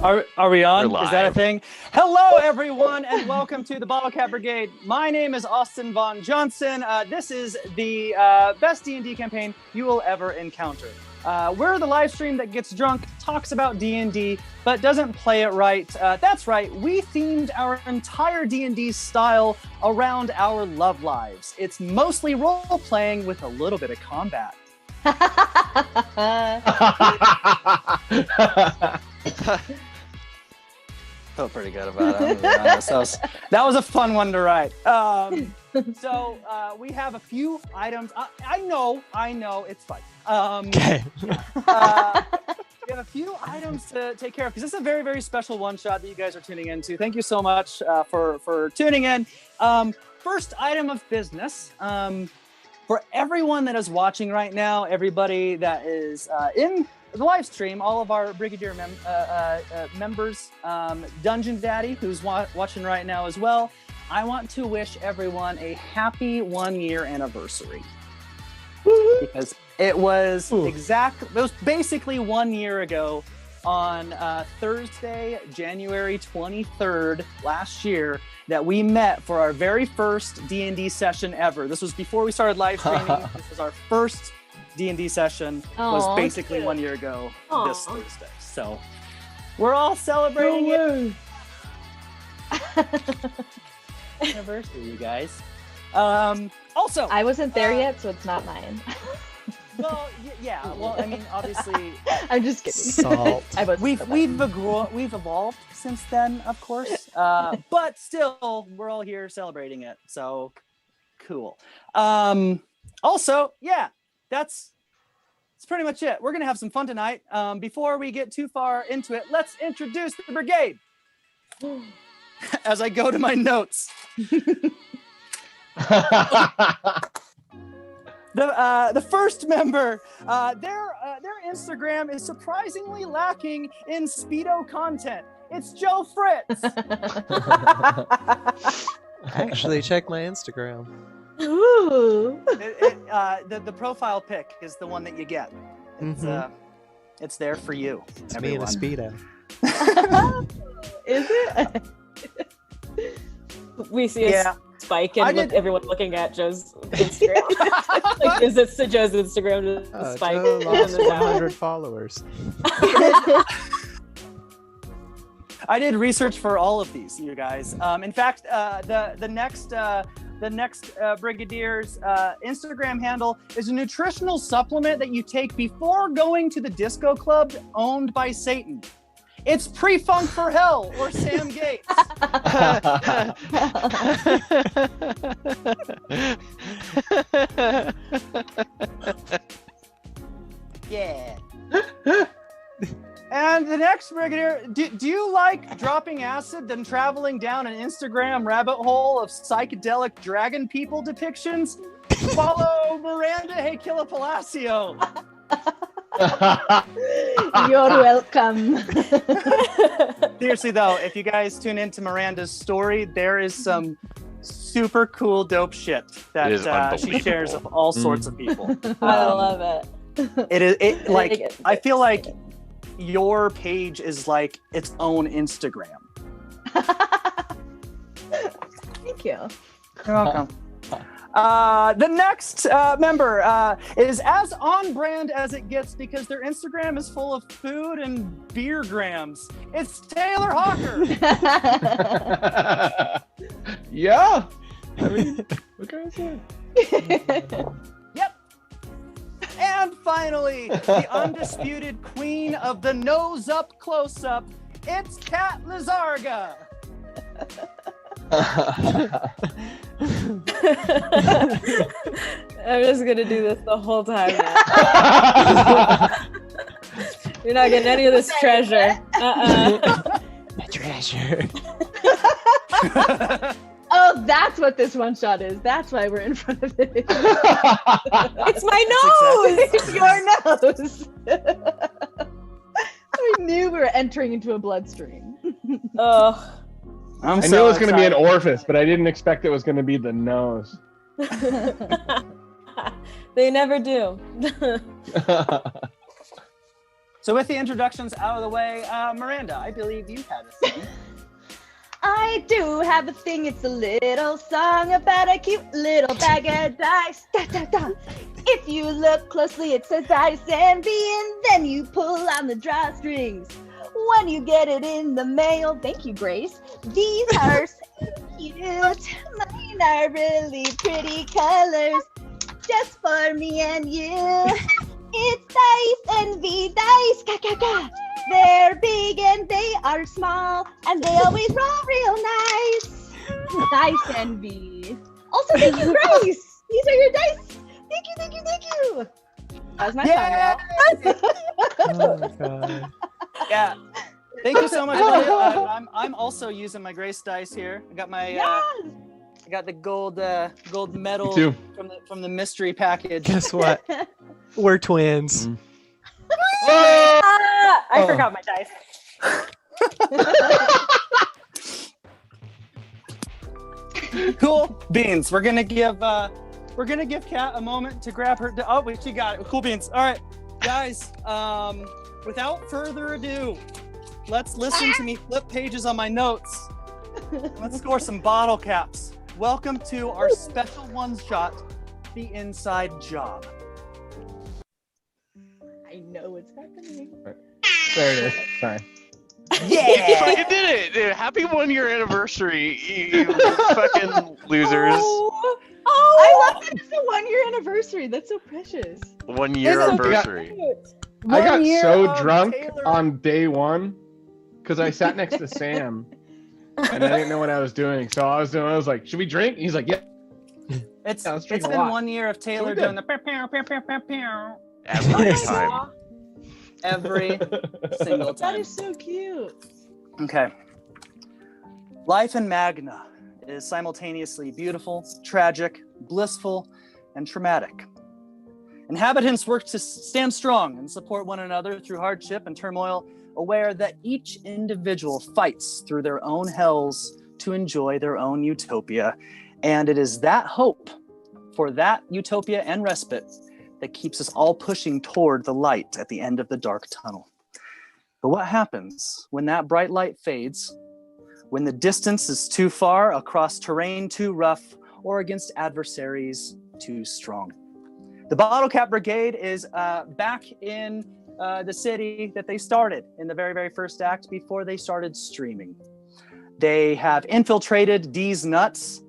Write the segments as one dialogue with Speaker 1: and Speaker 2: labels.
Speaker 1: Are we on?
Speaker 2: We're
Speaker 1: Is that a
Speaker 2: live.
Speaker 1: thing? Hello, everyone, and welcome to the Bottlecap Brigade. My name is Austin Von Johnson. This is the best D&D campaign you will ever encounter. We're the live stream that gets drunk, talks about D&D, but doesn't play it right. That's right, we themed our entire D&D style around our love lives. It's mostly role-playing with a little bit of combat. Felt pretty good about it. I'm gonna be honest. That was a fun one to write. So we have a few items. I know, it's fine.
Speaker 3: Okay.
Speaker 1: We have a few items to take care of because this is a very, very special one shot that you guys are tuning into. Thank you so much for tuning in. First item of business. For everyone that is watching right now, everybody that is in the live stream, all of our Brigadier members, Dungeon Daddy, who's watching right now as well, I want to wish everyone a happy 1-year anniversary. Because it was basically 1 year ago on Thursday, January 23rd last year that we met for our very first D&D session ever. This was before we started live streaming. This was our first D&D session. Was basically 1 year ago this Thursday. So we're all celebrating it. Anniversary, you guys. Also,
Speaker 4: I wasn't there yet, so it's not mine.
Speaker 1: Well, yeah. Well, I mean, obviously,
Speaker 4: I'm just kidding.
Speaker 3: Salt.
Speaker 1: we've evolved since then, of course. But still, we're all here celebrating it. So cool. Also, yeah, that's pretty much it. We're gonna have some fun tonight. Before we get too far into it, let's introduce the brigade. As I go to my notes. The first member, their Instagram is surprisingly lacking in Speedo content. It's Joe Fritz.
Speaker 3: Actually, check my Instagram.
Speaker 4: Ooh.
Speaker 1: The profile pic is the one that you get. It's there for you.
Speaker 3: It's
Speaker 1: everyone.
Speaker 3: me in a Speedo.
Speaker 4: Is it?
Speaker 5: We see a spike and everyone looking at Joe's Instagram. Like visits to Joe's Instagram to spike.
Speaker 3: Joe lost 100 followers.
Speaker 1: I did research for all of these, you guys. In fact, the next Brigadier's Instagram handle is a nutritional supplement that you take before going to the disco club owned by Satan. It's Pre-Funk for Hell or Sam Gates. Yeah. And the next Brigadier, do you like dropping acid then traveling down an Instagram rabbit hole of psychedelic dragon people depictions? Follow Miranda Hakila Palacio.
Speaker 4: You're welcome.
Speaker 1: Seriously though, if you guys tune into Miranda's story, there is some super cool dope shit that she shares of all sorts of people.
Speaker 5: I love it.
Speaker 1: I feel like your page is like its own Instagram.
Speaker 4: Thank you.
Speaker 1: You're welcome. The next member is as on brand as it gets because their Instagram is full of food and beer grams. It's Taylor Hawker.
Speaker 2: Yeah. I mean, what can I say?
Speaker 1: Yep. And finally, the undisputed queen of the nose up close up. It's Kat Lizarga.
Speaker 5: I'm just gonna do this the whole time now. You're not getting any of this treasure.
Speaker 3: My treasure.
Speaker 4: Oh, that's what this one shot is. That's why we're in front of it.
Speaker 5: It's my nose!
Speaker 4: It's your nose. We knew we were entering into a bloodstream.
Speaker 5: Oh.
Speaker 2: I knew it was going to be an orifice, but I didn't expect it was going to be the nose.
Speaker 5: They never do.
Speaker 1: So with the introductions out of the way, Miranda, I believe you had a thing.
Speaker 4: I do have a thing. It's a little song about a cute little bag of dice. Da, da, da. If you look closely, it says dice envy, and then you pull on the drawstrings. When you get it in the mail, thank you, Grace. These are so cute. Mine are really pretty colors, just for me and you. It's dice envy, dice, ka ka ka. They're big and they are small, and they always roll real nice. Dice envy. Also, thank you, Grace. These are your dice. Thank you, thank you, thank you. That was my song, y'all.
Speaker 3: Oh my god.
Speaker 1: Yeah. Thank you so much. I'm also using my Grace dice here. I got my I got the gold medal from the mystery package.
Speaker 3: Guess what? We're twins.
Speaker 5: I forgot my dice.
Speaker 1: Cool beans. We're gonna give Kat a moment to grab her. Oh, wait, she got it. Cool beans. All right, guys. Without further ado, let's listen to me flip pages on my notes. Let's score some bottle caps. Welcome to our special one shot, the inside job.
Speaker 4: I know what's happening.
Speaker 2: There it is. Sorry.
Speaker 1: Yeah!
Speaker 6: You fucking did it! Dude, happy 1 year anniversary, you fucking losers.
Speaker 4: I love that it's a 1 year anniversary. That's so precious.
Speaker 6: 1 year
Speaker 1: Isn't it
Speaker 6: anniversary.
Speaker 2: I got
Speaker 1: 1 year
Speaker 2: so
Speaker 1: of
Speaker 2: drunk
Speaker 1: Taylor.
Speaker 2: on day one because I sat next to Sam and I didn't know what I was doing. So I was like, "Should we drink?" He's like, "Yeah."
Speaker 1: It's
Speaker 2: let's drink a
Speaker 1: been
Speaker 2: lot.
Speaker 1: 1 year of Taylor
Speaker 2: So we
Speaker 1: doing the pew, pew, pew, pew, pew, pew
Speaker 6: Every time.
Speaker 1: every single
Speaker 4: That
Speaker 1: time.
Speaker 4: is so cute.
Speaker 1: Okay. Life in Magna is simultaneously beautiful, tragic, blissful, and traumatic. Inhabitants work to stand strong and support one another through hardship and turmoil, aware that each individual fights through their own hells to enjoy their own utopia. And it is that hope for that utopia and respite that keeps us all pushing toward the light at the end of the dark tunnel. But what happens when that bright light fades, when the distance is too far, across terrain too rough, or against adversaries too strong? The Bottlecap Brigade is back in the city that they started in the very, very first act before they started streaming. They have infiltrated D's Nuts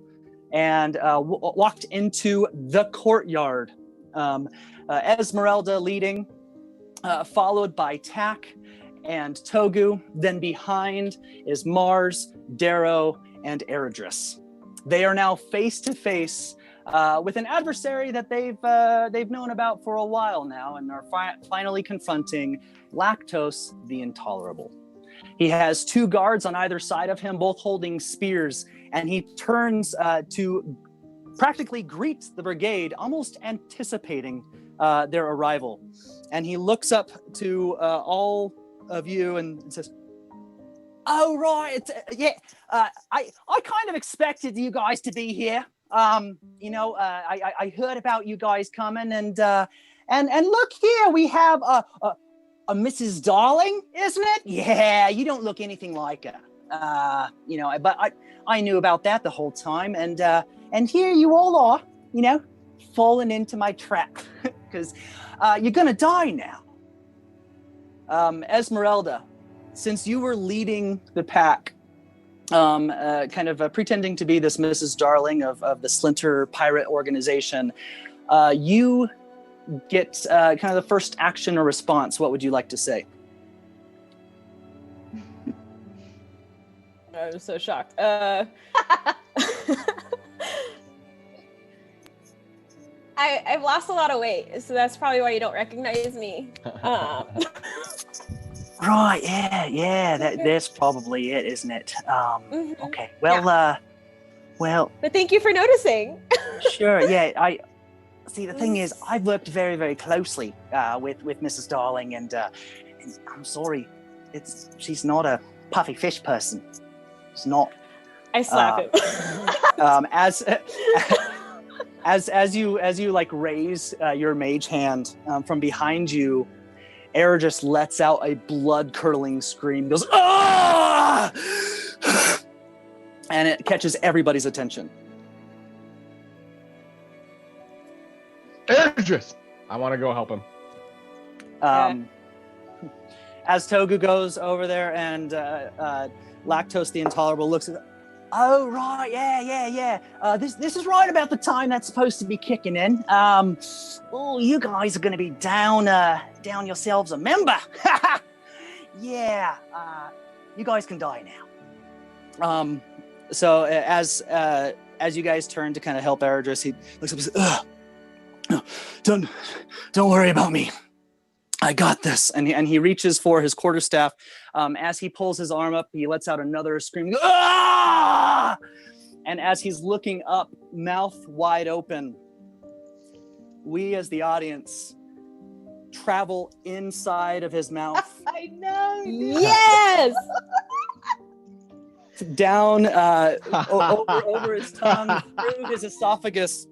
Speaker 1: and walked into the courtyard. Esmeralda leading, followed by Tack and Togu. Then behind is Mars, Darrow, and Eridris. They are now face to face with an adversary that they've known about for a while now, and are finally confronting Lactose the Intolerable. He has two guards on either side of him, both holding spears, and he turns to practically greet the brigade, almost anticipating their arrival. And he looks up to all of you and says, "Oh, right, I kind of expected you guys to be here. I heard about you guys coming, and look here, we have a Mrs. Darling, isn't it? Yeah, you don't look anything like her. But I knew about that the whole time, and here you all are, falling into my trap, because you're gonna die now." Esmeralda, since you were leading the pack, pretending to be this Mrs. Darling of the Splinter Pirate organization, you get kind of the first action or response. What would you like to say?
Speaker 5: I was so shocked. I've lost a lot of weight, so that's probably why you don't recognize me.
Speaker 1: Right, yeah, that's probably it, isn't it? Okay, well,
Speaker 5: yeah. But thank you for noticing.
Speaker 1: Sure, yeah, I see. The thing is, I've worked very, very closely with Mrs. Darling, and I'm sorry, she's not a puffy fish person. It's not.
Speaker 5: I slap him.
Speaker 1: As you like raise your mage hand from behind you, Eridris lets out a blood-curdling scream. He goes, "Ah!" And it catches everybody's attention.
Speaker 2: Eridris! I want to go help him.
Speaker 1: As Togu goes over there and Lactose the Intolerable looks at, "Oh, right, yeah. This is right about the time that's supposed to be kicking in. You guys are going to be down yourselves a member. Yeah, you guys can die now." So as you guys turn to kind of help Eridris, he looks up and says, Don't worry about me. I got this." And he reaches for his quarterstaff. As he pulls his arm up, he lets out another scream. "Ah!" And as he's looking up, mouth wide open, we as the audience travel inside of his mouth.
Speaker 4: I know.
Speaker 5: Yes!
Speaker 1: Down over his tongue, through his esophagus,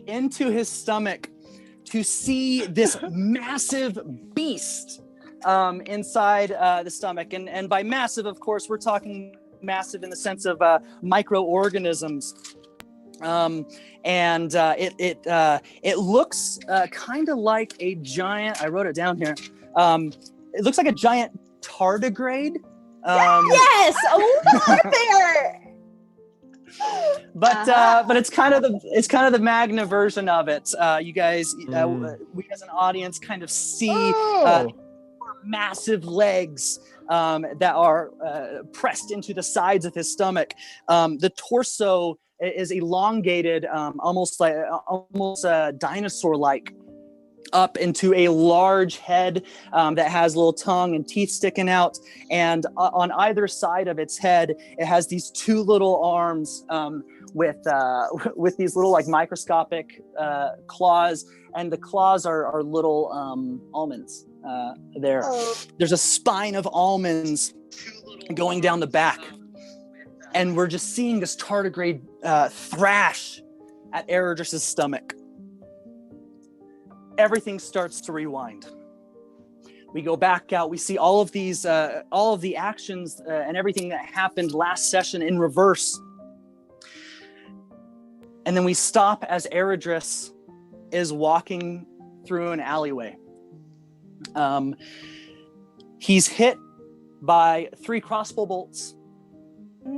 Speaker 1: into his stomach, to see this massive beast inside the stomach. And by massive, of course, we're talking massive in the sense of microorganisms. It looks kind of like a giant, I wrote it down here. It looks like a giant tardigrade.
Speaker 4: Yes! Warfare!
Speaker 1: But it's kind of the Magna version of it. You guys, we as an audience kind of see massive legs that are pressed into the sides of his stomach. The torso is elongated, almost dinosaur-like, up into a large head that has a little tongue and teeth sticking out. And on either side of its head, it has these two little arms with these little like microscopic claws, and the claws are little almonds there. There's a spine of almonds going down the back. And we're just seeing this tardigrade thrash at Eridris' stomach. Everything starts to rewind. We go back out. We see all of the actions and everything that happened last session in reverse. And then we stop as Eridris is walking through an alleyway. He's hit by 3 crossbow bolts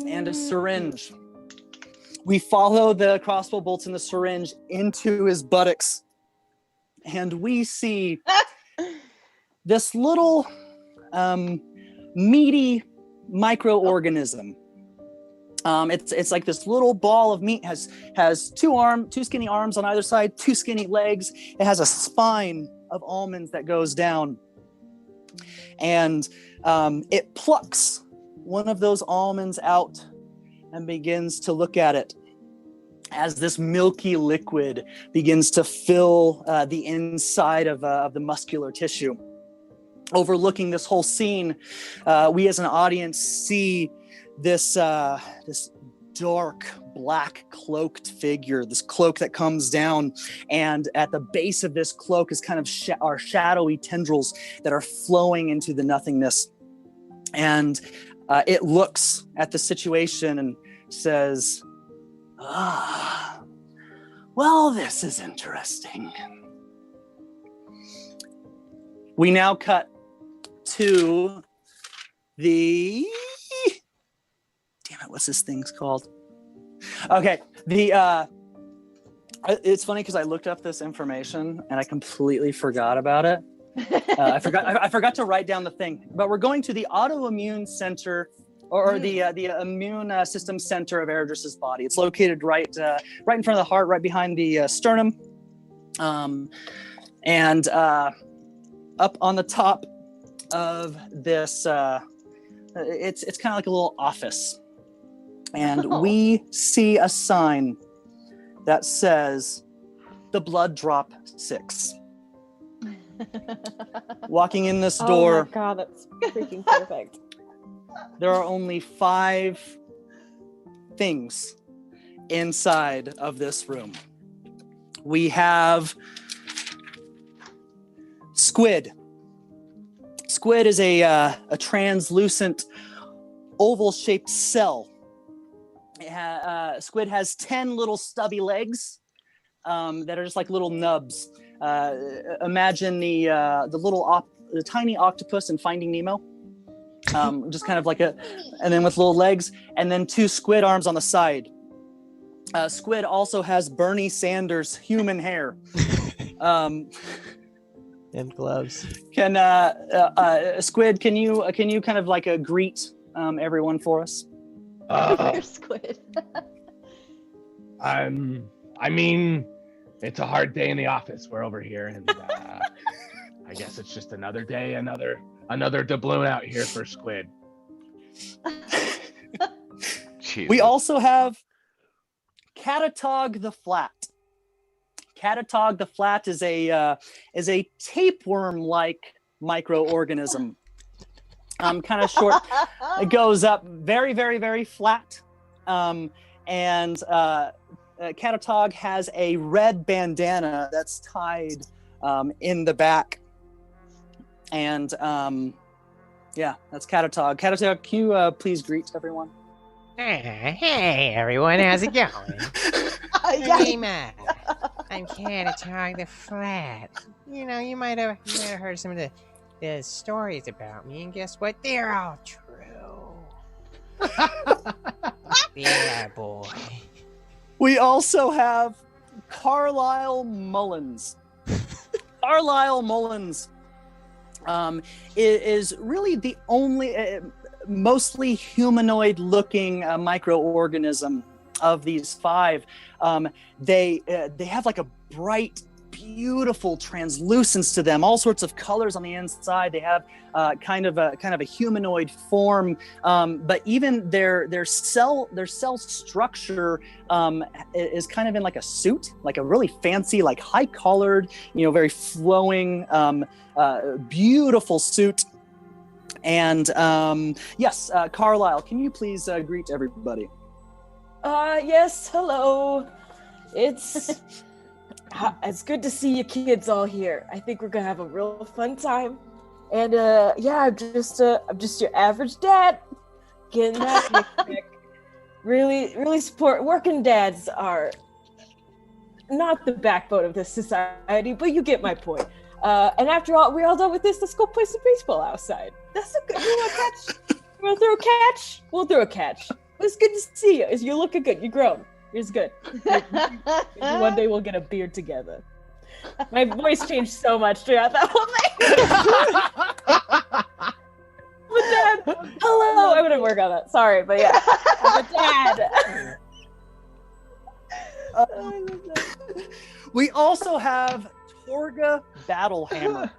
Speaker 1: and a syringe. We follow the crossbow bolts and the syringe into his buttocks. And we see this little meaty microorganism. It's like this little ball of meat, has two skinny arms on either side, 2 skinny legs. It has a spine of almonds that goes down. And it plucks one of those almonds out and begins to look at it as this milky liquid begins to fill the inside of the muscular tissue. Overlooking this whole scene, we as an audience see this dark black cloaked figure, this cloak that comes down, and at the base of this cloak is kind of are shadowy tendrils that are flowing into the nothingness. And it looks at the situation and says, well, this is interesting. We now cut to the... Damn it, what's this thing's called? Okay, it's funny because I looked up this information and I completely forgot about it. I forgot to write down the thing, but we're going to the autoimmune center or the immune system center of Eridris' body. It's located right in front of the heart, right behind the sternum, and up on the top of this. It's kind of like a little office, and we see a sign that says "The Blood Drop 6." Walking in this door.
Speaker 5: Oh my god, that's freaking perfect.
Speaker 1: There are only 5 things inside of this room. We have squid squid is a translucent oval-shaped cell. Squid has 10 little stubby legs that are just like little nubs. Imagine the tiny octopus in Finding Nemo. Just kind of like and then with little legs, and then 2 squid arms on the side. Squid also has Bernie Sanders human hair.
Speaker 3: And gloves.
Speaker 1: Squid, can you kind of like greet everyone for us?
Speaker 4: Squid.
Speaker 2: I mean, it's a hard day in the office. We're over here, and I guess it's just another day, another doubloon out here for Squid.
Speaker 1: We also have Catatog the Flat. Catatog the Flat is a tapeworm-like microorganism. Kind of short. It goes up very, very, very flat. And Catatog has a red bandana that's tied in the back. And that's Catatog. Catatog, can you please greet everyone?
Speaker 7: Hey everyone, how's it going? I'm Catatog the Flat. You know, you might have heard some of the stories about me, and guess what? They're all true. Yeah, boy.
Speaker 1: We also have Carlisle Mullins. Carlisle Mullins is really the only mostly humanoid-looking microorganism of these 5. They have like a bright, beautiful translucence to them, all sorts of colors on the inside. They have kind of a humanoid form, but even their cell structure is kind of in like a suit, like a really fancy, like high-collared, very flowing, beautiful suit. And yes, Carlisle, can you please greet everybody?
Speaker 5: Yes, hello. It's good to see you kids all here. I think we're gonna have a real fun time. And I'm just your average dad. Getting that really support. Working dads are not the backbone of this society, but you get my point. And after all, we're all done with this. Let's go play some baseball outside. That's a good. You want to catch? You want to throw a catch? We'll throw a catch. It's good to see you. You're looking good. You're grown. It's good. One day we'll get a beard together. My voice changed so much throughout that whole thing. I'm a dad. Hello. I'm gonna work on that. Sorry, but yeah, I'm a dad.
Speaker 1: We also have Torga Battlehammer.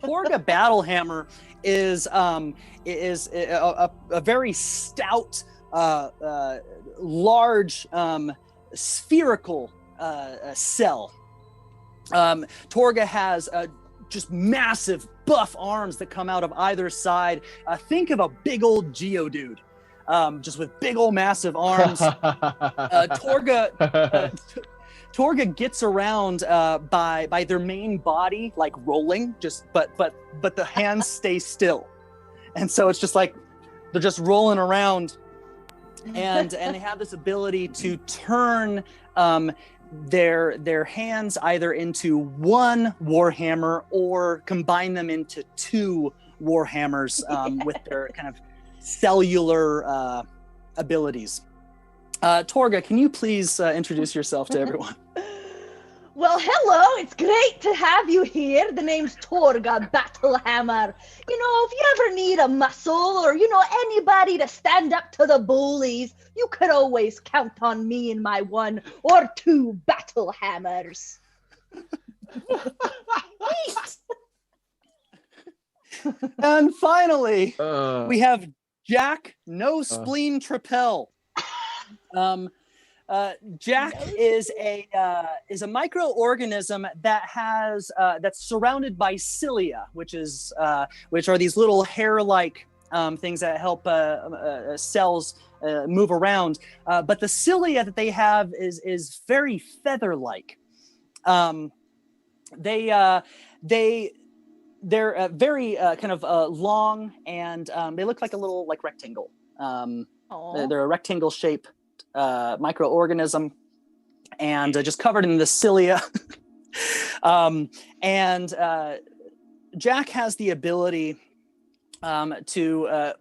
Speaker 1: Torga Battlehammer is a very stout, large, spherical cell. Torga has just massive buff arms that come out of either side. Think of a big old Geodude, just with big old massive arms. Torga gets around by their main body, like rolling, but the hands stay still, and so it's just like they're just rolling around, and they have this ability to turn their hands either into one Warhammer or combine them into 2 Warhammers with their kind of cellular abilities. Torga, can you please introduce yourself to everyone?
Speaker 4: Well, hello, it's great to have you here. The name's Torga Battlehammer. If you ever need a muscle or, anybody to stand up to the bullies, you could always count on me and my 1 or 2 battle hammers.
Speaker 1: And finally, we have Jack No Spleen Trapel. Jack is a microorganism that has that's surrounded by cilia, which are these little hair-like things that help cells move around. But the cilia that they have is very feather-like. they're very kind of long, and they look like a little like rectangle. They're a rectangle shaped microorganism, and just covered in the cilia. And Jack has the ability to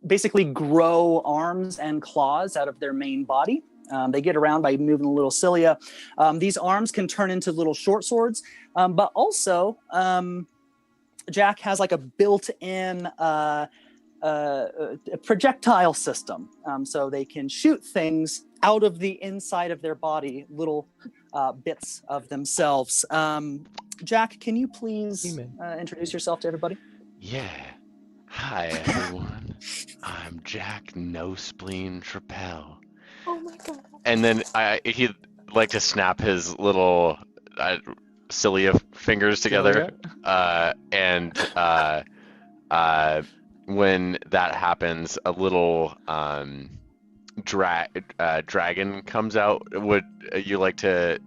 Speaker 1: basically grow arms and claws out of their main body. They get around by moving the little cilia. These arms can turn into little short swords, but also Jack has like a built-in projectile system, so they can shoot things out of the inside of their body, little bits of themselves. Jack, can you please introduce yourself to everybody?
Speaker 6: Yeah. Hi, everyone. I'm Jack No Spleen Trapel.
Speaker 5: Oh my god.
Speaker 6: And then he'd like to snap his little cilia fingers together. And when that happens, a little dragon comes out. Would you like to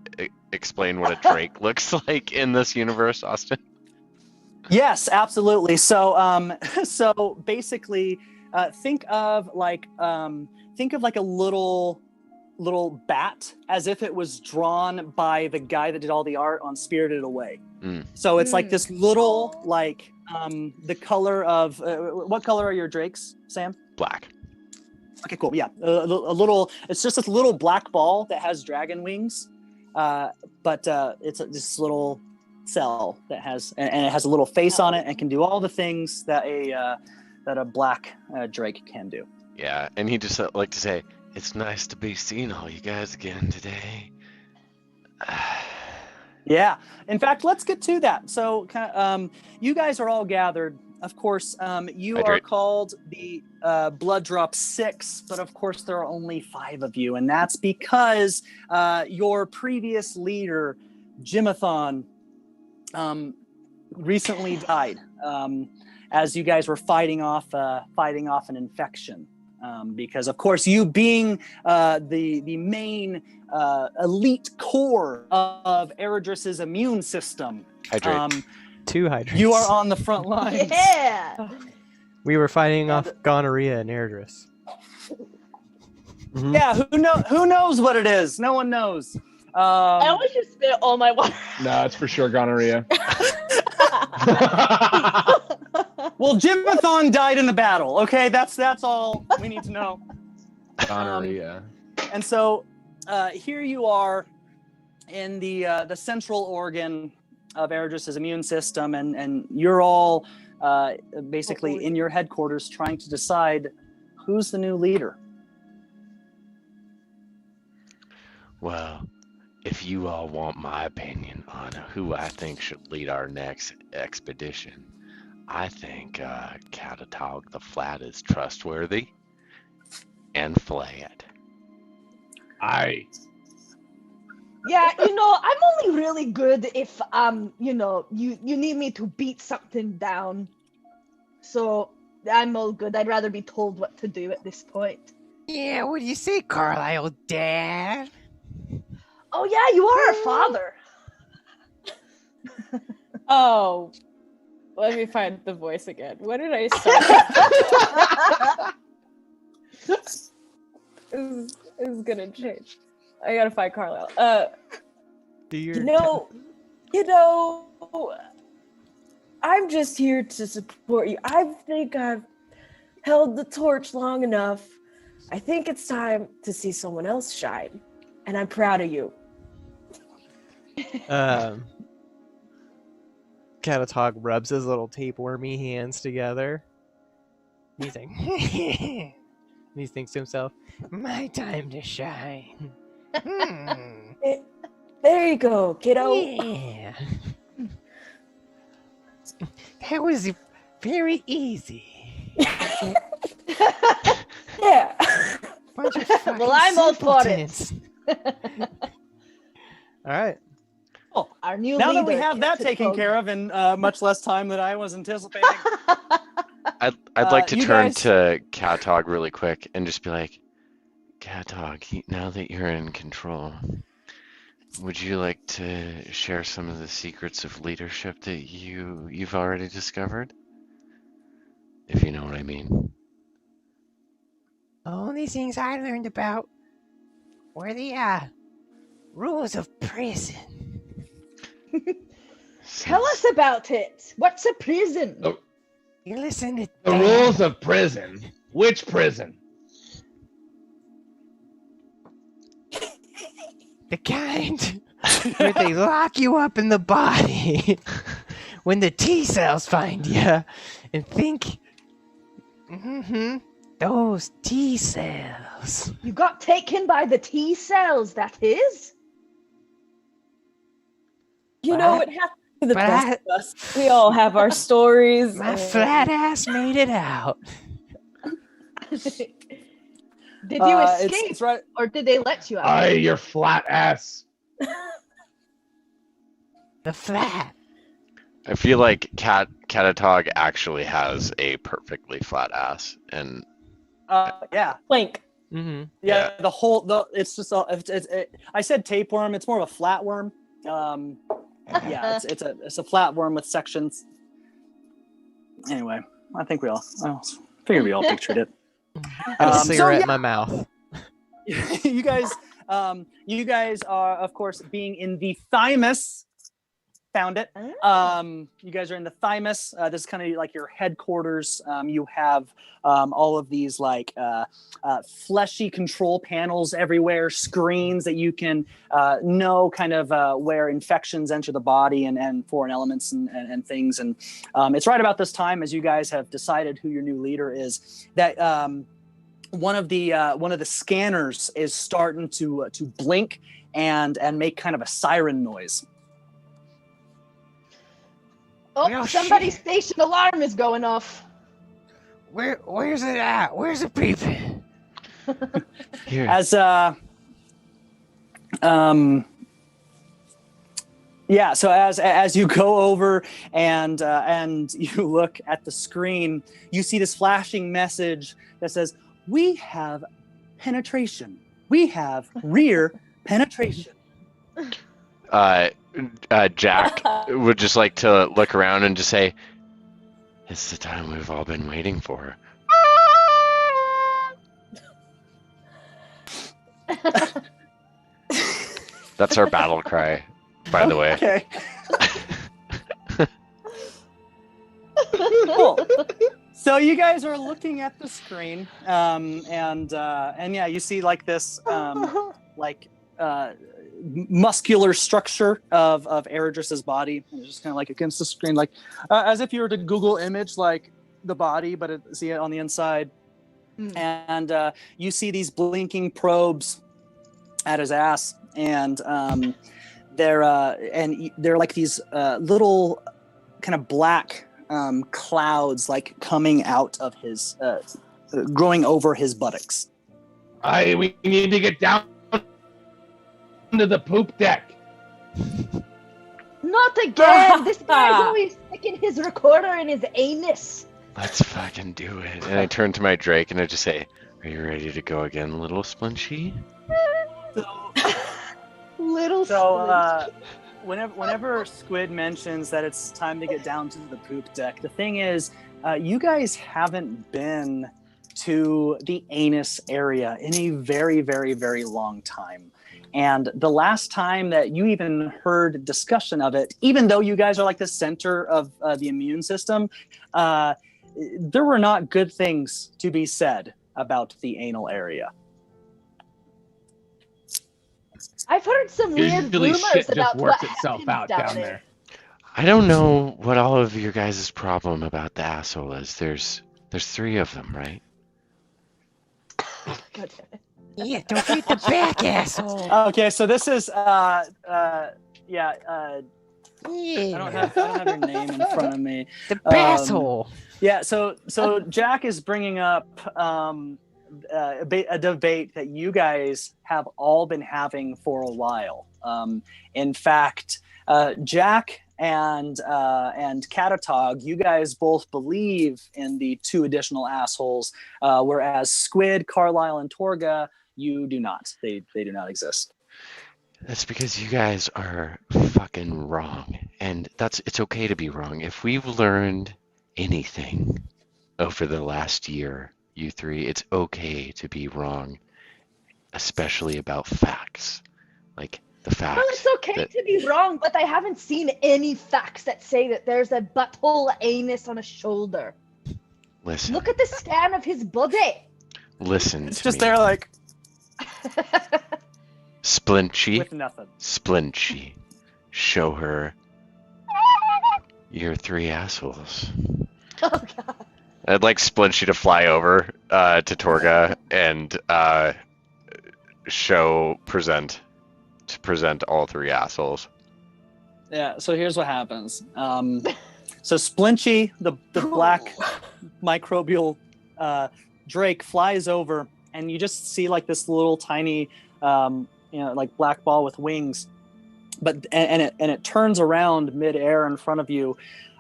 Speaker 6: explain what a drake looks like in this universe, Austin?
Speaker 1: Yes, absolutely. So, so basically, think of like a little bat, as if it was drawn by the guy that did all the art on Spirited Away. So it's like this little, like the color of what color are your drakes, Sam?
Speaker 6: Black.
Speaker 1: Okay, cool. Yeah, a little. It's just this little black ball that has dragon wings, but it's this little cell that has, and it has a little face on it and can do all the things that a black drake can do.
Speaker 6: Yeah, and he just like to say, "It's nice to be seeing all you guys again today."
Speaker 1: Yeah. In fact, let's get to that. So, you guys are all gathered. Of course, you are called the Blood Drop 6, but of course there are only 5 of you, and that's because your previous leader, Jimathon, recently died as you guys were fighting off an infection. Because of course, you being the main elite core of Eredris's immune system,
Speaker 3: Two hydrates.
Speaker 1: you are on the front lines.
Speaker 4: Yeah.
Speaker 3: We were fighting off gonorrhea in Eredris.
Speaker 1: Yeah, who knows what it is? No one knows.
Speaker 4: I always just spit all my water.
Speaker 2: No, it's for sure gonorrhea.
Speaker 1: Well, Jimathon died in the battle. Okay, that's all we need to know.
Speaker 2: Gonorrhea.
Speaker 1: And so here you are in the central organ of Eredris's immune system, and you're all basically in your headquarters trying to decide who's the new leader.
Speaker 6: Well, if you all want my opinion on who I think should lead our next expedition, I think Catatog the Flat is trustworthy and flat.
Speaker 4: Yeah, I'm only really good if you need me to beat something down. So I'm all good. I'd rather be told what to do at this point.
Speaker 7: Yeah, what do you say, Carlisle Dad?
Speaker 4: Oh yeah, you are our father.
Speaker 5: Oh, let me find the voice again. What did I start? This is gonna change. I gotta find Carlisle. I'm just here to support you. I think I've held the torch long enough. I think it's time to see someone else shine, and I'm proud of you.
Speaker 3: Catatog rubs his little tapewormy hands together.
Speaker 7: He's like, and he thinks to himself, my time to shine.
Speaker 5: There you go, kiddo.
Speaker 7: Yeah. That was very easy.
Speaker 5: Yeah.
Speaker 4: Well, I'm all for it.
Speaker 3: All right.
Speaker 1: Oh,
Speaker 4: our new
Speaker 1: now
Speaker 4: leader,
Speaker 1: that we have that taken
Speaker 4: Catatog.
Speaker 1: care of in much less time than I was anticipating.
Speaker 6: I'd like to
Speaker 1: you
Speaker 6: turn
Speaker 1: guys-
Speaker 6: to Catatog really quick and just be like, Catatog, now that you're in control, would you like to share some of the secrets of leadership that you've already discovered? If you know what I mean.
Speaker 7: The only things I learned about were the rules of prison.
Speaker 4: Tell us about it. What's a prison?
Speaker 2: Oh.
Speaker 7: You listen to
Speaker 2: The rules of prison. Which prison?
Speaker 7: the kind where they lock you up in the body when the T cells find you and think, those T cells.
Speaker 4: You got taken by the T cells, that is?
Speaker 5: You know, it happens to the
Speaker 7: but
Speaker 5: best of us. We all have our stories.
Speaker 7: My
Speaker 5: and-
Speaker 7: flat ass made it out.
Speaker 4: Did you escape,
Speaker 1: It's right.
Speaker 4: or did they let you out?
Speaker 2: Aye, your flat ass.
Speaker 7: The flat.
Speaker 6: I feel like Catatog actually has a perfectly flat ass, and
Speaker 1: Yeah.
Speaker 5: Plank.
Speaker 7: Mm-hmm.
Speaker 1: Yeah, it's just I said tapeworm. It's more of a flatworm. Yeah, it's a flatworm with sections. Anyway, I think we all pictured it.
Speaker 3: Got a
Speaker 1: So,
Speaker 3: cigarette
Speaker 1: yeah.
Speaker 3: in my mouth.
Speaker 1: you guys are, of course, being in the thymus. Found it. You guys are in the thymus. This is kind of like your headquarters. You have all of these like fleshy control panels everywhere, screens that you can know kind of where infections enter the body and foreign elements and things. And it's right about this time, as you guys have decided who your new leader is, that one of the scanners is starting to blink and make kind of a siren noise.
Speaker 4: Oh,
Speaker 7: Well,
Speaker 4: somebody's
Speaker 7: shit.
Speaker 4: station alarm is going off.
Speaker 7: Where's it at? Where's it beeping?
Speaker 6: here,
Speaker 1: As so as you go over and you look at the screen, you see this flashing message that says, "We have penetration. We have rear penetration."
Speaker 6: Jack would just like to look around and just say, "It's the time we've all been waiting for." That's our battle cry, by the way.
Speaker 1: Okay. Cool. So you guys are looking at the screen, and yeah, you see like this muscular structure of Eredris's body. It's just kind of like against the screen, like as if you were to Google image like the body, but see it on the inside. And you see these blinking probes at his ass, and they're like these little kind of black clouds like coming out of his growing over his buttocks.
Speaker 2: We need to get down to the poop deck.
Speaker 4: Not again! This guy's always sticking his recorder in his anus.
Speaker 6: Let's fucking do it. And I turn to my Drake and I just say, "Are you ready to go again, little Splinchy?"
Speaker 4: Little
Speaker 1: So whenever Squid mentions that it's time to get down to the poop deck, the thing is, you guys haven't been to the anus area in a very, very, very long time. And the last time that you even heard discussion of it, even though you guys are like the center of the immune system, there were not good things to be said about the anal area.
Speaker 4: I've heard some weird
Speaker 2: Usually
Speaker 4: rumors
Speaker 2: shit
Speaker 4: about
Speaker 2: just works
Speaker 4: what
Speaker 2: itself
Speaker 4: happens
Speaker 2: out down there.
Speaker 6: I don't know what all of your guys' problem about the asshole is. There's 3 of them, right?
Speaker 4: God damn it.
Speaker 7: Yeah, don't forget the back, asshole.
Speaker 1: Okay, so this is I
Speaker 7: Yeah,
Speaker 1: don't have your name in front of me.
Speaker 7: the asshole.
Speaker 1: Yeah, so Jack is bringing up a debate that you guys have all been having for a while. In fact, Jack and Catatog, you guys both believe in the 2 additional assholes, whereas Squid, Carlisle, and Torga, you do not. They do not exist.
Speaker 6: That's because you guys are fucking wrong. And it's okay to be wrong. If we've learned anything over the last year, you three, it's okay to be wrong, especially about facts. Like the facts.
Speaker 4: Well, it's okay to be wrong, but I haven't seen any facts that say that there's a butthole anus on a shoulder.
Speaker 6: Listen.
Speaker 4: Look at the scan of his body.
Speaker 6: Listen
Speaker 1: It's
Speaker 6: to
Speaker 1: just
Speaker 6: me.
Speaker 1: there like
Speaker 6: Splinchy.
Speaker 1: with nothing.
Speaker 6: Splinchy. Show her your 3 assholes.
Speaker 4: Oh god.
Speaker 6: I'd like Splinchy to fly over to Torga and present all 3 assholes.
Speaker 1: Yeah, so here's what happens. So Splinchy, the black microbial drake, flies over, and you just see like this little tiny, like black ball with wings, but and it turns around midair in front of you,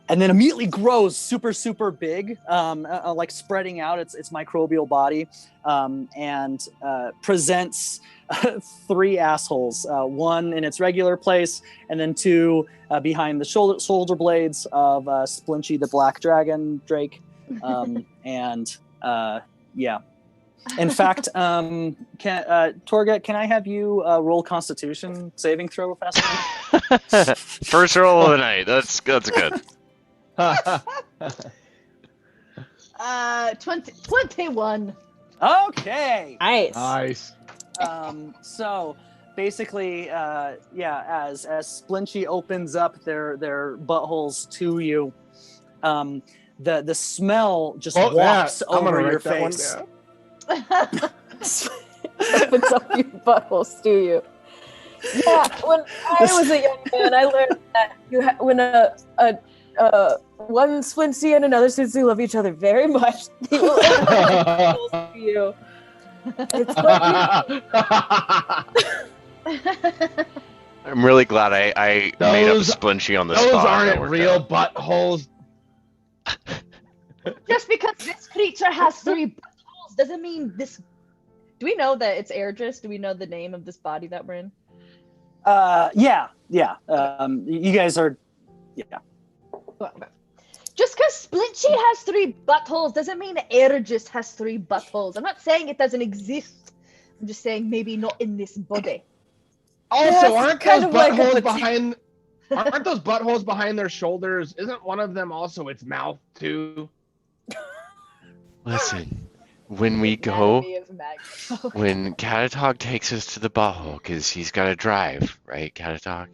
Speaker 1: and then immediately grows super big, like spreading out its microbial body, and presents 3 assholes, 1 in its regular place, and then 2 behind the shoulder blades of Splinchy the Black Dragon Drake. And yeah. In fact, Torga, can I have you roll Constitution saving throw fast?
Speaker 6: First roll of the night. That's good.
Speaker 4: 21.
Speaker 1: Okay.
Speaker 5: Nice.
Speaker 1: So basically, as Splinchy opens up their buttholes to you, the smell just wafts over your face.
Speaker 5: Opens up your buttholes to you. Yeah, when I was a young man, I learned that when one Splinchy and another Splinchy love each other very much, they will open up their buttholes to you. It's what
Speaker 6: I'm really glad I made up Splinchy on the spot.
Speaker 2: Those aren't real buttholes.
Speaker 4: Just because this creature has 3 buttholes doesn't mean this. Do we know that it's Airdris? Do we know the name of this body that we're in?
Speaker 1: Yeah. You guys are, yeah.
Speaker 4: Just because Splinchy has 3 buttholes doesn't mean Airdris has 3 buttholes. I'm not saying it doesn't exist. I'm just saying maybe not in this body.
Speaker 2: Also, aren't
Speaker 5: kind
Speaker 2: those
Speaker 5: of like
Speaker 2: buttholes
Speaker 5: a-
Speaker 2: behind? Aren't those buttholes behind their shoulders? Isn't one of them also its mouth too?
Speaker 6: Listen, when we go,
Speaker 4: Anatomy of Magna.
Speaker 6: when Catatog takes us to the butthole, because he's got to drive, right, Catatog?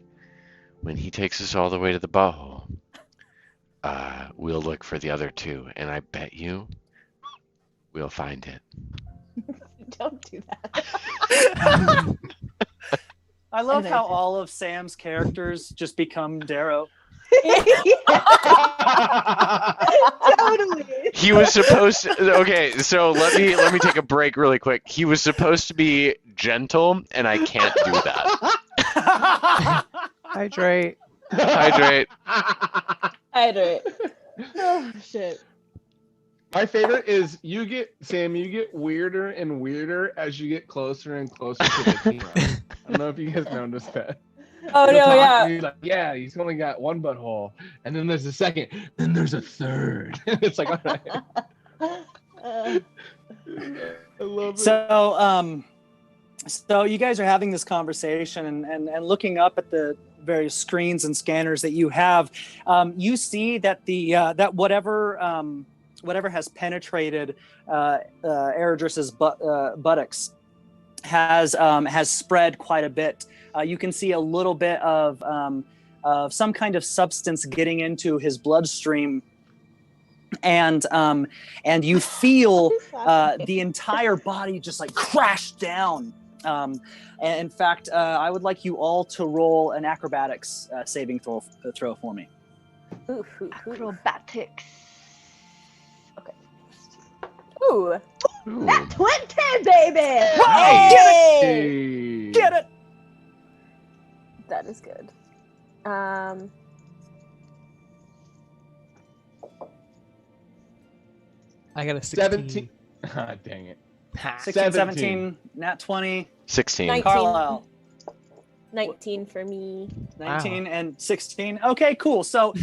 Speaker 6: When he takes us all the way to the butthole, we'll look for the other 2, and I bet you we'll find it.
Speaker 4: Don't do that.
Speaker 1: I love how all of Sam's characters just become Darrow.
Speaker 4: Totally.
Speaker 6: He was supposed to. Okay, so let me take a break really quick. He was supposed to be gentle, and I can't do that.
Speaker 3: Hydrate.
Speaker 6: Hydrate.
Speaker 5: Hydrate.
Speaker 4: Oh shit.
Speaker 2: My favorite is you get weirder and weirder as you get closer and closer to the team. I don't know if you guys noticed that.
Speaker 5: Oh
Speaker 2: He'll
Speaker 5: no,
Speaker 2: talk
Speaker 5: yeah.
Speaker 2: to you like, yeah, he's only got 1 butthole, and then there's a second, then there's a third. It's like, all right. I love it.
Speaker 1: So you guys are having this conversation and looking up at the various screens and scanners that you have. You see that that whatever has penetrated Airdris's buttocks has spread quite a bit. You can see a little bit of some kind of substance getting into his bloodstream, and you feel the entire body just like crash down. And in fact, I would like you all to roll an acrobatics saving throw for me.
Speaker 4: Acrobatics. Okay.
Speaker 5: Ooh.
Speaker 6: Ooh.
Speaker 4: Nat 20, baby!
Speaker 5: Hey!
Speaker 1: Get it!
Speaker 5: That is good.
Speaker 3: I got a 16.
Speaker 2: 17. Ah, dang it.
Speaker 1: 16, 17, nat 20.
Speaker 6: 16.
Speaker 5: 19.
Speaker 1: Carlisle.
Speaker 5: 19 for me.
Speaker 1: 19 and 16. Okay, cool. So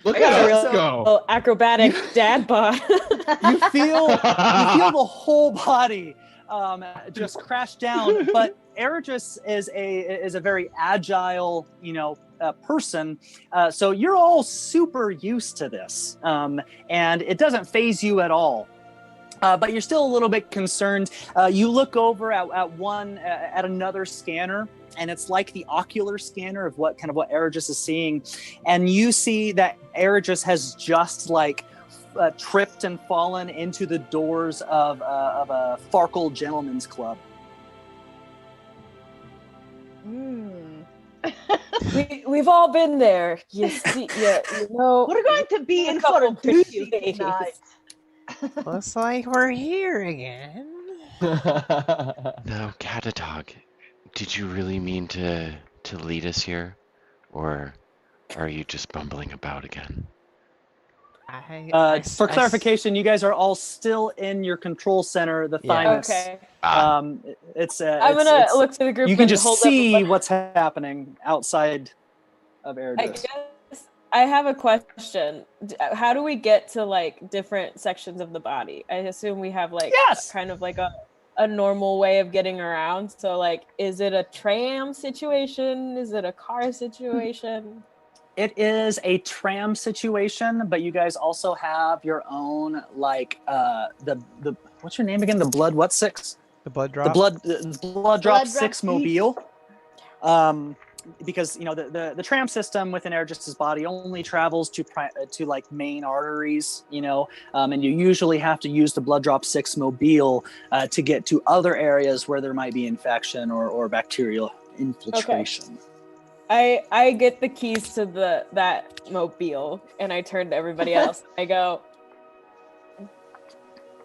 Speaker 2: Look
Speaker 1: yeah,
Speaker 2: at us
Speaker 1: so
Speaker 2: go.
Speaker 5: Oh, acrobatic dad bod.
Speaker 1: you feel the whole body just crash down. But Eridris is a very agile, person. So you're all super used to this, and it doesn't phase you at all. But you're still a little bit concerned. You look over at another scanner, and it's like the ocular scanner of what Eridris is seeing, and you see that Eridris has just tripped and fallen into the doors of a Farkle Gentlemen's Club.
Speaker 5: We've all been there. You see,
Speaker 4: We're going to be in for a doozy
Speaker 5: days.
Speaker 4: tonight.
Speaker 7: Looks like we're here again.
Speaker 6: No, Catatog, did you really mean to lead us here? Or are you just bumbling about again?
Speaker 1: For clarification, you guys are all still in your control center, the Thymus.
Speaker 5: Okay.
Speaker 6: Ah,
Speaker 5: I'm gonna look to the group.
Speaker 1: You can
Speaker 5: and
Speaker 1: just
Speaker 5: hold
Speaker 1: see
Speaker 5: up
Speaker 1: what's happening outside of
Speaker 5: I
Speaker 1: Eridris.
Speaker 5: guess I have a question. How do we get to different sections of the body? I assume we have
Speaker 1: Yes!
Speaker 5: kind of a normal way of getting around. So is it a tram situation? Is it a car situation?
Speaker 1: It is a tram situation, but you guys also have your own the what's your name again? The blood what six?
Speaker 3: The blood drop.
Speaker 1: The blood drop
Speaker 4: Drop
Speaker 1: 6 mobile. Because the tram system within Eridris' body only travels to main arteries, and you usually have to use the blood drop 6 mobile to get to other areas where there might be infection or bacterial infiltration.
Speaker 5: Okay. I get the keys to that mobile and I turn to everybody else. I go,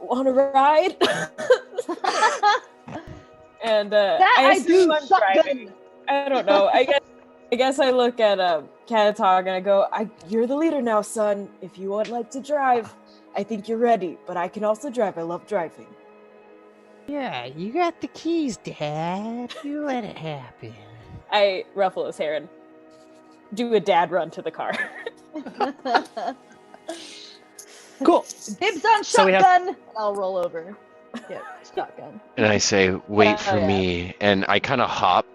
Speaker 5: want to ride? And I assume I'm driving. I don't know. I guess I look at Catatog and I go, you're the leader now, son. If you would like to drive, I think you're ready. But I can also drive. I love driving.
Speaker 7: Yeah, you got the keys, Dad. You let it happen.
Speaker 5: I ruffle his hair and do a dad run to the car.
Speaker 1: Cool.
Speaker 4: Dibs on
Speaker 1: So we have-
Speaker 4: shotgun. I'll roll over. Yeah, shotgun.
Speaker 6: and I say, wait for me. And I kind of hop,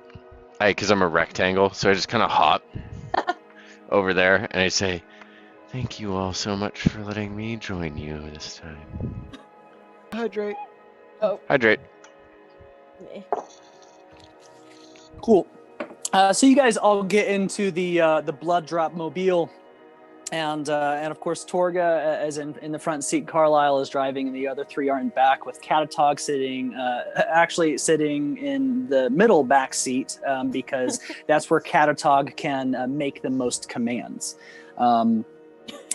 Speaker 6: because I'm a rectangle, so I just kind of hop over there. And I say, thank you all so much for letting me join you this time.
Speaker 3: Hydrate.
Speaker 6: Hydrate.
Speaker 1: Cool. So you guys all get into the blood drop mobile, and of course Torga is in the front seat. Carlisle is driving, and the other three are in back, with Catatog sitting in the middle back seat because that's where Catatog can make the most commands.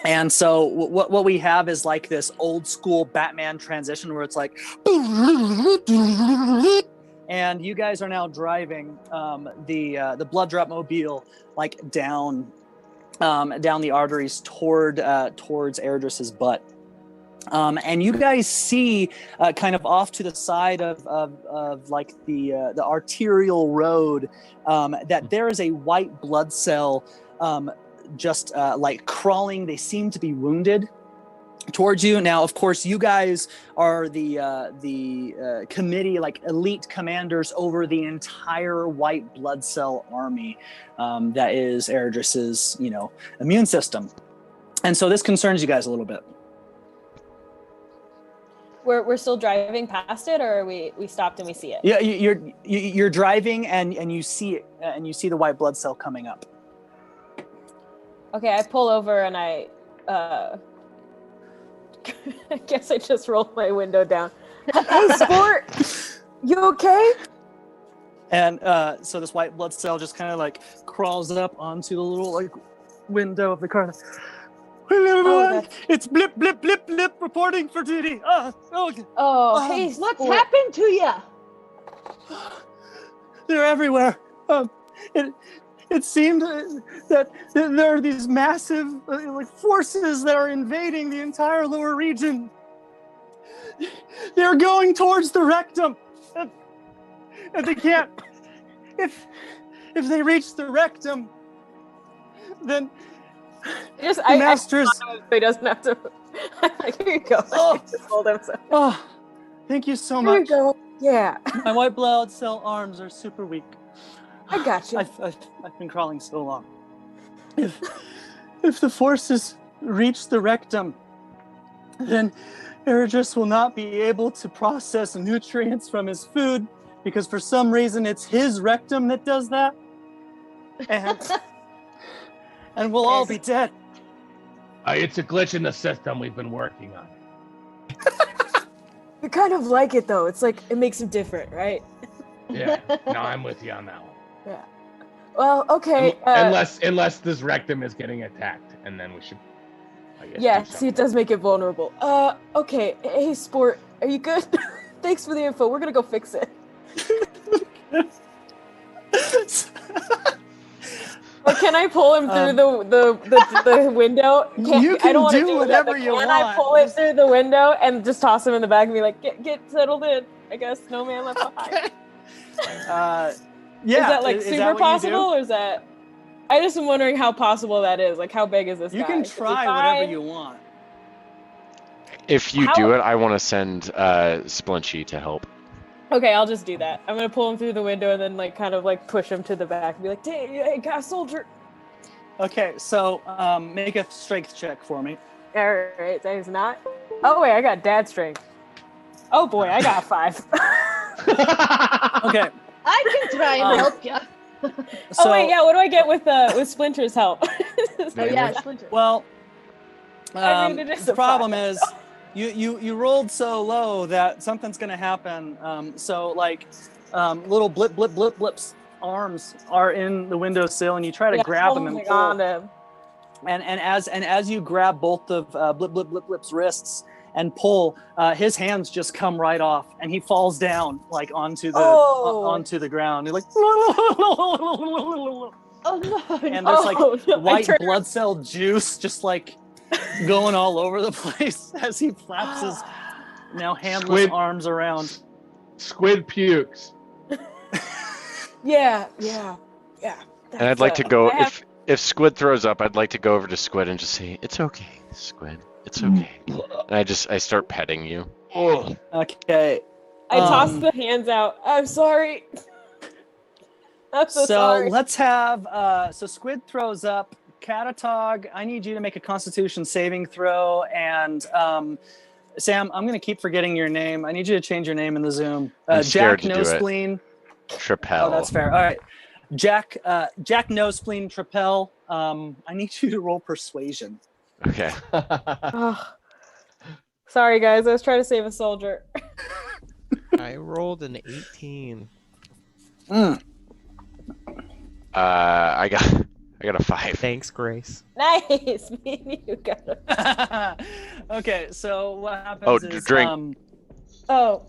Speaker 1: And so what we have is this old school Batman transition where it's and you guys are now driving the blood drop mobile down the arteries towards Eridris' butt. And you guys see kind of off to the side of the arterial road that there is a white blood cell just crawling. They seem to be wounded towards you. Now, of course, you guys are the committee, elite commanders over the entire white blood cell army that is Eridris' immune system, and so this concerns you guys a little bit.
Speaker 5: We're still driving past it, or we stopped and we see it?
Speaker 1: Yeah, you're driving and you see it, and you see the white blood cell coming up.
Speaker 5: Okay, I pull over and I guess I just rolled my window down. Hey, sport! You okay?
Speaker 1: And so this white blood cell just kind of crawls up onto the little window of the car. Hello, everyone. It's blip, blip, blip, blip, reporting for duty.
Speaker 5: Hey,
Speaker 4: What's
Speaker 5: sport.
Speaker 4: happened to you?
Speaker 1: They're everywhere. It seemed that there are these massive forces that are invading the entire lower region. They're going towards the rectum, and they can't. If if they reach the rectum, then
Speaker 5: Just
Speaker 1: the masters.
Speaker 5: So he doesn't have to. Like, here you go.
Speaker 1: Oh.
Speaker 5: Just hold him. So.
Speaker 1: Oh, thank you so
Speaker 5: Here you
Speaker 1: much.
Speaker 5: go. Yeah,
Speaker 1: My white blood cell arms are super weak.
Speaker 5: I got you.
Speaker 1: I've been crawling so long. If the forces reach the rectum, then Eridris will not be able to process nutrients from his food because for some reason it's his rectum that does that. And we'll all be dead.
Speaker 2: It's a glitch in the system we've been working on.
Speaker 5: We kind of like it though. It's like it makes him different, right?
Speaker 2: Yeah, no, I'm with you on that one.
Speaker 5: Yeah. Well, okay.
Speaker 2: Unless this rectum is getting attacked, and then we should. I guess,
Speaker 5: Yeah.
Speaker 2: do
Speaker 5: See,
Speaker 2: something.
Speaker 5: it does make it vulnerable. Okay. Hey, Sport, are you good? Thanks for the info. We're gonna go fix it. Or can I pull him through the window?
Speaker 1: You can
Speaker 5: I don't wanna
Speaker 1: do
Speaker 5: that,
Speaker 1: whatever
Speaker 5: but
Speaker 1: you
Speaker 5: Can I
Speaker 1: want.
Speaker 5: pull it through the window and just toss him in the back and be like, get settled in? I guess no man left behind.
Speaker 1: Yeah.
Speaker 5: Is that like
Speaker 1: is
Speaker 5: super
Speaker 1: that what you do?
Speaker 5: possible, or is that? I just am wondering how possible that is. Like, how big is this
Speaker 1: You
Speaker 5: guy?
Speaker 1: can
Speaker 5: Is he
Speaker 1: try
Speaker 5: fine?
Speaker 1: whatever you want.
Speaker 6: If you
Speaker 5: How-
Speaker 6: do it, I want to send Splinchy to help.
Speaker 5: Okay, I'll just do that. I'm gonna pull him through the window and then like kind of like push him to the back and be like, "Hey, guy, soldier."
Speaker 1: Okay, so make a strength check for me.
Speaker 5: All right, that is not. Oh wait, I got dad strength. Oh boy, I got 5.
Speaker 1: Okay.
Speaker 4: I can try and help you.
Speaker 1: So,
Speaker 5: Oh wait, yeah. What do I get with Splinter's help?
Speaker 4: Oh yeah, Splinter.
Speaker 1: Well,
Speaker 5: I mean, it is
Speaker 1: the
Speaker 5: a
Speaker 1: problem
Speaker 5: five.
Speaker 1: is you rolled so low that something's gonna happen. So like little blips arms are in the windowsill, and you try to grab them and
Speaker 5: holding
Speaker 1: pull.
Speaker 5: on him.
Speaker 1: And as you grab both of Blip's wrists and pull, his hands just come right off, and he falls down like onto the onto the ground. He's like,
Speaker 4: Oh no.
Speaker 1: and there's like
Speaker 5: Oh, no, I
Speaker 1: white
Speaker 5: turned-
Speaker 1: blood cell juice just like going all over the place as he flaps his now handless
Speaker 2: Squid.
Speaker 1: arms around.
Speaker 2: Squid pukes.
Speaker 5: Yeah.
Speaker 6: And I'd like to
Speaker 5: That's,
Speaker 6: go
Speaker 5: I have-
Speaker 6: if Squid throws up, I'd like to go over to Squid and just say, "It's okay, Squid. It's okay." And I start petting you.
Speaker 2: Oh,
Speaker 1: Okay.
Speaker 5: I toss the hands out. I'm sorry. I'm so sorry.
Speaker 1: let's have so Squid throws up. Catatog, I need you to make a Constitution saving throw, and Sam, I'm gonna keep forgetting your name. I need you to change your name in the Zoom.
Speaker 6: I'm scared
Speaker 1: Jack
Speaker 6: to do it.
Speaker 1: Nospleen.
Speaker 6: Trapel.
Speaker 1: Oh, that's fair. All right, Jack Nospleen Trapel. I need you to roll Persuasion.
Speaker 6: Okay.
Speaker 5: Ugh. Sorry, guys. I was trying to save a soldier.
Speaker 3: I rolled an 18.
Speaker 6: I got a 5.
Speaker 3: Thanks, Grace.
Speaker 5: Nice. Me and you got it.
Speaker 1: Okay, so what happens
Speaker 6: Oh,
Speaker 1: is
Speaker 6: drink.
Speaker 5: Oh.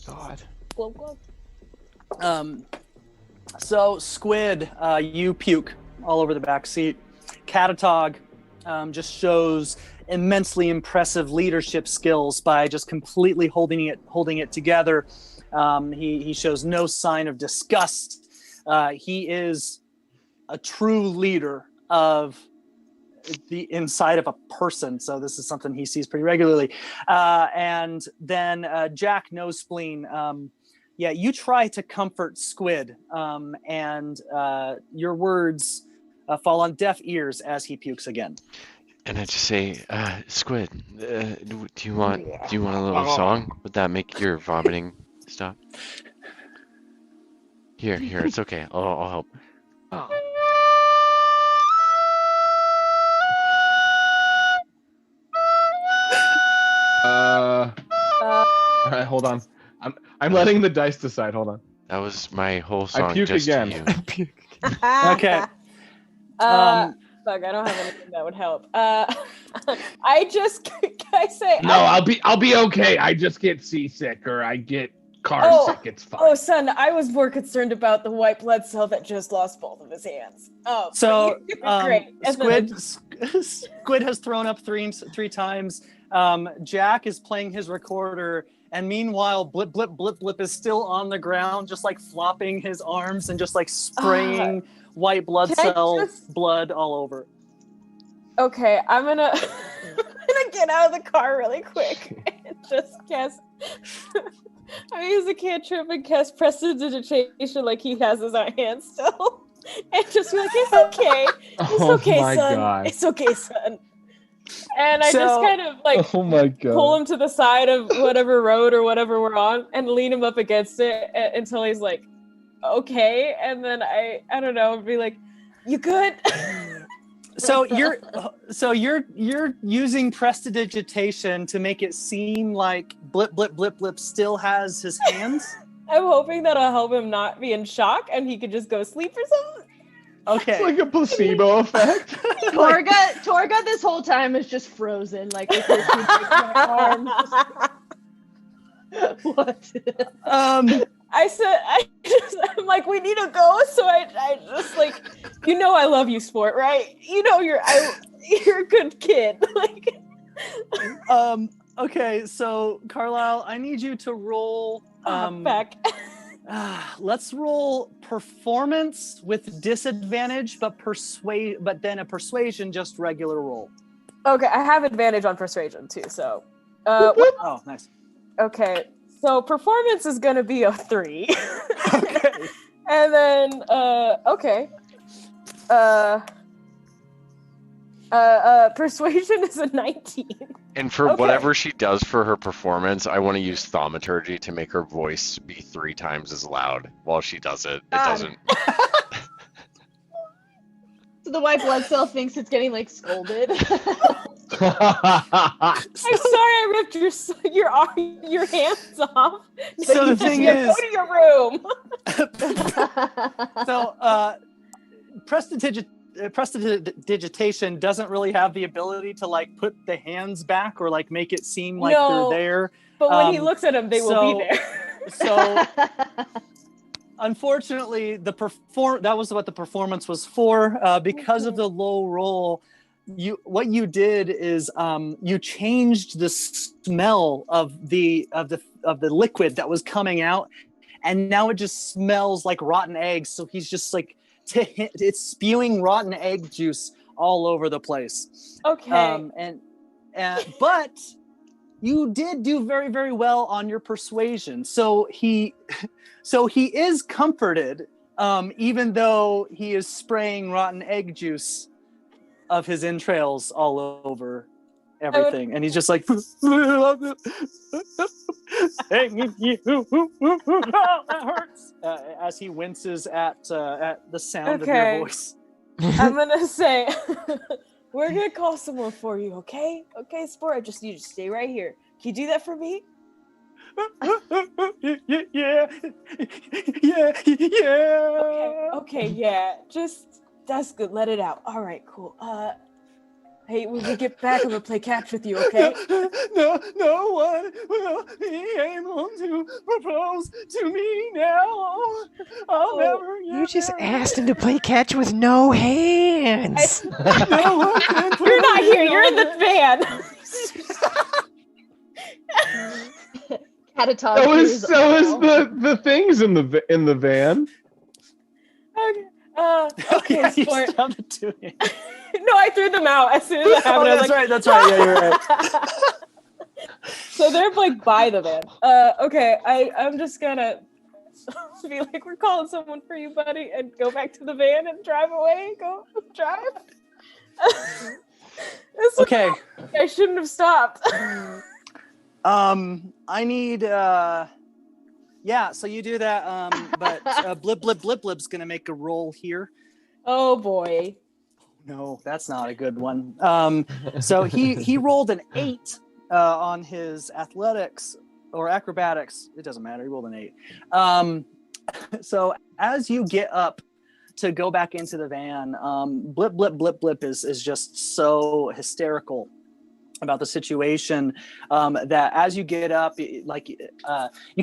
Speaker 3: God.
Speaker 5: Glove, glove.
Speaker 1: So Squid, you puke all over the back seat. Catatog just shows immensely impressive leadership skills by just completely holding it together. He shows no sign of disgust. He is a true leader of the inside of a person. So this is something he sees pretty regularly. And then Jack Nospleen, you try to comfort Squid, and your words fall on deaf ears as he pukes again.
Speaker 6: And I just say, Squid, do you want a little song? Would that make your vomiting stop? Here, it's okay. I'll help.
Speaker 2: All right, hold on. I'm letting the dice decide. Hold on.
Speaker 6: That was my whole song.
Speaker 2: I puke
Speaker 6: just
Speaker 2: again.
Speaker 6: To you.
Speaker 1: Okay.
Speaker 5: Fuck, I don't have anything that would help. I just can I say
Speaker 2: No, I'll be okay. I just get seasick or I get car sick. It's fine.
Speaker 5: Oh, son, I was more concerned about the white blood cell that just lost both of his hands. Oh,
Speaker 1: So
Speaker 5: great. And then
Speaker 1: Squid has thrown up three times. Jack is playing his recorder And meanwhile, Blip Blip Blip Blip is still on the ground, just like flopping his arms and just like spraying white blood cells, blood all over.
Speaker 5: Okay, I'm gonna get out of the car really quick and just cast. I use a cantrip and cast prestidigitation like he has his hand still, and just be like, "It's okay, it's okay, son.
Speaker 2: God.
Speaker 5: It's okay, son." And I just kind of like pull him to the side of whatever road or whatever we're on, and lean him up against it until he's like, "Okay," and then I don't know, be like, "You good?"
Speaker 1: So you're using prestidigitation to make it seem like Blip Blip Blip Blip still has his hands?
Speaker 5: I'm hoping that'll help him not be in shock and he could just go sleep or something.
Speaker 1: Okay.
Speaker 2: It's like a placebo effect.
Speaker 4: Torga this whole time is just frozen, like with his two big arms. What?
Speaker 5: I'm like, we need to go. So I just like, I love you, Sport, right? You're a good kid. Like,
Speaker 1: okay, so Carlisle, I need you to roll.
Speaker 5: Back.
Speaker 1: Let's roll performance with disadvantage, but then a persuasion, just regular roll.
Speaker 5: Okay, I have advantage on persuasion too. So,
Speaker 1: oh, nice.
Speaker 5: Okay. So performance is gonna be a 3.
Speaker 1: Okay.
Speaker 5: And then persuasion is a 19.
Speaker 6: And for whatever she does for her performance, I want to use thaumaturgy to make her voice be 3 times as loud while she does it. It doesn't.
Speaker 4: So the white blood cell thinks it's getting like scolded.
Speaker 5: I'm sorry I ripped your hands off.
Speaker 1: So the thing is,
Speaker 5: go to your room.
Speaker 1: So prestidigitation doesn't really have the ability to like put the hands back or like make it seem like they're there.
Speaker 5: But when he looks at them, they will be there.
Speaker 1: So unfortunately, that was what the performance was for. Because of the low roll, what you did is you changed the smell of the liquid that was coming out, and now it just smells like rotten eggs. So he's just like it's spewing rotten egg juice all over the place.
Speaker 5: Okay.
Speaker 1: But you did do very, very well on your persuasion. So he is comforted, even though he is spraying rotten egg juice of his entrails all over everything, and he's just like, that hurts, as he winces at the sound of your voice.
Speaker 5: I'm gonna say, we're gonna call someone for you, okay? Okay, Sport, I just need you to stay right here. Can you do that for me?
Speaker 1: Yeah.
Speaker 5: Okay, yeah. Just, that's good. Let it out. All right, cool. Hey, when we get back, I'm gonna play catch with you, okay?
Speaker 1: No one will be able to propose to me now. I'll never.
Speaker 7: You just asked him to play catch with no hands.
Speaker 5: You're not here. You're in the van.
Speaker 4: Catatog.
Speaker 2: So is the things in the van.
Speaker 5: Okay,
Speaker 1: you
Speaker 5: Sport.
Speaker 1: stopped doing it.
Speaker 5: No, I threw them out as soon as I happened.
Speaker 1: That's right. Yeah, you're right.
Speaker 5: So they're like by the van. Okay, I'm just gonna be like, we're calling someone for you, buddy, and go back to the van and drive away. Go drive.
Speaker 1: Okay.
Speaker 5: I shouldn't have stopped.
Speaker 1: I need so you do that, but Blip Blip Blip Blip's gonna make a roll here.
Speaker 5: Oh boy.
Speaker 1: No, that's not a good one. So he rolled an 8 on his athletics or acrobatics. It doesn't matter. He rolled an 8. So as you get up to go back into the van, Blip Blip Blip Blip is just so hysterical about the situation, that as you get up, like you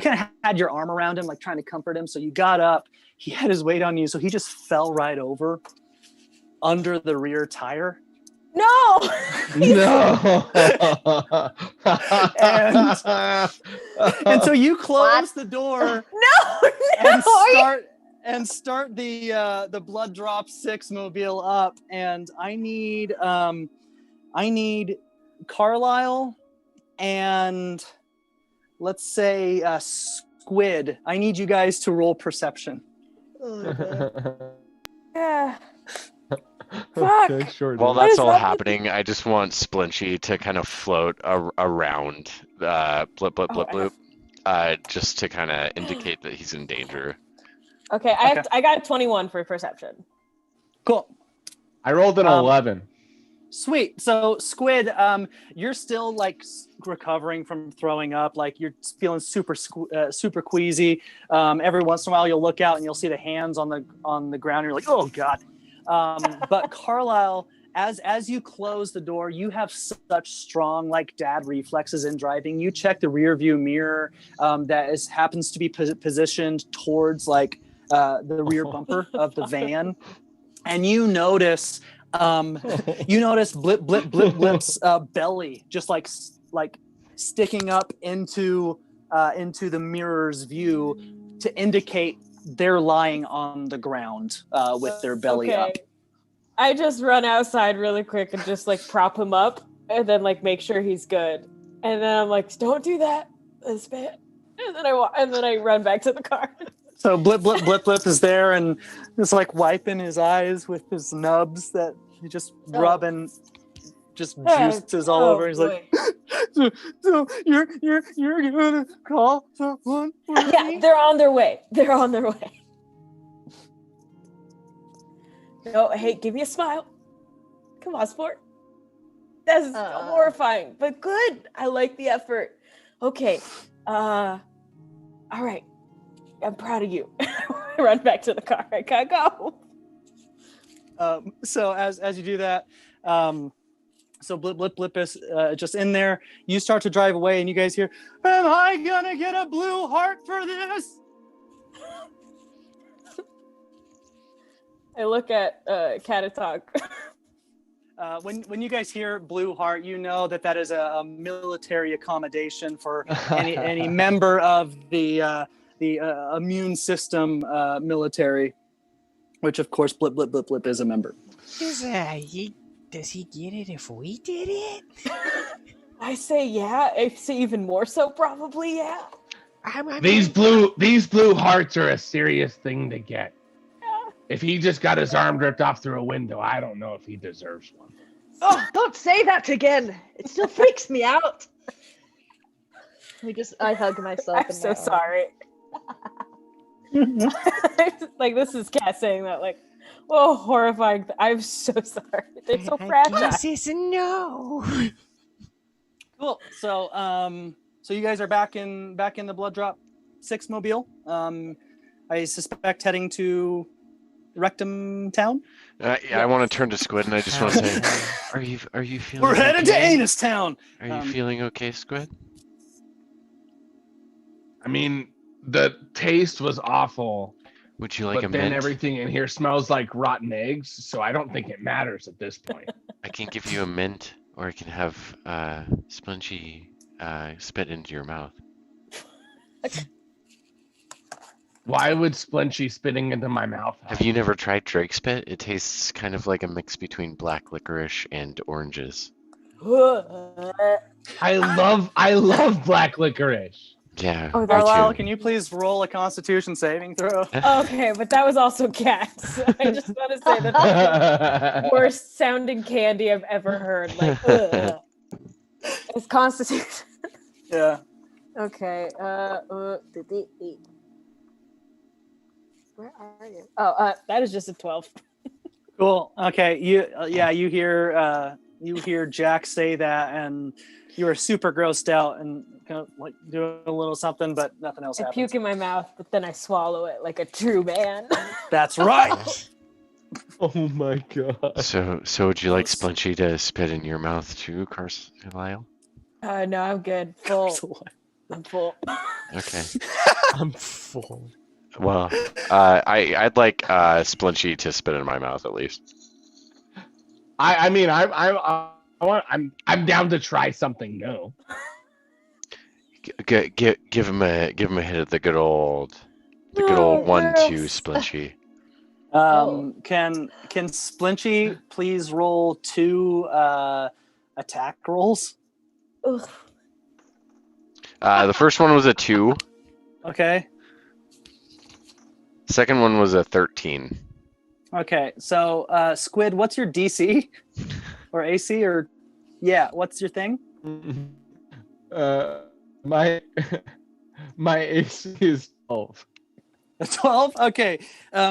Speaker 1: kind of had your arm around him, like trying to comfort him. So you got up, he had his weight on you, so he just fell right over under the rear tire,
Speaker 5: No.
Speaker 2: No.
Speaker 1: And so you close the door and start the Blood Drop 6 mobile up, and I need Carlisle and let's say Squid. I need you guys to roll perception.
Speaker 5: Yeah. Fuck.
Speaker 3: Okay, sure.
Speaker 6: While
Speaker 3: dude.
Speaker 6: that's
Speaker 5: is
Speaker 6: all
Speaker 5: wrong with
Speaker 6: happening, I just want Splinchy to kind of float around blip, blip, blip,
Speaker 5: Oh,
Speaker 6: blip, just to kind of indicate that he's in danger.
Speaker 5: Okay, I got 21 for perception.
Speaker 1: Cool.
Speaker 2: I rolled an 11.
Speaker 1: Sweet. So Squid, you're still like recovering from throwing up. Like you're feeling super queasy. Every once in a while, you'll look out and you'll see the hands on the ground. You're like, oh god. But Carlisle, as you close the door, you have such strong like dad reflexes in driving. You check the rear view mirror that happens to be positioned towards like the rear bumper of the van, and you notice blip blip blip blip's belly just like sticking up into the mirror's view to indicate they're lying on the ground with their belly up.
Speaker 5: I just run outside really quick and just like prop him up and then like make sure he's good. And then I'm like, don't do that. That's bad. And then I run back to the car.
Speaker 1: So blip blip blip blip is there and it's like wiping his eyes with his nubs that he just rubbing just juices all over. He's
Speaker 5: boy.
Speaker 1: like, so you're gonna call someone for
Speaker 5: Yeah,
Speaker 1: me?
Speaker 5: they're on their way. No, hey, give me a smile. Come on, sport. That's horrifying, but good. I like the effort. Okay. All right. I'm proud of you. I run back to the car. I gotta go.
Speaker 1: So as you do that, so blip blip blip is just in there. You start to drive away, and you guys hear, "Am I gonna get a blue heart for this?"
Speaker 5: I look at Catatog.
Speaker 1: When you guys hear blue heart, you know that is a military accommodation for any member of the immune system military, which of course blip blip blip blip is a member.
Speaker 7: Does he get it if we did it?
Speaker 5: I say yeah. I say even more so probably yeah.
Speaker 2: These blue hearts are a serious thing to get. If he just got his arm ripped off through a window, I don't know if he deserves one.
Speaker 4: Oh, don't say that again. It still freaks me out. I hug myself.
Speaker 5: I'm so sorry. Like this is Kat saying that like, oh, horrifying. I'm so sorry. They're so fragile.
Speaker 7: This is a no.
Speaker 1: Cool. So so you guys are back in the Blood Drop 6 mobile. I suspect heading to Rectum Town.
Speaker 6: Yeah, I want to turn to Squid and I just want to say, are you feeling?
Speaker 1: We're headed to
Speaker 6: okay?
Speaker 1: Anus Town.
Speaker 6: Are you feeling okay, Squid?
Speaker 2: I mean, the taste was awful.
Speaker 6: Would you like
Speaker 2: but
Speaker 6: a
Speaker 2: then
Speaker 6: mint?
Speaker 2: everything in here smells like rotten eggs, so I don't think it matters at this point.
Speaker 6: I can give you a mint, or I can have Splinchy spit into your mouth.
Speaker 2: Why would Splinchy spitting into my mouth help?
Speaker 6: Have you never tried Drake spit? It tastes kind of like a mix between black licorice and oranges.
Speaker 2: I love black licorice.
Speaker 6: Yeah.
Speaker 5: Oh,
Speaker 6: me
Speaker 1: Carlisle,
Speaker 6: too.
Speaker 1: can you please roll a Constitution saving throw?
Speaker 5: Okay, but that was also Kat. So I just want to say that that's the worst sounding candy I've ever heard. Like, ugh. It's Constitution.
Speaker 1: Yeah.
Speaker 5: Okay. Where are you? Oh, that is just a 12.
Speaker 1: Cool. Okay. You hear Jack say that, and you were super grossed out and kind of like doing a little something, but nothing else
Speaker 5: I
Speaker 1: happens.
Speaker 5: puke in my mouth, but then I swallow it like a true man.
Speaker 1: That's right.
Speaker 3: Oh my god.
Speaker 6: So would you like Splinchy to spit in your mouth too, Carlisle?
Speaker 5: No, I'm good. Full. I'm full.
Speaker 6: Okay.
Speaker 3: I'm full.
Speaker 6: Well, I'd like Splinchy to spit in my mouth at least.
Speaker 2: I'm down to try something new.
Speaker 6: Give him a hit of the good old
Speaker 5: Oh,
Speaker 6: 1-2
Speaker 5: gross.
Speaker 6: splinchy.
Speaker 1: Can Splinchy please roll 2 attack rolls?
Speaker 5: Ugh.
Speaker 6: The first one was a 2.
Speaker 1: Okay.
Speaker 6: Second one was a 13.
Speaker 1: Okay. So, Squid, what's your DC or AC or what's your thing?
Speaker 2: My AC is 12.
Speaker 1: 12. Okay.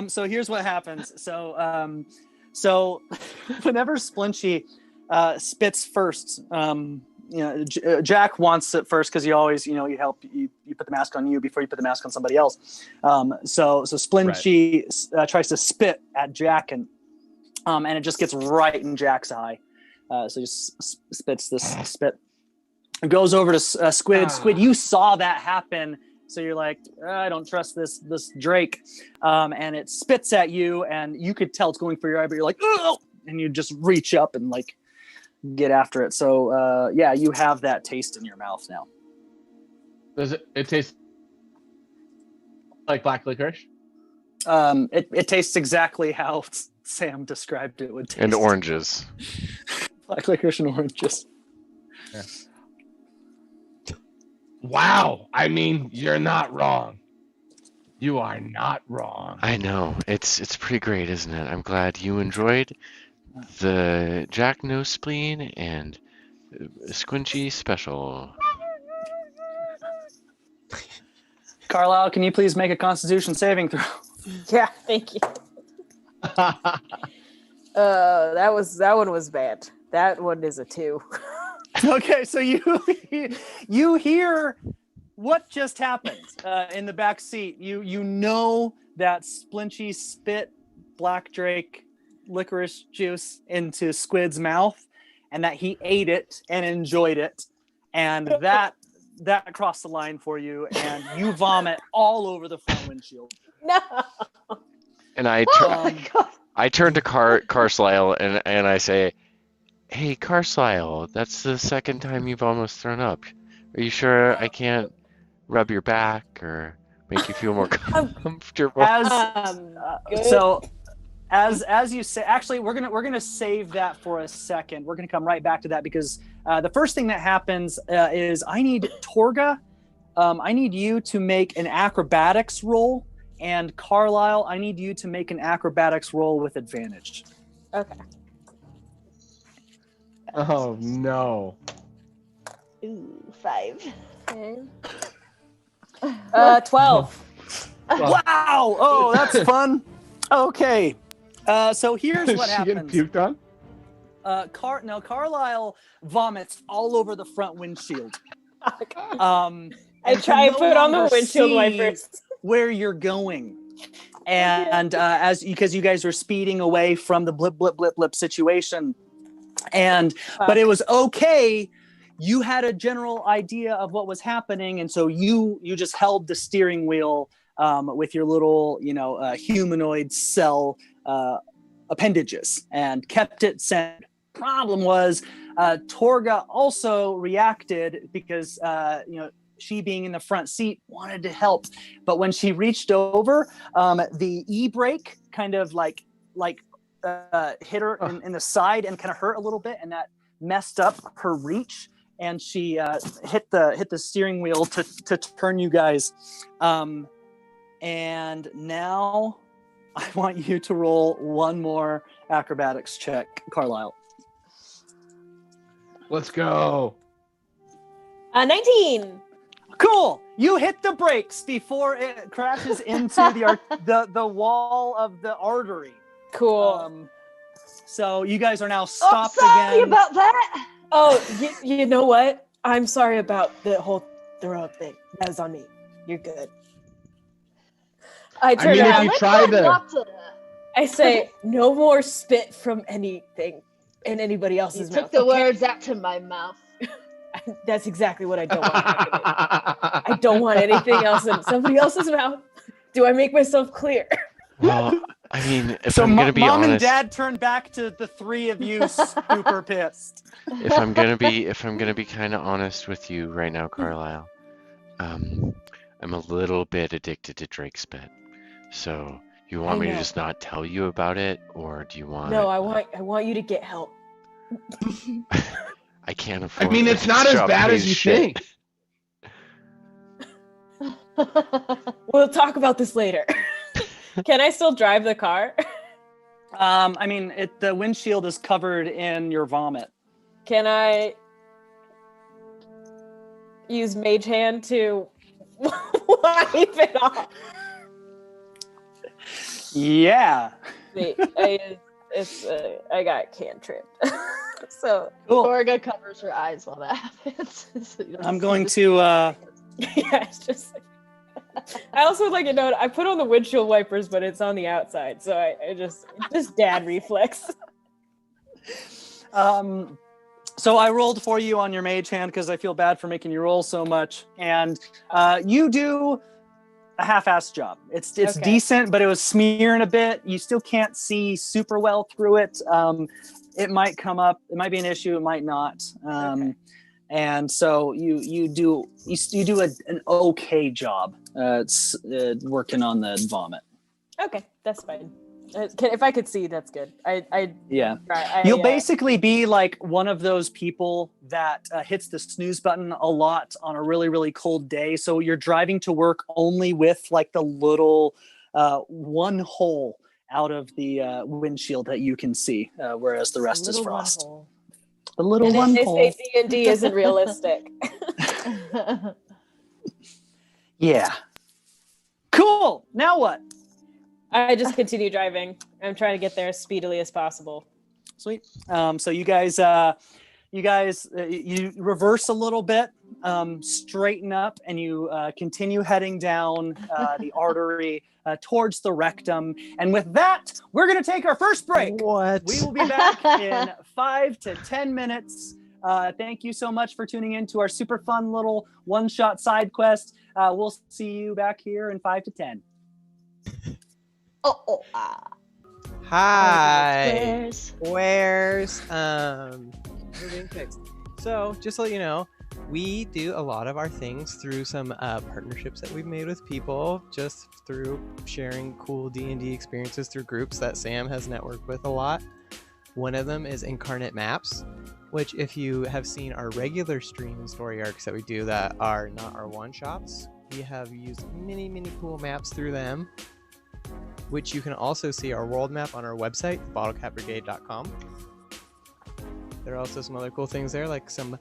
Speaker 1: So here's what happens. So whenever Splinchy spits first, Jack wants it first because you always, you help you put the mask on you before you put the mask on somebody else. So Splinchy tries to spit at Jack and it just gets right in Jack's eye. So he just spits this spit. It goes over to Squid. Squid, you saw that happen. So you're like, I don't trust this Drake. And it spits at you and you could tell it's going for your eye, but you're like, oh, and you just reach up and like get after it. So you have that taste in your mouth now.
Speaker 2: Does it taste like black licorice?
Speaker 1: It tastes exactly how Sam described it would taste.
Speaker 6: And oranges.
Speaker 1: Black licorice and oranges.
Speaker 2: Yeah. Wow. I mean, you're not wrong. You are not wrong.
Speaker 6: I know. It's pretty great, isn't it? I'm glad you enjoyed the Jack No Spleen and Squinchy special.
Speaker 1: Carlisle, can you please make a Constitution saving throw?
Speaker 5: Yeah, thank you. That one was bad. That one is a 2.
Speaker 1: Okay, so you hear what just happened in the back seat. You know that Splinchy spit Black Drake licorice juice into Squid's mouth, and that he ate it and enjoyed it, and that crossed the line for you, and you vomit all over the front windshield.
Speaker 5: No.
Speaker 6: And I turn to Carlisle and I say, "Hey, Carlisle, that's the second time you've almost thrown up. Are you sure I can't rub your back or make you feel more comfortable?"
Speaker 1: As you say, actually, we're gonna save that for a second. We're gonna come right back to that because the first thing that happens is I need Torga. I need you to make an acrobatics roll, and Carlisle, I need you to make an acrobatics roll with advantage.
Speaker 5: Okay.
Speaker 2: Oh no.
Speaker 4: Ooh, 5.
Speaker 5: Okay. 12.
Speaker 1: Wow! Oh, that's fun. Okay. So here's what
Speaker 2: Is she getting
Speaker 1: happens.
Speaker 2: puked on?
Speaker 1: Carlisle vomits all over the front windshield.
Speaker 5: I try and put on the windshield wipers.
Speaker 1: Where you're going, and because you guys are speeding away from the blip blip blip blip situation, but it was okay. You had a general idea of what was happening, and so you just held the steering wheel with your little humanoid cell appendages and kept it centered. Problem was Torga also reacted because she being in the front seat wanted to help, but when she reached over, the e-brake kind of like hit her in the side and kind of hurt a little bit, and that messed up her reach, and she hit the steering wheel to turn you guys. And now I want you to roll one more acrobatics check, Carlisle.
Speaker 2: Let's go.
Speaker 5: 19.
Speaker 1: Cool. You hit the brakes before it crashes into the wall of the artery.
Speaker 5: Cool.
Speaker 1: So you guys are now stopped
Speaker 4: sorry
Speaker 1: again.
Speaker 4: about that.
Speaker 5: Oh, you know what? I'm sorry about the whole throw up thing. That was on me. You're good. I turn around.
Speaker 2: If you try
Speaker 5: I say, no more spit from anything in anybody else's
Speaker 4: You
Speaker 5: mouth.
Speaker 4: took the words out to my mouth.
Speaker 5: That's exactly what I don't want happening. I don't want anything else in somebody else's mouth. Do I make myself clear?
Speaker 6: Well, I mean, if
Speaker 1: So
Speaker 6: I'm gonna be
Speaker 1: mom
Speaker 6: honest,
Speaker 1: and dad turned back to the three of you super pissed.
Speaker 6: if I'm gonna be kind of honest with you right now, Carlisle, I'm a little bit addicted to Drake's spit. So you want me to
Speaker 5: know.
Speaker 6: just not tell you about it, or do you want?
Speaker 5: No, I want you to get help.
Speaker 6: I can't afford.
Speaker 2: I mean, it's not as
Speaker 6: job
Speaker 2: bad
Speaker 6: pays
Speaker 2: as you
Speaker 6: shit.
Speaker 2: think.
Speaker 5: We'll talk about this later. Can I still drive the car?
Speaker 1: I mean, the windshield is covered in your vomit.
Speaker 5: Can I use Mage Hand to wipe it off?
Speaker 1: Yeah.
Speaker 5: Wait, I got cantripped. So
Speaker 1: Cool.
Speaker 4: Torga covers her eyes while that happens. So you don't
Speaker 1: I'm
Speaker 4: see
Speaker 1: going
Speaker 4: the-
Speaker 1: to.
Speaker 5: yeah, it's just. I also would like to note I put on the windshield wipers, but it's on the outside, so I just dad reflex.
Speaker 1: So I rolled for you on your mage hand because I feel bad for making you roll so much, and you do a half-assed job. It's
Speaker 5: Okay.
Speaker 1: decent, but it was smearing a bit. You still can't see super well through it. It might come up. It might be an issue. It might not.
Speaker 5: Okay.
Speaker 1: And so you do an okay job. It's working on the vomit.
Speaker 5: Okay, that's fine. If I could see, that's good.
Speaker 1: Yeah.
Speaker 5: I
Speaker 1: You'll basically be like one of those people that hits the snooze button a lot on a really, really cold day. So you're driving to work only with like the little one hole out of the windshield that you can see, whereas the rest is frost. The little
Speaker 5: and
Speaker 1: one
Speaker 5: they
Speaker 1: hole.
Speaker 5: say D&D isn't realistic.
Speaker 1: Yeah. Cool. Now what?
Speaker 5: I just continue driving. I'm trying to get there as speedily as possible.
Speaker 1: Sweet. So you guys you reverse a little bit, straighten up, and you continue heading down the artery towards the rectum. And with that, we're going to take our first break.
Speaker 3: What?
Speaker 1: We will be back in 5 to 10 minutes. Thank you so much for tuning in to our super fun little one-shot side quest. We'll see you back here in 5 to 10.
Speaker 3: Hi.
Speaker 4: Squares.
Speaker 3: Where's we're being fixed. So just to let you know, we do a lot of our things through some partnerships that we've made with people, just through sharing cool D&D experiences through groups that Sam has networked with a lot. One of them is Incarnate Maps, which if you have seen our regular stream and story arcs that we do that are not our one-shots, we have used many, many cool maps through them, which you can also see our world map on our website, bottlecapbrigade.com. There are also some other cool things there, like some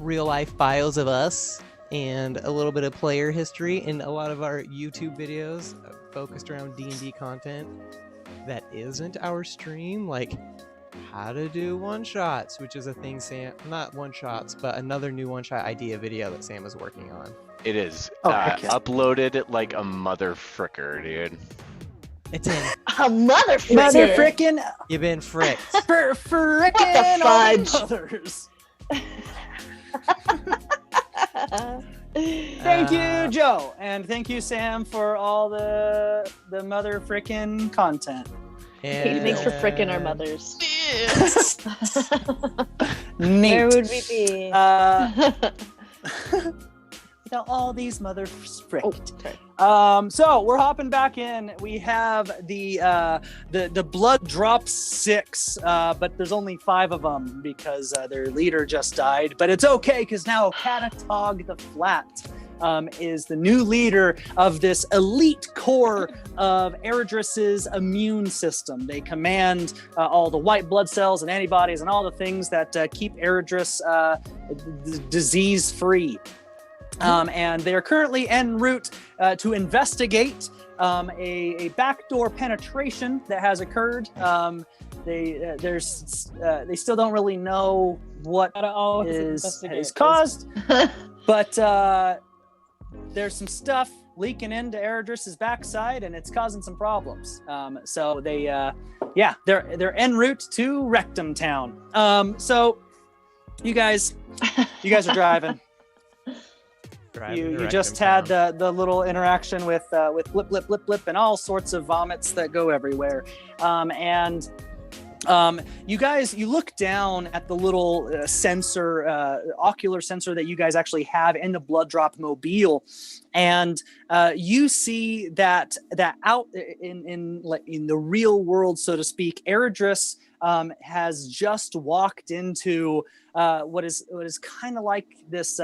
Speaker 3: real-life bios of us and a little bit of player history in a lot of our YouTube videos focused around D&D content that isn't our stream, like how to do one-shots, which is a thing Sam, not one-shots, but another new one-shot idea video that Sam is working on.
Speaker 6: It is
Speaker 1: Okay.
Speaker 6: uploaded like a mother fricker, dude.
Speaker 3: It's in.
Speaker 4: A motherfucker.
Speaker 1: Mother frickin'
Speaker 3: You've been fricked.
Speaker 1: frickin'
Speaker 4: fudge?
Speaker 1: mothers. Thank you, Joe, and thank you, Sam, for all the mother frickin' content.
Speaker 3: And,
Speaker 4: Thanks for fricking our mothers.
Speaker 1: Neat.
Speaker 5: Where would we be?
Speaker 1: Without all these mother fricked.
Speaker 4: sorry.
Speaker 1: So we're hopping back in. We have the blood drop 6, but there's only 5 of them because their leader just died. But it's okay because now Catatog the Flat is the new leader of this elite core of Eredris's immune system. They command all the white blood cells and antibodies and all the things that keep Eredris disease free. And they are currently en route to investigate a backdoor penetration that has occurred. They still don't really know what is caused, but there's some stuff leaking into Eredris's backside, and it's causing some problems. So they're en route to Rectum Town. So you guys are driving.
Speaker 3: Driving
Speaker 1: You
Speaker 3: to
Speaker 1: just
Speaker 3: Rectum
Speaker 1: had the little interaction with blip blip blip blip and all sorts of vomits that go everywhere, and you guys, you look down at the little sensor, ocular sensor that you guys actually have in the blood drop mobile, and you see that out in the real world, so to speak, Eridris has just walked into what is kind of like this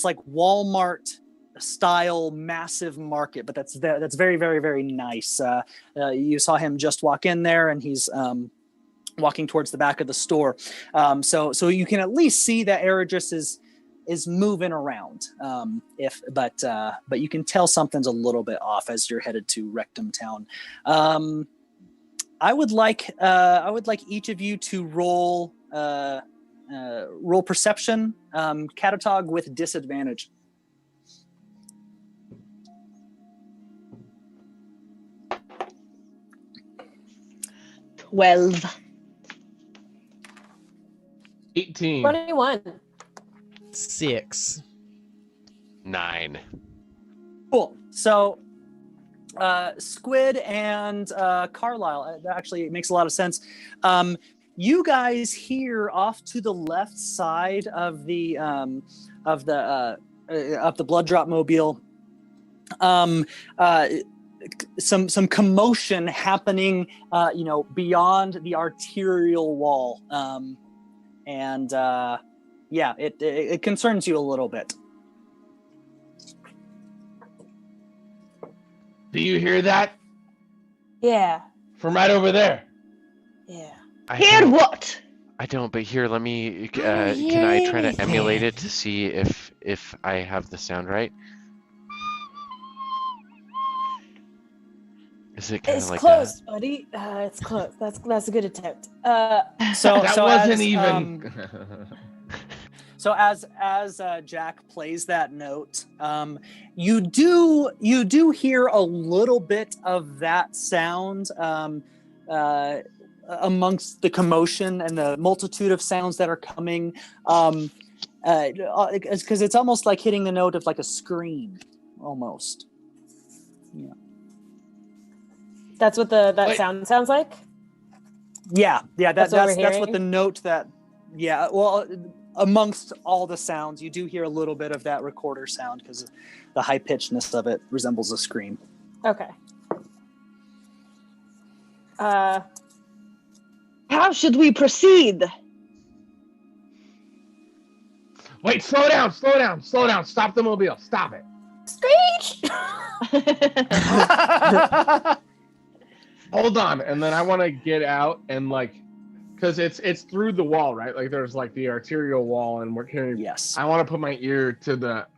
Speaker 1: like Walmart style massive market, but that's very, very, very nice. You saw him just walk in there, and he's walking towards the back of the store. So you can at least see that Eridris is moving around. But you can tell something's a little bit off as you're headed to Rectum Town. I would like each of you to roll perception, Catatog with disadvantage.
Speaker 4: 12.
Speaker 2: 18.
Speaker 5: 21.
Speaker 3: 6.
Speaker 6: 9.
Speaker 1: Cool. So Squid and Carlisle, that actually makes a lot of sense. You guys hear off to the left side of the blood drop mobile, some commotion happening, beyond the arterial wall, and it concerns you a little bit.
Speaker 2: Do you hear that?
Speaker 5: Yeah.
Speaker 2: From right over there.
Speaker 5: Yeah.
Speaker 4: Hear what?
Speaker 6: I don't, but here, let me.
Speaker 7: I don't
Speaker 6: Can I
Speaker 7: hear
Speaker 6: try to
Speaker 7: anything.
Speaker 6: emulate it to see if I have the sound right? Is it kind
Speaker 5: It's
Speaker 6: of like
Speaker 5: close, buddy. It's close. That's a good attempt.
Speaker 1: So
Speaker 2: That
Speaker 1: so
Speaker 2: wasn't
Speaker 1: as,
Speaker 2: even.
Speaker 1: So as Jack plays that note, you do hear a little bit of that sound amongst the commotion and the multitude of sounds that are coming, because it's almost like hitting the note of like a scream, almost. Yeah.
Speaker 5: That's what that
Speaker 2: Wait.
Speaker 5: sound sounds like.
Speaker 1: Yeah.
Speaker 5: That's what we're
Speaker 1: That's what
Speaker 5: hearing?
Speaker 1: the note that. Yeah. Well, amongst all the sounds, you do hear a little bit of that recorder sound because the high pitchedness of it resembles a scream.
Speaker 5: Okay.
Speaker 4: How should we proceed?
Speaker 2: Wait, slow down. Stop the mobile. Stop it.
Speaker 5: Screech!
Speaker 2: Hold on. And then I want to get out and because it's through the wall, right? Like there's like the arterial wall, and we're hearing.
Speaker 1: Yes.
Speaker 2: I want to put my ear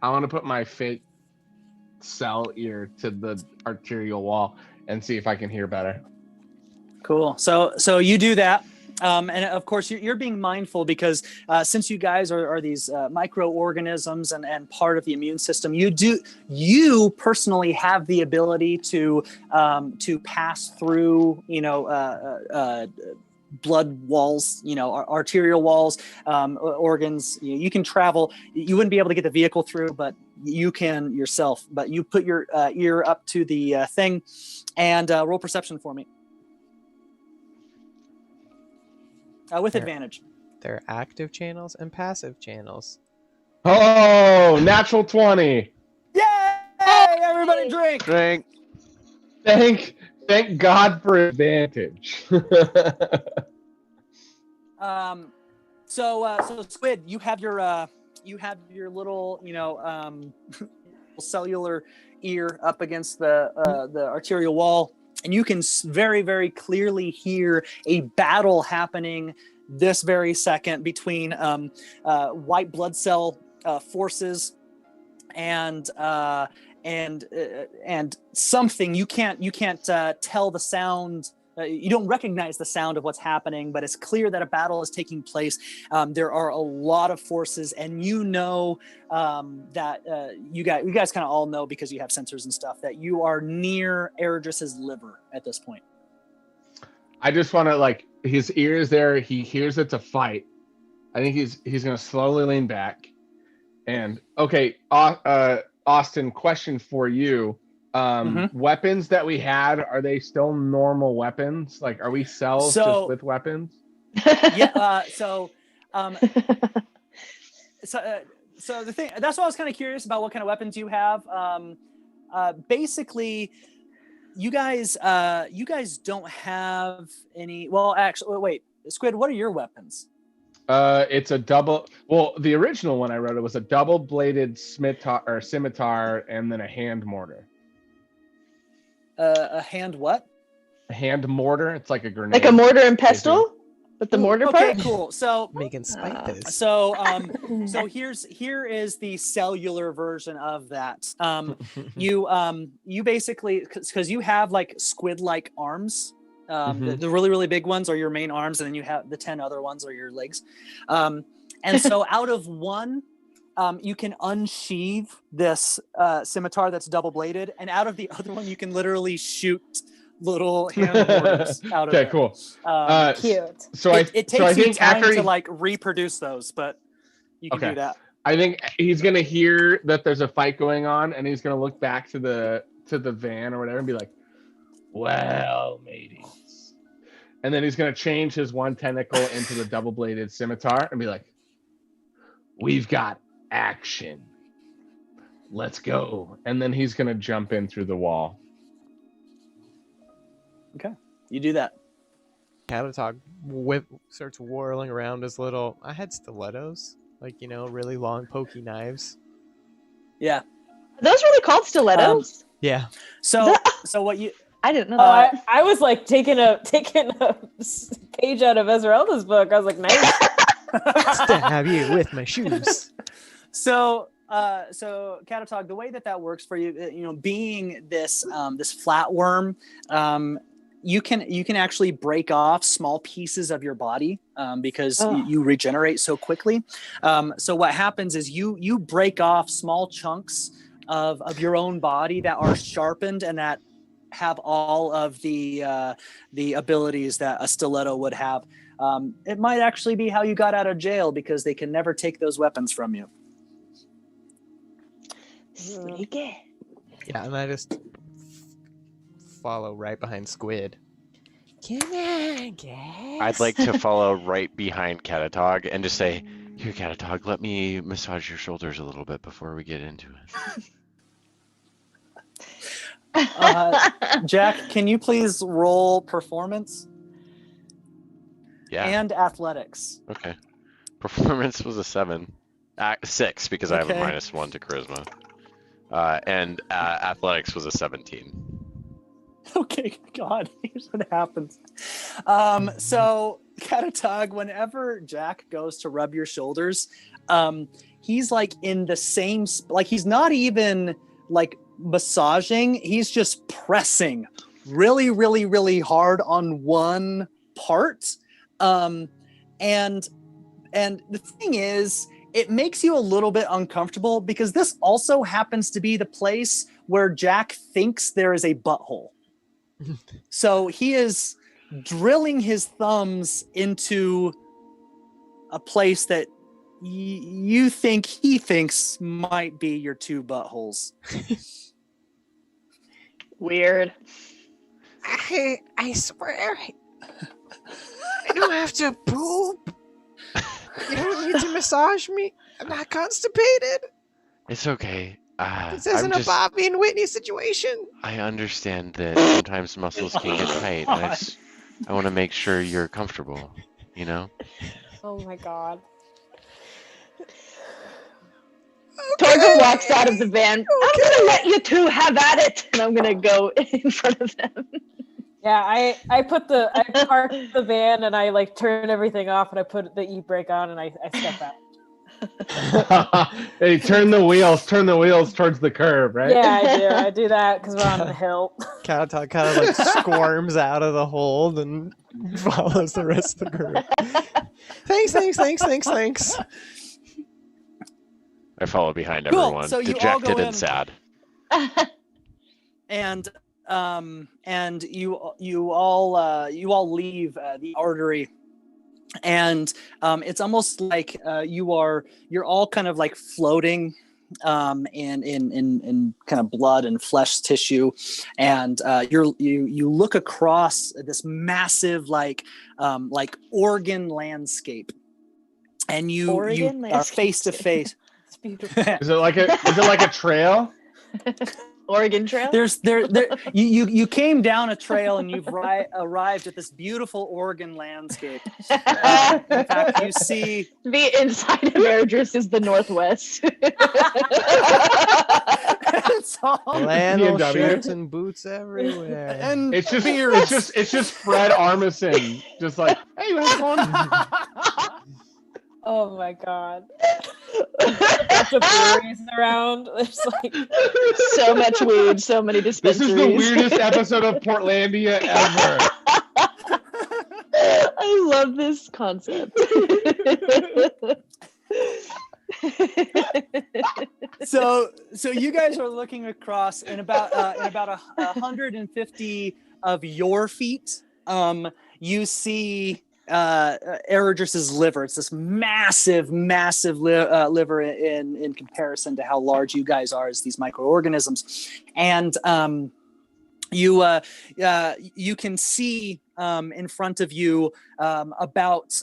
Speaker 2: I want to put my fake cell ear to the arterial wall and see if I can hear better.
Speaker 1: Cool. So you do that. And of course, you're being mindful because since you guys are these microorganisms and part of the immune system, you personally have the ability to pass through, blood walls, arterial walls, organs. You can travel. You wouldn't be able to get the vehicle through, but you can yourself. But you put your ear up to the thing and roll perception for me. With
Speaker 3: There-
Speaker 1: advantage.
Speaker 3: There are active channels and passive channels.
Speaker 2: Oh, natural 20.
Speaker 1: Yay! Everybody drink.
Speaker 6: Drink.
Speaker 2: Thank God for advantage.
Speaker 1: So Squid, you have your little, cellular ear up against the arterial wall, and you can very, very clearly hear a battle happening this very second between white blood cell forces and something you can't tell the sound. You don't recognize the sound of what's happening, but it's clear that a battle is taking place. There are a lot of forces, and that you guys kind of all know because you have sensors and stuff that you are near Eridris's liver at this point.
Speaker 2: I just want to his ear is there. He hears it's a fight. I think he's gonna slowly lean back, and okay. Austin, question for you. Weapons that we had, are they still normal weapons? Like, are we cells just with weapons?
Speaker 1: Yeah. So the thing, that's why I was kind of curious about what kind of weapons you have. Basically, you guys don't have any. Well, actually, wait, Squid, what are your weapons?
Speaker 2: It's a double. Well, the original one I wrote, it was a double-bladed scimitar, and then a hand mortar.
Speaker 1: A hand what?
Speaker 2: A hand mortar. It's like a grenade.
Speaker 4: Like a mortar and pestle, with the mortar part.
Speaker 1: Okay, cool. So
Speaker 3: Megan spiked this.
Speaker 1: So here is the cellular version of that. You basically, because you have like squid-like arms. The really, really big ones are your main arms, and then you have the 10 other ones are your legs. And so out of one, you can unsheathe this scimitar that's double-bladed, and out of the other one, you can literally shoot little hand mortars out of it.
Speaker 2: Okay, cool.
Speaker 5: Cute.
Speaker 2: So
Speaker 1: it takes you time to like reproduce those, but you can do that.
Speaker 2: I think he's gonna hear that there's a fight going on, and he's gonna look back to the van or whatever and be like, "Well, mateys," and then he's gonna change his one tentacle into the double-bladed scimitar and be like, "We've got action. Let's go." And then he's gonna jump in through the wall.
Speaker 1: Okay, you do that.
Speaker 3: Catatog starts whirling around his little. I had stilettos, like really long, pokey knives.
Speaker 1: Yeah.
Speaker 4: Are those really called stilettos?
Speaker 3: Yeah.
Speaker 1: So what you?
Speaker 4: I didn't know that.
Speaker 5: I was like taking a page out of Esmeralda's book. I was like, nice.
Speaker 3: Stab you with my shoes.
Speaker 1: So Catatog, the way that works for you, being this flatworm, you can actually break off small pieces of your body because you regenerate so quickly. So what happens is you break off small chunks of your own body that are sharpened and that have all of the abilities that a stiletto would have. It might actually be how you got out of jail, because they can never take those weapons from you.
Speaker 4: Sneaky.
Speaker 3: Yeah, and I just follow right behind Squid.
Speaker 7: Come on, guys.
Speaker 6: I'd like to follow right behind Catatog and just say, "Here, Catatog, let me massage your shoulders a little bit before we get into it."
Speaker 1: Jack, can you please roll performance?
Speaker 6: Yeah.
Speaker 1: And athletics.
Speaker 6: Okay. Performance was a 7. 6 because I have a -1 to charisma. And athletics was a 17.
Speaker 1: Okay, God, here's what happens. So Catatog, whenever Jack goes to rub your shoulders, he's like in the same, like he's not even like massaging, he's just pressing really, really, really hard on one part. And the thing is, it makes you a little bit uncomfortable because this also happens to be the place where Jack thinks there is a butthole. So he is drilling his thumbs into a place that you think he thinks might be your two buttholes.
Speaker 4: Weird.
Speaker 7: I swear, I don't have to poop. You don't need to massage me. I'm not constipated.
Speaker 6: It's okay.
Speaker 7: This isn't a Bobby and Whitney situation.
Speaker 6: I understand that sometimes muscles can get tight. And I want to make sure you're comfortable,
Speaker 5: Oh my god.
Speaker 4: Torga walks out of the van. I'm gonna let you two have at it, and I'm gonna go in front of them.
Speaker 5: Yeah, I park the van and I like turn everything off and I put the e-brake on and I step out.
Speaker 2: Hey, turn the wheels towards the curb, right?
Speaker 5: Yeah, I do that because we're on the hill.
Speaker 3: Catatog kind of like squirms out of the hold and follows the rest of the group. Thanks.
Speaker 6: I follow behind
Speaker 1: Cool.
Speaker 6: everyone,
Speaker 1: So you all
Speaker 6: dejected
Speaker 1: go
Speaker 6: and
Speaker 1: in.
Speaker 6: sad.
Speaker 1: And you all leave the artery, and it's almost like you're all kind of like floating in kind of blood and flesh tissue, and you look across this massive like Oregon landscape, and you are face to face.
Speaker 5: It's beautiful.
Speaker 2: Is it like a trail?
Speaker 4: Oregon Trail.
Speaker 1: You came down a trail and you've arrived at this beautiful Oregon landscape. In fact, you see
Speaker 4: The inside of Eredris is the Northwest.
Speaker 1: it's all
Speaker 3: Flannel
Speaker 2: BMW.
Speaker 3: shirts and boots everywhere.
Speaker 1: and
Speaker 2: It's just Fred Armisen, just like, hey, how's it going?
Speaker 5: Oh my god. A bunch of breweries around. There's like
Speaker 4: So much weed, so many
Speaker 2: This
Speaker 4: dispensaries.
Speaker 2: is the weirdest episode of Portlandia ever.
Speaker 4: I love this concept.
Speaker 1: so you guys are looking across in about 150 of your feet. You see Eredris's liver. It's this massive liver in comparison to how large you guys are as these microorganisms, and you can see in front of you about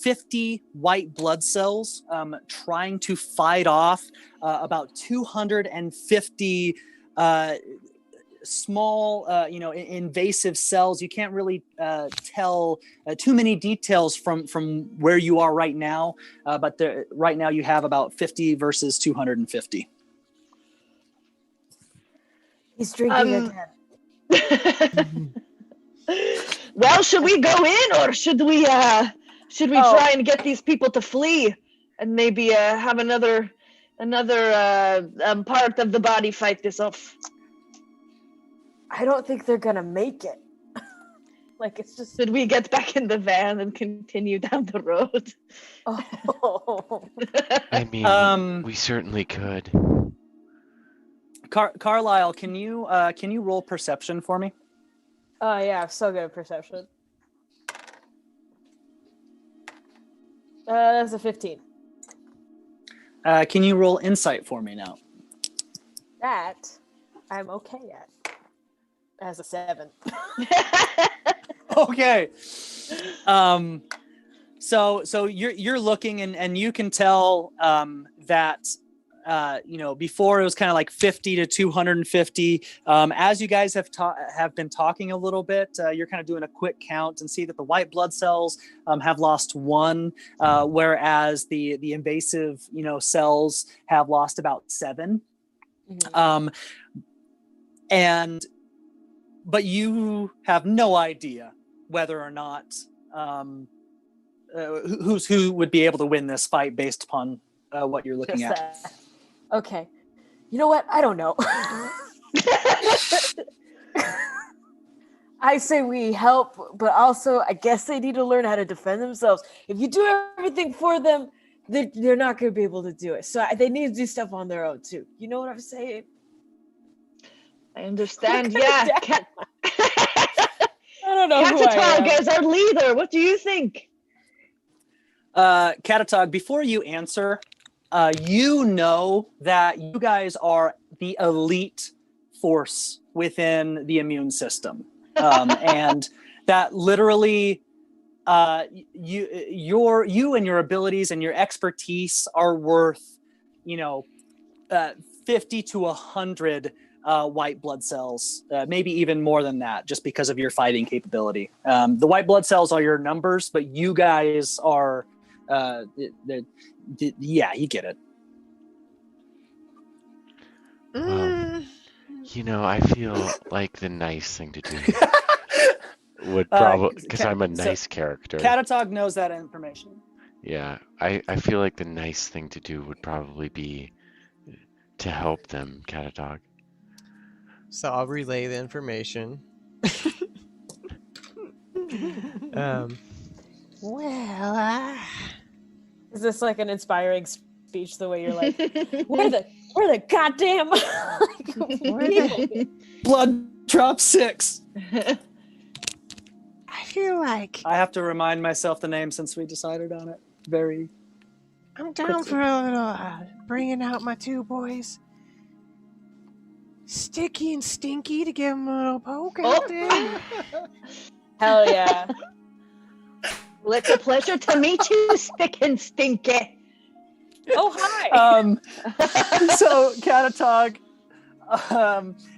Speaker 1: 50 white blood cells trying to fight off about 250 small, invasive cells. You can't really tell too many details from where you are right now, but right now you have about 50 versus 250.
Speaker 5: he's drinking again.
Speaker 4: Well, should we go in, or should we try and get these people to flee and maybe have another part of the body fight this off?
Speaker 5: I don't think they're gonna make it. Like it's just
Speaker 4: Should we get back in the van and continue down the road?
Speaker 5: oh.
Speaker 6: I mean, we certainly could.
Speaker 1: Carlisle, can you roll perception for me?
Speaker 5: Oh yeah, I'm so good at perception. That's a 15.
Speaker 1: Can you roll insight for me now?
Speaker 5: That I'm okay at. As a 7.
Speaker 1: Okay. So you're looking and you can tell that before it was kind of like 50 to 250. As you guys have been talking a little bit, you're kind of doing a quick count and see that the white blood cells have lost 1, whereas the invasive cells have lost about 7.
Speaker 5: Mm-hmm.
Speaker 1: But you have no idea whether or not who would be able to win this fight based upon what you're looking
Speaker 5: Just
Speaker 1: at.
Speaker 5: that. Okay. You know what? I don't know. I say we help, but also I guess they need to learn how to defend themselves. If you do everything for them, they're not going to be able to do it. So they need to do stuff on their own too. You know what I'm saying?
Speaker 4: I understand. Yeah.
Speaker 5: I don't know who I
Speaker 4: Catatog
Speaker 5: am.
Speaker 4: as our leader. What do you think?
Speaker 1: Catatog, before you answer, you know that you guys are the elite force within the immune system, and that literally, you and your abilities and your expertise are worth, 50 to 100 white blood cells, maybe even more than that, just because of your fighting capability. The white blood cells are your numbers, but you guys are, yeah, you get it.
Speaker 6: Well, I feel like the nice thing to do would probably, because I'm a nice character.
Speaker 1: Catatog knows that information.
Speaker 6: Yeah, I feel like the nice thing to do would probably be to help them, Catatog.
Speaker 3: So I'll relay the information.
Speaker 5: Is this like an inspiring speech? The way you're like, we're the goddamn
Speaker 1: Blood drop 6.
Speaker 7: I feel like
Speaker 1: I have to remind myself the name since we decided on it. Very.
Speaker 7: I'm down for a little bringing out my two boys. Sticky and Stinky to give them a little poke out there.
Speaker 5: Hell yeah.
Speaker 4: Well, it's a pleasure to meet you, Stick and Stinky.
Speaker 5: Oh, hi.
Speaker 1: So Catatog,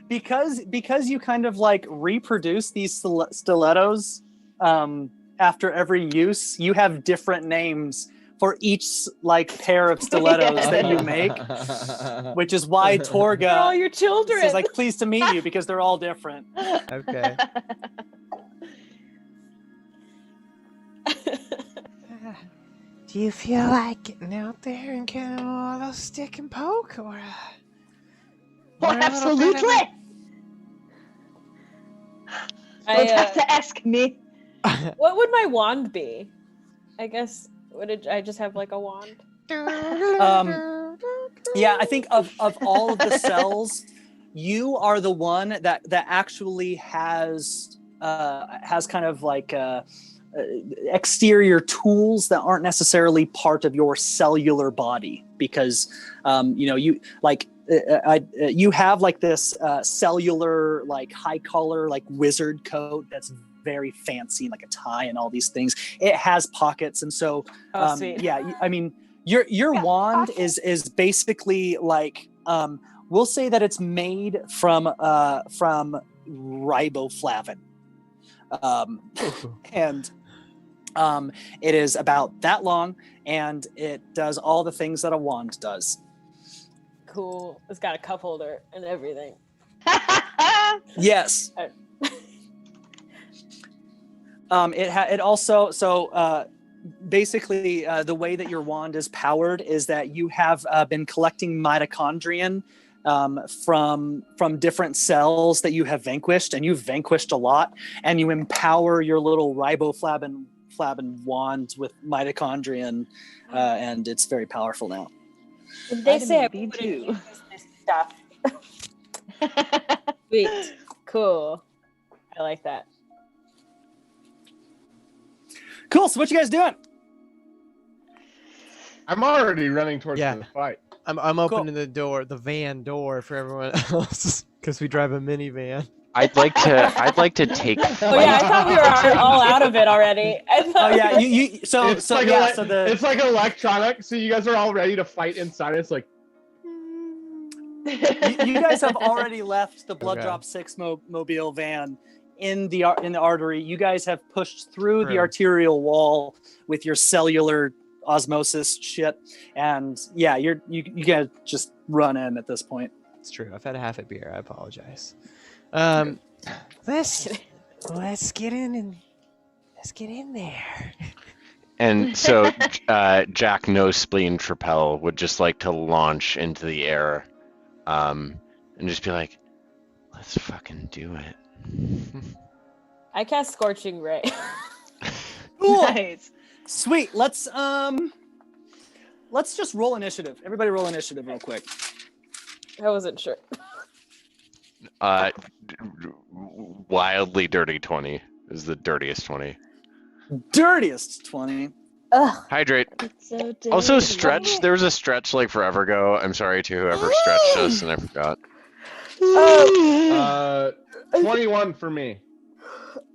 Speaker 1: because you kind of like reproduce these stilettos after every use, you have different names for each like pair of stilettos that you make, which is why Torga
Speaker 5: For all your children.
Speaker 1: is like pleased to meet you because they're all different.
Speaker 3: Okay.
Speaker 7: Do you feel like getting out there and getting a little stick and poke, or
Speaker 4: Oh,
Speaker 7: or a little bit of
Speaker 4: absolutely. Don't have to ask me.
Speaker 5: What would my wand be? I guess I just have like a wand?
Speaker 1: Yeah, I think of all of the cells, you are the one that actually has kind of like exterior tools that aren't necessarily part of your cellular body, because you like you have like this cellular like high collar like wizard coat that's very fancy, like a tie and all these things. It has pockets, and so
Speaker 5: Sweet.
Speaker 1: yeah, I mean your wand is basically like we'll say that it's made from riboflavin, and it is about that long, and it does all the things that a wand does.
Speaker 5: Cool. It's got a cup holder and everything.
Speaker 1: Yes. It also basically the way that your wand is powered is that you have been collecting mitochondrion from different cells that you have vanquished, and you've vanquished a lot, and you empower your little riboflavin wand with mitochondrian, and it's very powerful now.
Speaker 5: They say I
Speaker 4: Vitamin
Speaker 5: wouldn't
Speaker 4: B2.
Speaker 5: use this stuff. Sweet. Cool. I like that.
Speaker 1: Cool. So what you guys doing?
Speaker 2: I'm already running towards
Speaker 3: Yeah.
Speaker 2: the fight.
Speaker 3: I'm opening the van door for everyone else because we drive a minivan.
Speaker 6: I'd like to take
Speaker 5: Oh yeah, I thought we were all out of it already.
Speaker 1: Oh yeah, you so
Speaker 2: It's
Speaker 1: so
Speaker 2: like
Speaker 1: yeah, so the
Speaker 2: it's like electronic. So you guys are all ready to fight inside. It's like
Speaker 1: you guys have already left the Blood
Speaker 3: Okay.
Speaker 1: Drop 6 mobile van in the artery. You guys have pushed through the
Speaker 3: Sure.
Speaker 1: arterial wall with your cellular osmosis shit, and yeah, you guys just run in at this point.
Speaker 3: It's true. I've had a half a beer. I apologize. Let's get in there.
Speaker 6: And so Jack No Spleen Trapel would just like to launch into the air and just be like, let's fucking do it.
Speaker 5: I cast Scorching Ray.
Speaker 1: Cool.
Speaker 4: Nice.
Speaker 1: Sweet. Let's just roll initiative. Everybody roll initiative real quick.
Speaker 5: I wasn't sure.
Speaker 6: Wildly dirty 20 is the dirtiest 20.
Speaker 1: Dirtiest 20.
Speaker 5: Ugh.
Speaker 6: Hydrate.
Speaker 4: It's so
Speaker 6: Also
Speaker 4: dirty.
Speaker 6: stretch. There was a stretch like forever ago. I'm sorry to whoever stretched us, and I forgot.
Speaker 2: 21 for me.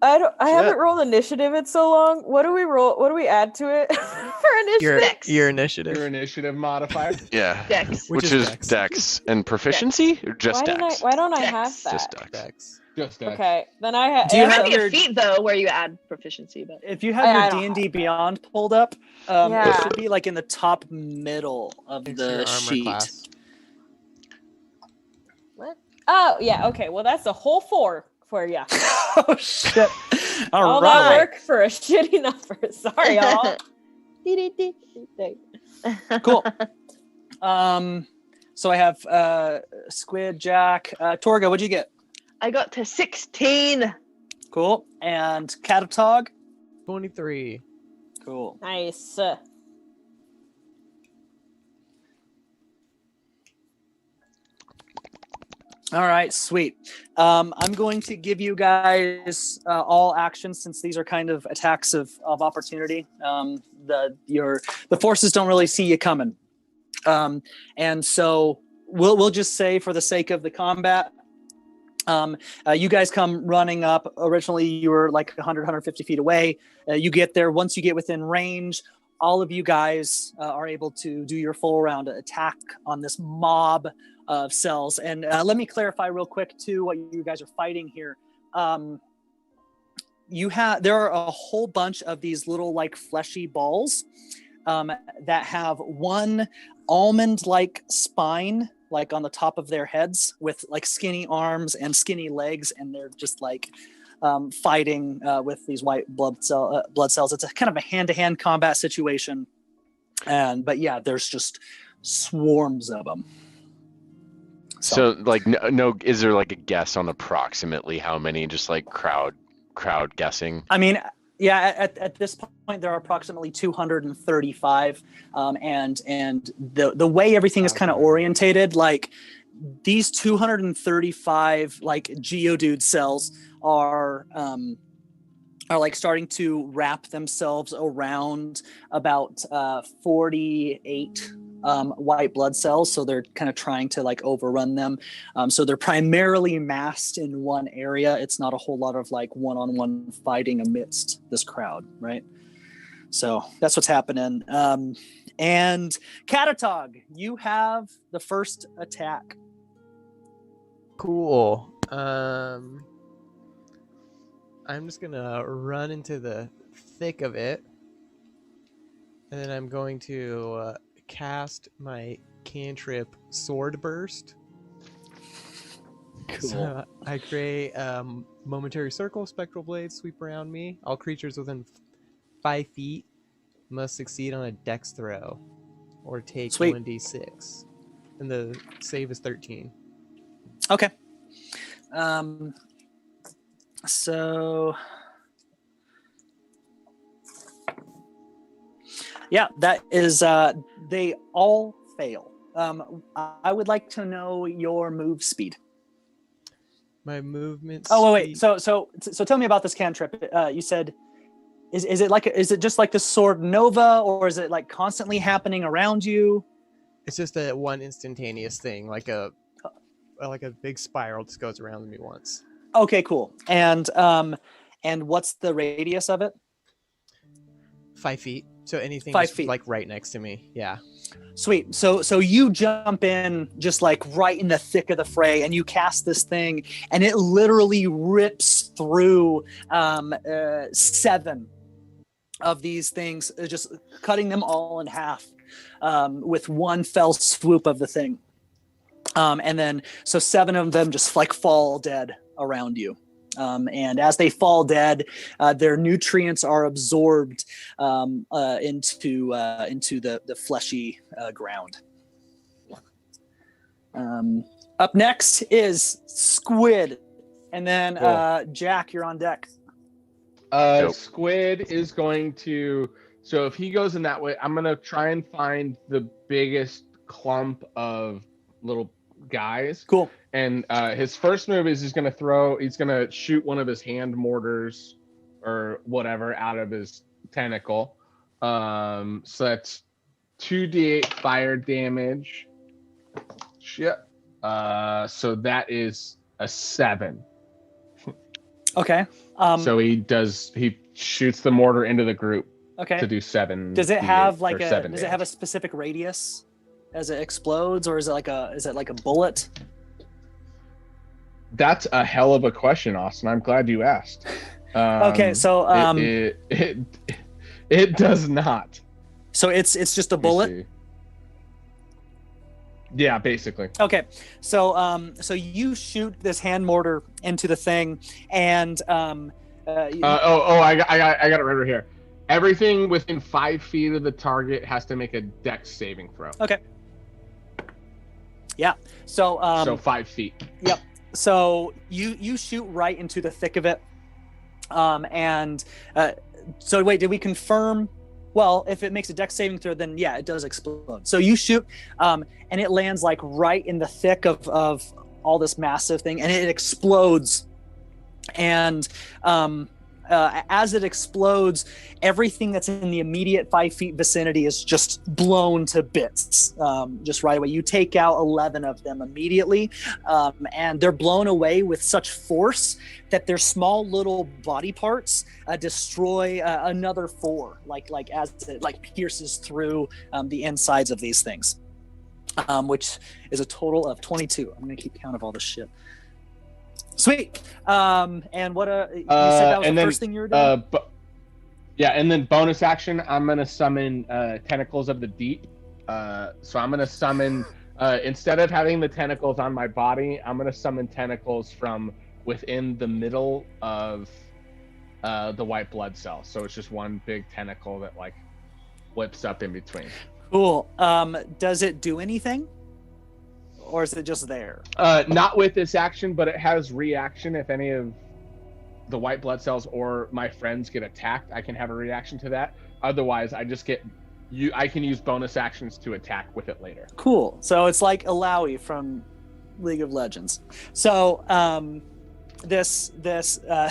Speaker 5: I haven't
Speaker 1: Shit.
Speaker 5: rolled initiative in so long. What do we roll? What do we add to it for initiative?
Speaker 3: Your initiative.
Speaker 2: Your initiative modifier.
Speaker 6: Yeah.
Speaker 4: Dex.
Speaker 6: Which
Speaker 3: is
Speaker 6: is
Speaker 3: Dex.
Speaker 6: Dex. And proficiency? Or just Dex?
Speaker 5: Why don't I
Speaker 4: Dex.
Speaker 5: have that?
Speaker 6: Just Dex.
Speaker 3: Dex.
Speaker 2: Just Dex.
Speaker 5: Okay, then I have.
Speaker 1: Do you
Speaker 4: There
Speaker 1: have
Speaker 4: might be
Speaker 1: your-
Speaker 4: a feat though where you add proficiency, but
Speaker 1: If you
Speaker 5: I
Speaker 1: have
Speaker 5: don't
Speaker 1: your
Speaker 5: have
Speaker 1: D&D Beyond pulled up,
Speaker 5: Yeah.
Speaker 1: it should be like in the top middle of
Speaker 3: It's your
Speaker 1: the
Speaker 3: armor
Speaker 1: sheet.
Speaker 3: class.
Speaker 5: What? Oh yeah. Okay. Well, that's a whole 4 for you.
Speaker 1: Oh shit!
Speaker 5: All that work for a shitty number. Sorry, y'all.
Speaker 1: Cool. So I have Squid, Jack, Torga. What'd you get?
Speaker 4: I got to 16.
Speaker 1: Cool. And Catatog.
Speaker 3: 23.
Speaker 1: Cool.
Speaker 5: Nice.
Speaker 1: All right, sweet. I'm going to give you guys all actions since these are kind of attacks of opportunity. The forces don't really see you coming, and so we'll just say for the sake of the combat, you guys come running up. Originally, you were like 150 feet away. You get there. Once you get within range, all of you guys are able to do your full round attack on this mob of cells. And let me clarify real quick too what you guys are fighting here. There are a whole bunch of these little like fleshy balls that have one almond-like spine like on the top of their heads with like skinny arms and skinny legs, and they're just like fighting with these white blood cells. It's a kind of a hand-to-hand combat situation, but yeah, there's just swarms of them.
Speaker 6: So like no, is there like a guess on approximately how many? Just like crowd guessing.
Speaker 1: I mean, yeah, at this point there are approximately 235, and the way everything is kind of orientated, like these 235 like Geodude cells are like starting to wrap themselves around about 48 white blood cells, so they're kind of trying to like overrun them. So they're primarily massed in one area. It's not a whole lot of like one-on-one fighting amidst this crowd, right? So that's what's happening. And Catatog, you have the first attack.
Speaker 3: Cool. I'm just gonna run into the thick of it, and then I'm going to cast my cantrip Sword Burst.
Speaker 1: Cool.
Speaker 3: So I create momentary circle, spectral blades sweep around me. All creatures within 5 feet must succeed on a dex throw or take 1d6. And the save is 13.
Speaker 1: Okay. So yeah, that is they all fail. I would like to know your move speed.
Speaker 3: My movement
Speaker 1: wait. So tell me about this cantrip. You said is it just like the sword nova, or is it like constantly happening around you?
Speaker 3: It's just a one instantaneous thing, like a big spiral just goes around me once.
Speaker 1: Okay, cool. And what's the radius of it?
Speaker 3: 5 feet. So anything
Speaker 1: 5 feet,
Speaker 3: like right next to me. Yeah.
Speaker 1: Sweet. So you jump in just like right in the thick of the fray, and you cast this thing, and it literally rips through 7 of these things, just cutting them all in half with one fell swoop of the thing. And then so 7 of them just like fall dead around you. And as they fall dead, their nutrients are absorbed into the fleshy ground. Up next is Squid, and then Jack, you're on deck.
Speaker 2: Squid is going to. So if he goes in that way, I'm gonna try and find the biggest clump of little guys.
Speaker 1: Cool.
Speaker 2: And his first move is he's gonna shoot one of his hand mortars or whatever out of his tentacle. So that's 2d8 fire damage. Shit. So that is a 7.
Speaker 1: Okay.
Speaker 2: So he shoots the mortar into the group.
Speaker 1: Okay.
Speaker 2: To do 7.
Speaker 1: Does it have like
Speaker 2: does
Speaker 1: it have a specific radius as it explodes, or is it like a bullet?
Speaker 2: That's a hell of a question, Austin. I'm glad you asked.
Speaker 1: Okay, so
Speaker 2: it does not.
Speaker 1: So it's just a bullet.
Speaker 2: Yeah, basically.
Speaker 1: Okay, so you shoot this hand mortar into the thing, and
Speaker 2: I got it right here. Everything within 5 feet of the target has to make a dex saving throw.
Speaker 1: Okay. Yeah. So
Speaker 2: 5 feet.
Speaker 1: Yep. So you shoot right into the thick of it, so wait, did we confirm? Well, if it makes a dex saving throw, then yeah, it does explode. So you shoot, and it lands like right in the thick of all this massive thing, and it explodes. And as it explodes, everything that's in the immediate 5 feet vicinity is just blown to bits, just right away. You take out 11 of them immediately, and they're blown away with such force that their small little body parts destroy another 4, like as it pierces through the insides of these things, which is a total of 22. I'm gonna keep count of all this shit. Sweet. And what you said that was the first thing you were doing?
Speaker 2: Yeah, and then bonus action, I'm gonna summon Tentacles of the Deep. So I'm gonna summon instead of having the tentacles on my body, I'm gonna summon tentacles from within the middle of the white blood cell. So it's just one big tentacle that like whips up in between.
Speaker 1: Cool. Does it do anything? Or is it just there?
Speaker 2: Not with this action, but it has reaction. If any of the white blood cells or my friends get attacked, I can have a reaction to that. Otherwise, I just get I can use bonus actions to attack with it later.
Speaker 1: Cool. So it's like Alawi from League of Legends. So this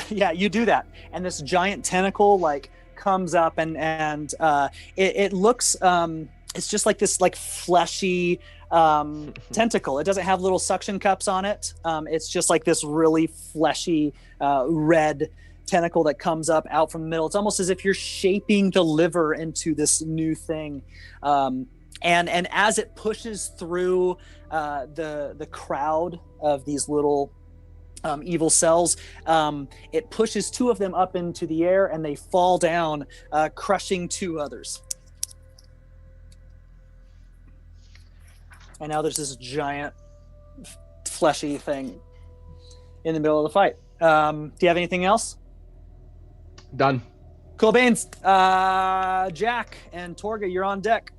Speaker 1: you do that, and this giant tentacle like comes up, and it looks it's just like this like fleshy tentacle. It doesn't have little suction cups on it. It's just like this really fleshy red tentacle that comes up out from the middle. It's almost as if you're shaping the liver into this new thing. And as it pushes through the crowd of these little evil cells, it pushes 2 of them up into the air, and they fall down, crushing 2 others. And now there's this giant fleshy thing in the middle of the fight. Do you have anything else?
Speaker 2: Done.
Speaker 1: Cool beans. Jack and Torga, you're on deck.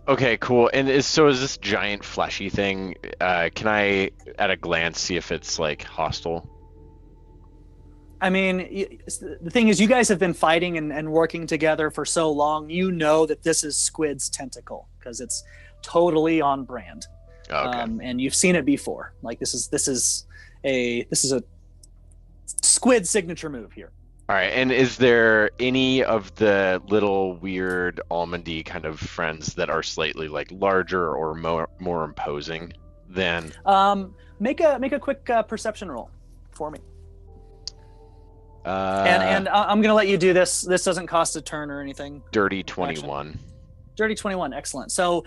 Speaker 6: Okay, cool. And is this giant fleshy thing, can I at a glance see if it's like hostile?
Speaker 1: I mean, the thing is, you guys have been fighting and working together for so long. You know that this is Squid's tentacle because it's totally on brand.
Speaker 6: Okay.
Speaker 1: And you've seen it before. Like this is a Squid signature move here.
Speaker 6: All right. And is there any of the little weird almondy kind of friends that are slightly like larger or more imposing than?
Speaker 1: Make a quick perception roll for me. And I'm gonna let you do this. This doesn't cost a turn or anything.
Speaker 6: Dirty 21.
Speaker 1: Dirty 21, excellent. So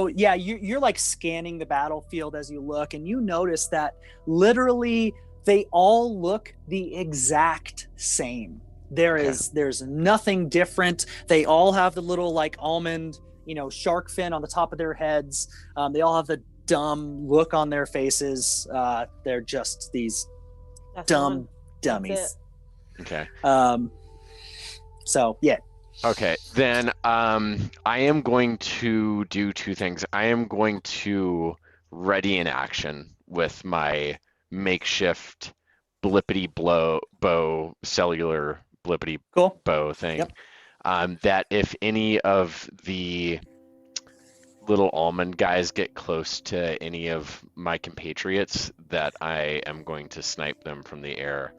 Speaker 1: yeah, you're like scanning the battlefield as you look, and you notice that literally they all look the exact same. There's nothing different. They all have the little like almond, shark fin on the top of their heads. They all have the dumb look on their faces. They're just these dumb dummies.
Speaker 6: Okay.
Speaker 1: So yeah.
Speaker 6: Okay, then I am going to do 2 things. I am going to ready an action with my makeshift blippity bow cellular blippity bow thing. Yep. That if any of the little almond guys get close to any of my compatriots, that I am going to snipe them from the air.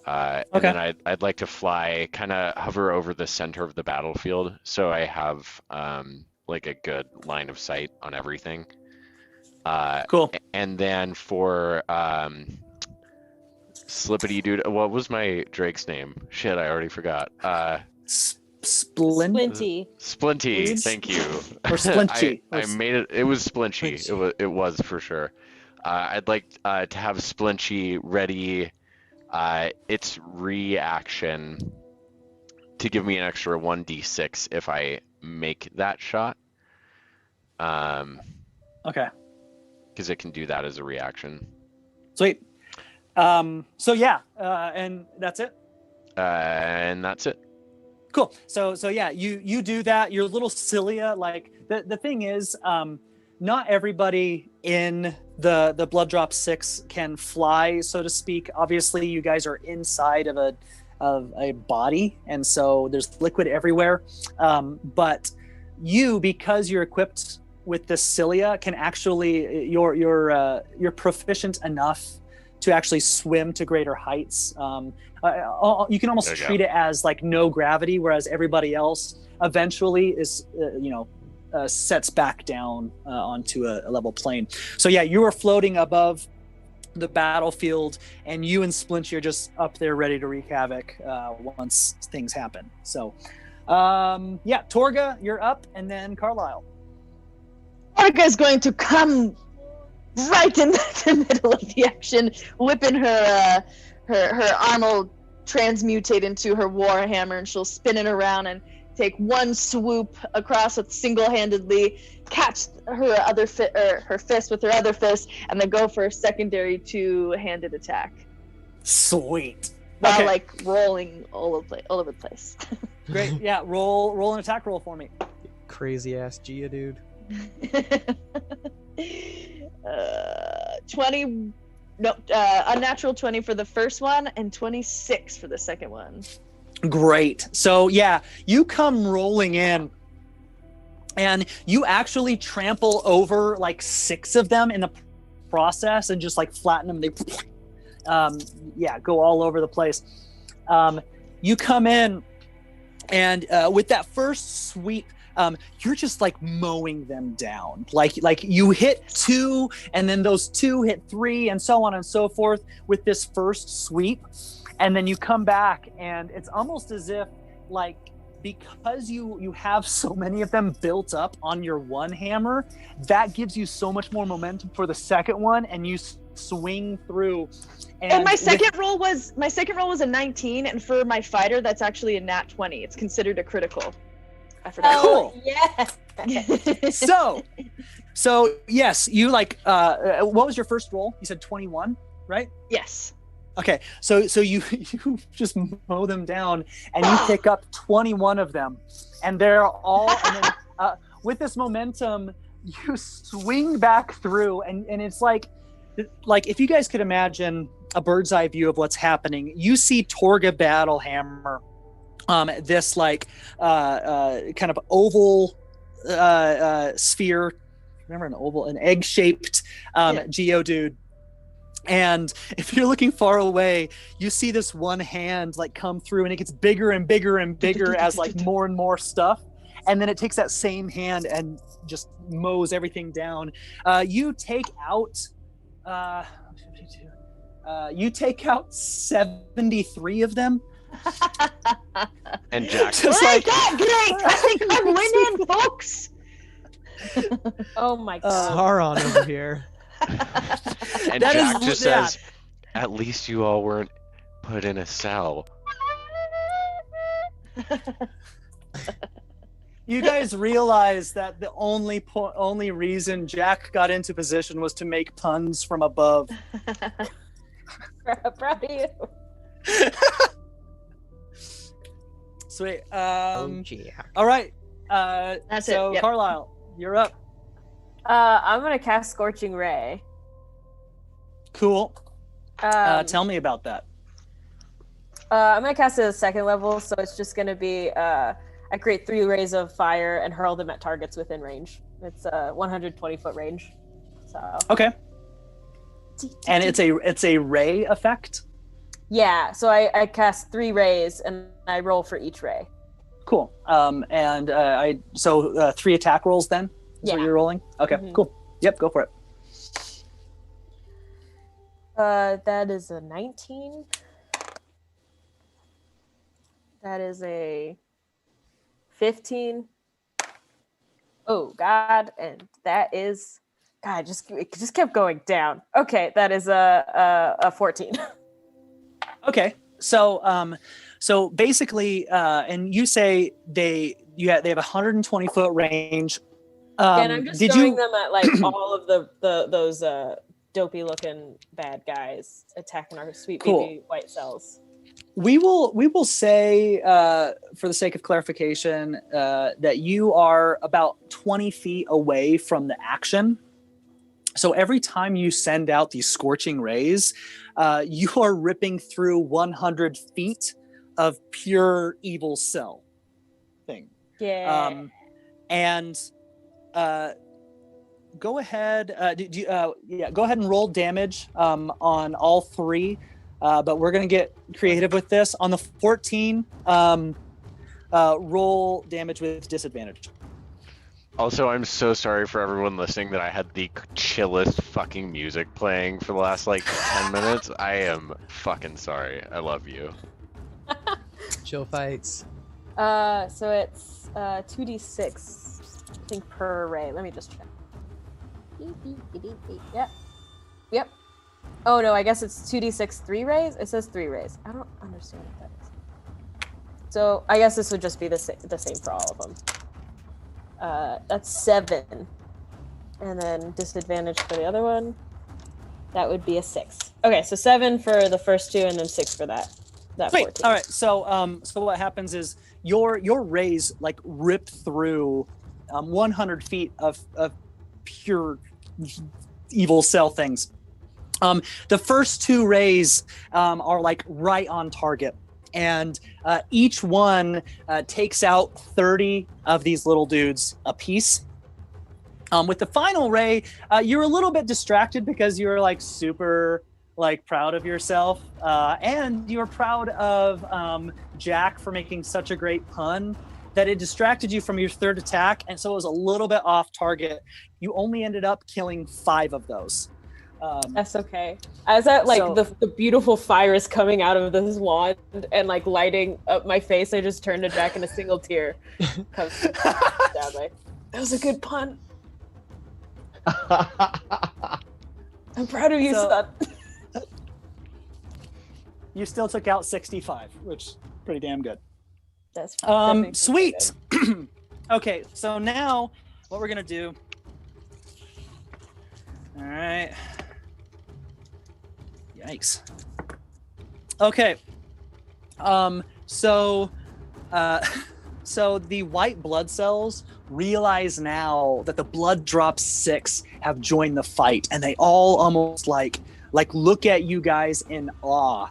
Speaker 6: And then I'd like to fly, kind of hover over the center of the battlefield, so I have like a good line of sight on everything.
Speaker 1: Cool.
Speaker 6: And then for Slippity Dude, what was my Drake's name? Shit, I already forgot.
Speaker 4: Splinty.
Speaker 6: Splinty, thank you.
Speaker 1: Or Splinchy.
Speaker 6: I made it. It was Splinchy. It was for sure. I'd like to have Splinchy ready. Its reaction to give me an extra 1d6 if I make that shot.
Speaker 1: Okay.
Speaker 6: Because it can do that as a reaction.
Speaker 1: Sweet. So yeah, and that's it.
Speaker 6: And that's it.
Speaker 1: Cool. So yeah, you do that. Your little cilia, like the thing is, not everybody in the Blood Drop 6 can fly, so to speak. Obviously, you guys are inside of a body, and so there's liquid everywhere. But you, because you're equipped with this cilia can actually you're proficient enough to actually swim to greater heights. You can almost treat it as like no gravity, whereas everybody else eventually is sets back down onto a level plane. So yeah, you are floating above the battlefield, and you and Splinter are just up there ready to wreak havoc once things happen. So yeah, Torga, you're up, and then Carlisle.
Speaker 4: Torga is going to come right in the middle of the action, whipping her arm will transmutate into her warhammer, and she'll spin it around and take one swoop across it single-handedly, catch her fist with her other fist, and then go for a secondary two-handed attack.
Speaker 1: Sweet.
Speaker 4: While like rolling all over the place.
Speaker 1: Great. Yeah, roll an attack roll for me.
Speaker 3: Crazy ass Gia dude.
Speaker 4: 20. No, unnatural 20 for the first one and 26 for the second one.
Speaker 1: Great. So yeah, you come rolling in, and you actually trample over like 6 of them in the process, and just like flatten them. They, go all over the place. You come in, and with that first sweep, you're just like mowing them down. Like you hit 2, and then those 2 hit 3, and so on and so forth with this first sweep. And then you come back, and it's almost as if, like, because you have so many of them built up on your one hammer, that gives you so much more momentum for the second one, and you swing through.
Speaker 4: And my second roll was a 19, and for my fighter, that's actually a nat 20. It's considered a critical. I forgot.
Speaker 1: Cool.
Speaker 5: Yes.
Speaker 1: So yes, you like. What was your first roll? You said 21, right?
Speaker 4: Yes.
Speaker 1: Okay, so you just mow them down, and you pick up 21 of them, and they're all. And then with this momentum, you swing back through, and it's like if you guys could imagine a bird's eye view of what's happening, you see Torga Battlehammer, this like kind of oval sphere. Remember an egg-shaped Geodude. And if you're looking far away, you see this one hand like come through, and it gets bigger and bigger and bigger as like more and more stuff. And then it takes that same hand and just mows everything down. You take out 73 of them.
Speaker 6: And Jack.
Speaker 1: Just like,
Speaker 4: great! I think I'm winning, folks.
Speaker 5: Oh my god.
Speaker 3: Sauron over here.
Speaker 6: And
Speaker 1: That
Speaker 6: Jack
Speaker 1: is-
Speaker 6: just
Speaker 1: yeah.
Speaker 6: says, "At least you all weren't put in a cell."
Speaker 1: You guys realize that the only reason Jack got into position was to make puns from above.
Speaker 5: Proud of you.
Speaker 1: Sweet.
Speaker 3: Jack.
Speaker 1: All right.
Speaker 4: That's
Speaker 1: so
Speaker 4: it. Yep.
Speaker 1: Carlisle, you're up.
Speaker 5: I'm gonna cast Scorching Ray.
Speaker 1: Cool. Tell me about that.
Speaker 5: I'm gonna cast it at 2nd level, so it's just gonna be I create 3 rays of fire and hurl them at targets within range. It's a 120-foot range. So
Speaker 1: Okay. And it's a ray effect.
Speaker 5: yeah, so I cast 3 rays and I roll for each ray.
Speaker 1: Cool. And 3 attack rolls then. Is what
Speaker 5: Yeah.
Speaker 1: you're rolling. Okay.
Speaker 5: Mhm.
Speaker 1: Cool. Yep. Go for it.
Speaker 5: That is a 19. That is a 15. Oh God, and that is God. It just kept going down. Okay, that is a 14.
Speaker 1: Okay. So basically, and you say they have a 120-foot range.
Speaker 5: And I'm just
Speaker 1: did
Speaker 5: throwing
Speaker 1: you?
Speaker 5: them at like all of those dopey looking bad guys attacking our sweet
Speaker 1: Cool.
Speaker 5: baby white cells.
Speaker 1: We will say, for the sake of clarification, that you are about 20 feet away from the action. So every time you send out these scorching rays, you are ripping through 100 feet of pure evil cell thing.
Speaker 5: Yeah.
Speaker 1: And go ahead. Go ahead and roll damage on all three. But we're gonna get creative with this. On the 14, roll damage with disadvantage.
Speaker 6: Also, I'm so sorry for everyone listening that I had the chillest fucking music playing for the last like 10 minutes. I am fucking sorry. I love you.
Speaker 3: Chill fights.
Speaker 5: So it's 2d6, I think, per array. Let me just check. Yep. Oh no, I guess it's 2d6 3 rays. It says 3 rays. I don't understand what that is. So I guess this would just be the same for all of them. That's 7, and then disadvantage for the other one. That would be a 6. Okay, so 7 for the first 2, and then 6 for that.
Speaker 1: Sweet.
Speaker 5: 14.
Speaker 1: All right. So what happens is your rays like rip through 100 feet of pure evil cell things. The first 2 rays are like right on target, and each one takes out 30 of these little dudes a piece. With the final ray, you're a little bit distracted because you're like super like proud of yourself, and you're proud of Jack for making such a great pun that it distracted you from your third attack, and so it was a little bit off target. You only ended up killing 5 of those.
Speaker 5: That's okay. As that like the beautiful fire is coming out of this wand and like lighting up my face, I just turned to Jack and a single tear comes down my. That was a good pun. I'm proud of you, son.
Speaker 1: You still took out 65, which is pretty damn good.
Speaker 5: That's fine.
Speaker 1: Sweet. Okay, so now what we're gonna do. All right. Yikes. Okay. So the white blood cells realize now that the blood drop 6 have joined the fight, and they all almost like look at you guys in awe.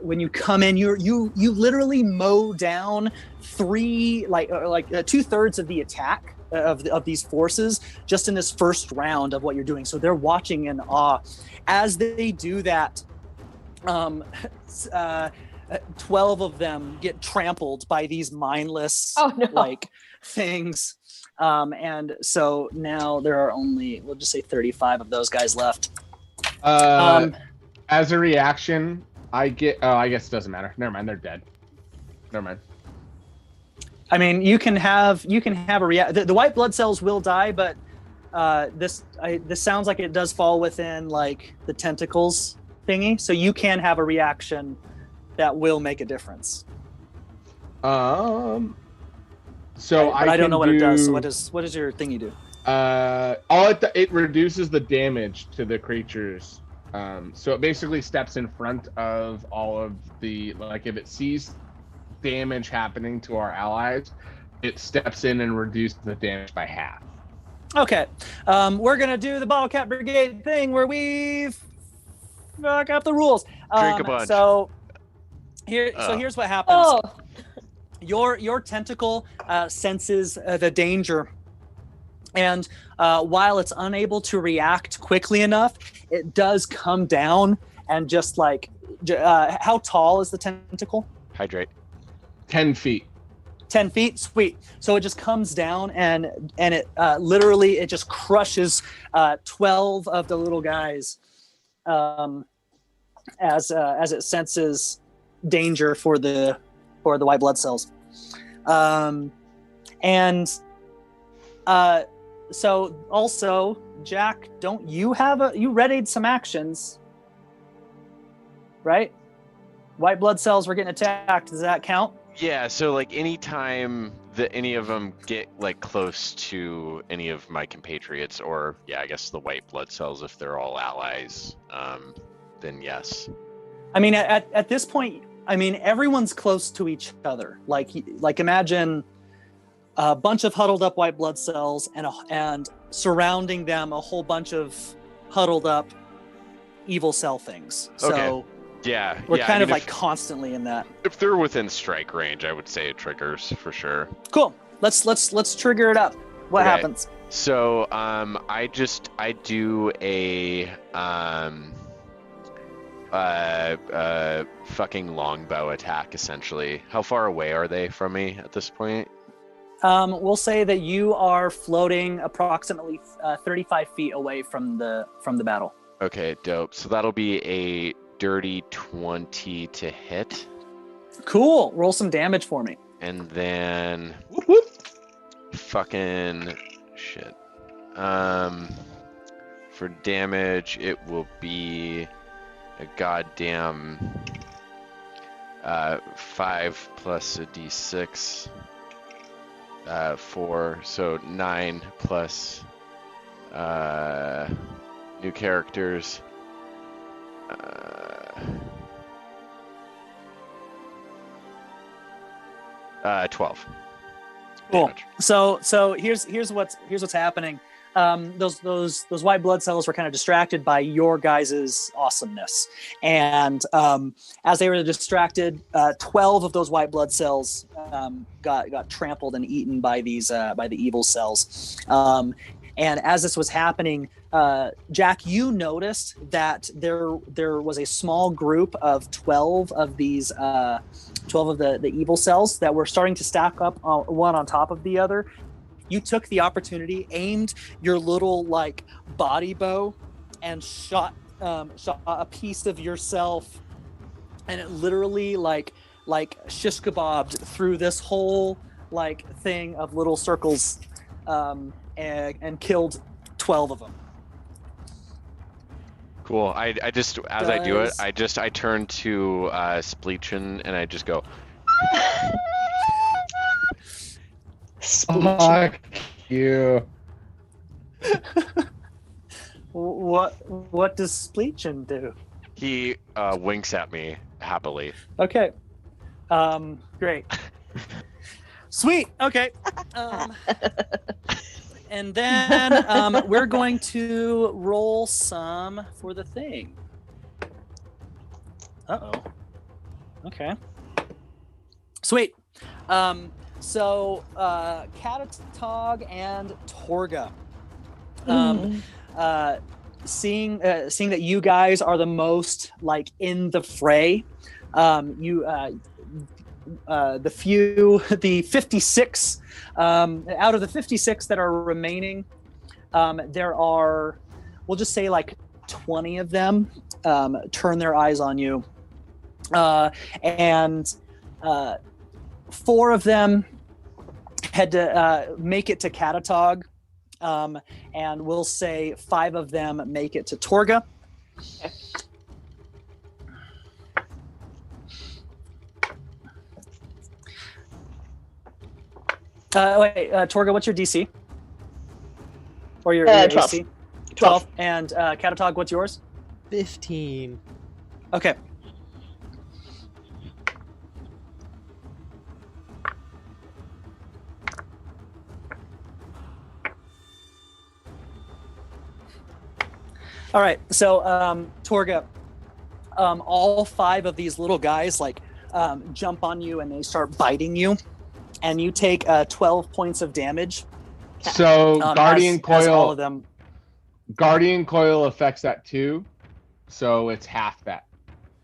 Speaker 1: When you come in, you literally mow down 2/3 of the attack of these forces just in this first round of what you're doing. So they're watching in awe. As they do that, 12 of them get trampled by these mindless things. And so now there are only, we'll just say 35 of those guys left.
Speaker 2: As a reaction, I guess it doesn't matter. Never mind, they're dead. Never mind.
Speaker 1: I mean, you can have a react. The white blood cells will die, but this sounds like it does fall within like the tentacles thingy, so you can have a reaction that will make a difference.
Speaker 2: So
Speaker 1: I don't know what it does. So what is your thingy do?
Speaker 2: It reduces the damage to the creatures. So it basically steps in front of all of the, like, if it sees damage happening to our allies, it steps in and reduces the damage by half.
Speaker 1: Okay. We're gonna do the Bottlecap Brigade thing where we fuck up the rules.
Speaker 6: Drink a bunch.
Speaker 1: So here's what happens. Your tentacle senses the danger, and while it's unable to react quickly enough, it does come down and just like, how tall is the tentacle?
Speaker 6: Hydrate.
Speaker 2: 10 feet.
Speaker 1: 10 feet? Sweet. So it just comes down and it literally, it just crushes 12 of the little guys as it senses danger for the white blood cells. So also, Jack, don't you have you readied some actions, right? White blood cells were getting attacked. Does that count?
Speaker 6: Yeah, so like anytime that any of them get like close to any of my compatriots, or I guess the white blood cells, if they're all allies, then yes.
Speaker 1: I mean, at this point, I mean, everyone's close to each other. Like imagine a bunch of huddled up white blood cells and surrounding them a whole bunch of huddled up evil cell things. So
Speaker 6: okay. Yeah,
Speaker 1: we're kind of like constantly in that.
Speaker 6: If they're within strike range, I would say it triggers for sure.
Speaker 1: Cool. Let's trigger it up. What happens?
Speaker 6: So I do a fucking longbow attack essentially. How far away are they from me at this point?
Speaker 1: We'll say that you are floating approximately 35 feet away from the battle.
Speaker 6: Okay, dope. So that'll be a dirty 20 to hit.
Speaker 1: Cool. Roll some damage for me.
Speaker 6: And then
Speaker 2: Whoop, whoop.
Speaker 6: fucking shit. For damage, it will be a goddamn 5 plus a d6. 4, so 9 plus new characters. 12.
Speaker 1: Cool.
Speaker 6: Damage.
Speaker 1: So here's what's happening. Those white blood cells were kind of distracted by your guys' awesomeness, and as they were distracted, 12 of those white blood cells got trampled and eaten by the evil cells. And as this was happening, Jack, you noticed that there was a small group of 12 of these 12 of the evil cells that were starting to stack up one on top of the other. You took the opportunity, aimed your little like body bow, and shot a piece of yourself, and it literally like shish kebabbed through this whole like thing of little circles, and killed 12 of them.
Speaker 6: Cool. I just as I do it, I turn to Spleechin and I just go.
Speaker 2: Fuck you.
Speaker 1: What does Spleechin do?
Speaker 6: He winks at me happily.
Speaker 1: Okay. Great. Sweet. Okay. And then we're going to roll some for the thing. Uh-oh. Okay. Sweet. So Catatog and Torga. Seeing that you guys are the most like in the fray, the 56 out of the 56 that are remaining, there are, we'll just say like 20 of them turn their eyes on you, and 4 of them had to make it to Catatog, and we'll say 5 of them make it to Torga. Torga, what's your DC? Or your
Speaker 4: 12.
Speaker 1: AC? 12. And Catatog, what's yours?
Speaker 3: 15.
Speaker 1: Okay. All right, so Torga, all 5 of these little guys like jump on you and they start biting you, and you take 12 points of damage.
Speaker 2: So Guardian Coil,
Speaker 1: as all of them.
Speaker 2: Guardian Coil affects that too, so it's half that.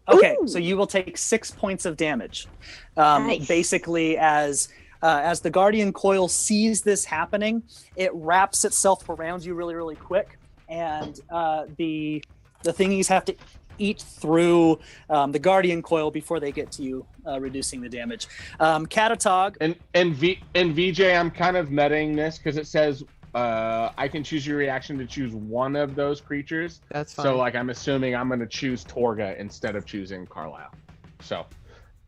Speaker 1: Okay,
Speaker 4: Ooh.
Speaker 1: so you will take 6 points of damage.
Speaker 4: Nice.
Speaker 1: Basically, as the Guardian Coil sees this happening, it wraps itself around you really, really quick, and the thingies have to eat through the Guardian Coil before they get to you, reducing the damage. Catatog.
Speaker 2: And VJ, I'm kind of metaing this because it says I can choose your reaction to choose one of those creatures.
Speaker 3: That's fine.
Speaker 2: So like I'm assuming I'm going to choose Torga instead of choosing Carlisle. So,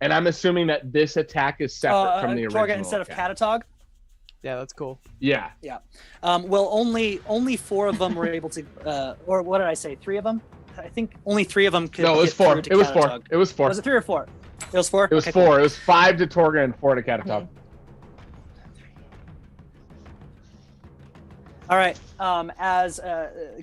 Speaker 2: and I'm assuming that this attack is separate from the original
Speaker 1: Torga instead
Speaker 2: attack.
Speaker 1: of Catatog.
Speaker 3: Yeah, that's cool.
Speaker 2: Yeah.
Speaker 1: Yeah. Well, only 4 of them were able to, or what did I say? 3 of them? I think only 3 of them could.
Speaker 2: No, it was
Speaker 1: get
Speaker 2: 4.
Speaker 1: through to
Speaker 2: It was 4.
Speaker 1: Catatog.
Speaker 2: It was 4.
Speaker 1: Was it 3 or 4? It was 4.
Speaker 2: It was
Speaker 1: Okay,
Speaker 2: 4.
Speaker 1: cool.
Speaker 2: It was 5 to Torga and 4 to Catatog.
Speaker 1: All right. As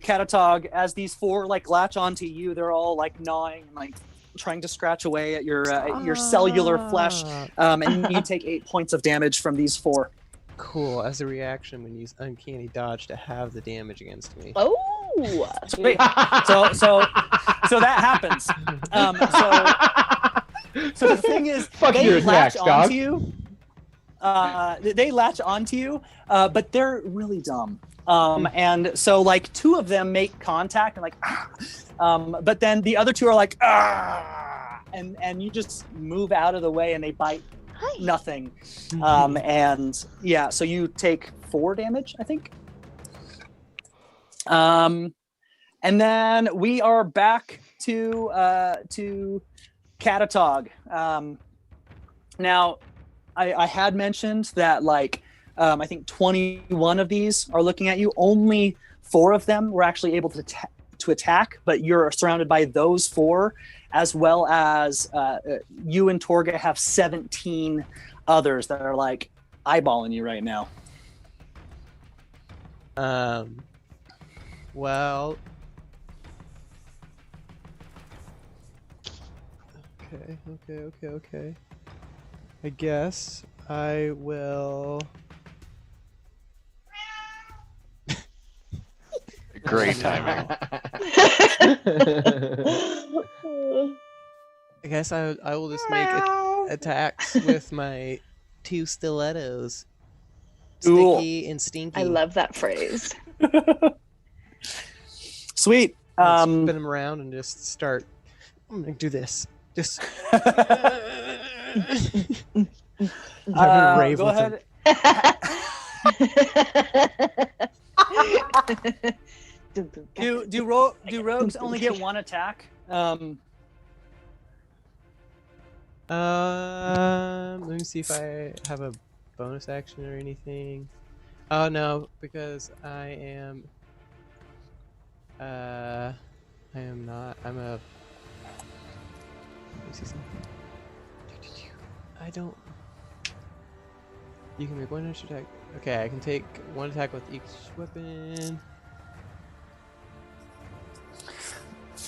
Speaker 1: Catatog, as these 4 like latch onto you, they're all like gnawing and like trying to scratch away at your cellular flesh, and you take 8 points of damage from these 4.
Speaker 3: cool as a reaction when you use uncanny dodge to have the damage against me.
Speaker 4: Oh.
Speaker 1: Wait, so that happens. So the thing is,
Speaker 2: Fuck
Speaker 1: they
Speaker 2: your
Speaker 1: latch
Speaker 2: attacks, dog.
Speaker 1: onto you. They latch onto you, but they're really dumb. And so like 2 of them make contact and like, but then the other 2 are like, and you just move out of the way and they bite nothing. And yeah, so you take 4 damage, I think. And then we are back to Catatog. Now, I had mentioned that like I think 21 of these are looking at you. Only 4 of them were actually able to attack, but you're surrounded by those 4, as well as you and Torga have 17 others that are like eyeballing you right now.
Speaker 3: Well. Okay. I guess I will.
Speaker 6: Great timing.
Speaker 3: I guess I will just make attacks with my 2 stilettos.
Speaker 1: Cool.
Speaker 3: Sticky and stinky.
Speaker 4: I love that phrase.
Speaker 1: Sweet.
Speaker 3: Spin them around and just start. I'm gonna do this. Just. I'm gonna rave
Speaker 1: go
Speaker 3: with
Speaker 1: ahead. Do rogues only get 1 attack?
Speaker 3: Let me see if I have a bonus action or anything. Oh no, because I am not. I'm a. Let me see something. I don't. You can make 1 extra attack. Okay, I can take 1 attack with each weapon.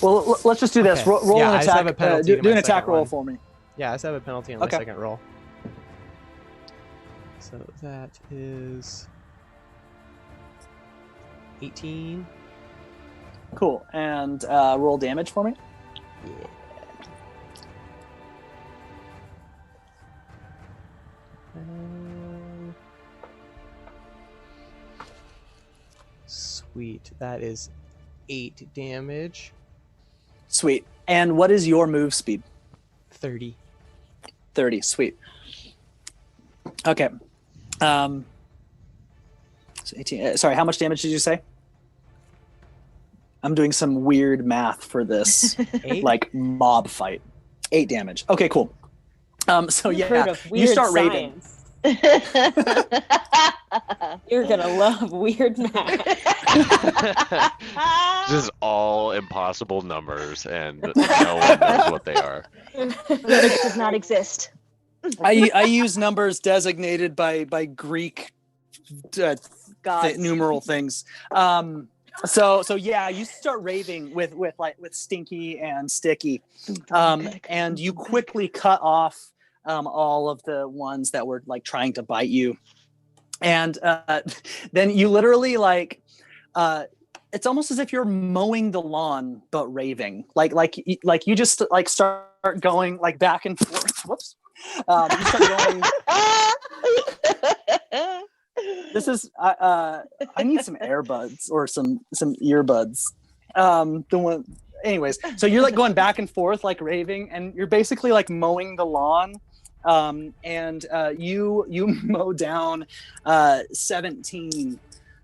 Speaker 1: Well, let's just do this.
Speaker 3: Okay.
Speaker 1: Roll
Speaker 3: Yeah, I
Speaker 1: an
Speaker 3: just have
Speaker 1: attack.
Speaker 3: a penalty
Speaker 1: Do
Speaker 3: to my
Speaker 1: an attack
Speaker 3: second
Speaker 1: roll
Speaker 3: one.
Speaker 1: for me.
Speaker 3: Yeah, I just have a penalty on my
Speaker 1: Okay.
Speaker 3: second roll. So that is 18.
Speaker 1: Cool. And roll damage for me.
Speaker 3: Yeah. Sweet. That is 8 damage.
Speaker 1: Sweet. And what is your move speed?
Speaker 3: 30.
Speaker 1: 30. Sweet. Okay. So 18. Sorry, how much damage did you say? I'm doing some weird math for this
Speaker 3: 8?
Speaker 1: like mob fight. 8 damage. Okay, cool. So
Speaker 5: You've heard
Speaker 1: yeah,
Speaker 5: of
Speaker 1: you
Speaker 5: weird
Speaker 1: start raving.
Speaker 5: science. You're gonna love weird math.
Speaker 6: Just all impossible numbers, and no one knows what they are.
Speaker 4: Rubik does not exist.
Speaker 1: I use numbers designated by Greek
Speaker 5: God.
Speaker 1: numeral things. So yeah, you start raving with Stinky and Sticky, and you quickly cut off all of the ones that were like trying to bite you, and then you literally like it's almost as if you're mowing the lawn but raving, like you just like start going like back and forth. Whoops. You start going. This is I need some earbuds or some earbuds. The one, anyways. So you're like going back and forth like raving, and you're basically like mowing the lawn. And you mow down 17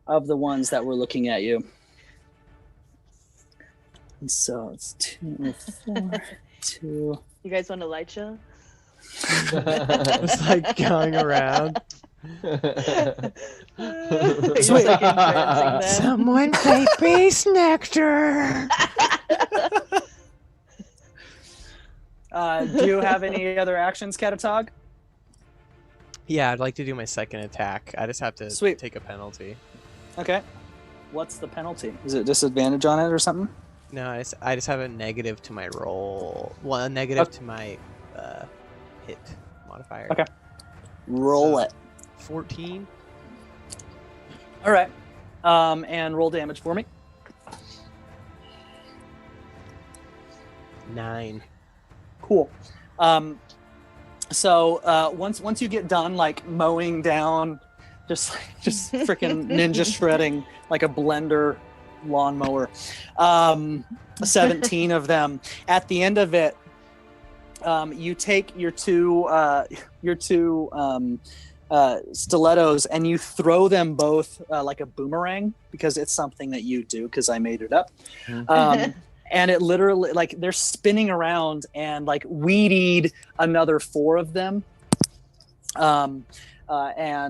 Speaker 1: of the ones that were looking at you. And so it's 2, 4, 2.
Speaker 4: You guys want a light show?
Speaker 3: Just like going around.
Speaker 1: Sweet.
Speaker 7: Someone play Beast Nectar.
Speaker 1: Do you have any other actions, Catatog?
Speaker 3: Yeah, I'd like to do my second attack. I just have to
Speaker 1: Sweet.
Speaker 3: take a penalty.
Speaker 1: Okay. What's the penalty? Is it disadvantage on it or something?
Speaker 3: No, I just have a negative to my roll. Well, a negative
Speaker 1: Okay.
Speaker 3: to my hit modifier.
Speaker 1: Okay. Roll
Speaker 3: So,
Speaker 1: it.
Speaker 3: 14.
Speaker 1: All right. And roll damage for me.
Speaker 3: 9.
Speaker 1: Cool. So once you get done like mowing down, just freaking ninja shredding like a blender lawnmower, 17 of them. At the end of it, you take your two stilettos and you throw them both like a boomerang, because it's something that you do, because I made it up. And it literally, like, they're spinning around and like weed-eat another 4 of them, and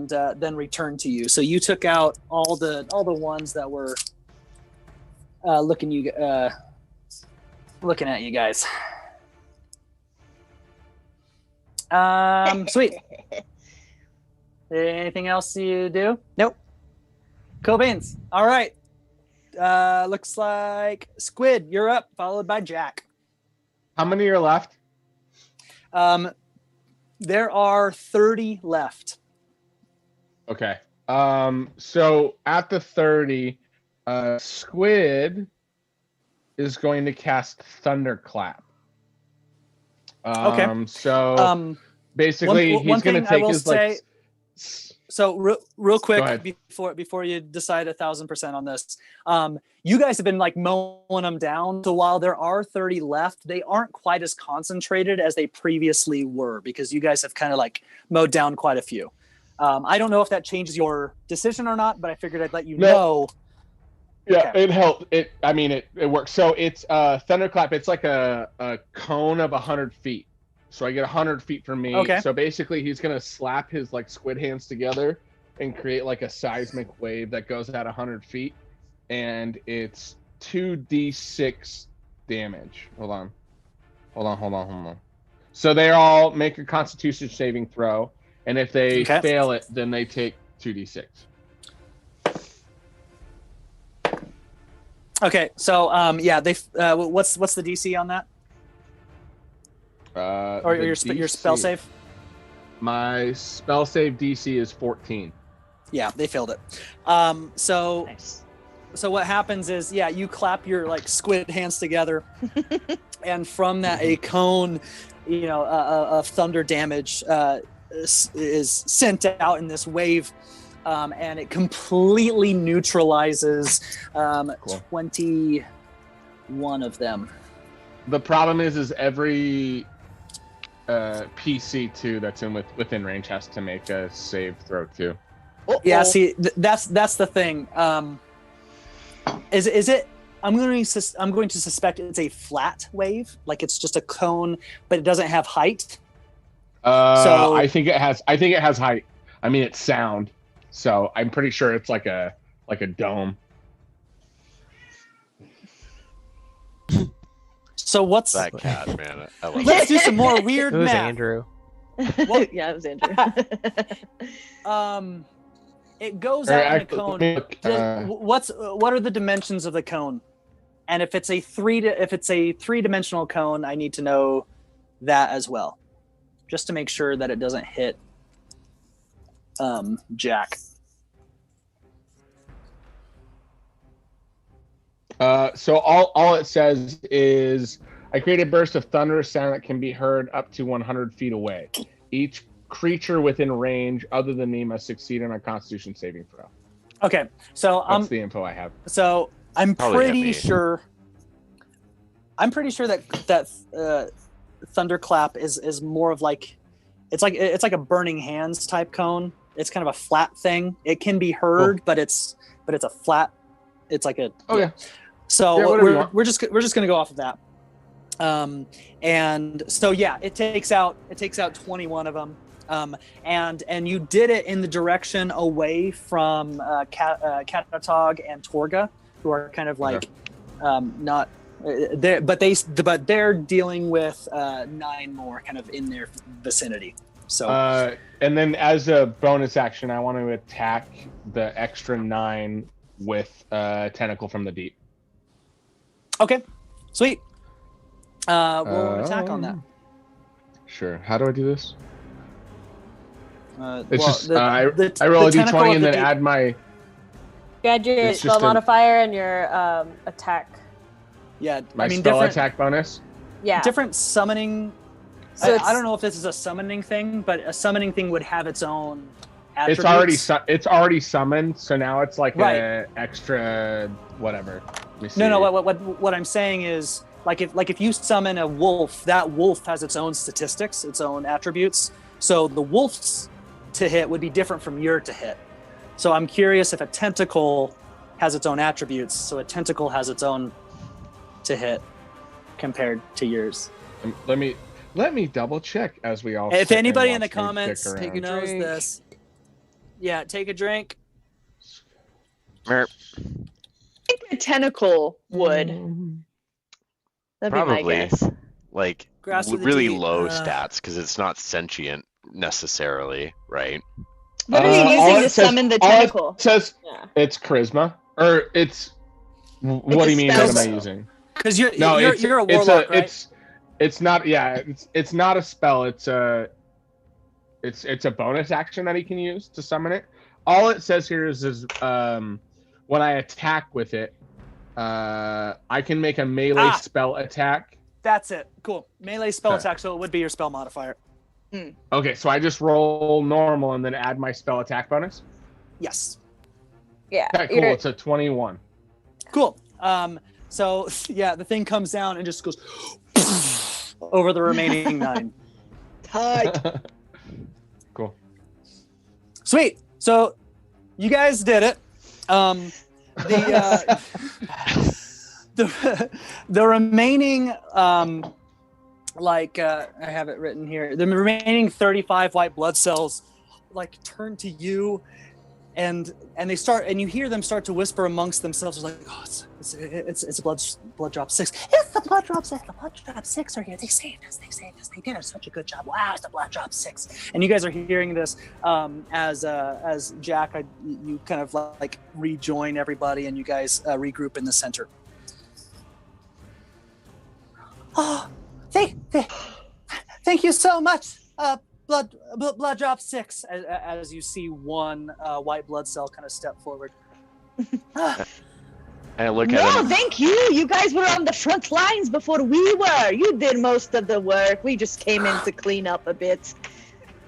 Speaker 1: then return to you. So you took out all the ones that were looking at you guys. Sweet. Anything else you do?
Speaker 3: Nope.
Speaker 1: Cool beans. All right. Looks like Squid, you're up, followed by Jack.
Speaker 2: How many are left?
Speaker 1: There are 30 left.
Speaker 2: Okay. So at the 30, Squid is going to cast Thunderclap.
Speaker 1: Okay.
Speaker 2: So basically, he's going to take his like.
Speaker 1: So real quick before you decide 1,000% on this, you guys have been like mowing them down. So while there are 30 left, they aren't quite as concentrated as they previously were, because you guys have kind of like mowed down quite a few. I don't know if that changes your decision or not, but I figured I'd let you know.
Speaker 2: Yeah,
Speaker 1: Okay.
Speaker 2: it helped. It works. So it's Thunderclap. It's like a cone of 100 feet. So I get 100 feet from me.
Speaker 1: Okay.
Speaker 2: So basically, he's gonna slap his like squid hands together and create like a seismic wave that goes at 100 feet, and it's 2d6 damage. Hold on. So they all make a Constitution saving throw, and if they fail it, then they take 2d6.
Speaker 1: Okay. So yeah, they. What's the DC on that? Or your spell save?
Speaker 2: My spell save DC is 14.
Speaker 1: Yeah, they failed it. So
Speaker 4: Nice.
Speaker 1: So what happens is, yeah, you clap your like squid hands together, and from that a cone, of thunder damage is sent out in this wave, and it completely neutralizes 21 of them.
Speaker 2: The problem is every PC too that's within range has to make a save throw too.
Speaker 1: Yeah, see, that's the thing. Is it? I'm going to suspect it's a flat wave, like it's just a cone, but it doesn't have height. So
Speaker 2: I think it has height. I mean, it's sound, so I'm pretty sure it's like a dome.
Speaker 1: So what's
Speaker 6: That cat, man. I love
Speaker 1: Let's do some more weird
Speaker 3: It was
Speaker 1: math.
Speaker 3: Andrew.
Speaker 4: Yeah, it was Andrew.
Speaker 1: It goes
Speaker 2: Or
Speaker 1: out in a
Speaker 2: actually,
Speaker 1: cone.
Speaker 2: let me look,
Speaker 1: What are the dimensions of the cone? And if it's a three-dimensional cone, I need to know that as well, just to make sure that it doesn't hit Jack.
Speaker 2: So all it says is, I create a burst of thunderous sound that can be heard up to 100 feet away. Each creature within range other than me must succeed on a Constitution saving throw.
Speaker 1: Okay, so
Speaker 2: That's the info I have.
Speaker 1: So I'm
Speaker 6: Probably hit
Speaker 1: pretty
Speaker 6: me.
Speaker 1: sure. I'm pretty sure that thunderclap is more of like it's like a burning hands type cone. It's kind of a flat thing. It can be heard, but it's a flat. It's like a
Speaker 2: Okay.
Speaker 1: So
Speaker 2: Yeah, whatever you want.
Speaker 1: we're just gonna go off of that. And so yeah, it takes out 21 of them. And you did it in the direction away from Catatog and Torga, who are kind of like not they're dealing with 9 more kind of in their vicinity. So
Speaker 2: and then as a bonus action, I want to attack the extra 9 with Tentacle from the Deep.
Speaker 1: okay, sweet. Roll an attack on that.
Speaker 2: Sure. How do I do this? It's
Speaker 1: Well,
Speaker 2: just I roll a
Speaker 1: tentacle
Speaker 2: d20
Speaker 1: of
Speaker 2: and
Speaker 1: the
Speaker 2: then
Speaker 1: deep-
Speaker 2: add my.
Speaker 5: Add your
Speaker 2: It's
Speaker 5: spell
Speaker 2: just a-
Speaker 5: modifier and your attack.
Speaker 1: Yeah,
Speaker 2: My
Speaker 1: I mean
Speaker 2: spell
Speaker 1: different
Speaker 2: attack bonus.
Speaker 5: Yeah.
Speaker 1: different summoning.
Speaker 5: So
Speaker 1: I don't know if this is a summoning thing, but a summoning thing would have its own
Speaker 2: It's
Speaker 1: attributes.
Speaker 2: already summoned, so now it's like
Speaker 1: Right.
Speaker 2: a extra whatever. Let me see.
Speaker 1: No. What I'm saying is, like if you summon a wolf, that wolf has its own statistics, its own attributes. So the wolf's to hit would be different from your to hit. So I'm curious if a tentacle has its own attributes. So a tentacle has its own to hit compared to yours.
Speaker 2: Let me double check as we all.
Speaker 1: If
Speaker 2: sit and
Speaker 1: anybody in the
Speaker 2: watch me
Speaker 1: comments
Speaker 2: dick around.
Speaker 1: knows this, yeah, take a drink.
Speaker 6: Merp.
Speaker 4: I think a tentacle would. That'd be my
Speaker 6: Probably.
Speaker 4: guess.
Speaker 6: Like
Speaker 1: Grass with a
Speaker 6: really
Speaker 1: D.
Speaker 6: low stats because it's not sentient necessarily, right?
Speaker 4: What are you
Speaker 2: all
Speaker 4: using
Speaker 2: it
Speaker 4: to
Speaker 2: says-
Speaker 4: summon the
Speaker 2: all it
Speaker 4: tentacle?
Speaker 2: says
Speaker 5: Yeah.
Speaker 2: it's charisma, or it's. What do you mean?
Speaker 4: spell
Speaker 2: What am I
Speaker 4: slot.
Speaker 2: using?
Speaker 1: Because you're
Speaker 2: No,
Speaker 1: you're a
Speaker 2: it's
Speaker 1: warlock, right?
Speaker 2: It's not. Yeah, it's not a spell. It's a bonus action that he can use to summon it. All it says here is when I attack with it, I can make a melee spell attack.
Speaker 1: That's it. Cool. Melee spell
Speaker 2: Okay.
Speaker 1: attack, so it would be your spell modifier.
Speaker 2: Okay, so I just roll normal and then add my spell attack bonus.
Speaker 1: Yes.
Speaker 5: Yeah.
Speaker 2: Okay, cool. It's a 21.
Speaker 1: Cool. So yeah, the thing comes down and just goes over the remaining 9.
Speaker 4: Tight.
Speaker 2: Cool.
Speaker 1: Sweet. So you guys did it. The remaining I have it written here. The remaining 35 white blood cells like turn to you, and they start, and you hear them start to whisper amongst themselves, like, "Oh, it's a blood drop 6. It's the blood drop 6. The blood drop 6 are here. They saved us. They saved us. They did such a good job. Wow, it's the blood drop 6." And you guys are hearing this as Jack, you kind of like rejoin everybody, and you guys regroup in the center. Oh, thank you so much, blood drop 6. As you see one white blood cell kind of step forward.
Speaker 6: And I look
Speaker 4: No,
Speaker 6: at him.
Speaker 4: thank you. You guys were on the front lines before we were. You did most of the work. We just came in to clean up a bit.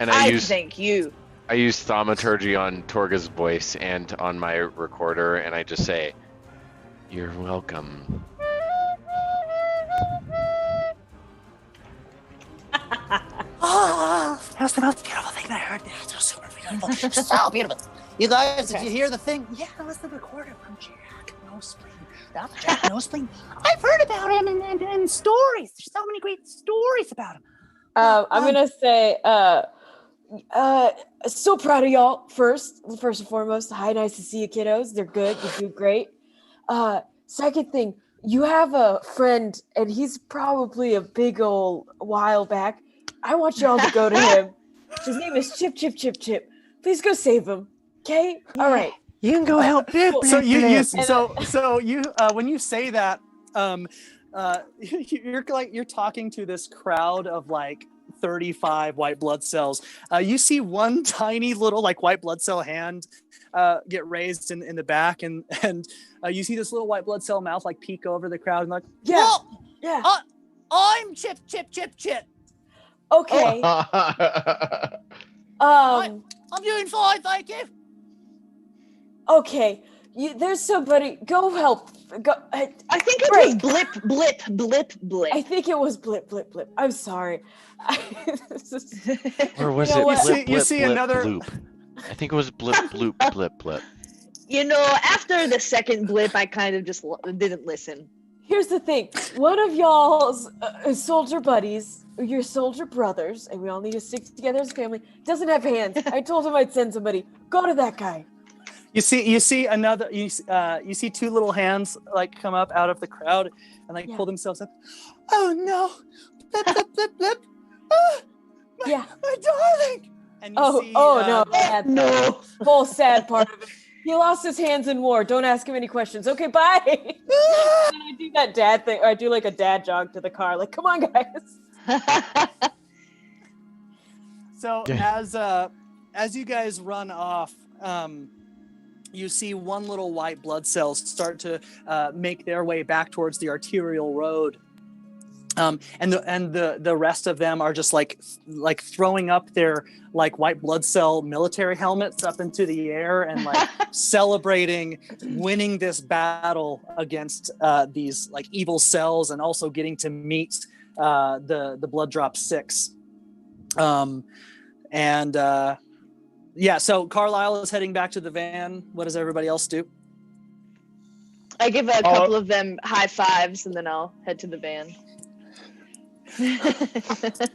Speaker 6: And
Speaker 4: I thank you.
Speaker 6: I use thaumaturgy on Torga's voice and on my recorder, and I just say, "You're welcome."
Speaker 1: Oh, that was the most beautiful thing I heard. That was super beautiful. So beautiful. You guys, did you hear the thing? Yeah, it was the recorder from Jack Nosebleed. That was Jack Nosebleed. I've heard about him in stories. There's so many great stories about him.
Speaker 5: I'm gonna say, so proud of y'all. First and foremost, hi, nice to see you, kiddos. They're good. You do great. Second thing, you have a friend, and he's probably a big old while back. I want y'all to go to him. His name is Chip. Please go save him. Okay? All right.
Speaker 7: You can go help Blip.
Speaker 1: So
Speaker 7: Blip.
Speaker 1: you when you say that, you're talking to this crowd of like 35 white blood cells. You see one tiny little like white blood cell hand get raised in the back, and you see this little white blood cell mouth like peek over the crowd and like,
Speaker 5: Yeah.
Speaker 1: "Whoa,
Speaker 5: Yeah.
Speaker 1: I'm Chip.
Speaker 5: Okay.
Speaker 1: I'm doing fine, thank you."
Speaker 5: Okay. There's somebody. Go help. Go.
Speaker 4: I think it was blip.
Speaker 5: I think it was blip. I'm sorry.
Speaker 6: Or was
Speaker 5: You know
Speaker 6: it
Speaker 5: what?
Speaker 6: blip,
Speaker 1: You
Speaker 6: blip,
Speaker 1: see
Speaker 6: blip,
Speaker 1: another-
Speaker 6: bloop? I think it was blip, bloop, blip.
Speaker 4: You know, after the second blip, I kind of just didn't listen.
Speaker 5: Here's the thing. One of y'all's soldier buddies, your soldier brothers, and we all need to stick together as a family, doesn't have hands. I told him I'd send somebody. Go to that guy.
Speaker 1: You see another. You see two little hands like come up out of the crowd and like pull themselves up. Oh no! Blip. Ah,
Speaker 5: Yeah.
Speaker 1: my darling. And you
Speaker 5: Oh,
Speaker 1: see,
Speaker 5: no. Sad
Speaker 4: No.
Speaker 5: part. Whole sad part of it. He lost his hands in war. Don't ask him any questions. Okay, bye. And I do that dad thing. Or I do like a dad jog to the car. Like, come on, guys.
Speaker 1: So as you guys run off, you see one little white blood cells start to make their way back towards the arterial road. And the rest of them are just like throwing up their like white blood cell military helmets up into the air and like celebrating winning this battle against these like evil cells, and also getting to meet the Blood Drop 6. Yeah, so Carlisle is heading back to the van. What does everybody else do?
Speaker 4: I give a couple of them high fives, and then I'll head to the van.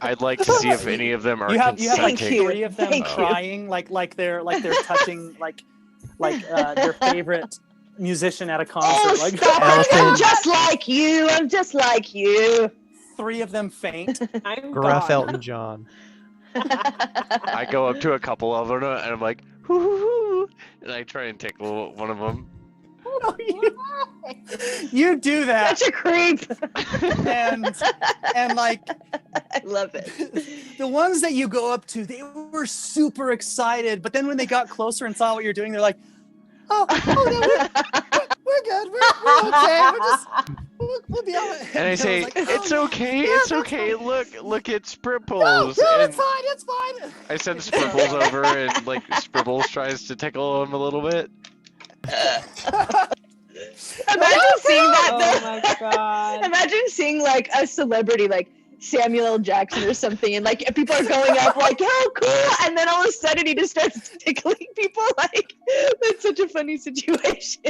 Speaker 6: I'd like to see if any of them are
Speaker 1: You have like
Speaker 6: consenting.
Speaker 1: 3 of them crying, like they're touching like their favorite musician at a concert.
Speaker 4: Oh,
Speaker 1: Like
Speaker 4: stop. I'm just like you. I'm just like you.
Speaker 1: 3 of them faint.
Speaker 5: I'm
Speaker 3: Gruff
Speaker 5: gone.
Speaker 3: Elton John.
Speaker 6: I go up to a couple of them and I'm like, hoo hoo hoo, and I try and tickle one of them.
Speaker 1: You do that,
Speaker 4: Such a creep.
Speaker 1: and like
Speaker 4: I love it.
Speaker 1: the ones that you go up to, they were super excited, but then when they got closer and saw what you're doing, they're like, oh no, we're good, we're okay, we'll be all right.
Speaker 6: And I say,
Speaker 1: was like,
Speaker 6: it's
Speaker 1: "Oh,
Speaker 6: okay,
Speaker 1: yeah,
Speaker 6: it's
Speaker 1: that's
Speaker 6: okay.
Speaker 1: fine."
Speaker 6: Look at Spripples.
Speaker 1: No,
Speaker 6: and
Speaker 1: it's fine.
Speaker 6: I send Spripples over, and like Spripples tries to tickle him a little bit.
Speaker 4: Imagine seeing that.
Speaker 5: Oh
Speaker 4: though.
Speaker 5: my god.
Speaker 4: Imagine seeing like a celebrity like Samuel L. Jackson or something, and like people are going up like, "Oh, cool!" And then all of a sudden he just starts tickling people. Like, that's such a funny situation.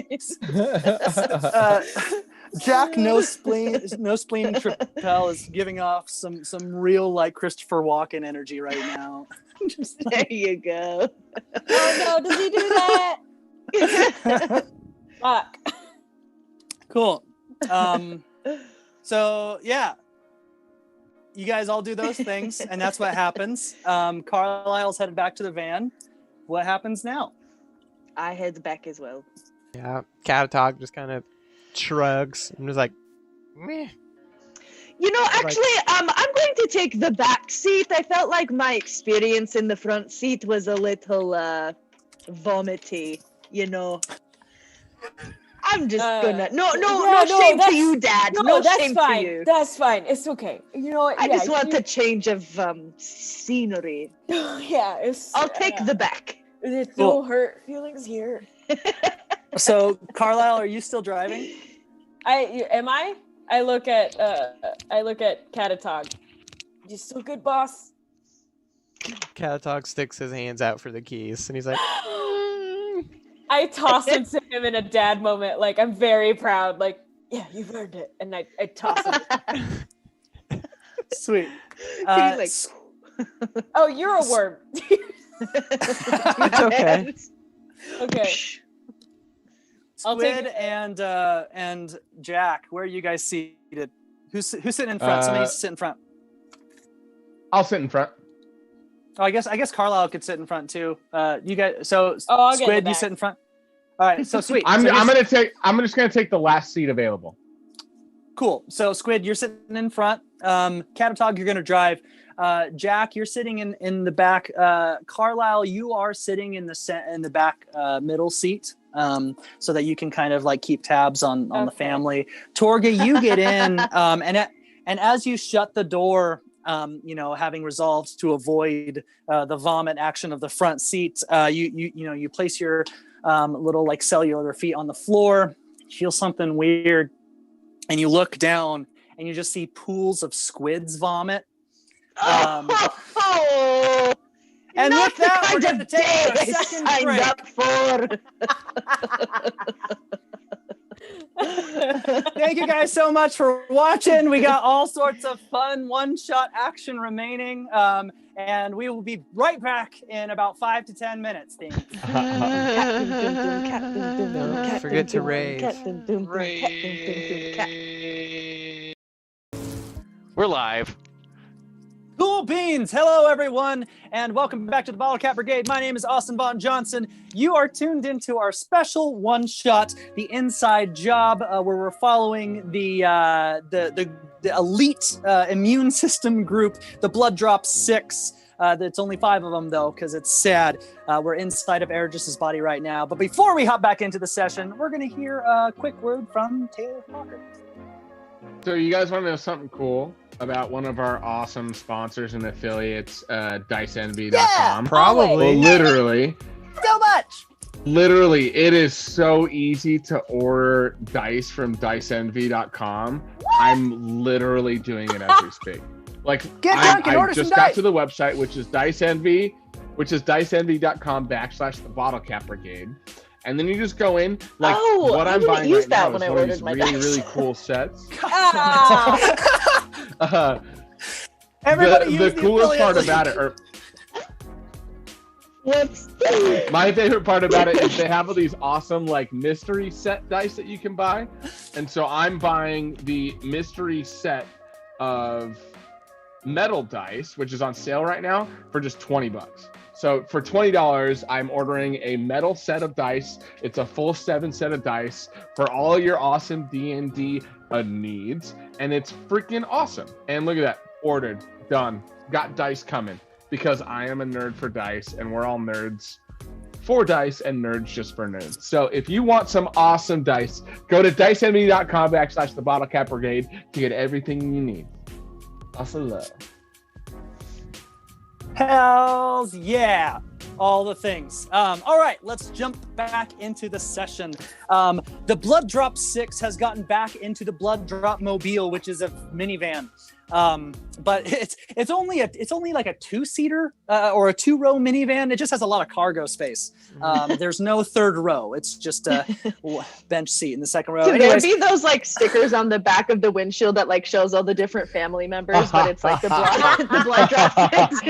Speaker 1: Jack no spleen Tripel is giving off some real like Christopher Walken energy right now.
Speaker 4: There you go.
Speaker 5: Oh no, does he do that? Fuck.
Speaker 1: Cool. So yeah, you guys all do those things, and that's what happens. Carlisle's headed back to the van. What happens now?
Speaker 4: I head back as well.
Speaker 3: Yeah, Catatog just kind of shrugs and was like, meh.
Speaker 4: You know, actually, I'm going to take the back seat. I felt like my experience in the front seat was a little vomity. You know, I'm just gonna no shame
Speaker 5: that's-
Speaker 4: to you, Dad.
Speaker 5: No,
Speaker 4: No
Speaker 5: that's
Speaker 4: shame
Speaker 5: fine.
Speaker 4: to you.
Speaker 5: That's fine. It's okay. You know what?
Speaker 4: I
Speaker 5: yeah,
Speaker 4: just want a change of scenery.
Speaker 5: Yeah, it's.
Speaker 4: I'll take the back.
Speaker 5: There's
Speaker 1: Cool.
Speaker 5: no hurt feelings here.
Speaker 1: So Carlisle, are you still driving?
Speaker 5: Am I? I look at Catatog. You still good, boss?
Speaker 3: Catatog sticks his hands out for the keys and he's like,
Speaker 5: I toss it to him in a dad moment. Like, I'm very proud. Like, yeah, you've earned it. And I toss it.
Speaker 1: Sweet.
Speaker 4: He's
Speaker 5: Oh, you're a worm.
Speaker 3: it's okay.
Speaker 5: Okay. I'll take
Speaker 1: Squid
Speaker 5: it.
Speaker 1: and Jack, where are you guys seated? Who's sitting in front? Somebody sit in front.
Speaker 2: I'll sit in front.
Speaker 1: Oh, I guess Carlisle could sit in front too. You guys. So
Speaker 5: Oh, I'll get in the
Speaker 1: Squid, you
Speaker 5: back.
Speaker 1: sit in front. All right. So sweet.
Speaker 2: I'm
Speaker 1: So
Speaker 2: just gonna take the last seat available.
Speaker 1: Cool. So Squid, you're sitting in front. Catatog, you're gonna drive. Jack, you're sitting in the back. Carlisle, you are sitting in the back middle seat, so that you can kind of like keep tabs on the
Speaker 5: Okay.
Speaker 1: family. Torga, you get in, and as you shut the door, having resolved to avoid the vomit action of the front seat, you place your little like cellular feet on the floor, feel something weird, and you look down and you just see pools of squid's vomit. And
Speaker 4: not
Speaker 1: with that,
Speaker 4: the
Speaker 1: we're
Speaker 4: kind
Speaker 1: going to
Speaker 4: of
Speaker 1: take
Speaker 4: day
Speaker 1: a
Speaker 4: I
Speaker 1: second
Speaker 4: signed
Speaker 1: break.
Speaker 4: up for.
Speaker 1: Thank you guys so much for watching. We got all sorts of fun one-shot action remaining, and we will be right back in about 5 to 10 minutes. Thank you.
Speaker 3: Don't forget to rave.
Speaker 6: We're live.
Speaker 1: Cool beans. Hello, everyone, and welcome back to the Bottlecap Brigade. My name is Austin Vaughn Johnson. You are tuned into our special one-shot, The Inside Job, where we're following the elite immune system group, the Blood Drop 6. It's only 5 of them, though, because it's sad. We're inside of Ergis's body right now. But before we hop back into the session, we're going to hear a quick word from Taylor Walker.
Speaker 2: So you guys want to know something cool about one of our awesome sponsors and affiliates, DiceEnvy.com?
Speaker 1: Yeah,
Speaker 3: Probably.
Speaker 2: Well, literally,
Speaker 1: So much!
Speaker 2: Literally, it is so easy to order dice from DiceEnvy.com. I'm literally doing it as we speak. Like,
Speaker 1: Get drunk and
Speaker 2: I
Speaker 1: order
Speaker 2: just
Speaker 1: some
Speaker 2: got
Speaker 1: dice.
Speaker 2: to the website, which is DiceEnvy, which is DiceEnvy.com/the Bottlecap Brigade. And then you just go in, like,
Speaker 5: Oh,
Speaker 2: what
Speaker 5: I
Speaker 2: I'm
Speaker 5: didn't
Speaker 2: buying
Speaker 5: use
Speaker 2: right
Speaker 5: that
Speaker 2: now
Speaker 5: when
Speaker 2: is
Speaker 5: I
Speaker 2: one of
Speaker 5: ordered
Speaker 2: these
Speaker 5: my
Speaker 2: really,
Speaker 5: dice.
Speaker 2: really cool sets.
Speaker 5: Ah!
Speaker 1: Everybody
Speaker 2: the
Speaker 1: use the
Speaker 2: coolest part
Speaker 1: affiliate
Speaker 2: about
Speaker 1: link.
Speaker 2: it, or
Speaker 5: Whoops.
Speaker 2: my favorite part about it is they have all these awesome like mystery set dice that you can buy. And so I'm buying the mystery set of metal dice, which is on sale right now for just $20. So for $20, I'm ordering a metal set of dice. It's a full 7 set of dice for all your awesome D&D needs. And it's freaking awesome. And look at that. Ordered. Done. Got dice coming. Because I am a nerd for dice, and we're all nerds for dice and nerds just for nerds. So if you want some awesome dice, go to DiceEnvy.com/the Bottlecap Brigade to get everything you need. Also love.
Speaker 1: Hells yeah. All the things. All right, let's jump back into the session. The Blood Drop 6 has gotten back into the Blood Drop Mobile, which is a minivan. But it's only like a 2-seater or a 2-row minivan. It just has a lot of cargo space. There's no third row. It's just a bench seat in the second row.
Speaker 4: Could there
Speaker 1: Anyways,
Speaker 4: be those like stickers on the back of the windshield that like shows all the different family members, but it's like the blood drop six?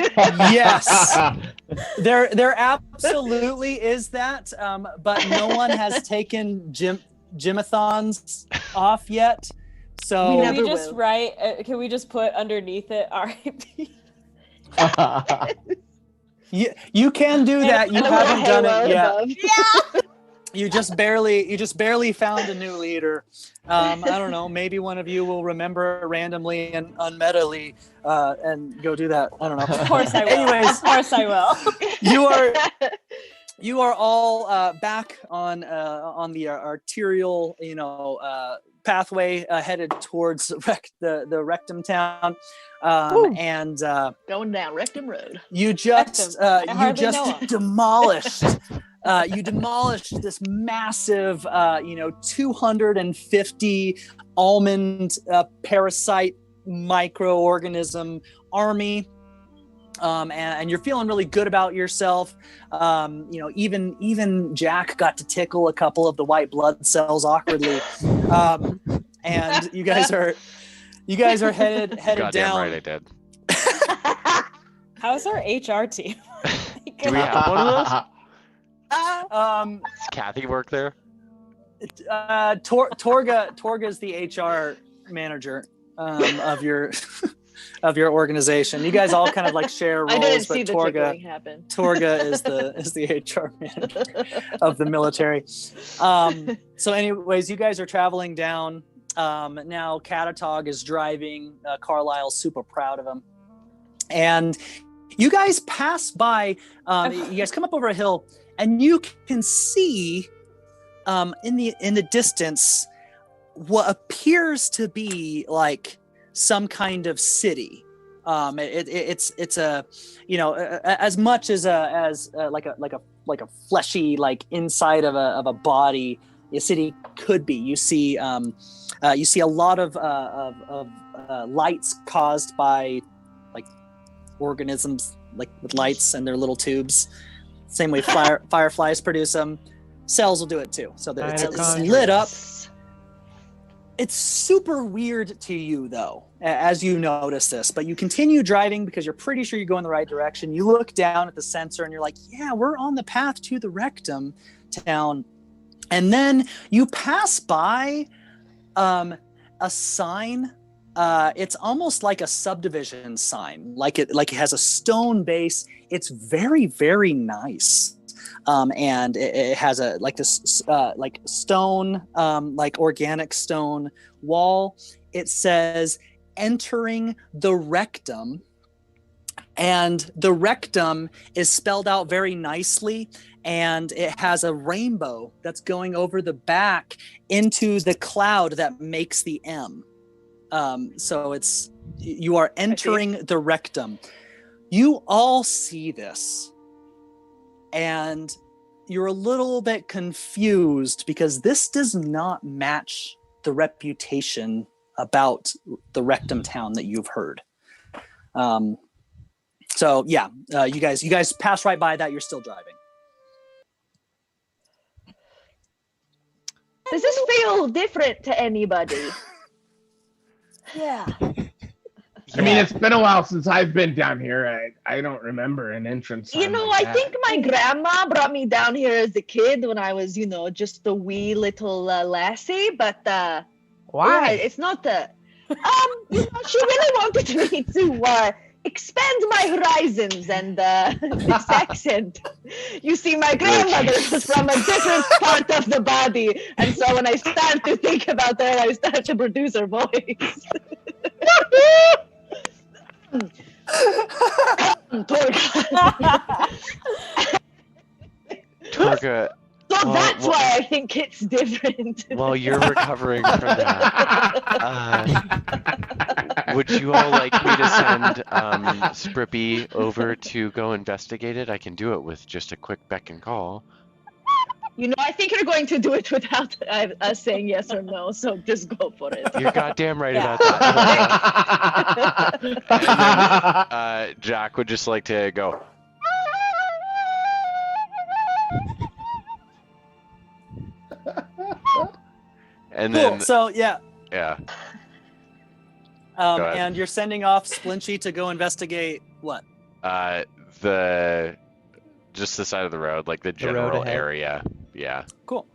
Speaker 1: yes, there absolutely is that. But no one has taken gymathons off yet. So
Speaker 4: We
Speaker 5: Can
Speaker 4: never
Speaker 5: we just
Speaker 4: will.
Speaker 5: write? Can we just put underneath it R.I.P.?
Speaker 1: you can do that. You
Speaker 4: And a little
Speaker 1: haven't done
Speaker 4: halo
Speaker 1: it yet.
Speaker 4: above.
Speaker 1: You just barely found a new leader. I don't know. Maybe one of you will remember randomly and unmetally and go do that. I don't know.
Speaker 5: Of course I will.
Speaker 1: Anyways,
Speaker 5: Of course I will.
Speaker 1: you are all back on the arterial, pathway headed towards the Rectum town, and
Speaker 4: Going down Rectum Road.
Speaker 1: you just
Speaker 5: I hardly know him.
Speaker 1: demolished. You demolished this massive, 250 almond parasite microorganism army. And you're feeling really good about yourself. Even Jack got to tickle a couple of the white blood cells awkwardly. And you guys are headed
Speaker 6: Goddamn
Speaker 1: down.
Speaker 6: right I did.
Speaker 5: How's our HR team?
Speaker 6: Do we have one of those?
Speaker 1: Um,
Speaker 6: Does Kathy work there?
Speaker 1: Torga is the HR manager of your organization. You guys all kind of like share roles,
Speaker 4: I didn't
Speaker 1: but
Speaker 4: see the tickling happen.
Speaker 1: Torga is the HR manager of the military. So anyways, you guys are traveling down. Now Catatog is driving. Carlisle's super proud of him. And you guys pass by, you guys come up over a hill, and you can see in the distance what appears to be like some kind of city. It's a, as much as like a fleshy like inside of a body a city could be. You see a lot of lights caused by like organisms like with lights and their little tubes. Same way fireflies produce them. Cells will do it too. So that it's lit up. It's super weird to you though, as you notice this, but you continue driving because you're pretty sure you're going the right direction. You look down at the sensor and you're like, yeah, we're on the path to the Rectum town. And then you pass by a sign. It's almost like a subdivision sign, like it has a stone base. It's very, very nice. And it has this stone, like organic stone wall. It says, "Entering the Rectum. And the rectum is spelled out very nicely, and it has a rainbow that's going over the back into the cloud that makes the M. So you are entering the rectum. You all see this, and you're a little bit confused because this does not match the reputation about the rectum town that you've heard. So yeah, you guys pass right by that. You're still driving.
Speaker 4: Does this feel different to anybody?
Speaker 5: Yeah.
Speaker 2: I mean, it's been a while since I've been down here. I don't remember an entrance.
Speaker 4: You know, I think my grandma brought me down here as a kid when I was, just a wee little lassie. But
Speaker 7: Why?
Speaker 4: yeah, it's not the. She really wanted me to expand my horizons and this accent. You see, my grandmother was from a different part of the body, and so when I start to think about her, I start to produce her voice.
Speaker 6: Torga,
Speaker 4: So that's why I think it's different.
Speaker 6: while you're recovering from that, would you all like me to send Sprippy over to go investigate it? I can do it with just a quick beck and call.
Speaker 4: I think you're going to do it without us saying yes or no, so just go for it.
Speaker 6: You're goddamn right about that. And then, Jack would just like to go. And
Speaker 1: Cool.
Speaker 6: then,
Speaker 1: So yeah.
Speaker 6: yeah. Go ahead.
Speaker 1: And you're sending off Splinchy to go investigate what?
Speaker 6: Just the side of the road, like the
Speaker 3: road
Speaker 6: general
Speaker 3: ahead.
Speaker 6: area. Yeah.
Speaker 1: Cool.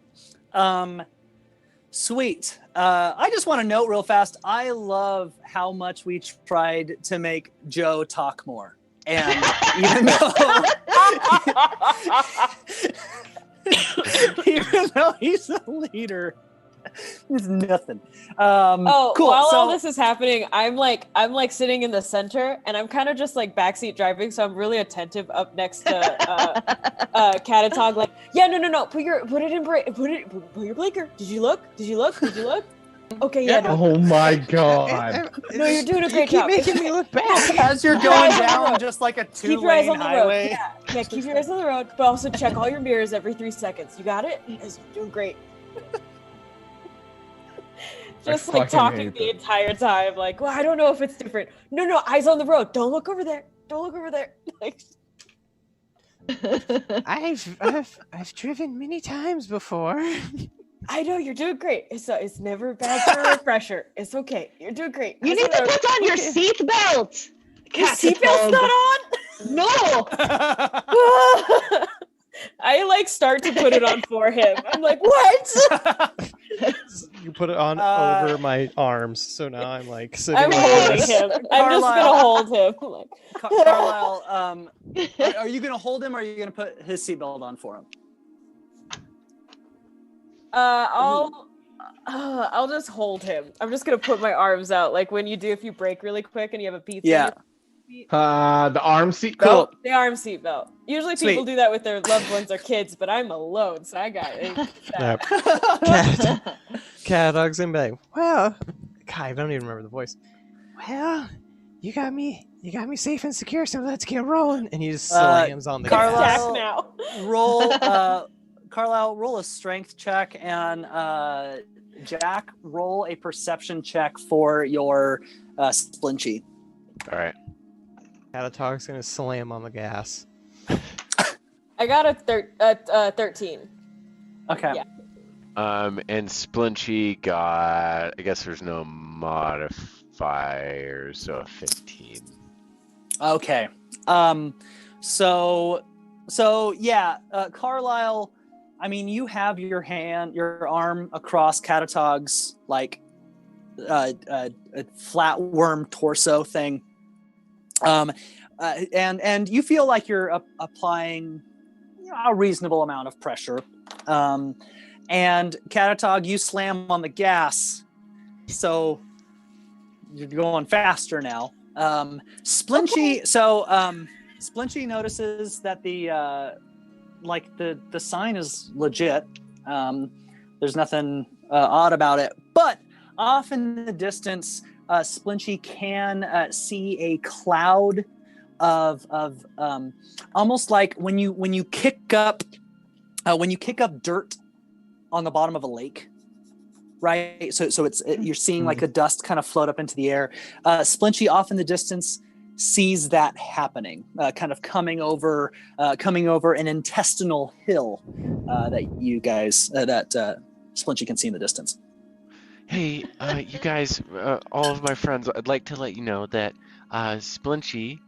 Speaker 1: Sweet. I just want to note real fast, I love how much we tried to make Joe talk more. And even though he's a leader, it's nothing. Cool.
Speaker 5: While
Speaker 1: So,
Speaker 5: all this is happening, I'm like sitting in the center, and I'm kind of just like backseat driving, so I'm really attentive up next to Catatog. Like, yeah, no, put your blinker. Did you look? Okay, yeah. No.
Speaker 2: Oh my god.
Speaker 5: No, you're doing a great
Speaker 7: Keep
Speaker 5: job.
Speaker 7: making me look bad.
Speaker 1: as you're going down just like a
Speaker 5: Keep your eyes
Speaker 1: two-lane
Speaker 5: on the road.
Speaker 1: highway.
Speaker 5: Yeah, keep your eyes on the road, but also check all your mirrors every 3 seconds. You got it? Yes, you're doing great. Just
Speaker 2: I
Speaker 5: like
Speaker 2: fucking
Speaker 5: talking
Speaker 2: hate
Speaker 5: the
Speaker 2: that.
Speaker 5: entire time, like, well, I don't know if it's different. No, eyes on the road. Don't look over there. Like,
Speaker 7: I've driven many times before.
Speaker 5: I know you're doing great. It's never bad for a refresher. It's okay. You're doing great.
Speaker 4: You need to put on your seatbelt.
Speaker 5: Your seatbelt's not on.
Speaker 4: No.
Speaker 5: I like start to put it on for him. I'm like, what?
Speaker 3: You put it on over my arms, so now I'm like sitting
Speaker 5: I'm
Speaker 3: like
Speaker 5: holding
Speaker 3: this.
Speaker 5: him. I'm just gonna hold him. Like,
Speaker 1: Carlisle, are you going to hold him or are you going to put his seatbelt on for him?
Speaker 5: I'll just hold him. I'm just gonna put my arms out, like when you do if you break really quick and you have a pizza.
Speaker 1: Yeah.
Speaker 2: The arm seat
Speaker 1: Cool.
Speaker 2: belt.
Speaker 5: The arm seat belt. Usually
Speaker 1: Sweet.
Speaker 5: people do that with their loved ones or kids, but I'm alone, so I got it.
Speaker 3: Yep. Catadog's gonna be like, well, God, I don't even remember the voice. Well, you got me safe and secure, so let's get rolling. And he just slams on the
Speaker 1: Carlisle-
Speaker 3: gas.
Speaker 5: Jack now.
Speaker 1: Roll, Carlisle, roll a strength check, and Jack, roll a perception check for your Splinchy.
Speaker 6: All right.
Speaker 3: Catatog's gonna slam on the gas.
Speaker 5: I got a 13.
Speaker 1: Okay.
Speaker 5: Yeah.
Speaker 6: And Splinchy got, I guess there's no modifiers, so a 15.
Speaker 1: Okay. So yeah, Carlisle, I mean, you have your arm across Catatog's like a flatworm torso thing. And you feel like you're applying a reasonable amount of pressure. And Catatog, you slam on the gas, so you're going faster now. Splinchy. So Splinchy notices that the sign is legit. There's nothing odd about it, but off in the distance, Splinchy can see a cloud of almost like when you kick up dirt on the bottom of a lake, right? So you're seeing like the dust kind of float up into the air. Splinchy off in the distance sees that happening, kind of coming over an intestinal hill that you guys that Splinchy can see in the distance.
Speaker 6: Hey, you guys, all of my friends, I'd like to let you know that Splinchy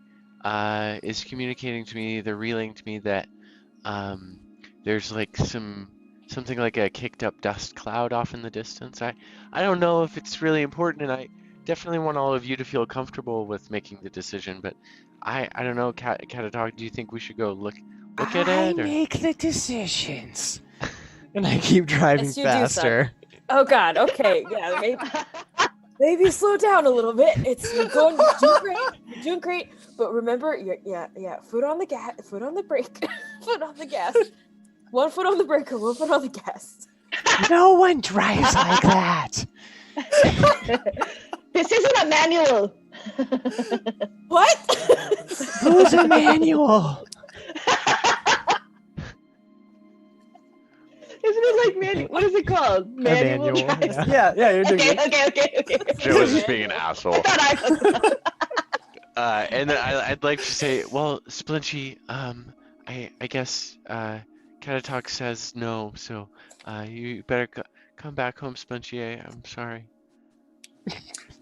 Speaker 6: is communicating to me, they're relaying to me that there's like something like a kicked up dust cloud off in the distance. I don't know if it's really important, and I definitely want all of you to feel comfortable with making the decision, but I don't know, Catatog, do you think we should go look at it?
Speaker 7: I make the decisions.
Speaker 3: And I keep driving
Speaker 5: Yes, you do,
Speaker 3: faster.
Speaker 5: Oh God. Okay. Yeah. Maybe slow down a little bit. You're doing great. But remember, foot on the gas, foot on the brake, foot on the gas. 1 foot on the brake, 1 foot on the gas.
Speaker 7: No one drives like that.
Speaker 4: This isn't a manual.
Speaker 5: What?
Speaker 7: Who's a manual?
Speaker 4: Isn't it like manual? What is it called? Manual drives.
Speaker 3: Yeah.
Speaker 1: Yeah, you're doing
Speaker 4: Okay.
Speaker 6: Joe was just being an asshole.
Speaker 4: I thought
Speaker 6: And then I'd like to say, well, Splinchy, I guess Catatog says no, so you better come back home, Splinchy. I'm sorry.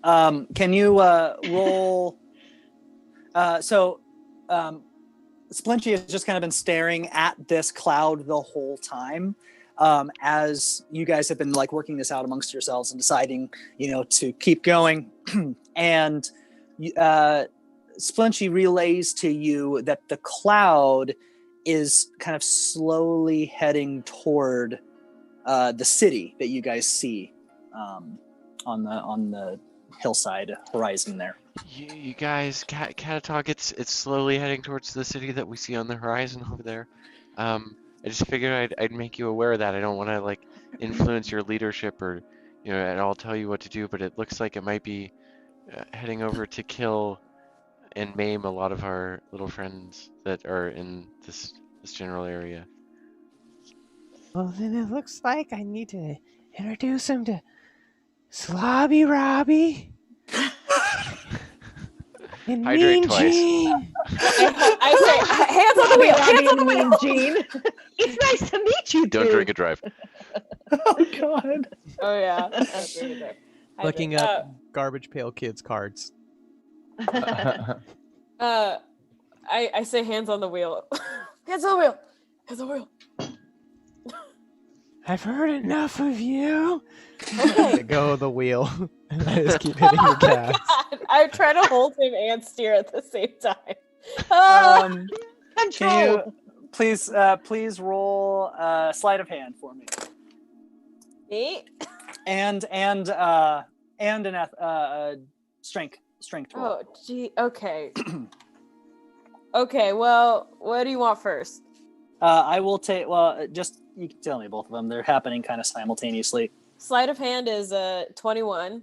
Speaker 1: Can you roll? Splinchy has just kind of been staring at this cloud the whole time, as you guys have been like working this out amongst yourselves and deciding, to keep going. And Splinchy relays to you that the cloud is kind of slowly heading toward the city that you guys see on the hillside horizon there.
Speaker 6: You guys, Catatog, it's slowly heading towards the city that we see on the horizon over there. I just figured I'd make you aware of that. I don't want to like influence your leadership or at all tell you what to do, but it looks like it might be heading over to kill and maim a lot of our little friends that are in this general area.
Speaker 7: Well, then it looks like I need to introduce him to Slobby Robbie. And
Speaker 6: Hydrate
Speaker 7: Mean
Speaker 6: twice.
Speaker 7: Gene.
Speaker 5: I say, hands on the wheel. Hands on the wheel.
Speaker 4: Gene. It's nice to meet you.
Speaker 6: Don't
Speaker 4: two.
Speaker 6: drink and drive.
Speaker 1: Oh God.
Speaker 5: Oh yeah.
Speaker 3: Looking up Garbage Pail Kids cards.
Speaker 5: I say hands on the wheel. Hands on the wheel. Hands on the wheel.
Speaker 7: I've heard enough of you.
Speaker 5: Okay.
Speaker 3: Let go of the wheel. And I just keep hitting the gas.
Speaker 5: God. I try to hold him and steer at the same time.
Speaker 1: Can you please roll sleight of hand for me?
Speaker 5: Me?
Speaker 1: And an strength roll.
Speaker 5: Oh, gee. Okay. Okay. Well, what do you want first?
Speaker 1: I will take. Well, just you can tell me both of them. They're happening kind of simultaneously.
Speaker 5: Sleight of hand is a 21,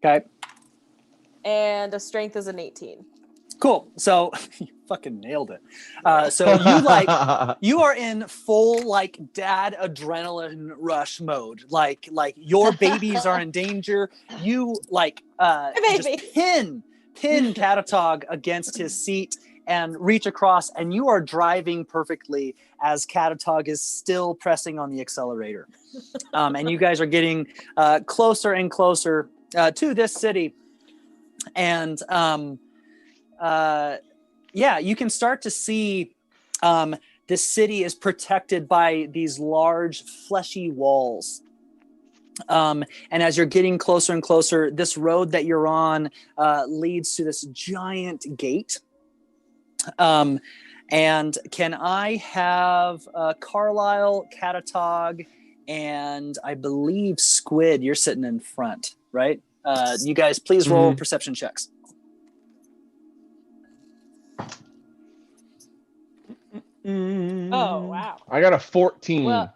Speaker 1: Okay.
Speaker 5: and a strength is an 18.
Speaker 1: Cool. So you fucking nailed it. So you are in full like dad adrenaline rush mode. Like your babies are in danger. You like just pin Catatog against his seat and reach across, and you are driving perfectly as Catatog is still pressing on the accelerator. And you guys are getting closer and closer to this city. And you can start to see this city is protected by these large fleshy walls. And as you're getting closer and closer, this road that you're on leads to this giant gate. And can I have Carlisle, Catatog, and I believe Squid, you're sitting in front, right? You guys please roll perception checks.
Speaker 5: Oh, wow.
Speaker 2: I got a 14.
Speaker 5: Well,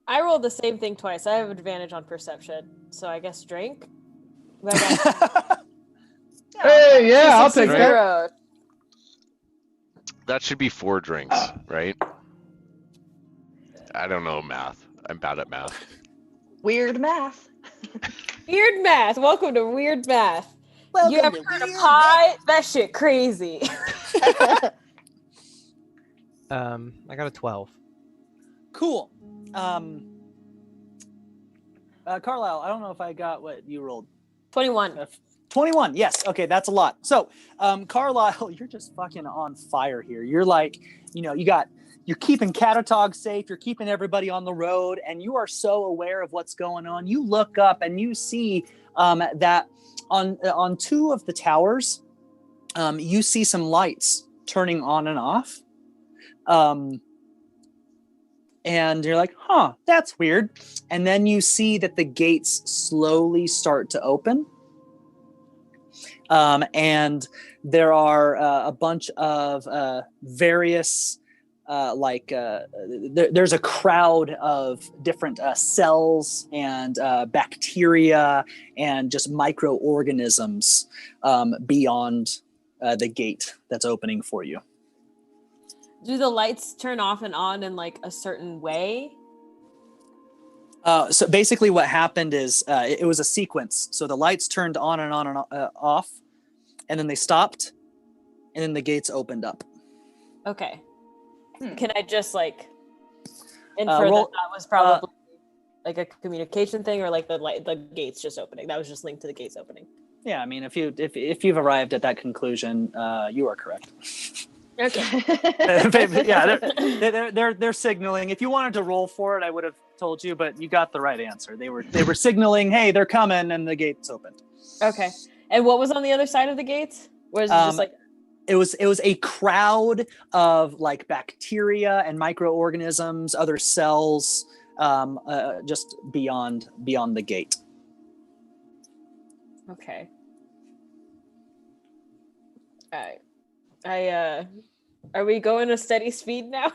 Speaker 5: I rolled the same thing twice. I have advantage on perception, so I guess drink. But I got
Speaker 2: Hey, yeah, I'll take that.
Speaker 5: 0.
Speaker 6: That should be 4 drinks, right? I don't know math. I'm bad at math.
Speaker 4: Weird math.
Speaker 5: Weird math. Welcome to weird math.
Speaker 1: Welcome
Speaker 5: You ever
Speaker 1: to
Speaker 5: heard of
Speaker 1: Weird
Speaker 5: pie? That shit crazy.
Speaker 3: I got a 12.
Speaker 1: Cool. Carlisle, I don't know if I got what you rolled.
Speaker 5: 21.
Speaker 1: 21. Yes. Okay, that's a lot. So, Carlisle, you're just fucking on fire here. You're like, you're keeping Catatog safe. You're keeping everybody on the road, and you are so aware of what's going on. You look up and you see that on 2 of the towers, you see some lights turning on and off. And you're like, huh, that's weird. And then you see that the gates slowly start to open. And there are a bunch of various, there's a crowd of different cells and bacteria and just microorganisms beyond the gate that's opening for you.
Speaker 5: Do the lights turn off and on in like a certain way?
Speaker 1: So basically what happened is it was a sequence. So the lights turned on and off, and then they stopped, and then the gates opened up.
Speaker 5: Okay. Can I just like infer that was probably like a communication thing, or like the gates just opening? That was just linked to the gates opening.
Speaker 1: Yeah, I mean, if you've arrived at that conclusion, you are correct.
Speaker 5: Okay.
Speaker 1: Yeah, they're signaling. If you wanted to roll for it, I would have told you, but you got the right answer. They were signaling, hey, they're coming, and the gates opened.
Speaker 5: Okay. And what was on the other side of the gates? Was it just like
Speaker 1: it was a crowd of like bacteria and microorganisms, other cells, just beyond the gate.
Speaker 5: Okay. All right. Are we going a steady speed now?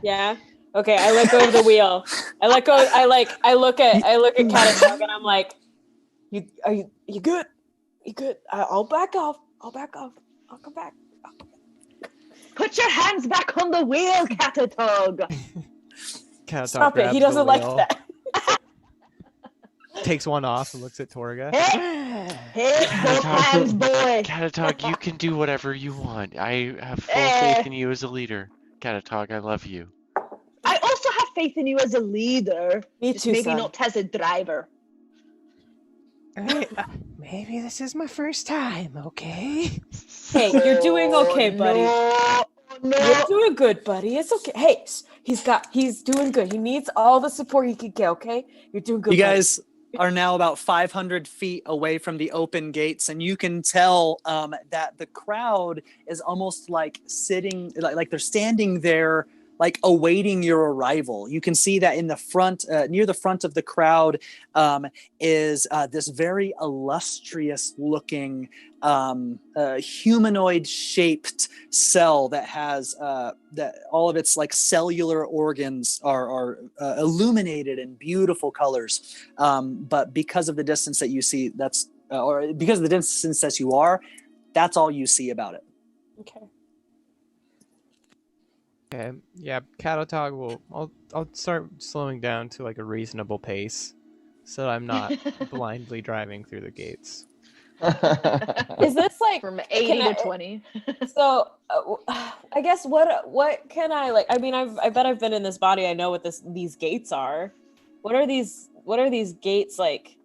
Speaker 5: Yeah. Okay. I let go of the wheel. I look at Catatog and I'm like, you good? You good? I'll back off. I'll come back.
Speaker 4: Put your hands back on the wheel, Catatog.
Speaker 3: Catatog
Speaker 5: Stop it. He
Speaker 3: grabs the
Speaker 5: doesn't like
Speaker 3: wheel,
Speaker 5: that.
Speaker 3: takes one off and looks at Torga.
Speaker 4: Hey, both hands, boy.
Speaker 6: Catatog, you can do whatever you want. I have full faith in you as a leader. Catatog, I love you.
Speaker 4: I also have faith in you as a leader.
Speaker 5: Me
Speaker 4: Just
Speaker 5: too,
Speaker 4: maybe
Speaker 5: son.
Speaker 4: not as a driver.
Speaker 7: Maybe this is my first time, okay?
Speaker 5: Hey, you're doing okay, buddy.
Speaker 4: No.
Speaker 5: You're doing good, buddy. It's okay. Hey, he's doing good. He needs all the support he can get, okay? You're doing good,
Speaker 1: You
Speaker 5: buddy.
Speaker 1: guys are now about 500 feet away from the open gates, and you can tell that the crowd is almost like sitting, like they're standing there, like awaiting your arrival. You can see that in the front, near the front of the crowd, is this very illustrious looking humanoid shaped cell that has that all of its like cellular organs are illuminated in beautiful colors. But because of the distance that you see, or because of the distance that you are, that's all you see about it.
Speaker 5: Okay.
Speaker 3: Okay, yeah, Catatog will. I'll start slowing down to like a reasonable pace, so I'm not blindly driving through the gates.
Speaker 5: Is this like
Speaker 4: From 80 to 20.
Speaker 5: So I guess what can I like? I mean, I bet I've been in this body. I know what these gates are. What are these gates like?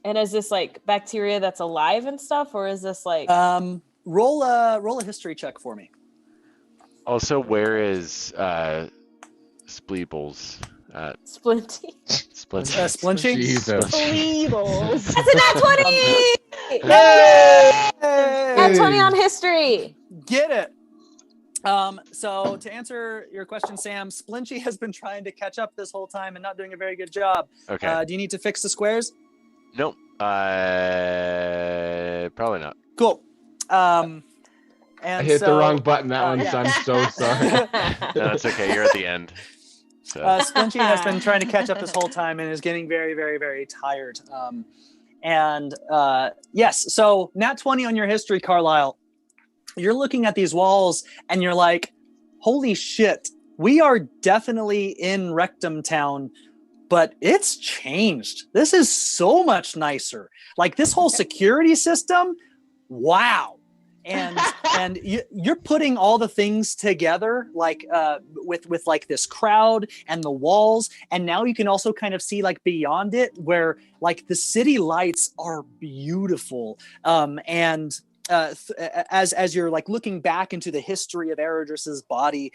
Speaker 5: And is this like bacteria that's alive and stuff, or is this like?
Speaker 1: Roll a history check for me.
Speaker 6: Also, where is Spleebles?
Speaker 5: Splinty.
Speaker 1: Splinchy?
Speaker 2: Jesus.
Speaker 4: Weevils.
Speaker 5: That's a nat 20!
Speaker 1: Hey!
Speaker 5: Nat 20 on history.
Speaker 1: Get it. So to answer your question, Sam, Splinchy has been trying to catch up this whole time and not doing a very good job.
Speaker 6: Okay.
Speaker 1: Do you need to fix the squares?
Speaker 6: Nope. Probably not.
Speaker 1: Cool. And
Speaker 2: I hit the
Speaker 1: so,
Speaker 2: wrong button that one,
Speaker 1: yeah.
Speaker 2: so I'm so sorry.
Speaker 6: No, that's okay. You're at the end. So
Speaker 1: Squinchy has been trying to catch up this whole time and is getting very, very, very tired. Yes, so nat 20 on your history, Carlisle. You're looking at these walls and you're like, holy shit, we are definitely in Rectum Town, but it's changed. This is so much nicer. Like this whole security system, wow. And you're putting all the things together, like with like this crowd and the walls, and now you can also kind of see like beyond it, where like the city lights are beautiful. As you're like looking back into the history of Eredris's body,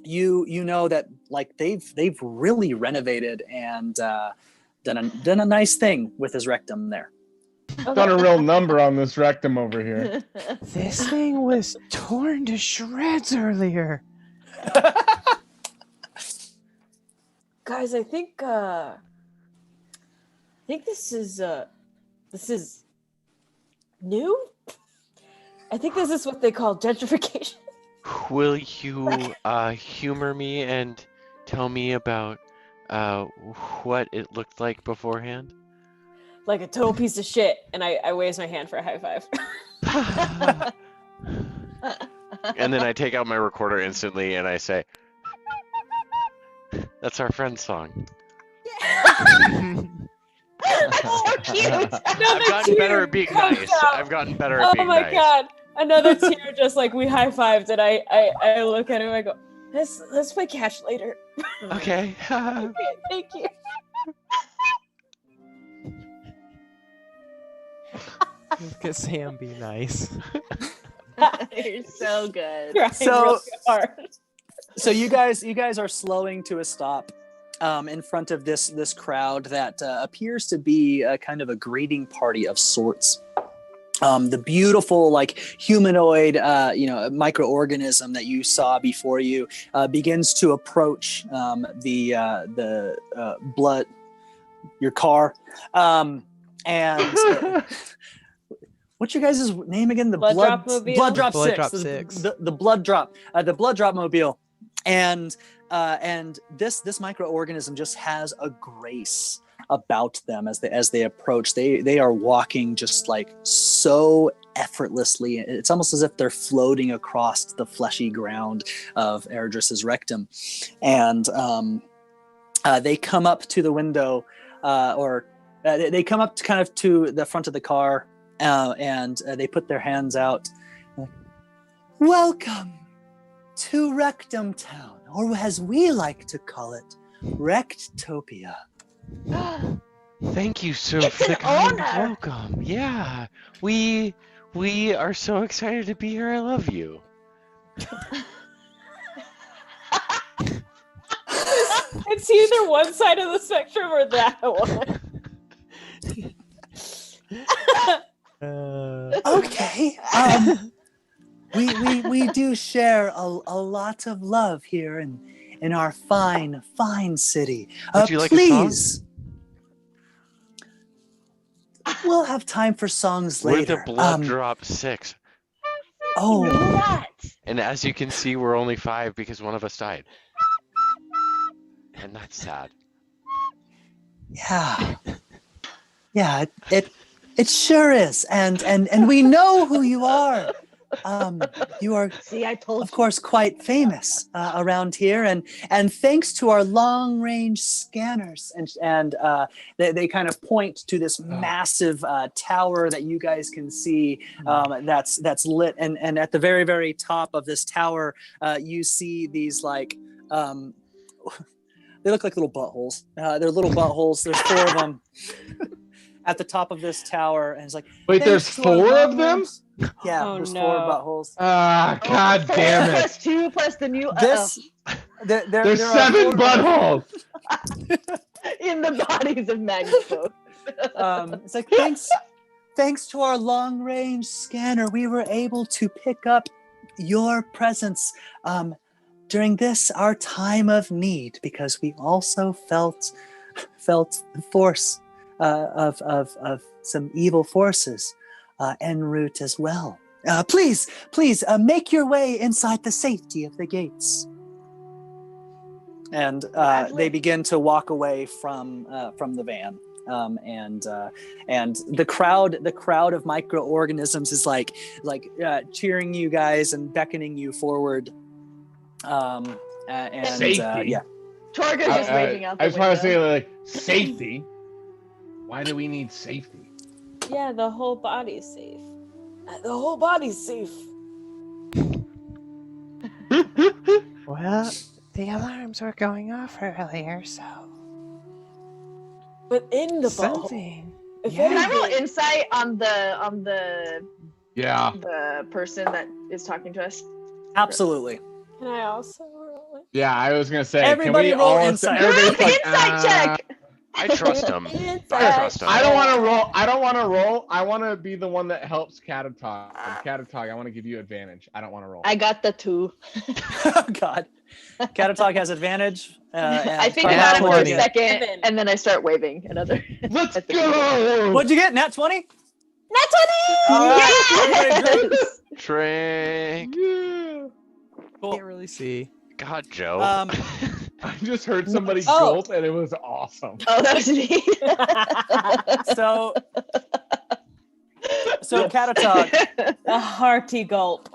Speaker 1: you know that like they've really renovated and done a nice thing with his rectum there.
Speaker 2: Done a real number on this rectum over here.
Speaker 3: This thing was torn to shreds earlier.
Speaker 5: Guys, I think this is new. I think this is what they call gentrification.
Speaker 6: will you humor me and tell me about what it looked like beforehand?
Speaker 5: Like a total piece of shit, and I raise my hand for a high five.
Speaker 6: And then I take out my recorder instantly and I say, "That's our friend's song."
Speaker 4: That's so cute.
Speaker 6: I've gotten better at being nice. I've gotten better at being nice.
Speaker 5: Oh my god! Another tear, just like we high fived, and I look at him and I go, "Let's play catch later."
Speaker 6: Okay.
Speaker 5: Okay, thank you.
Speaker 3: Look at Sam be nice.
Speaker 4: You're so good.
Speaker 5: Trying
Speaker 1: So-
Speaker 5: really hard.
Speaker 1: So you guys are slowing to a stop in front of this crowd that appears to be a kind of a greeting party of sorts. The beautiful like humanoid microorganism that you saw before you begins to approach the blood your car and what's your guys' name again? The
Speaker 5: Blood Drop Mobile?
Speaker 1: Blood Drop
Speaker 3: Blood
Speaker 1: 6.
Speaker 3: Drop
Speaker 1: The-
Speaker 3: 6.
Speaker 1: The Blood Drop. The Blood Drop Mobile. And this microorganism just has a grace about them as they approach. They are walking just like so effortlessly. It's almost as if they're floating across the fleshy ground of Eredris's rectum. And they come up to the window, they come up to kind of to the front of the car, and they put their hands out. Welcome to Rectum Town, or as we like to call it, Rectopia.
Speaker 6: Thank you so
Speaker 4: It's
Speaker 6: for the
Speaker 4: an
Speaker 6: kind
Speaker 4: honor.
Speaker 6: welcome. Yeah, we are so excited to be here. I love you.
Speaker 5: It's either one side of the spectrum or that one.
Speaker 1: Okay. We do share a lot of love here in our fine city.
Speaker 6: Would you like a song?
Speaker 1: Please. We'll have time for songs
Speaker 6: We're
Speaker 1: later.
Speaker 6: the Blood Drop 6.
Speaker 1: Oh,
Speaker 4: What?
Speaker 6: And as you can see, we're only 5 because one of us died. And that's sad.
Speaker 1: yeah. Yeah, it sure is. And we know who you are. You are,
Speaker 4: See, I told
Speaker 1: of course, quite famous around here, and thanks to our long-range scanners, and they kind of point to this massive tower that you guys can see that's lit, and at the very, very top of this tower, you see these like they look like little buttholes. They're little buttholes. There's 4 of them at the top of this tower, and it's like,
Speaker 2: Wait, there's
Speaker 1: thanks to our
Speaker 2: 4 of them?
Speaker 1: long-range- Yeah,
Speaker 5: Oh,
Speaker 1: there's
Speaker 5: no.
Speaker 1: 4 buttholes.
Speaker 2: Ah, god damn it.
Speaker 4: Plus 2 plus the new
Speaker 1: This there
Speaker 2: There's
Speaker 1: are
Speaker 2: 7
Speaker 1: 4
Speaker 2: buttholes.
Speaker 4: in the bodies of Magna folks.
Speaker 1: It's like thanks to our long range scanner, we were able to pick up your presence during this our time of need, because we also felt the force of some evil forces en route as well. Please, make your way inside the safety of the gates. And they begin to walk away from the van. And the crowd of microorganisms is like cheering you guys and beckoning you forward.
Speaker 2: Safety.
Speaker 4: Torga is waving out the
Speaker 2: I just want to say,
Speaker 4: window.
Speaker 2: like, safety. Why do we need safety?
Speaker 5: Yeah, the whole body's safe. The whole body's safe.
Speaker 7: Well, the alarms were going off earlier, so
Speaker 5: But in the boat.
Speaker 7: something.
Speaker 5: If
Speaker 7: Yeah.
Speaker 4: Can I roll
Speaker 5: anything-
Speaker 4: insight on the
Speaker 2: Yeah.
Speaker 4: person that is talking to us?
Speaker 1: Absolutely.
Speaker 5: Can I also roll it?
Speaker 2: Yeah, I was gonna say.
Speaker 1: Everybody
Speaker 2: can we
Speaker 1: roll
Speaker 2: all
Speaker 1: insight.
Speaker 2: everybody's like,
Speaker 4: Insight check.
Speaker 6: I trust him.
Speaker 5: It's
Speaker 6: I trust him.
Speaker 2: I don't want to roll. I don't want to roll. I want to be the one that helps Catatog. Catatog, I want to give you advantage. I don't want to roll.
Speaker 4: I got the 2.
Speaker 1: Oh God. Catatog has advantage.
Speaker 4: I think
Speaker 1: Carlisle
Speaker 4: about it for a
Speaker 1: will get-
Speaker 4: second,
Speaker 5: Seven.
Speaker 4: and then I start waving another.
Speaker 2: Let's go.
Speaker 1: What'd you get? Nat 20?
Speaker 4: Nat 20!
Speaker 1: All right, everybody drink.
Speaker 4: Yes!
Speaker 6: Drink.
Speaker 2: Yeah.
Speaker 3: Can't really see.
Speaker 6: God, Joe.
Speaker 2: I just heard somebody
Speaker 4: Oh.
Speaker 2: gulp, and it was awesome.
Speaker 4: Oh, that was me.
Speaker 1: So Catatog,
Speaker 5: A hearty gulp.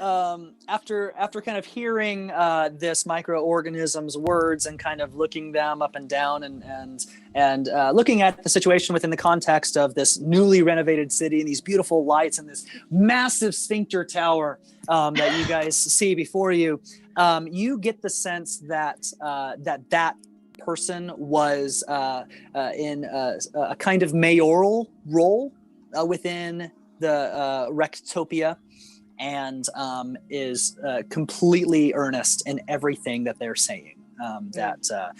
Speaker 1: after kind of hearing this microorganism's words and kind of looking them up and down and looking at the situation within the context of this newly renovated city and these beautiful lights and this massive sphincter tower that you guys see before you, you get the sense that that person was in a kind of mayoral role within the Rectopia, and is completely earnest in everything that they're saying. That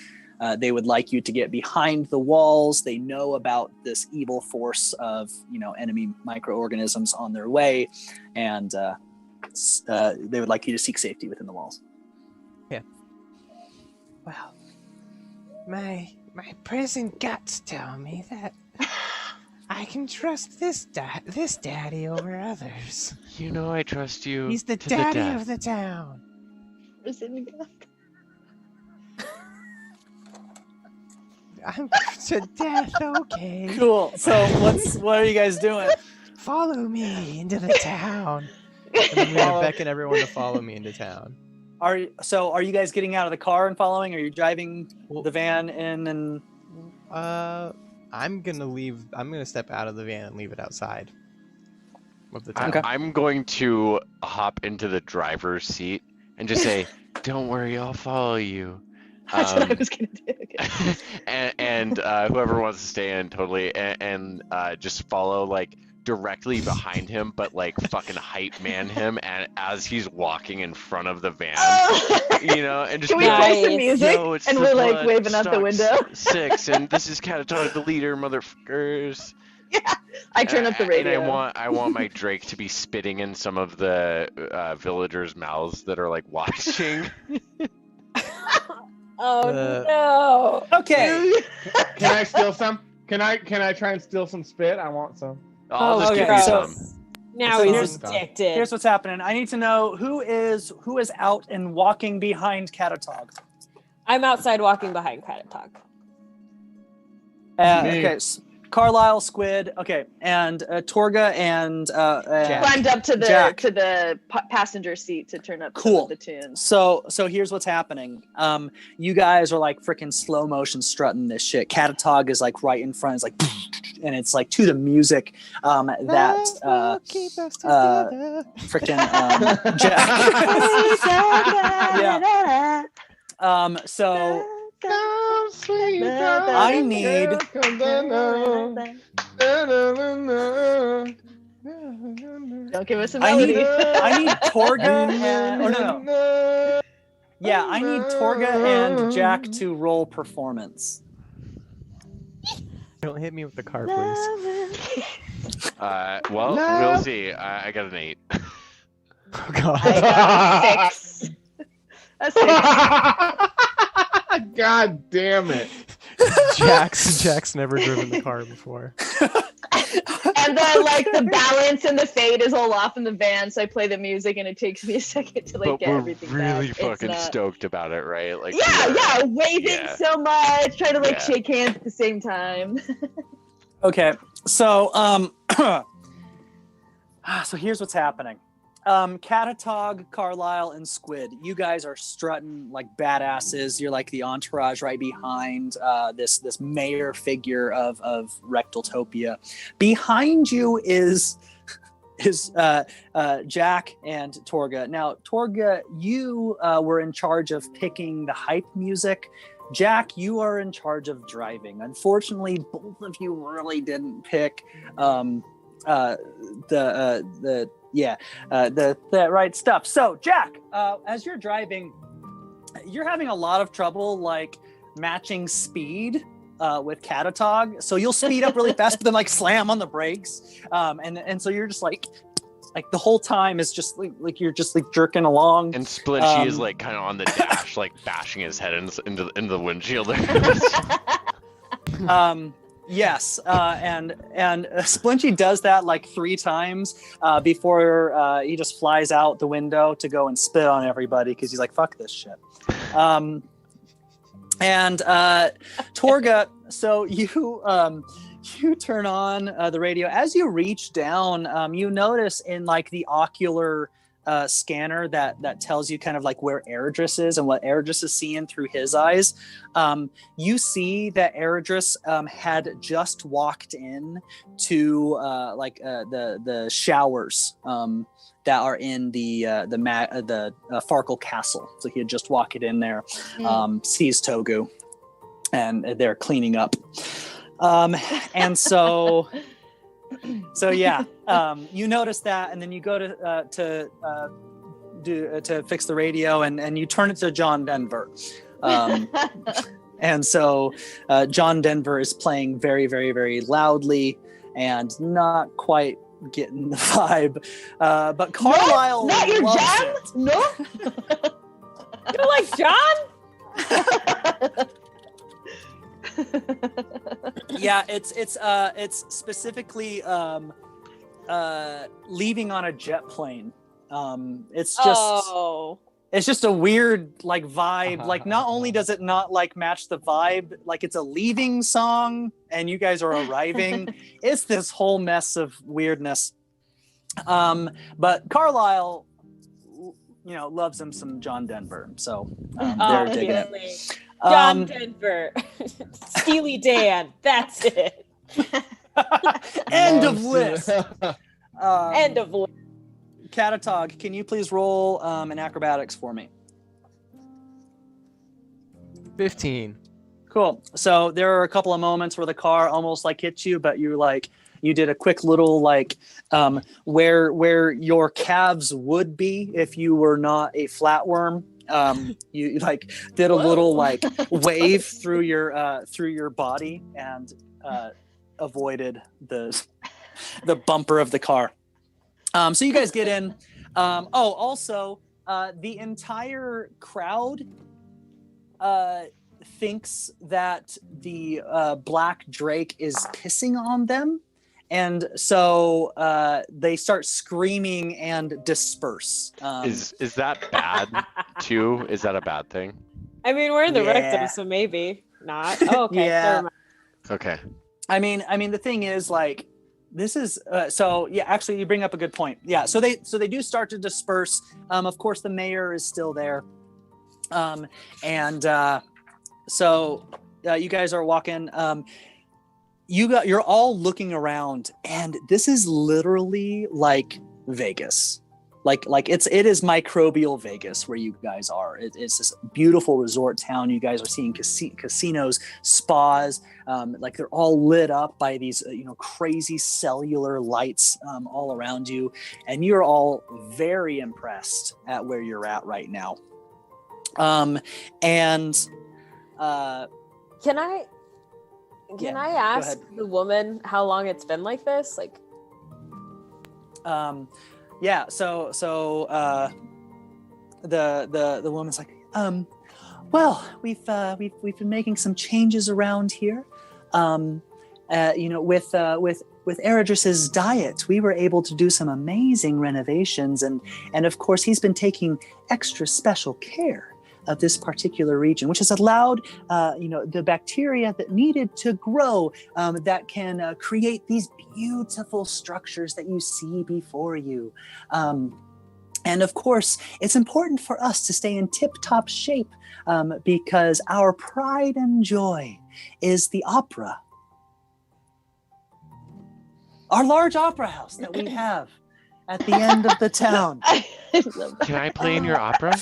Speaker 1: they would like you to get behind the walls. They know about this evil force of enemy microorganisms on their way, and they would like you to seek safety within the walls.
Speaker 7: Well, my prison guts tell me that I can trust this daddy over others.
Speaker 6: You know I trust you.
Speaker 7: He's the
Speaker 6: to
Speaker 7: daddy
Speaker 6: death.
Speaker 7: of the town. I'm to death, okay.
Speaker 1: Cool. So what are you guys doing?
Speaker 7: Follow me into the town.
Speaker 3: And I'm gonna beckon everyone to follow me into town.
Speaker 1: Are you guys getting out of the car and following? Are you driving
Speaker 3: Well-
Speaker 1: the van in and?
Speaker 3: I'm gonna leave. I'm gonna step out of the van and leave it outside of the town.
Speaker 1: Okay.
Speaker 6: I'm going to hop into the driver's seat and just say, "Don't worry, I'll follow you."
Speaker 4: That's what I was gonna do. Okay.
Speaker 6: and whoever wants to stay in, totally, and just follow like directly behind him, but like fucking hype man him, and as he's walking in front of the van, and just
Speaker 4: Can we
Speaker 6: be like,
Speaker 4: play some
Speaker 5: Nice.
Speaker 4: music?
Speaker 6: "Yo, it's
Speaker 4: And
Speaker 6: the
Speaker 4: we're like
Speaker 6: blood
Speaker 4: waving out the
Speaker 6: sucks
Speaker 4: window.
Speaker 6: 6, and this is Catatog, the leader, motherfuckers."
Speaker 4: I turn up the radio.
Speaker 6: And I want my Drake to be spitting in some of the villagers' mouths that are like watching.
Speaker 5: Oh no!
Speaker 1: Okay.
Speaker 2: Can I steal some? Can I try and steal some spit? I want some.
Speaker 6: I'll just
Speaker 1: okay,
Speaker 6: give you
Speaker 1: so-
Speaker 6: some.
Speaker 5: Now
Speaker 1: So
Speaker 5: he's
Speaker 1: here's-
Speaker 5: addicted.
Speaker 1: Here's what's happening. I need to know who is out and walking behind Catatog.
Speaker 5: I'm outside walking behind Catatog.
Speaker 2: Me.
Speaker 1: Okay. Carlisle, Squid. Okay, and Torga and
Speaker 3: Jack.
Speaker 4: Climbed up to the
Speaker 1: Jack.
Speaker 4: passenger seat to turn up some
Speaker 1: Cool.
Speaker 4: of the tunes.
Speaker 1: So here's what's happening. You guys are like freaking slow motion strutting this shit. Catatog is like right in front. It's like, and it's like to the music that
Speaker 7: keep us
Speaker 1: uh,
Speaker 7: together.
Speaker 1: freaking Jack. Yeah. So I need.
Speaker 4: Don't give us a
Speaker 1: I need.
Speaker 4: melody.
Speaker 1: I need Torga and. Or no. Yeah, I need Torga and Jack to roll performance.
Speaker 3: Don't hit me with the car, please.
Speaker 6: Well, we'll see. I got an 8.
Speaker 3: Oh god.
Speaker 4: I got 6. A 6.
Speaker 2: God damn it.
Speaker 3: Jack's never driven the car before.
Speaker 4: And then like the balance and the fade is all off in the van, so I play the music and it takes me a second to like
Speaker 6: But
Speaker 4: get
Speaker 6: we're
Speaker 4: everything
Speaker 6: really
Speaker 4: back.
Speaker 6: fucking
Speaker 4: It's not...
Speaker 6: stoked about it, right? Like,
Speaker 4: Yeah, waving so much, trying to like
Speaker 6: Yeah.
Speaker 4: shake hands at the same time.
Speaker 1: Okay, so so here's what's happening. Catatog, Carlisle, and Squid, you guys are strutting like badasses. You're like the entourage right behind this mayor figure of Rectaltopia. Behind you is Jack and Torga. Now, Torga, you were in charge of picking the hype music. Jack, you are in charge of driving. Unfortunately, both of you really didn't pick the right stuff. So, Jack, as you're driving, you're having a lot of trouble like matching speed with Catatog. So you'll speed up really fast, but then like slam on the brakes, and so you're just like the whole time is just like you're just like jerking along.
Speaker 6: And Splinchy is like kind of on the dash, like bashing his head into the windshield.
Speaker 1: Yes, and Splinchy does that like 3 times before he just flies out the window to go and spit on everybody because he's like, "Fuck this shit." And Torga, so you turn on the radio as you reach down. You notice in like the ocular scanner that tells you kind of like where Eredris is and what Eredris is seeing through his eyes. You see that Eredris had just walked in to the showers that are in the Farkle Castle. So he had just walked in there, sees Togu, and they're cleaning up. And so yeah, you notice that, and then you go to fix the radio, and you turn it to John Denver, and so John Denver is playing very, very, very loudly and not quite getting the vibe. But Carlisle,
Speaker 4: not your
Speaker 1: loves
Speaker 4: jam?
Speaker 1: it.
Speaker 4: No,
Speaker 5: You don't like John?
Speaker 1: Yeah, it's specifically leaving on a jet plane. It's just a weird like vibe. Like not only does it not like match the vibe, like it's a leaving song and you guys are arriving. It's this whole mess of weirdness. But Carlisle, loves him some John Denver, so they're digging it.
Speaker 5: John Denver. Steely Dan. That's it.
Speaker 1: End of list.
Speaker 5: End of list.
Speaker 1: Catatog, can you please roll an acrobatics for me?
Speaker 3: 15.
Speaker 1: Cool. So there are a couple of moments where the car almost like hits you, but you did a quick little like where your calves would be if you were not a flatworm. You like did a little like wave through your body and avoided the bumper of the car. So you guys get in. Also, the entire crowd thinks that the Black Drake is pissing on them. And so they start screaming and disperse.
Speaker 6: Is that bad too? Is that a bad thing?
Speaker 5: I mean, we're in the
Speaker 1: Yeah.
Speaker 5: rectum, so maybe not. Oh, okay.
Speaker 1: Yeah.
Speaker 5: Never mind.
Speaker 6: Okay.
Speaker 1: I mean, the thing is, like, this is so. Yeah, actually, you bring up a good point. Yeah, so they do start to disperse. Of course, the mayor is still there, so you guys are walking. You're all looking around, and this is literally like Vegas. Like it is microbial Vegas where you guys are. It's this beautiful resort town. You guys are seeing casinos, spas, like they're all lit up by these crazy cellular lights all around you, and you're all very impressed at where you're at right now.
Speaker 5: Can I ask the woman how long it's been like this? Like,
Speaker 1: yeah. So the woman's like, well, we've been making some changes around here, with Eridris's diet, we were able to do some amazing renovations, and of course he's been taking extra special care of this particular region, which has allowed the bacteria that needed to grow that can create these beautiful structures that you see before you. And of course, it's important for us to stay in tip-top shape because our pride and joy is the opera. Our large opera house that we have at the end of the town.
Speaker 6: Can I play in your opera?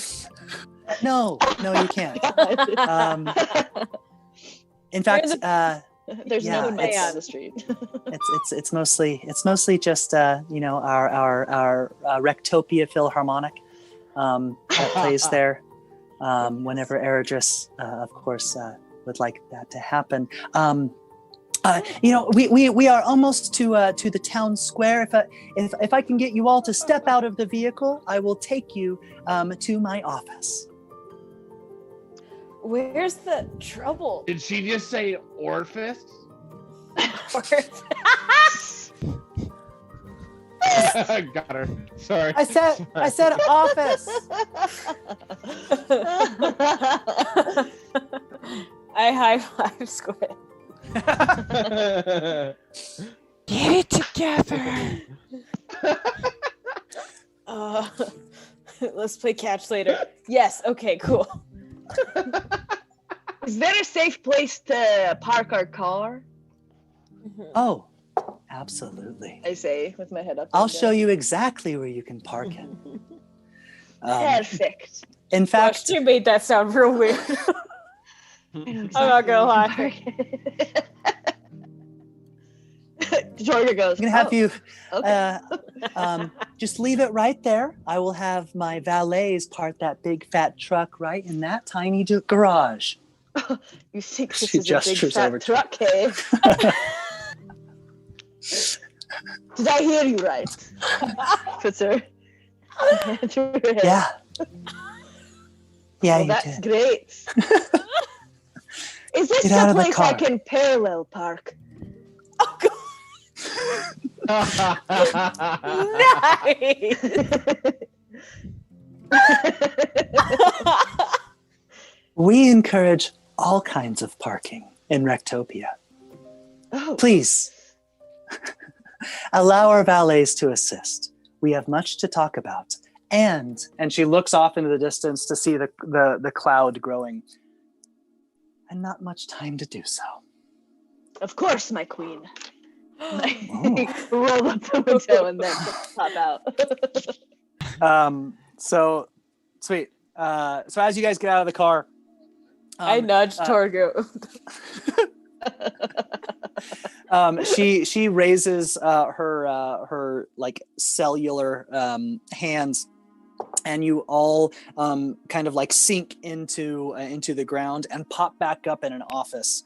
Speaker 1: No, you can't. In fact,
Speaker 4: there's no one
Speaker 1: it's
Speaker 4: on the street.
Speaker 1: it's mostly just our Rectopia Philharmonic that plays there whenever Eridris, of course, would like that to happen. We are almost to the town square. If I can get you all to step out of the vehicle, I will take you to my office.
Speaker 5: Where's the trouble?
Speaker 2: Did she just say orifice? Got her. Sorry.
Speaker 1: I said office.
Speaker 5: I high five Squid.
Speaker 7: Get it together.
Speaker 5: Let's play catch later. Yes. Okay. Cool.
Speaker 4: Is there a safe place to park our car?
Speaker 1: Oh, absolutely.
Speaker 4: I say with my head up.
Speaker 1: I'll show you exactly where you can park it.
Speaker 4: Perfect.
Speaker 1: In fact,
Speaker 5: Gosh, you made that sound real weird. I'm not gonna lie.
Speaker 4: Torga goes.
Speaker 1: I'm gonna have you
Speaker 4: Okay.
Speaker 1: just leave it right there. I will have my valets park that big fat truck right in that tiny garage.
Speaker 4: You think this
Speaker 1: She
Speaker 4: is a big
Speaker 1: gestures
Speaker 4: fat
Speaker 1: over to
Speaker 4: truck, hey? Did I hear you right? Puts her hand to her head.
Speaker 1: Yeah. Yeah,
Speaker 4: Well,
Speaker 1: you
Speaker 4: that's
Speaker 1: did.
Speaker 4: great. Is this
Speaker 1: Get out
Speaker 4: the
Speaker 1: of the
Speaker 4: place I
Speaker 1: car.
Speaker 4: can parallel park?
Speaker 5: Nice.
Speaker 1: We encourage all kinds of parking in Rectopia.
Speaker 4: Oh,
Speaker 1: Please allow our valets to assist. We have much to talk about. And she looks off into the distance to see the cloud growing. And not much time to do so.
Speaker 4: of course, my queen.
Speaker 1: Oh.
Speaker 4: Roll up the window and then pop out.
Speaker 1: So sweet. So as you guys get out of the car,
Speaker 5: I nudged Torgo.
Speaker 1: she raises her like cellular hands, and you all kind of like sink into the ground and pop back up in an office.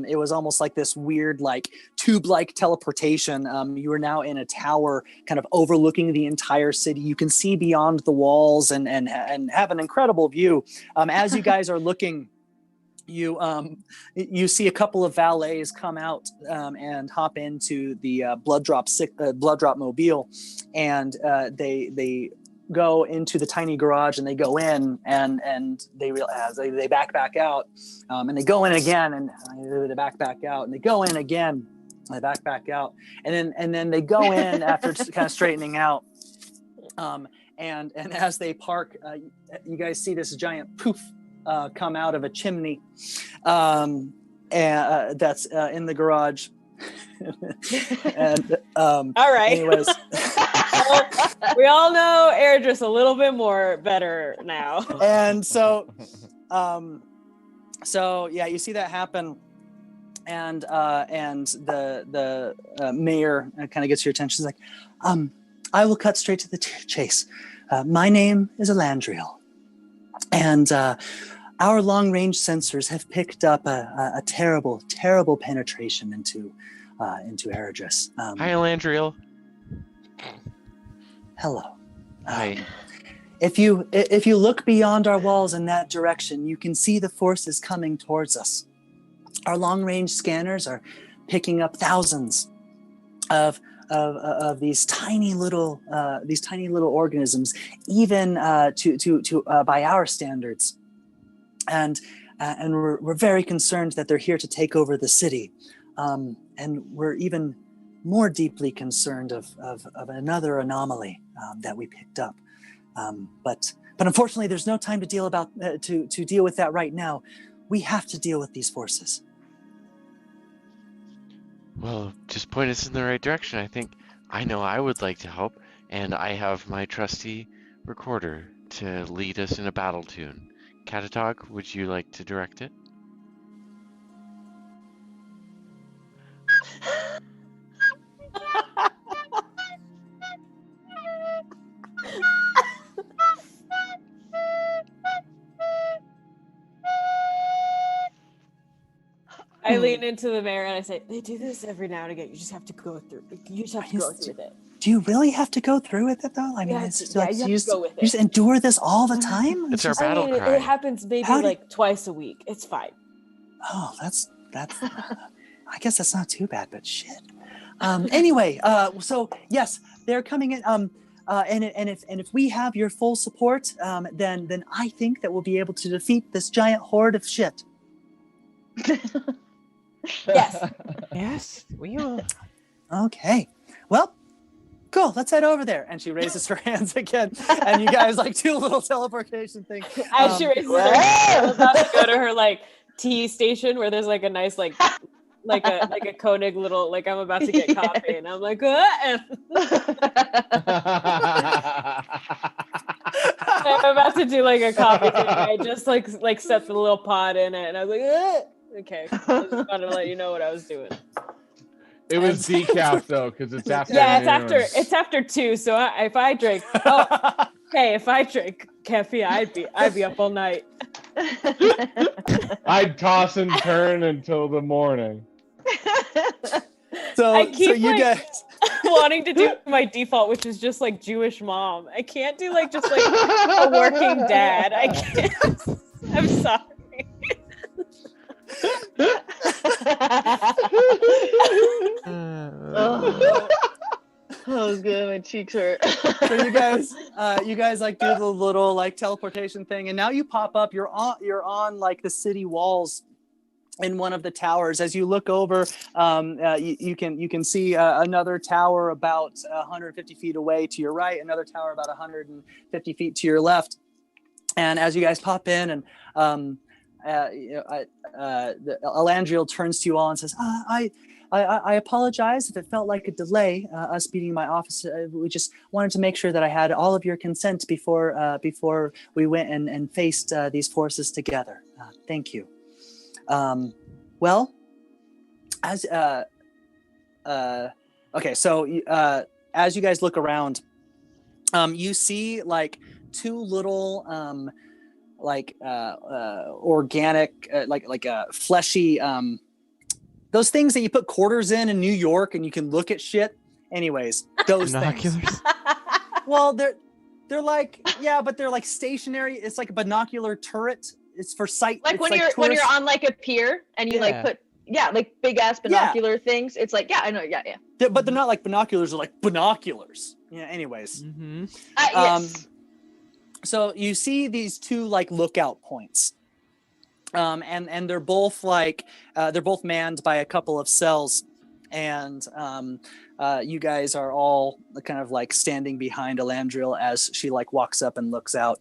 Speaker 1: It was almost like this weird like tube-like teleportation. You are now in a tower kind of overlooking the entire city. You can see beyond the walls and have an incredible view. As you guys are looking, you see a couple of valets come out and hop into the blood drop mobile, and they go into the tiny garage, and they go in and they realize they back out, and they go in again, and they back out, and they go in again, and they back out, and then they go in after kind of straightening out, and as they park, you guys see this giant poof come out of a chimney, and that's in the garage. And
Speaker 5: All right.
Speaker 1: anyways.
Speaker 5: We all know Airdris a little bit more better now.
Speaker 1: And so yeah, you see that happen, and the mayor kind of gets your attention. He's like, I will cut straight to the chase. My name is Elandriel, and our long-range sensors have picked up a terrible penetration into Eridris.
Speaker 6: Hi, Elandriel.
Speaker 1: Hello.
Speaker 6: Hi.
Speaker 1: If you look beyond our walls in that direction, you can see the forces coming towards us. Our long-range scanners are picking up thousands of these tiny little organisms, even by our standards, and we're very concerned that they're here to take over the city, and we're even more deeply concerned of another anomaly that we picked up, but unfortunately, there's no time to deal with that right now. We have to deal with these forces.
Speaker 6: Well, just point us in the right direction. I think I know I would like to help, and I have my trusty recorder to lead us in a battle tune. Catatog, would you like to direct it?
Speaker 5: I lean into the mayor and I say, they do this every now and again. You just have to go through. You just have to go through with it.
Speaker 1: Do you really have to go through with it, though? I mean, it's like
Speaker 5: you have to go with it.
Speaker 1: You just endure this all the time?
Speaker 6: It's our battle cry.
Speaker 5: It happens maybe like twice a week. It's fine.
Speaker 1: Oh, that's. I guess that's not too bad, but shit. Anyway, so yes, they're coming in. And if we have your full support, then I think that we'll be able to defeat this giant horde of shit.
Speaker 5: Yes.
Speaker 7: Yes, we will.
Speaker 1: Okay. Well, cool. Let's head over there. And she raises her hands again, and you guys like do a little teleportation thing.
Speaker 5: As she raises her hands, I'm about to go to her like tea station where there's like a nice like a Koenig little like I'm about to get coffee, and I'm like, what? I'm about to do like a coffee thing. I just like set the little pot in it, and I was like, ugh. Okay. I just wanted to let you know what I was doing.
Speaker 2: It was decaf though, because it's after.
Speaker 5: Yeah, it's after 2. So if I drink caffeine, I'd be up all night.
Speaker 2: I'd toss and turn until the morning.
Speaker 1: So
Speaker 5: you
Speaker 1: guys
Speaker 5: wanting to do my default, which is just like Jewish mom. I can't do like just like a working dad. I can't. I'm sorry.
Speaker 4: Oh, good. My cheeks hurt.
Speaker 1: So you guys like do the little like teleportation thing, and now you pop up. You're on like the city walls in one of the towers. As you look over, you can see another tower about 150 feet away to your right, another tower about 150 feet to your left. And as you guys pop in, and Alandriel turns to you all and says, I apologize if it felt like a delay, us beating my office. We just wanted to make sure that I had all of your consent before we went and faced these forces together. Thank you. Well, as okay, so as you guys look around, you see like two little organic, fleshy, those things that you put quarters in New York and you can look at shit. Anyways, those
Speaker 3: Binoculars?
Speaker 1: things. Well, they're like, yeah, but they're like stationary. It's like a binocular turret. It's for sight.
Speaker 4: Like
Speaker 1: it's
Speaker 4: when
Speaker 1: like
Speaker 4: you're on like a pier and you like put like big ass binocular things. It's like, yeah, I know. Yeah.
Speaker 1: But they're not like binoculars. They're like binoculars. Yeah. Anyways.
Speaker 3: Mm-hmm.
Speaker 4: Yes.
Speaker 1: So you see these two like lookout points, and they're both manned by a couple of cells, and you guys are all kind of like standing behind Alandriel as she like walks up and looks out,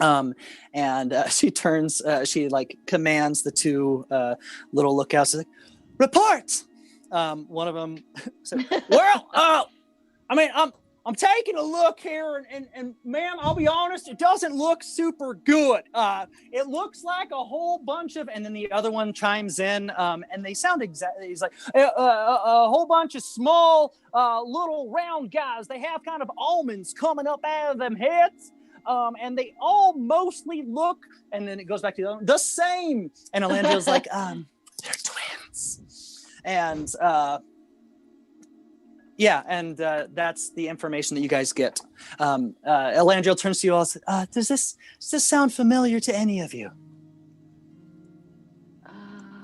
Speaker 1: and she turns, she like commands the two little lookouts, like, report. One of them said, well, I mean, I'm taking a look here, and ma'am, I'll be honest, it doesn't look super good. It looks like a whole bunch of, and then the other one chimes in, and they sound exactly, he's like, a whole bunch of small, little round guys. They have kind of almonds coming up out of them heads, and they all mostly look, and then it goes back to the same. And Alandriel's like, they're twins. And, yeah, and that's the information that you guys get. Alandriel turns to you all and says, does this sound familiar to any of you?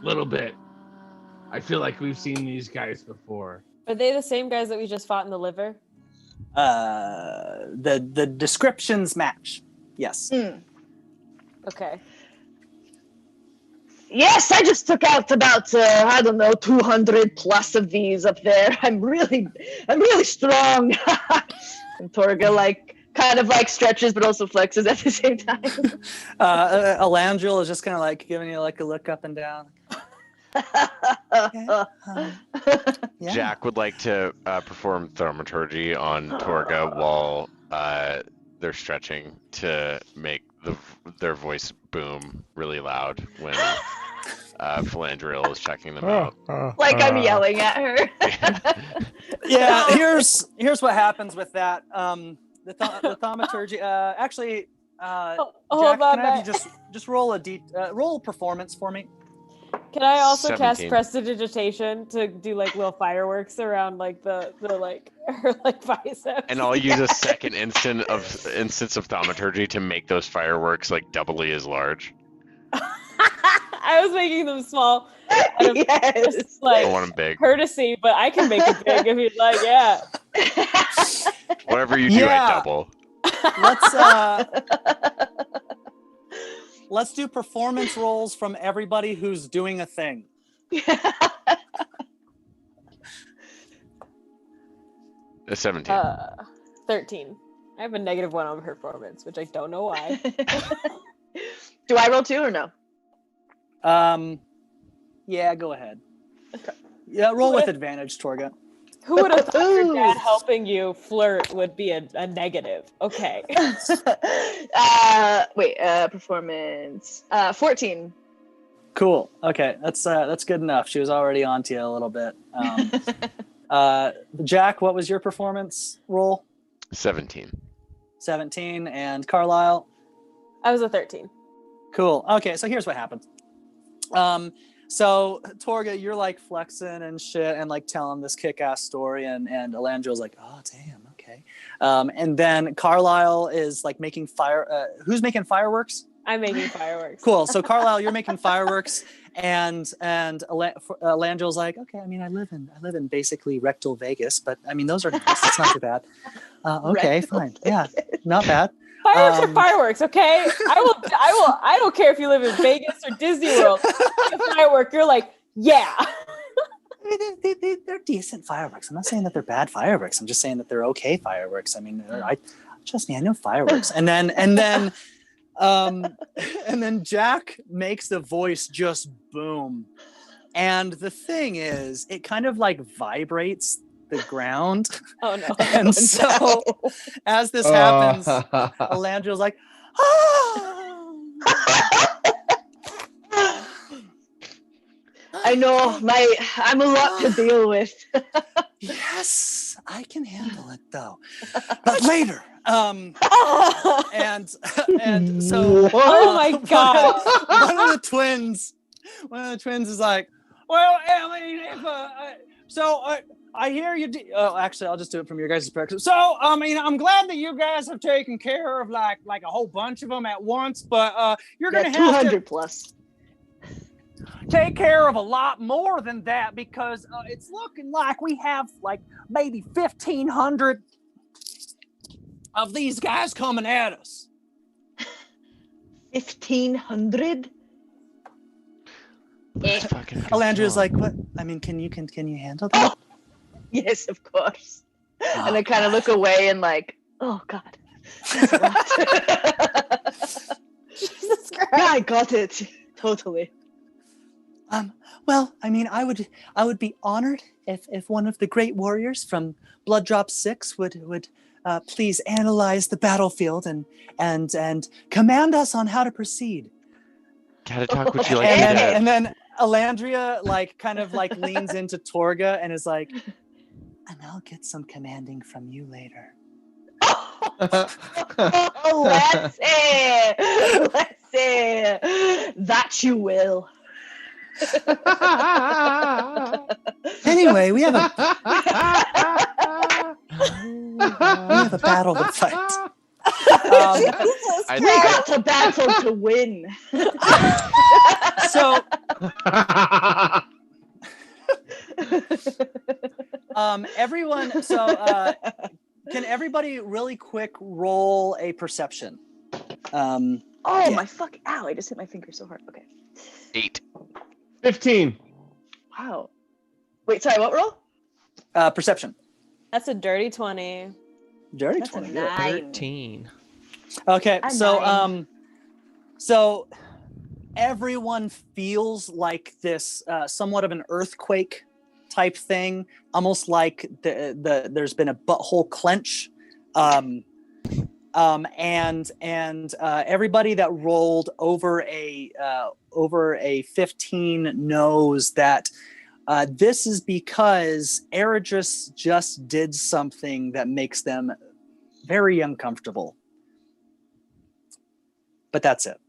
Speaker 2: Little bit. I feel like we've seen these guys before.
Speaker 5: Are they the same guys that we just fought in the liver?
Speaker 1: The descriptions match. Yes.
Speaker 5: Okay.
Speaker 4: Yes, I just took out about 200 plus of these up there. I'm really strong. And Torga kind of stretches but also flexes at the same time.
Speaker 1: Elandriel is just kind of giving you a look up and down. Okay. Yeah.
Speaker 6: Jack would like to perform thaumaturgy on Torga while they're stretching to make their voice boom really loud when Philandriel is checking them out.
Speaker 4: I'm yelling at her.
Speaker 1: Yeah, here's what happens with that. The thaumaturgy. Actually, Jack, can I have you just roll roll performance for me?
Speaker 5: Can I also
Speaker 6: 17.
Speaker 5: cast prestidigitation to do little fireworks around the her biceps?
Speaker 6: And I'll use a second instance of thaumaturgy to make those fireworks doubly as large.
Speaker 5: I was making them small.
Speaker 4: Yes.
Speaker 5: Just,
Speaker 6: I want them big.
Speaker 5: courtessy, but I can make it big if you'd like. Yeah.
Speaker 6: Whatever you do, I double.
Speaker 1: Let's do performance rolls from everybody who's doing a thing.
Speaker 6: 17.
Speaker 5: 13. I have a -1 on performance, which I don't know why.
Speaker 4: Do I roll 2 or no?
Speaker 1: Yeah, go ahead. Yeah, roll with advantage, Torga.
Speaker 5: Who would have thought your dad helping you flirt would be a negative? Okay.
Speaker 4: Performance. 14.
Speaker 1: Cool. Okay, that's good enough. She was already onto you a little bit. Jack, what was your performance roll?
Speaker 6: 17.
Speaker 1: 17, and Carlisle?
Speaker 5: I was a 13.
Speaker 1: Cool. Okay, so here's what happened. So Torga, you're flexing and shit and telling this kick-ass story, and Elandriel's oh damn, okay. And then Carlisle is making who's making fireworks?
Speaker 5: I'm making fireworks.
Speaker 1: Cool. So Carlisle, you're making fireworks, and Elandriel's okay. I mean, I live in basically rectal Vegas, but I mean that's not too bad. Okay, fine. Yeah, not bad.
Speaker 5: Fireworks are fireworks, okay? I don't care if you live in Vegas or Disney World. A firework, you're yeah.
Speaker 1: They're decent fireworks. I'm not saying that they're bad fireworks. I'm just saying that they're okay fireworks. I mean, trust me, I know fireworks. And then Jack makes the voice just boom. And the thing is, it kind of vibrates the ground.
Speaker 5: Oh no.
Speaker 1: And so as this happens, Elandriel's
Speaker 4: I know, I'm a lot to deal with.
Speaker 1: Yes, I can handle it though. But later. And so
Speaker 5: oh my god.
Speaker 1: One of the twins is well, I mean, if I hear you. Actually, I'll just do it from your guys' perspective. So, I mean, I'm glad that you guys have taken care of a whole bunch of them at once, but you're gonna have
Speaker 4: 200 plus.
Speaker 1: Take care of a lot more than that, because it's looking like we have maybe 1,500 of these guys coming at us.
Speaker 4: 1,500.
Speaker 1: Elandriel's what? I mean, can you handle that?
Speaker 4: Yes, of course. And I kind of look away and oh God. Jesus Christ. Yeah, I got it. Totally.
Speaker 1: Well, I mean, I would be honored if one of the great warriors from Blood Drop 6 would please analyze the battlefield and command us on how to proceed.
Speaker 6: Catatog, would you like
Speaker 1: And then Elandria leans into Torga and is and I'll get some commanding from you later.
Speaker 4: Let's see. That you will.
Speaker 1: Anyway, we have a battle to fight.
Speaker 4: We got a battle to win.
Speaker 1: So Everyone, so can everybody really quick roll a perception?
Speaker 4: My fuck! Ow! I just hit my finger so hard. Okay.
Speaker 6: 8.
Speaker 2: 15.
Speaker 4: Wow. Wait, sorry. What roll?
Speaker 1: Perception.
Speaker 5: That's a dirty 20.
Speaker 1: Dirty
Speaker 4: That's a
Speaker 1: 20.
Speaker 4: 9.
Speaker 3: 13.
Speaker 1: Okay,
Speaker 4: A
Speaker 1: so
Speaker 4: 9.
Speaker 1: so everyone feels like this somewhat of an earthquake type thing, almost like there's been a butthole clench, and everybody that rolled over a 15 knows that this is because Eridris just did something that makes them very uncomfortable. But that's it.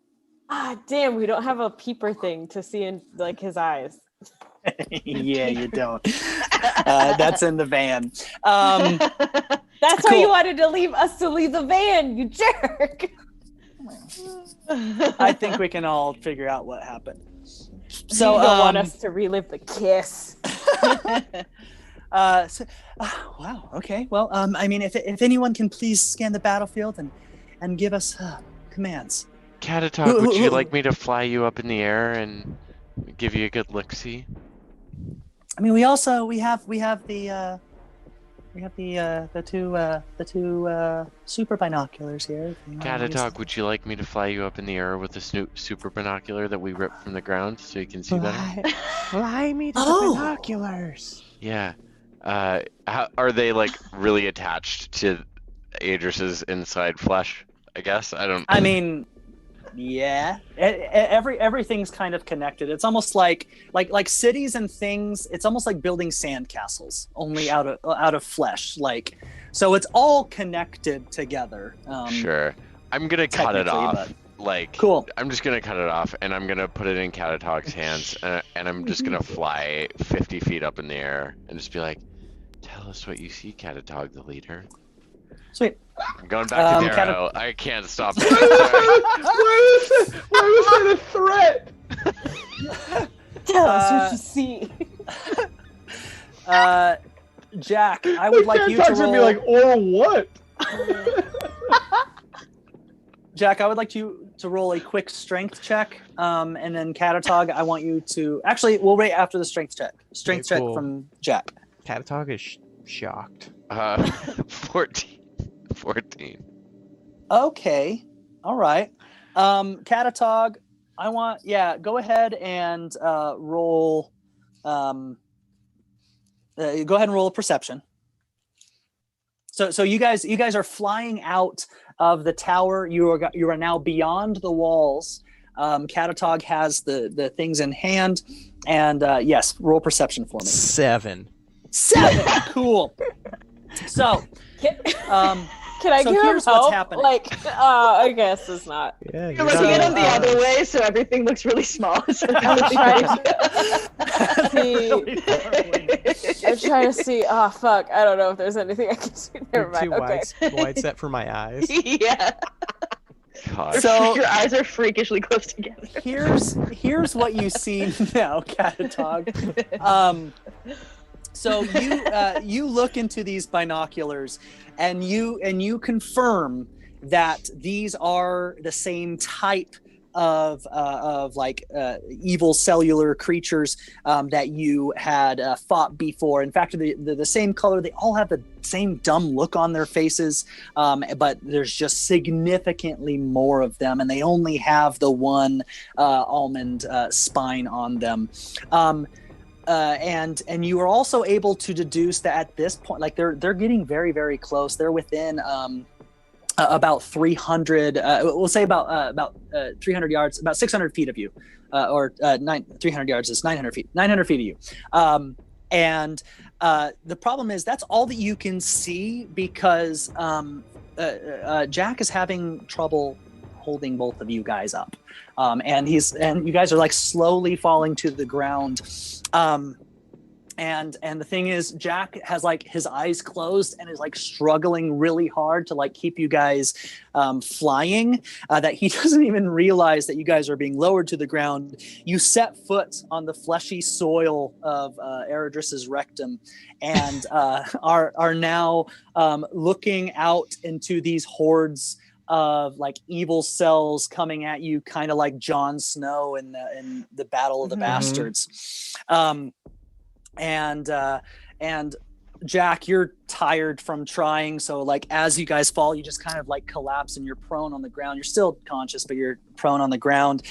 Speaker 5: Ah, damn, we don't have a peeper thing to see in like his eyes.
Speaker 1: Yeah, you don't. That's in the van.
Speaker 5: That's why you wanted to leave the van, you jerk.
Speaker 1: I think we can all figure out what happened.
Speaker 5: So you don't want us to relive the kiss.
Speaker 1: Wow. Okay. Well, I mean, if anyone can please scan the battlefield and give us commands.
Speaker 6: Catatog, would you like me to fly you up in the air and give you a good look-see?
Speaker 1: I mean, we have the two super binoculars here.
Speaker 6: Catatog, would you like me to fly you up in the air with the super binocular that we ripped from the ground so you can see better?
Speaker 7: Fly me to the binoculars.
Speaker 6: Yeah. Are they like really attached to Adris's inside flesh? I guess I
Speaker 1: mean, yeah. Everything's kind of connected. It's almost like cities and things. It's almost like building sandcastles, only out of flesh. Like, so it's all connected together.
Speaker 6: Sure. I'm gonna cut it off.
Speaker 1: But...
Speaker 6: Like,
Speaker 1: cool.
Speaker 6: I'm just gonna cut it off, and I'm gonna put it in Catatog's hands, and I'm just gonna fly 50 feet up in the air, and just be like, "Tell us what you see, Catatog, the leader."
Speaker 1: Sweet.
Speaker 6: I'm going back to Darrow. I can't stop it.
Speaker 2: Why was that a threat?
Speaker 5: Tell us what you see.
Speaker 1: Jack, I would like you to roll...
Speaker 2: gonna be like, or what?
Speaker 1: Jack, I would like you to roll a quick strength check, and then Catatog, I want you to... Actually, we'll wait after the strength check. Strength check from Jack.
Speaker 3: Catatog is shocked.
Speaker 6: 14.
Speaker 1: Okay. All right. Catatog, I want... Yeah, go ahead and roll... go ahead and roll a perception. So you guys are flying out of the tower. You are now beyond the walls. Catatog has the things in hand, and yes, roll perception for me.
Speaker 3: 7.
Speaker 1: Cool. So,
Speaker 5: can I
Speaker 1: so
Speaker 5: give him
Speaker 1: here's
Speaker 5: help?
Speaker 1: what's happening.
Speaker 5: Like, I guess it's not.
Speaker 3: Yeah,
Speaker 4: You're looking at him the other way, so everything looks really small. So
Speaker 5: I'm trying to see. Oh fuck! I don't know if there's anything I can see. Never mind.
Speaker 3: Too
Speaker 5: Okay.
Speaker 3: wide set for my eyes.
Speaker 4: yeah.
Speaker 6: God.
Speaker 1: So
Speaker 4: your eyes are freakishly close together.
Speaker 1: Here's what you see now, Catatog. So you look into these binoculars, and you confirm that these are the same type of evil cellular creatures that you had fought before. In fact, they're the same color. They all have the same dumb look on their faces, but there's just significantly more of them, and they only have the one almond spine on them. And you are also able to deduce that at this point, like they're getting very, very close. They're within about 300. We'll say about 300 yards, about 600 feet of you, or 300 yards is 900 feet. 900 feet of you. And the problem is that's all that you can see because Jack is having trouble holding both of you guys up. And you guys are like slowly falling to the ground. And the thing is, Jack has like his eyes closed and is like struggling really hard to like keep you guys flying, that he doesn't even realize that you guys are being lowered to the ground. You set foot on the fleshy soil of Eredris's rectum and are now looking out into these hordes of like evil cells coming at you, kind of like Jon Snow in the Battle of the Bastards. And Jack, you're tired from trying, so like as you guys fall, you just kind of like collapse and you're prone on the ground. You're still conscious, but you're prone on the ground.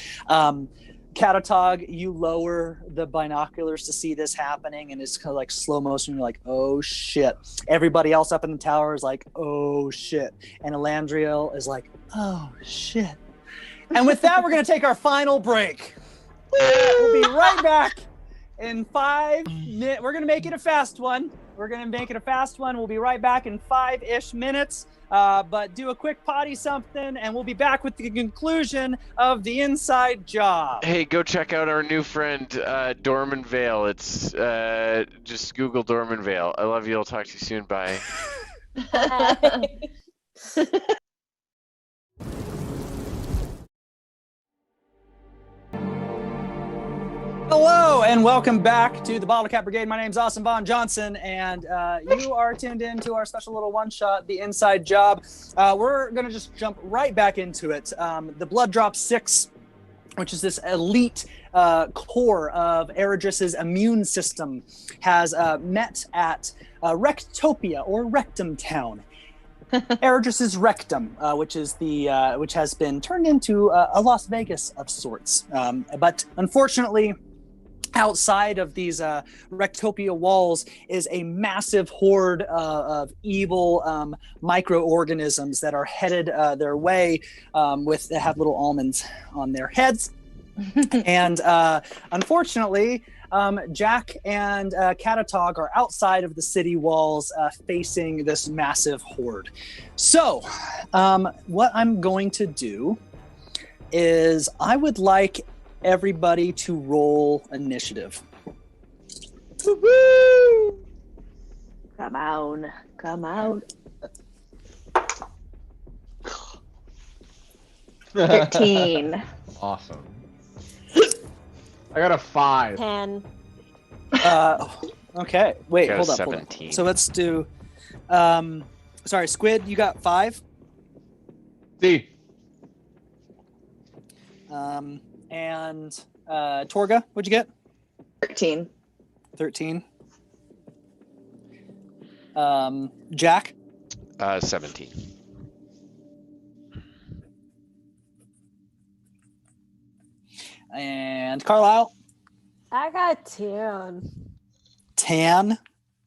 Speaker 1: Catatog, you lower the binoculars to see this happening, and it's kind of like slow motion. You're like, oh shit. Everybody else up in the tower is like, oh shit. And Elandriel is like, oh shit. And with that, we're gonna take our final break. We'll be right back in 5 minutes. We're gonna make it a fast one. We'll be right back in 5-ish minutes. But do a quick potty something, and we'll be back with the conclusion of the inside job.
Speaker 6: Hey, go check out our new friend, Dorman Vale. It's just Google Dorman Vale. I love you. I'll talk to you soon. Bye.
Speaker 1: Hello and welcome back to the Bottlecap Brigade. My name's Austin Vaughn Johnson, and you are tuned in to our special little one-shot, The Inside Job. We're going to just jump right back into it. The Blood Drop 6, which is this elite core of Eredris's immune system, has met at Rectopia, or Rectum Town. Eredris's rectum, which has been turned into a Las Vegas of sorts. But unfortunately, outside of these Rectopia walls is a massive horde of evil microorganisms that are headed their way that have little almonds on their heads. And unfortunately, Jack and Catatog are outside of the city walls facing this massive horde. So what I'm going to do is I would like everybody to roll initiative.
Speaker 4: Woo-hoo! Come on. 13.
Speaker 2: Awesome. I got a 5.
Speaker 5: 10.
Speaker 1: Okay. Wait,
Speaker 6: Got a
Speaker 1: hold up.
Speaker 6: 17.
Speaker 1: So let's do. Sorry, Squid, you got 5.
Speaker 2: D.
Speaker 1: And Torga, what'd you get?
Speaker 4: 13.
Speaker 1: 13. Jack?
Speaker 6: 17.
Speaker 1: And Carlisle?
Speaker 5: I got 10.
Speaker 1: Tan?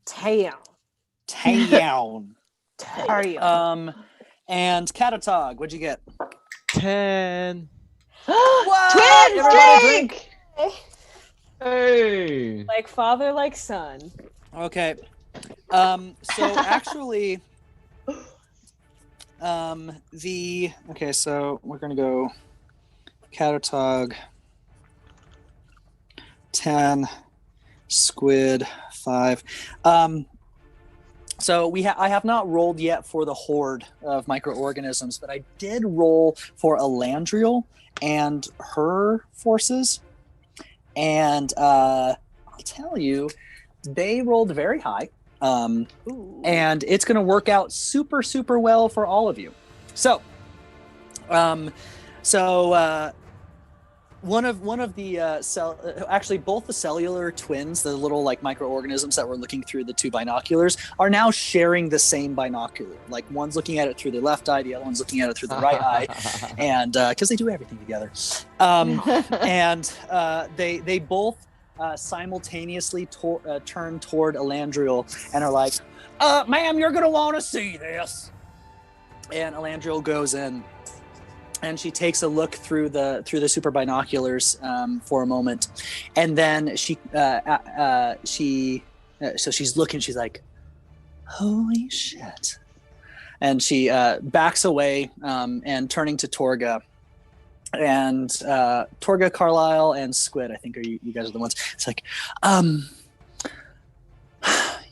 Speaker 5: Town.
Speaker 1: And Catatog, what'd you get?
Speaker 3: 10.
Speaker 1: What?
Speaker 4: Twins
Speaker 1: Everybody
Speaker 4: drink!
Speaker 2: Hey.
Speaker 5: Like father, like son.
Speaker 1: Okay. So actually, so we're gonna go Catatog 10, Squid 5. So I have not rolled yet for the horde of microorganisms, but I did roll for Elandriel and her forces, and I'll tell you, they rolled very high, and it's going to work out super, super well for all of you. So, one of the actually both the cellular twins, the little like microorganisms that were looking through the 2 binoculars, are now sharing the same binocular. Like one's looking at it through the left eye, the other one's looking at it through the right eye, and because they do everything together. And they both simultaneously turn toward Elandriel and are like, "Ma'am, you're gonna want to see this." And Elandriel goes in. And she takes a look through the super binoculars for a moment, and then so she's looking. She's like, "Holy shit!" And she backs away and turning to Torga, and Torga, Carlisle, and Squid. I think you guys are the ones. It's like,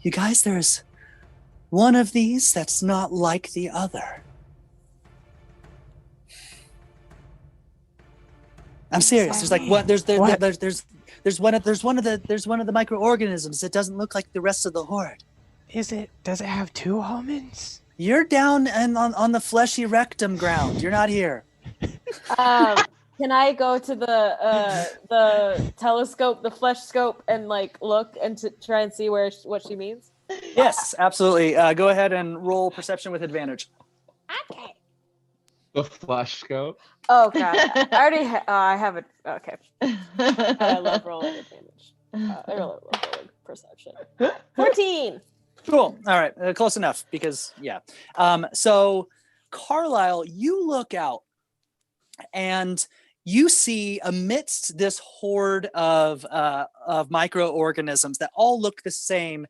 Speaker 1: You guys, there's one of these that's not like the other. I'm serious. There's like what? There's one of the microorganisms that doesn't look like the rest of the horde.
Speaker 7: Does it have 2 almonds?
Speaker 1: You're down and on the fleshy rectum ground. You're not here.
Speaker 5: Can I go to the telescope, the flesh scope, and like look and to try and see what she means?
Speaker 1: Yes, absolutely. Go ahead and roll perception with advantage.
Speaker 5: Okay.
Speaker 2: The flesh scope.
Speaker 5: Oh god, I already I have it. Okay. I love rolling advantage. I really love rolling perception. 14.
Speaker 1: Cool. All right, close enough because yeah. So Carlisle, you look out and you see amidst this horde of microorganisms that all look the same.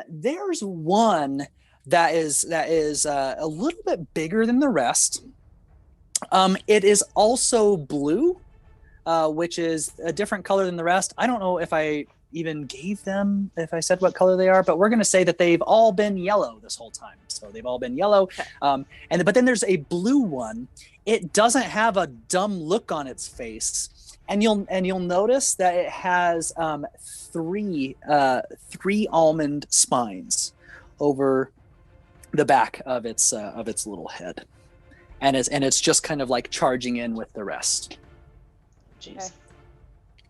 Speaker 1: There's one that is a little bit bigger than the rest. It is also blue, which is a different color than the rest. I don't know if I even gave them, if I said what color they are, but we're going to say that they've all been yellow this whole time. So they've all been yellow. But then there's a blue one. It doesn't have a dumb look on its face. And you'll notice that it has three almond spines over the back of its little head, and it's just kind of like charging in with the rest. Jeez.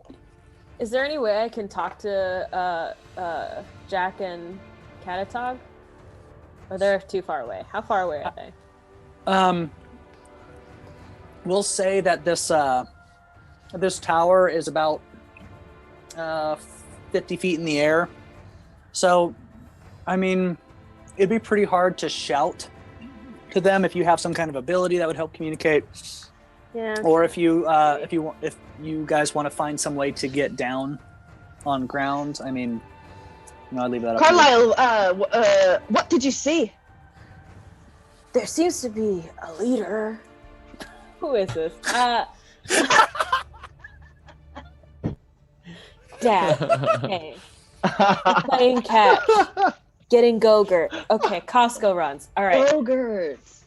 Speaker 5: Okay. Is there any way I can talk to Jack and Catatog? Or they're too far away? How far away are they?
Speaker 1: We'll say that this tower is about 50 feet in the air. So, I mean, it'd be pretty hard to shout to them if you have some kind of ability that would help communicate.
Speaker 5: Yeah.
Speaker 1: Or if you guys want to find some way to get down on ground. I mean, I'll leave that up.
Speaker 4: Carlisle, what did you see?
Speaker 5: There seems to be a leader. Who is this? Dad. Hey. Playing catch. Getting Go-Gurt. Okay, Costco runs. All right.
Speaker 4: Go-Gurts.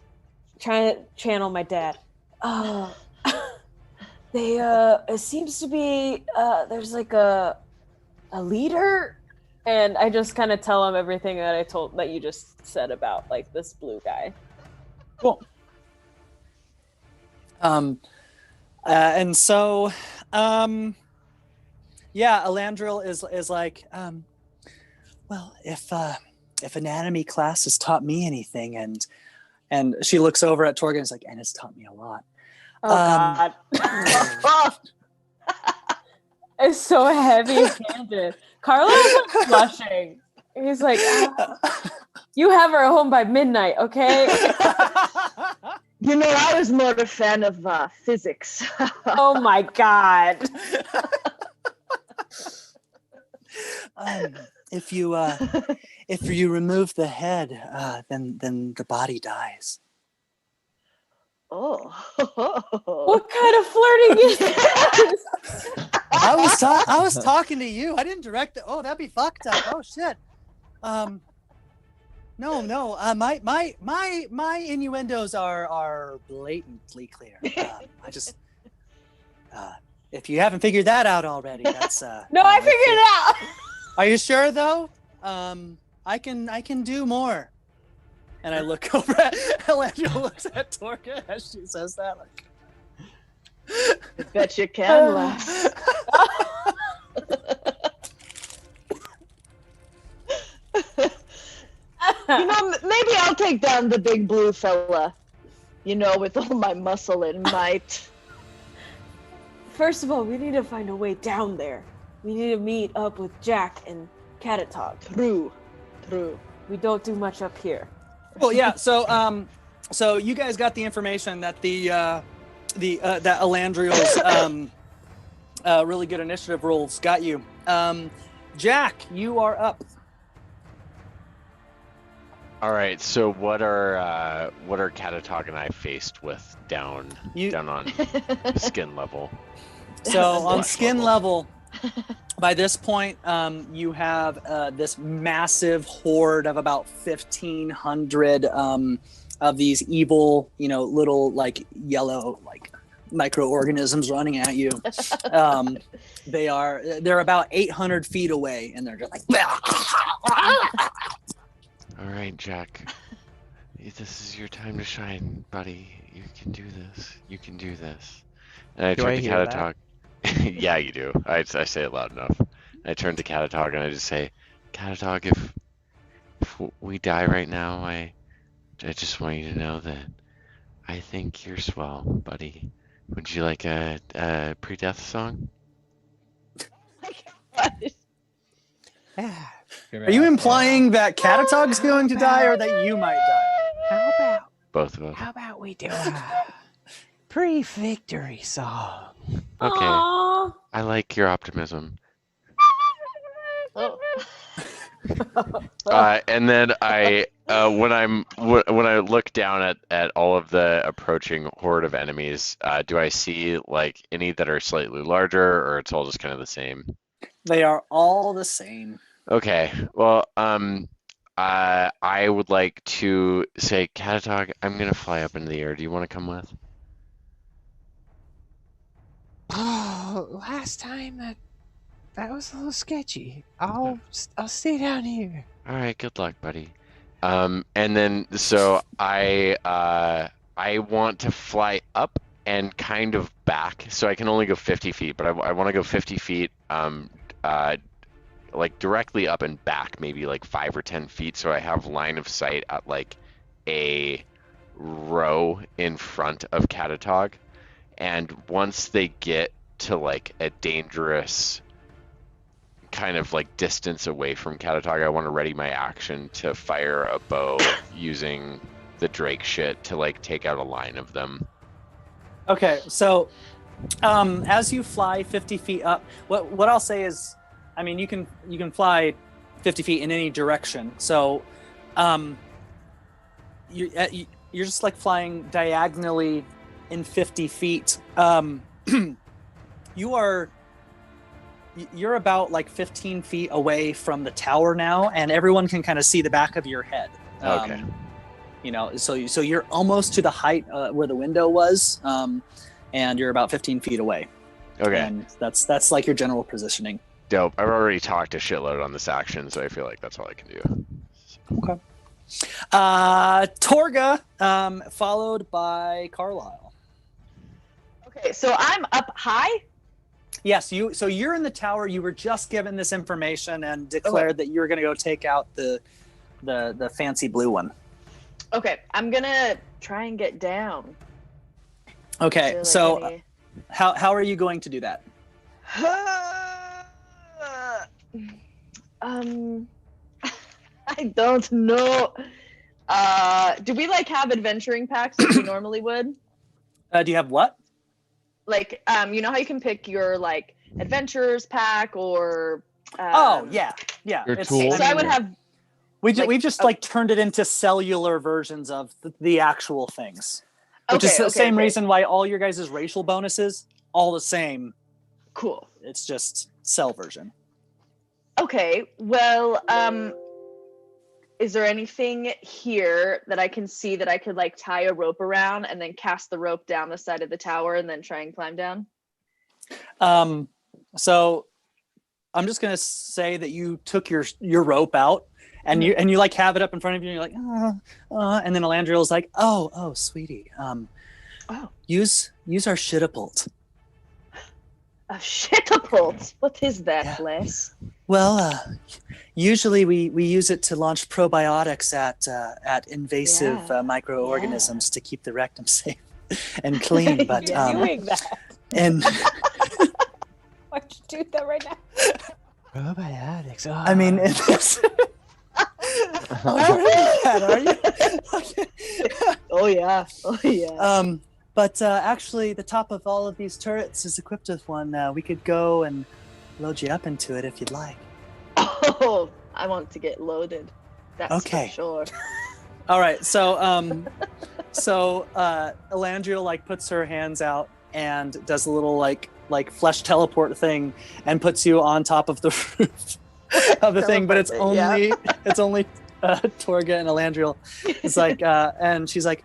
Speaker 5: Trying to channel my dad. Oh. It seems to be, there's like a leader. And I just kind of tell him everything that you just said about like this blue guy.
Speaker 1: Cool. And so, yeah, Elandril is like, well, if anatomy class has taught me anything, and she looks over at Torga and is like, and it's taught me a lot.
Speaker 5: Oh God. It's so heavy-handed. Carlisle's like blushing. He's like, you have her home by midnight, okay?
Speaker 4: I was more a fan of physics.
Speaker 5: Oh my God.
Speaker 1: If you remove the head, then the body dies.
Speaker 4: Oh.
Speaker 5: What kind of flirting is this?
Speaker 1: I was talking to you. I didn't direct it. Oh, that'd be fucked up. Oh shit. No. My innuendos are blatantly clear. I just if you haven't figured that out already, that's
Speaker 5: No, I figured it out.
Speaker 1: Are you sure though? I can do more. And I look over at Elandra, looks at Torga as she says that. Like,
Speaker 4: I bet you can, lass. Maybe I'll take down the big blue fella. With all my muscle and might.
Speaker 5: First of all, we need to find a way down there. We need to meet up with Jack and Catatog.
Speaker 4: True.
Speaker 5: We don't do much up here.
Speaker 1: Well, yeah. So you guys got the information that that Elandriel's really good initiative rolls got you. Jack, you are up.
Speaker 6: All right. So what are Catatog and I faced with down on skin level?
Speaker 1: So on skin level, By this point, you have this massive horde of about 1,500 of these evil, little like yellow like microorganisms running at you. They're about 800 feet away, and they're just like.
Speaker 6: All right, Jack. This is your time to shine, buddy. You can do this. You can do this. And I turn to Catatog. Yeah, you do. I say it loud enough. I turn to Catatog and I just say, Catatog, if we die right now, I just want you to know that I think you're swell, buddy. Would you like a pre-death song?
Speaker 1: Are you implying that Catatog's going to die or that you might die?
Speaker 7: How about
Speaker 6: Both of us.
Speaker 7: How about we do a pre-victory song?
Speaker 6: Okay.
Speaker 5: Aww.
Speaker 6: I like your optimism.
Speaker 5: Oh.
Speaker 6: And then when I look down at all of the approaching horde of enemies, do I see like any that are slightly larger, or it's all just kind of the same?
Speaker 1: They are all the same.
Speaker 6: Okay. Well, I would like to say, Catatog, I'm gonna fly up into the air. Do you want to come with?
Speaker 7: Oh, last time that was a little sketchy. I'll stay down here.
Speaker 6: All right. Good luck, buddy. And then so I want to fly up and kind of back, so I can only go 50 feet, but I want to go 50 feet, like directly up and back, maybe like 5 or 10 feet, so I have line of sight at like a row in front of Catatog. And once they get to like a dangerous kind of like distance away from Catatog, I want to ready my action to fire a bow using the Drake shit to like take out a line of them.
Speaker 1: Okay, so as you fly 50 feet up, what I'll say is, I mean, you can fly 50 feet in any direction. So you're just like flying diagonally in 50 feet. You're about like 15 feet away from the tower now, and everyone can kind of see the back of your head.
Speaker 6: Okay.
Speaker 1: So you're almost to the height where the window was, and you're about 15 feet away.
Speaker 6: Okay.
Speaker 1: And that's like your general positioning.
Speaker 6: Dope. I've already talked a shitload on this action, so I feel like that's all I can do.
Speaker 1: Okay. Torga, followed by Carlisle.
Speaker 4: Okay, so I'm up high.
Speaker 1: Yes, so you're in the tower. You were just given this information and declared that you were going to go take out the fancy blue one.
Speaker 4: Okay, I'm gonna try and get down.
Speaker 1: Okay,
Speaker 4: Like
Speaker 1: so how are you going to do that?
Speaker 4: I don't know. Do we like have adventuring packs like we normally would?
Speaker 1: Do you have what?
Speaker 4: Like, you know how you can pick your like adventurers pack or?
Speaker 1: Oh yeah.
Speaker 2: Your
Speaker 1: It's-
Speaker 2: tools?
Speaker 4: So I would have.
Speaker 1: We've just like turned it into cellular versions of the actual things, which is the same reason why all your guys' racial bonuses all the same.
Speaker 4: Cool.
Speaker 1: It's just cell version.
Speaker 4: Okay. Well, is there anything here that I can see that I could like tie a rope around and then cast the rope down the side of the tower and then try and climb down?
Speaker 1: So I'm just gonna say that you took your rope out and you like have it up in front of you and you're like, and then Elandriel's like, oh, sweetie, use our shitapult.
Speaker 4: A shitapult? What is that, Les?
Speaker 1: Well, usually we use it to launch probiotics at invasive microorganisms to keep the rectum safe and clean. But
Speaker 5: doing that.
Speaker 1: and
Speaker 5: Why'd you do that right now?
Speaker 3: Probiotics. Oh.
Speaker 1: I mean, it's are you?
Speaker 4: Oh yeah.
Speaker 1: But actually, the top of all of these turrets is equipped with one. We could go and load you up into it if you'd like.
Speaker 4: Oh, I want to get loaded. That's
Speaker 1: Okay.
Speaker 4: for sure.
Speaker 1: All right, so Elandriel like puts her hands out and does a little like like flesh teleport thing and puts you on top of the roof of the thing, but it's only Torga and Elandriel. It's like and she's like,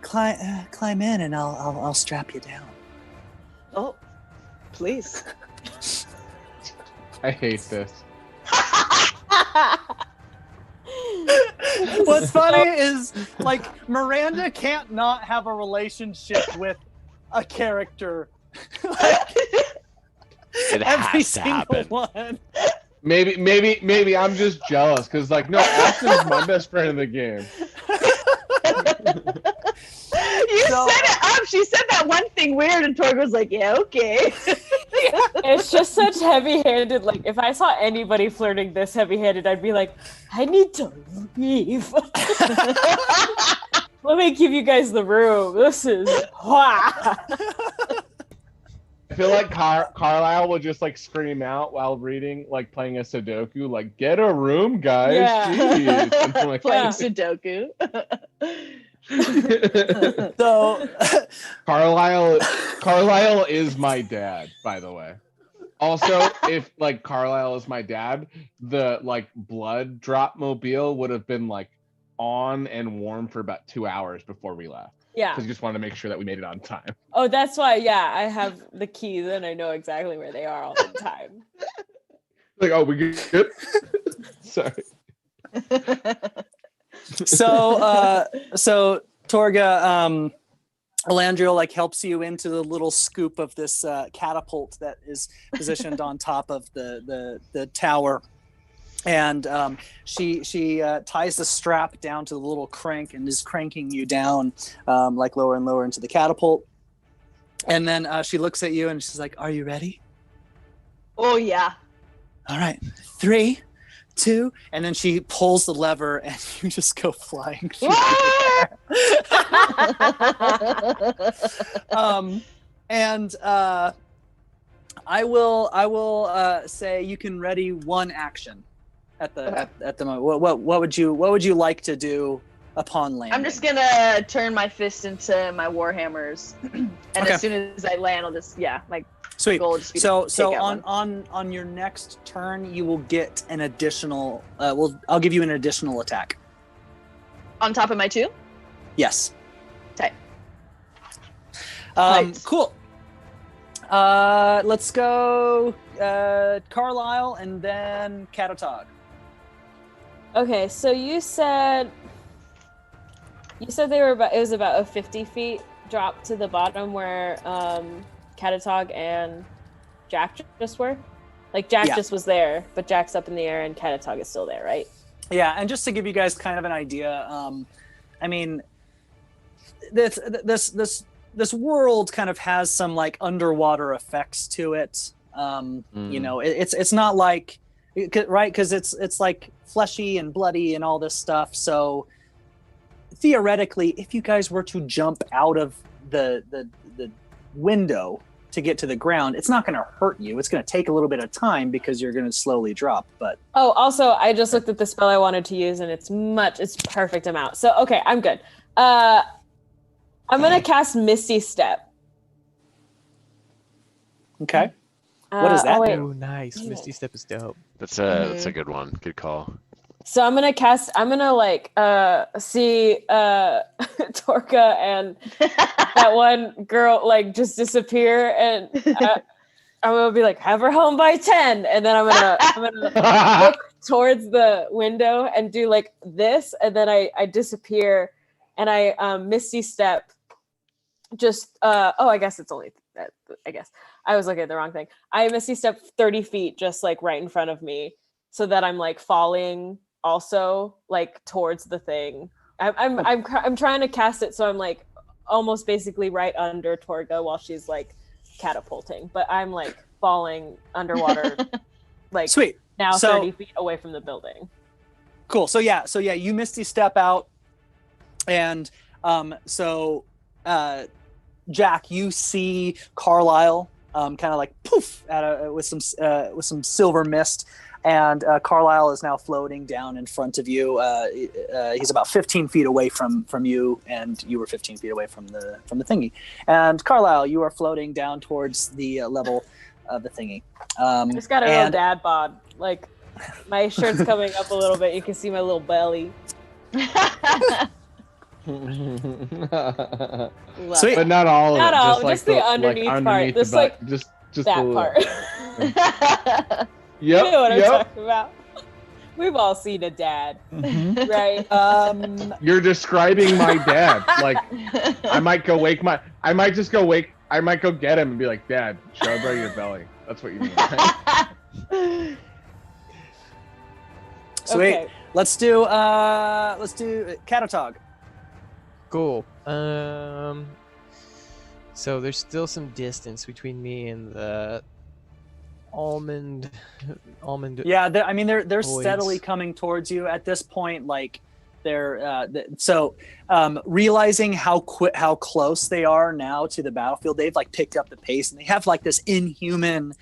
Speaker 1: climb in and I'll strap you down.
Speaker 4: Oh, please.
Speaker 2: I hate this.
Speaker 1: What's funny is like Miranda can't not have a relationship with a character. Like,
Speaker 6: It
Speaker 1: every
Speaker 6: has to
Speaker 1: single
Speaker 6: happen.
Speaker 1: one.
Speaker 2: Maybe I'm just jealous because like no, Aston's my best friend in the game.
Speaker 4: You set it up. She said that one thing weird, and Torg was like, "Yeah, okay."
Speaker 5: It's just such heavy-handed. Like, if I saw anybody flirting this heavy-handed, I'd be like, I need to leave. Let me give you guys the room. This is.
Speaker 2: I feel like Carlisle will just like scream out while reading, like playing a Sudoku, like "Get a room, guys!"
Speaker 5: Yeah.
Speaker 2: Jeez. Something like
Speaker 4: Playing
Speaker 2: that.
Speaker 4: Sudoku.
Speaker 1: So
Speaker 2: Carlisle is my dad, by the way. Also, if like Carlisle is my dad, the like blood drop mobile would have been like on and warm for about 2 hours before we left.
Speaker 5: Yeah.
Speaker 2: Because we just wanted to make sure that we made it on time.
Speaker 5: Oh, that's why. Yeah, I have the keys and I know exactly where they are all the time.
Speaker 2: Like, oh, we good? Sorry.
Speaker 1: So Torga, Elandriel like helps you into the little scoop of this catapult that is positioned on top of the tower, and she ties the strap down to the little crank and is cranking you down like lower and lower into the catapult, and then she looks at you and she's like, "Are you ready?"
Speaker 4: Oh yeah.
Speaker 1: All right, 3, 2, and then she pulls the lever and you just go flying through the air. I will say you can ready one action at the moment. What would you like to do upon landing?
Speaker 4: I'm just gonna turn my fist into my warhammers, and
Speaker 1: Okay.
Speaker 4: as soon as I land, I'll just
Speaker 1: Sweet.
Speaker 4: goal will just be
Speaker 1: So
Speaker 4: to take out
Speaker 1: on your next turn, you will get an additional. I'll give you an additional attack.
Speaker 4: on top of my 2.
Speaker 1: Yes.
Speaker 4: Okay. Nice.
Speaker 1: Cool. Let's go Carlisle and then Catatog.
Speaker 5: Okay, so you said they were about. It was about a 50 feet drop to the bottom where Catatog and Jack just were. Like Jack just was there, but Jack's up in the air and Catatog is still there, right?
Speaker 1: Yeah, and just to give you guys kind of an idea, I mean, this world kind of has some like underwater effects to it. You know, it's not like right because it's like fleshy and bloody and all this stuff. So theoretically, if you guys were to jump out of the window to get to the ground, it's not going to hurt you. It's going to take a little bit of time because you're going to slowly drop. But
Speaker 5: oh, also, I just looked at the spell I wanted to use, and it's perfect amount. So okay, I'm good. I'm gonna cast Misty Step.
Speaker 1: okay, what does that
Speaker 5: wait.
Speaker 3: Oh, nice. Misty Step is dope.
Speaker 6: That's a good one. Good call.
Speaker 5: So I'm gonna see Torga and that one girl like just disappear, and I'm gonna be like, have her home by 10, and then I'm gonna look towards the window and do like this, and then I disappear, and I Misty Step. Just I guess it's only that. I guess I was looking at the wrong thing. I Misty Step 30 feet, just like right in front of me, so that I'm like falling. Also, like towards the thing, I'm trying to cast it so I'm like almost basically right under Torga while she's like catapulting, but I'm like falling underwater, like
Speaker 1: sweet.
Speaker 5: now
Speaker 1: So-
Speaker 5: 30 feet away from the building.
Speaker 1: Cool. So yeah, you Misty Step out, and Jack, you see Carlisle kind of like poof with some silver mist, and Carlisle is now floating down in front of you. He's about 15 feet away from you, and you were 15 feet away from the thingy. And Carlisle, you are floating down towards the level of the thingy.
Speaker 5: Just got a real dad bod. Like, my shirt's coming up a little bit. You can see my little belly.
Speaker 1: Sweet.
Speaker 2: But not all of
Speaker 5: Not
Speaker 2: it.
Speaker 5: all,
Speaker 2: Just,
Speaker 5: just the underneath part. Just like
Speaker 2: just
Speaker 5: that
Speaker 2: a little.
Speaker 5: part.
Speaker 2: Yep.
Speaker 5: You know what I'm
Speaker 2: Yep.
Speaker 5: talking about. We've all seen a dad, right?
Speaker 2: You're describing my dad. Like, I might go get him and be like, Dad, show bro your belly. That's what you mean, right?
Speaker 1: Sweet.
Speaker 5: Okay.
Speaker 1: Let's do Catatog.
Speaker 3: Cool. So there's still some distance between me and the almond.
Speaker 1: Yeah, they're
Speaker 3: Boys.
Speaker 1: steadily coming towards you at this point. Like they're realizing how close they are now to the battlefield. They've like picked up the pace, and they have like this inhuman.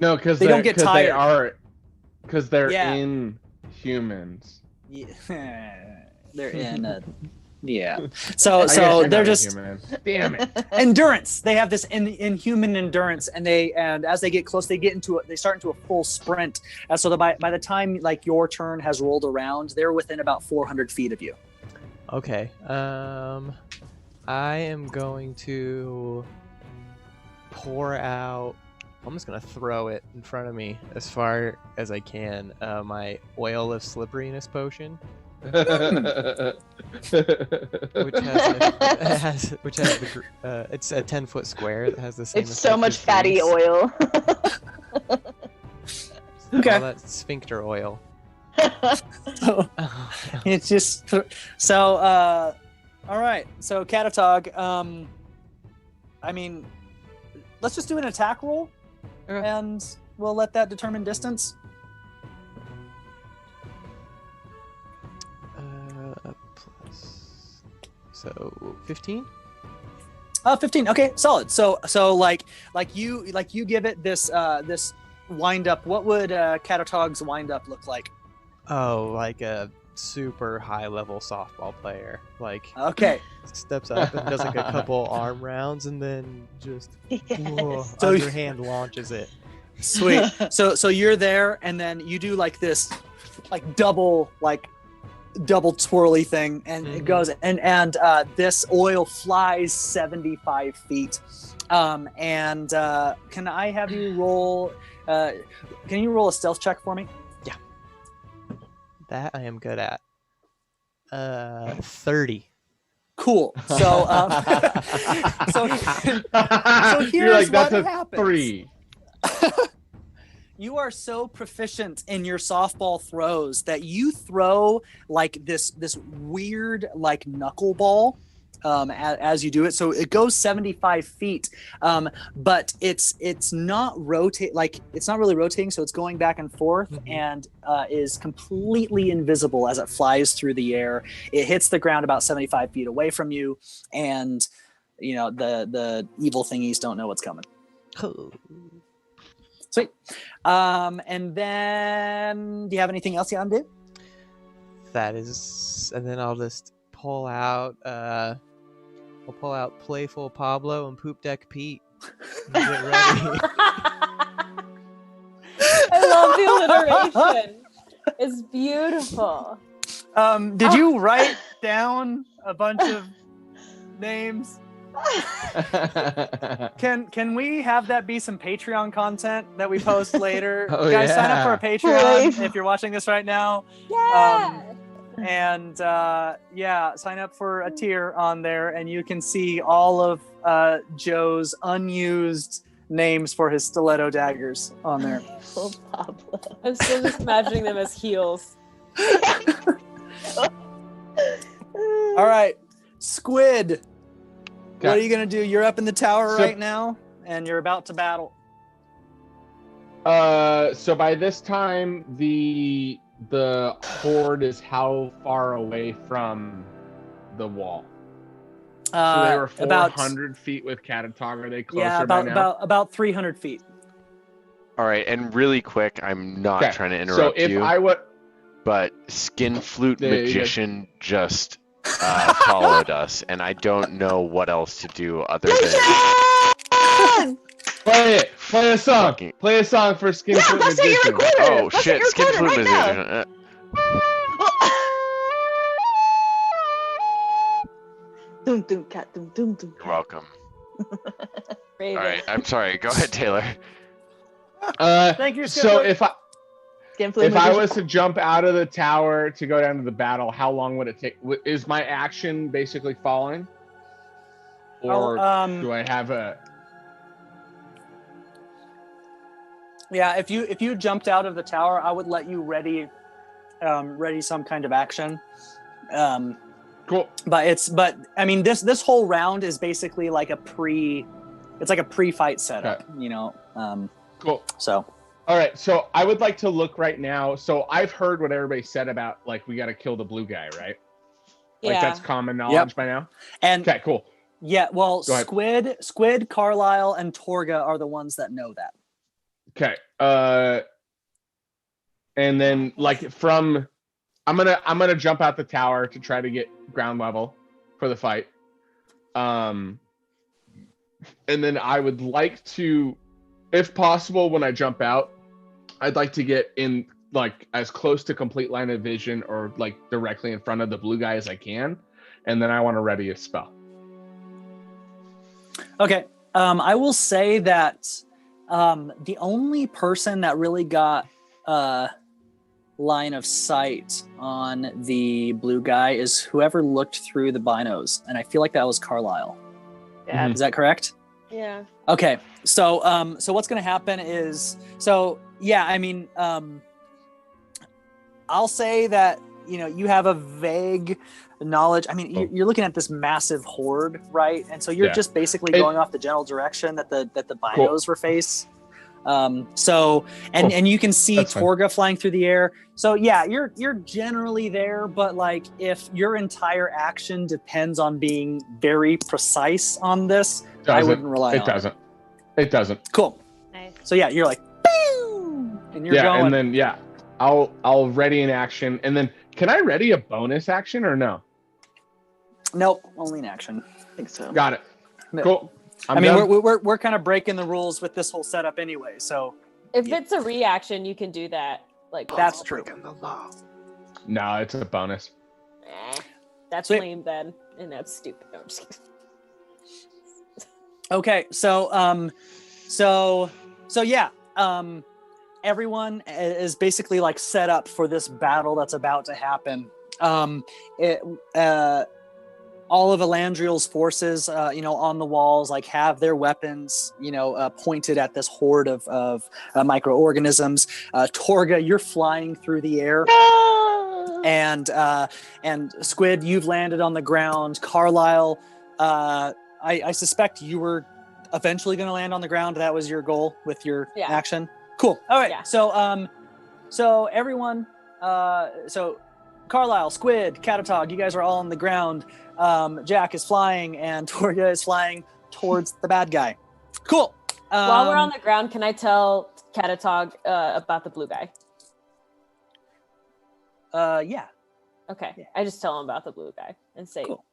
Speaker 2: No, because
Speaker 1: they don't get tired.
Speaker 2: Because they're inhumans.
Speaker 1: Yeah, they're in. Yeah. So
Speaker 2: I guess
Speaker 1: they're
Speaker 2: not
Speaker 1: just
Speaker 2: inhuman. Damn it.
Speaker 1: endurance. They have this inhuman endurance, and as they get close, they start into a full sprint. So by the time like your turn has rolled around, they're within about 400 feet of you.
Speaker 3: Okay. I am going to pour out. I'm just gonna throw it in front of me as far as I can. My oil of slipperiness potion, which has it's a 10-foot square that has the same.
Speaker 4: It's so
Speaker 3: effect
Speaker 4: much
Speaker 3: as
Speaker 4: fatty
Speaker 3: grease.
Speaker 4: oil.
Speaker 1: Okay.
Speaker 3: All that sphincter oil.
Speaker 1: It's just so. All right. So Catatog. Let's just do an attack roll.
Speaker 3: Okay.
Speaker 1: And we'll let that determine distance.
Speaker 3: Plus, so 15.
Speaker 1: 15. Okay, solid. So like you give it this wind up. What would Catatog's wind up look like?
Speaker 3: Oh, like a super high level softball player. Like
Speaker 1: Okay.
Speaker 3: steps up and does like a couple arm rounds and then just whoa,
Speaker 1: So-
Speaker 3: underhand launches it.
Speaker 1: Sweet. So you're there, and then you do like this, double twirly thing, and it goes, and this oil flies 75 feet. Can I have you roll? Can you roll a stealth check for me?
Speaker 3: That I am good at. 30.
Speaker 1: Cool. So here's
Speaker 2: You're like, that's
Speaker 1: what
Speaker 2: a
Speaker 1: happens.
Speaker 2: 3.
Speaker 1: You are so proficient in your softball throws that you throw like this weird like knuckleball as you do it. So it goes 75 feet, but it's not it's not really rotating. So it's going back and forth and is completely invisible as it flies through the air. It hits the ground about 75 feet away from you, and the evil thingies don't know what's coming. Sweet. And then do you have anything else you want to do?
Speaker 3: That is, and then I'll just pull out. I'll pull out Playful Pablo and Poop Deck Pete. And get ready.
Speaker 5: I love the alliteration. It's beautiful.
Speaker 1: Did you write down a bunch of names? Can we have that be some Patreon content that we post later?
Speaker 2: Oh,
Speaker 1: Guys, sign up for a Patreon
Speaker 4: Please.
Speaker 1: if you're watching this right now.
Speaker 5: Yeah.
Speaker 1: And sign up for a tier on there, and you can see all of Joe's unused names for his stiletto daggers on there.
Speaker 4: Oh, Pablo.
Speaker 5: I'm still just imagining them as heels.
Speaker 1: All right, Squid.
Speaker 2: Okay.
Speaker 1: What are you gonna do? You're up in the tower
Speaker 2: So-
Speaker 1: right now, and you're about to battle.
Speaker 2: So by this time, the horde is how far away from the wall? So they were 400 feet with Catatog. Are they closer by now?
Speaker 1: About 300 feet.
Speaker 6: All right, and really quick, I'm not
Speaker 2: Okay,
Speaker 6: trying to
Speaker 2: so
Speaker 6: interrupt
Speaker 2: if
Speaker 6: you,
Speaker 2: I would,
Speaker 6: but Skin Flute
Speaker 2: There you go.
Speaker 6: Magician just followed us, and I don't know what else to do other than
Speaker 2: play a song,
Speaker 6: Fucking-
Speaker 2: play a song for Skin Flute
Speaker 4: let's take your
Speaker 2: Magician.
Speaker 4: recorder.
Speaker 6: oh
Speaker 4: Let's
Speaker 6: shit,
Speaker 4: take your
Speaker 6: Skin
Speaker 4: recorder
Speaker 6: Flute
Speaker 4: right now.
Speaker 6: Magician.
Speaker 4: Doom doom cat doom doom doom.
Speaker 6: You're welcome.
Speaker 5: Raven.
Speaker 6: All right, I'm sorry. Go ahead, Taylor.
Speaker 1: Thank you, Skip
Speaker 2: So
Speaker 1: Flute.
Speaker 2: if I was to jump out of the tower to go down to the battle, how long would it take? Is my action basically falling, or do I have a?
Speaker 1: Yeah, if you jumped out of the tower, I would let you ready some kind of action.
Speaker 2: Cool.
Speaker 1: But I mean this whole round is basically like a pre-fight setup,
Speaker 2: Okay.
Speaker 1: Um,
Speaker 2: Cool.
Speaker 1: so
Speaker 2: All right. So I would like to look right now. So I've heard what everybody said about like we got to kill the blue guy, right? Like
Speaker 5: Yeah.
Speaker 2: that's common knowledge by now.
Speaker 1: and
Speaker 2: Okay. Cool.
Speaker 1: yeah, well,
Speaker 2: Go ahead.
Speaker 1: Squid, Carlisle, and Torga are the ones that know that.
Speaker 2: Okay. And then like from, I'm gonna jump out the tower to try to get ground level for the fight. And then I would like to, if possible, when I jump out, I'd like to get in like as close to complete line of vision or like directly in front of the blue guy as I can. And then I want to ready a spell.
Speaker 1: Okay. I will say that the only person that really got line of sight on the blue guy is whoever looked through the binos, and I feel like that was Carlisle.
Speaker 4: Yeah.
Speaker 1: Is that correct?
Speaker 5: Yeah.
Speaker 1: Okay. So what's going to happen is, I mean, I'll say that, you have a vague knowledge. I mean, you're looking at this massive horde, right? And so you're just basically going off the general direction that the binos were face. And you can see
Speaker 2: That's fine.
Speaker 1: Torga flying through the air. So yeah, you're generally there, but like if your entire action depends on being very precise on this, I wouldn't rely on it.
Speaker 2: It doesn't.
Speaker 1: Cool.
Speaker 4: Nice.
Speaker 1: So yeah, you're like, Pew! And you're going.
Speaker 2: And then I'll ready an action, and then can I ready a bonus action or no?
Speaker 1: Nope, only in action.
Speaker 4: I think so.
Speaker 2: Got it.
Speaker 1: No.
Speaker 2: Cool.
Speaker 1: I mean,
Speaker 2: done.
Speaker 1: we're kind of breaking the rules with this whole setup anyway. So
Speaker 5: If it's a reaction, you can do that. Like
Speaker 1: that's true.
Speaker 2: No, it's a bonus.
Speaker 5: That's
Speaker 1: Sweet.
Speaker 5: lame then, and that's stupid. No, I'm just kidding.
Speaker 1: Okay, everyone is basically like set up for this battle that's about to happen. All of Elandriel's forces, on the walls, like have their weapons, pointed at this horde of microorganisms. Torga, you're flying through the air. And Squid, you've landed on the ground. Carlisle, I suspect you were eventually going to land on the ground. That was your goal with your action. Cool. All right.
Speaker 5: Yeah.
Speaker 1: So everyone, so Carlisle, Squid, Catatog, you guys are all on the ground. Jack is flying and Torga is flying towards the bad guy. Cool.
Speaker 5: While we're on the ground, can I tell Catatog about the blue guy?
Speaker 1: Yeah.
Speaker 5: Okay.
Speaker 1: Yeah.
Speaker 5: I just tell him about the blue guy and say,
Speaker 1: Cool.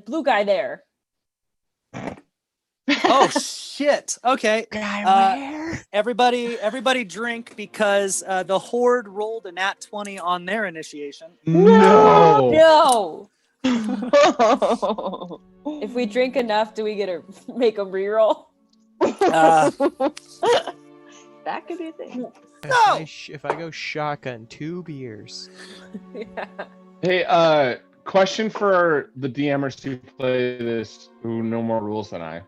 Speaker 5: Blue guy there.
Speaker 1: Oh shit. Okay. Everybody drink because the horde rolled a nat 20 on their initiation.
Speaker 2: No.
Speaker 5: No. If we drink enough, do we get to make a reroll?
Speaker 4: That could be a thing.
Speaker 3: If I go shotgun, 2 beers.
Speaker 5: Yeah.
Speaker 2: Hey, question for the DMers who play this who know more rules than I.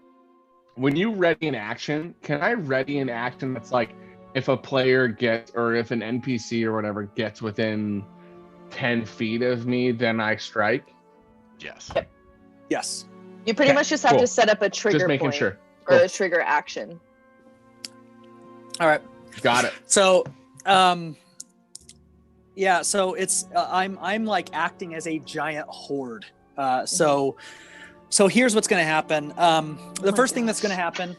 Speaker 2: When you ready an action, can I ready an action that's like if a player gets, or if an NPC or whatever gets within 10 feet of me, then I strike?
Speaker 6: Yes.
Speaker 1: Yes.
Speaker 4: You pretty
Speaker 2: Okay,
Speaker 4: much just have
Speaker 2: cool.
Speaker 4: to set up a trigger
Speaker 2: Just making
Speaker 4: point
Speaker 2: sure.
Speaker 4: or
Speaker 2: Cool.
Speaker 4: a trigger action.
Speaker 1: All right.
Speaker 2: Got it.
Speaker 1: So, so it's I'm like acting as a giant horde. So here's what's going to happen. The first thing that's going to happen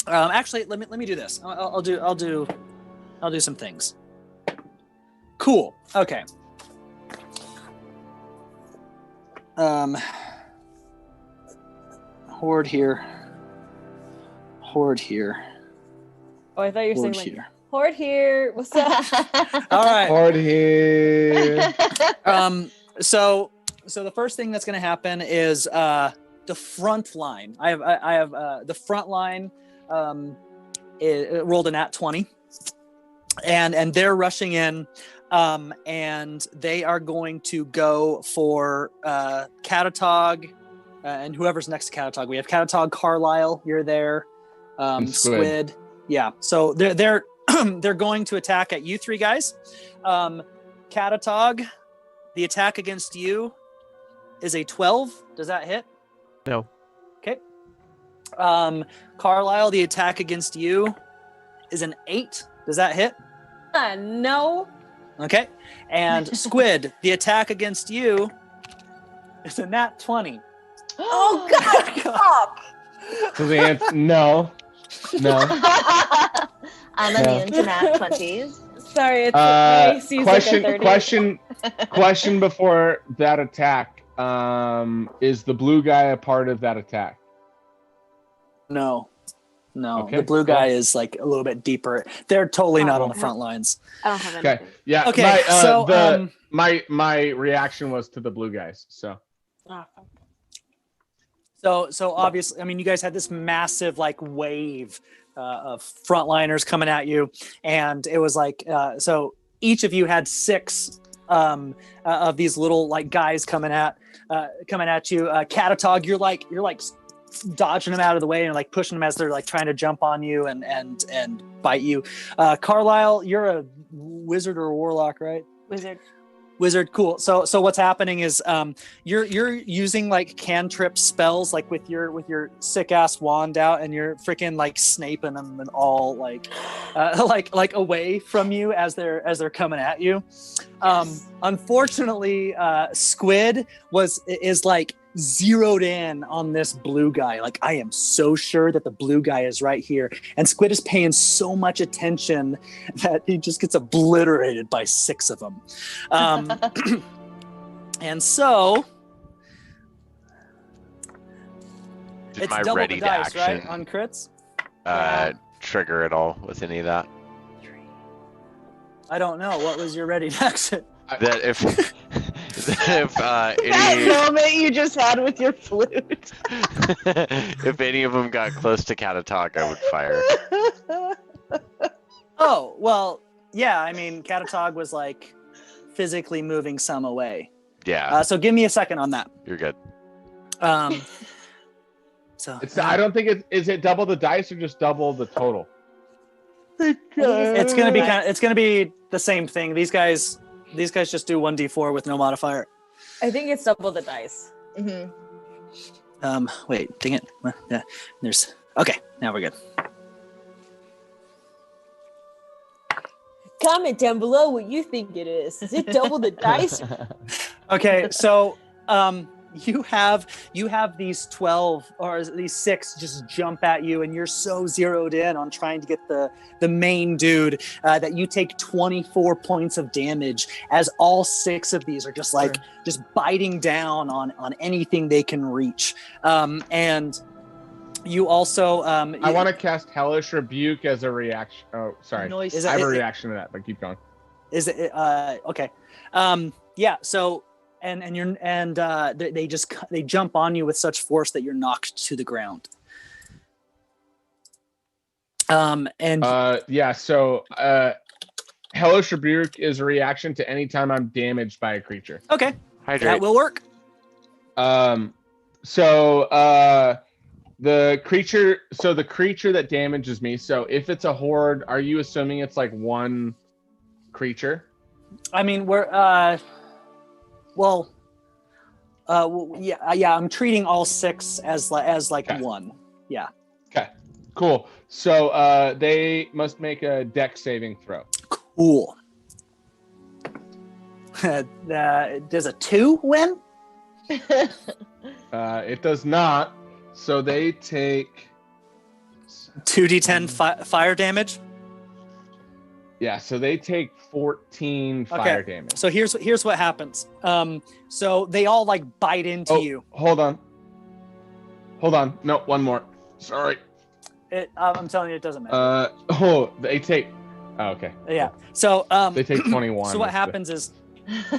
Speaker 1: Actually, let me do this. I'll do some things. Cool. Okay. Horde here. Horde here.
Speaker 5: Oh, I thought you were
Speaker 1: Horde
Speaker 5: saying like
Speaker 1: here.
Speaker 5: Horde here. What's up?
Speaker 1: All right.
Speaker 2: Horde here.
Speaker 1: So the first thing that's going to happen is the front line. I have the front line. It rolled a nat 20, and they're rushing in, and they are going to go for Catatog, and whoever's next to Catatog. We have Catatog, Carlisle. You're there. Squid. Yeah. So they're they're going to attack at you three guys. Catatog, the attack against you is a 12. Does that hit?
Speaker 3: No.
Speaker 1: Okay. Carlisle, the attack against you is an 8. Does that hit?
Speaker 5: No.
Speaker 1: Okay. And Squid, the attack against you is a nat 20.
Speaker 4: Oh God! Stop.
Speaker 2: So the answer, no.
Speaker 4: I'm immune to nat 20s.
Speaker 5: Sorry, it's my AC is like a 30.
Speaker 2: Question before that attack. Is the blue guy a part of that attack?
Speaker 1: No.
Speaker 2: Okay,
Speaker 1: The blue guy
Speaker 2: cool.
Speaker 1: is like a little bit deeper. They're totally not on the front lines.
Speaker 4: I don't have
Speaker 2: Okay.
Speaker 4: anything.
Speaker 2: Yeah.
Speaker 1: Okay,
Speaker 2: My reaction was to the blue guys. So.
Speaker 5: Oh, fuck.
Speaker 1: So obviously, I mean, you guys had this massive like wave of frontliners coming at you, and it was like so each of you had 6 of these little like guys coming at you. Catatog, you're like dodging them out of the way and like pushing them as they're like trying to jump on you and bite you. Carlisle, you're a wizard or a warlock, right? Wizard, cool. So what's happening is you're using like cantrip spells like with your sick ass wand out, and you're freaking like snaping them and all like away from you as they're coming at you. Unfortunately, Squid is like zeroed in on this blue guy. Like, I am so sure that the blue guy is right here, and Squid is paying so much attention that he just gets obliterated by 6 of them. And so
Speaker 6: Did
Speaker 1: it's
Speaker 6: my
Speaker 1: double
Speaker 6: ready
Speaker 1: the dice,
Speaker 6: to action
Speaker 1: right, on crits?
Speaker 6: trigger at all with any of that?
Speaker 1: I don't know. What was your ready to action?
Speaker 6: That if
Speaker 4: That
Speaker 6: any
Speaker 4: moment you just had with your flute.
Speaker 6: if any of them got close to Catatog, I would fire.
Speaker 1: Oh, well, yeah. I mean, Catatog was like physically moving some away.
Speaker 6: Yeah,
Speaker 1: So give me a second on that.
Speaker 6: you're good.
Speaker 1: So
Speaker 2: I don't think is it double the dice or just double the total?
Speaker 1: it's gonna be the same thing. These guys just do 1d4 with no modifier.
Speaker 5: I think it's double the dice.
Speaker 4: Mm-hmm.
Speaker 1: Wait, dang it. Yeah, there's okay. Now we're good.
Speaker 5: Comment down below what you think it is. Is it double the dice?
Speaker 1: Okay, so you have these 12 or these 6 just jump at you, and you're so zeroed in on trying to get the main dude that you take 24 points of damage as all 6 of these are just like just biting down on anything they can reach. And you also
Speaker 2: I want to cast Hellish Rebuke as a reaction. Oh, sorry.
Speaker 4: Noise.
Speaker 2: I have a reaction to that, but keep going.
Speaker 1: Is it okay? Yeah. So they jump on you with such force that you're knocked to the ground.
Speaker 2: So Hellish Rebuke is a reaction to any time I'm damaged by a creature.
Speaker 1: Okay,
Speaker 6: Hydrate.
Speaker 1: that will work.
Speaker 2: The creature that damages me. So if it's a horde, are you assuming it's like one creature?
Speaker 1: I mean, yeah. I'm treating all 6 as like
Speaker 2: Okay.
Speaker 1: one. Yeah.
Speaker 2: Okay, cool. So they must make a dex saving throw.
Speaker 1: Cool. Does a 2 win?
Speaker 2: It does not. So they take
Speaker 1: 2d10 fire damage.
Speaker 2: Yeah, so they take 14 fire damage.
Speaker 1: So here's what happens. So they all like bite into you.
Speaker 2: Hold on. No, one more. Sorry.
Speaker 1: I'm telling you, it doesn't matter.
Speaker 2: They take. Oh, okay.
Speaker 1: Yeah. So
Speaker 2: they take 21.
Speaker 1: So what happens is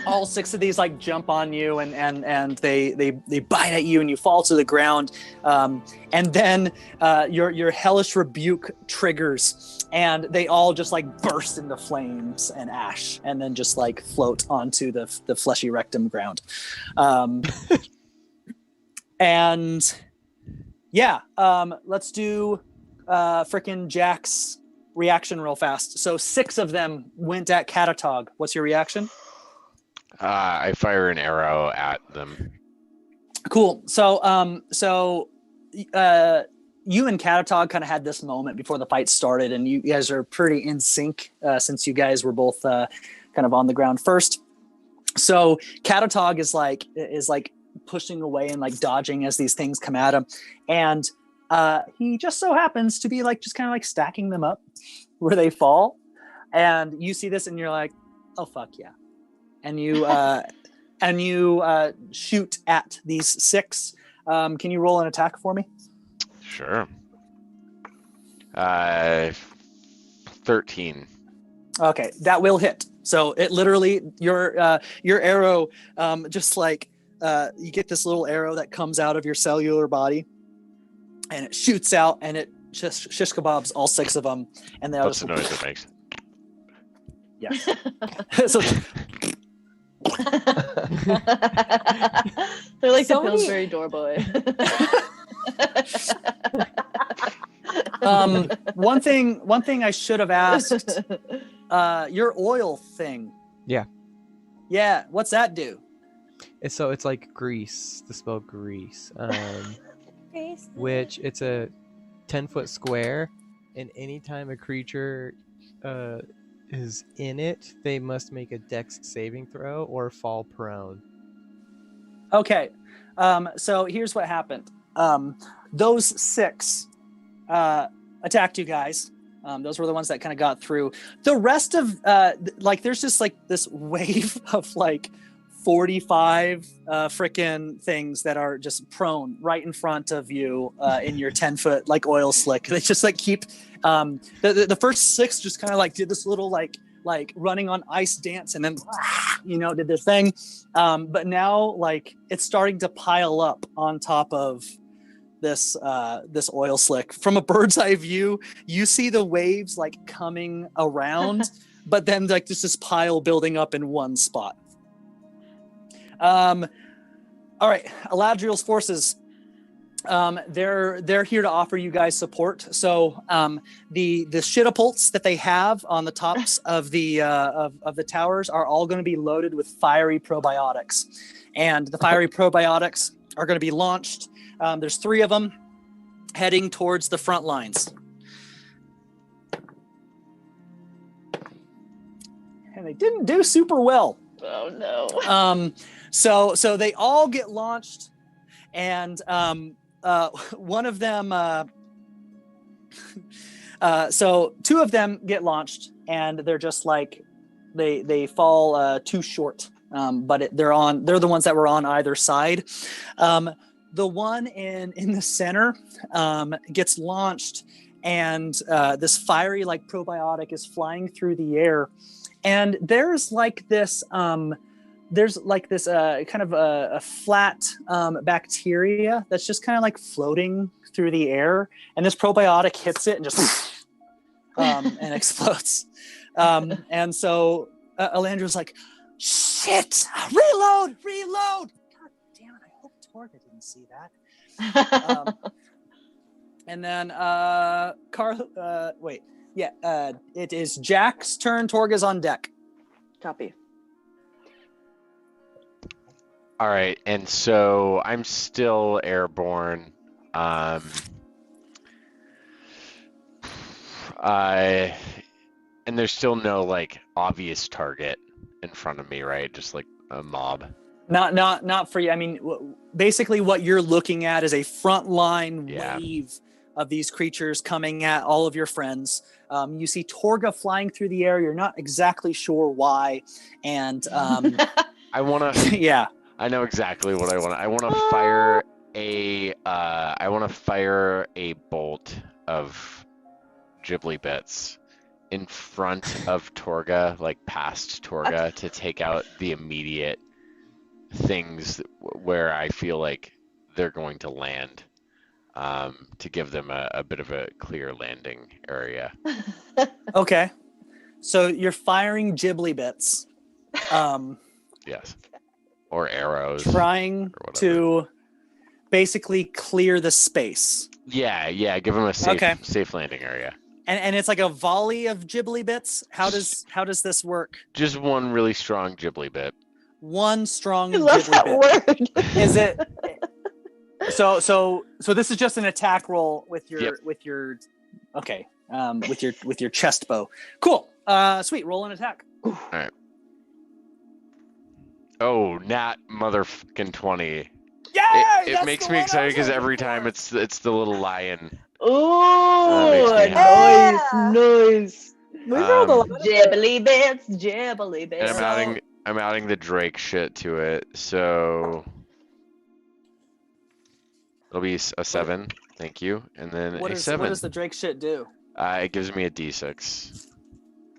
Speaker 1: all 6 of these like jump on you and they bite at you and you fall to the ground. And then your hellish rebuke triggers and they all just like burst into flames and ash and then just like float onto the fleshy rectum ground. And yeah, let's do frickin' Jack's reaction real fast. So 6 of them went at Catatog. What's your reaction?
Speaker 6: I fire an arrow at them.
Speaker 1: Cool. So you and Catatog kind of had this moment before the fight started, and you guys are pretty in sync since you guys were both kind of on the ground first. So Catatog is like pushing away and like dodging as these things come at him, and he just so happens to be like just kind of like stacking them up where they fall, and you see this and you're like, oh fuck yeah. And you shoot at these 6. Can you roll an attack for me?
Speaker 6: Sure. 13.
Speaker 1: Okay, that will hit. So it literally your arrow just like you get this little arrow that comes out of your cellular body, and it shoots out and it just shish kebabs all 6 of them, and they all
Speaker 6: That's
Speaker 1: just
Speaker 6: the noise it makes.
Speaker 1: Yes. So
Speaker 4: they're like
Speaker 5: So
Speaker 4: the
Speaker 5: many-
Speaker 4: Pillsbury door boy.
Speaker 1: one thing I should have asked, your oil thing. Yeah, what's that do?
Speaker 3: It's like grease, the spell grease, which it's a 10-foot square, and anytime a creature is in it, they must make a dex saving throw or fall prone.
Speaker 1: Okay, so here's what happened. Those 6 attacked you guys. Those were the ones that kind of got through. The rest of there's just like this wave of like 45 frickin' things that are just prone right in front of you in your 10-foot like oil slick. They just like keep the first 6 just kind of like did this little like running on ice dance and then did their thing, but now like it's starting to pile up on top of this oil slick. From a bird's eye view, you see the waves like coming around, but then like there's this pile building up in one spot. All right, Eladriel's forces. They're here to offer you guys support. So the shitapults that they have on the tops of the towers are all going to be loaded with fiery probiotics, and the fiery probiotics are going to be launched. There's 3 of them heading towards the front lines, and they didn't do super well.
Speaker 4: Oh no.
Speaker 1: So they all get launched, and one of them so 2 of them get launched, and they're just like they fall too short, but they're the ones that were on either side. The one in the center gets launched, and this fiery like probiotic is flying through the air, and there's like this kind of a flat bacteria that's just kind of like floating through the air, and this probiotic hits it and just and explodes. And so Elandriel's like, shit, reload. God damn it, I hope Torga didn't see that. And then it is Jack's turn. Torga's on deck.
Speaker 4: Copy.
Speaker 6: All right, and so I'm still airborne. And there's still no like obvious target in front of me, right? Just like a mob. Not
Speaker 1: for you. I mean, basically, what you're looking at is a frontline wave these creatures coming at all of your friends. You see Torga flying through the air. You're not exactly sure why, and
Speaker 6: I want to.
Speaker 1: yeah.
Speaker 6: I know exactly what I want. I want to fire a. I want to fire a bolt of Ghibli bits in front of Torga, like past Torga, to take out the immediate things where I feel like they're going to land, to give them a bit of a clear landing area.
Speaker 1: Okay, so you're firing Ghibli bits,
Speaker 6: Yes, or arrows.
Speaker 1: trying
Speaker 6: or
Speaker 1: to basically clear the space.
Speaker 6: Yeah, give them a safe landing area.
Speaker 1: And it's like a volley of Ghibli bits. How does this work?
Speaker 6: Just one really strong Ghibli bit.
Speaker 1: One strong
Speaker 4: I love
Speaker 1: Ghibli
Speaker 4: that
Speaker 1: bit.
Speaker 4: word.
Speaker 1: Is it? So this is just an attack roll with your
Speaker 6: Yep.
Speaker 1: with your chest bow. Cool. Sweet. Roll an attack.
Speaker 6: All right. Oh, nat motherfucking 20.
Speaker 1: Yay!
Speaker 6: It makes me excited because every time it's the little lion.
Speaker 4: Oh,
Speaker 6: makes me
Speaker 4: nice.
Speaker 5: We rolled a lot.
Speaker 4: Jibbly bits, jibbly
Speaker 6: And
Speaker 4: bits.
Speaker 6: I'm adding the Drake shit to it, so it'll be a 7. Thank you, and then
Speaker 1: What
Speaker 6: a
Speaker 1: does
Speaker 6: 7.
Speaker 1: the Drake shit do?
Speaker 6: It gives me a D6.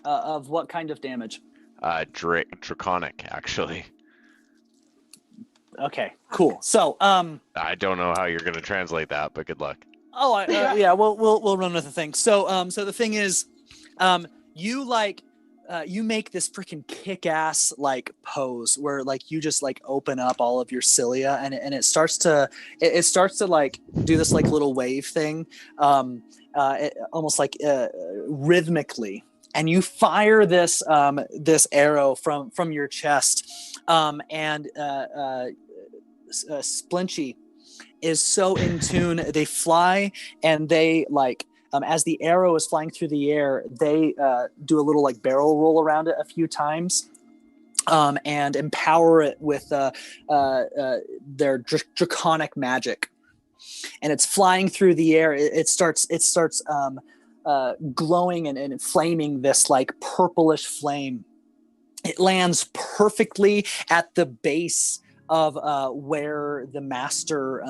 Speaker 1: Of what kind of damage?
Speaker 6: Draconic, actually.
Speaker 1: Okay, cool. So
Speaker 6: I don't know how you're gonna translate that, but good luck.
Speaker 1: yeah, we'll run with the thing. So so the thing is, you make this freaking kick-ass like pose where like you just like open up all of your cilia and it starts to like do this like little wave thing, almost like rhythmically, and you fire this this arrow from your chest, and Splinchy is so in tune. They fly and they like, as the arrow is flying through the air, they do a little like barrel roll around it a few times, and empower it with their draconic magic. And it's flying through the air. It starts glowing and flaming this like purplish flame. It lands perfectly at the base of where the master,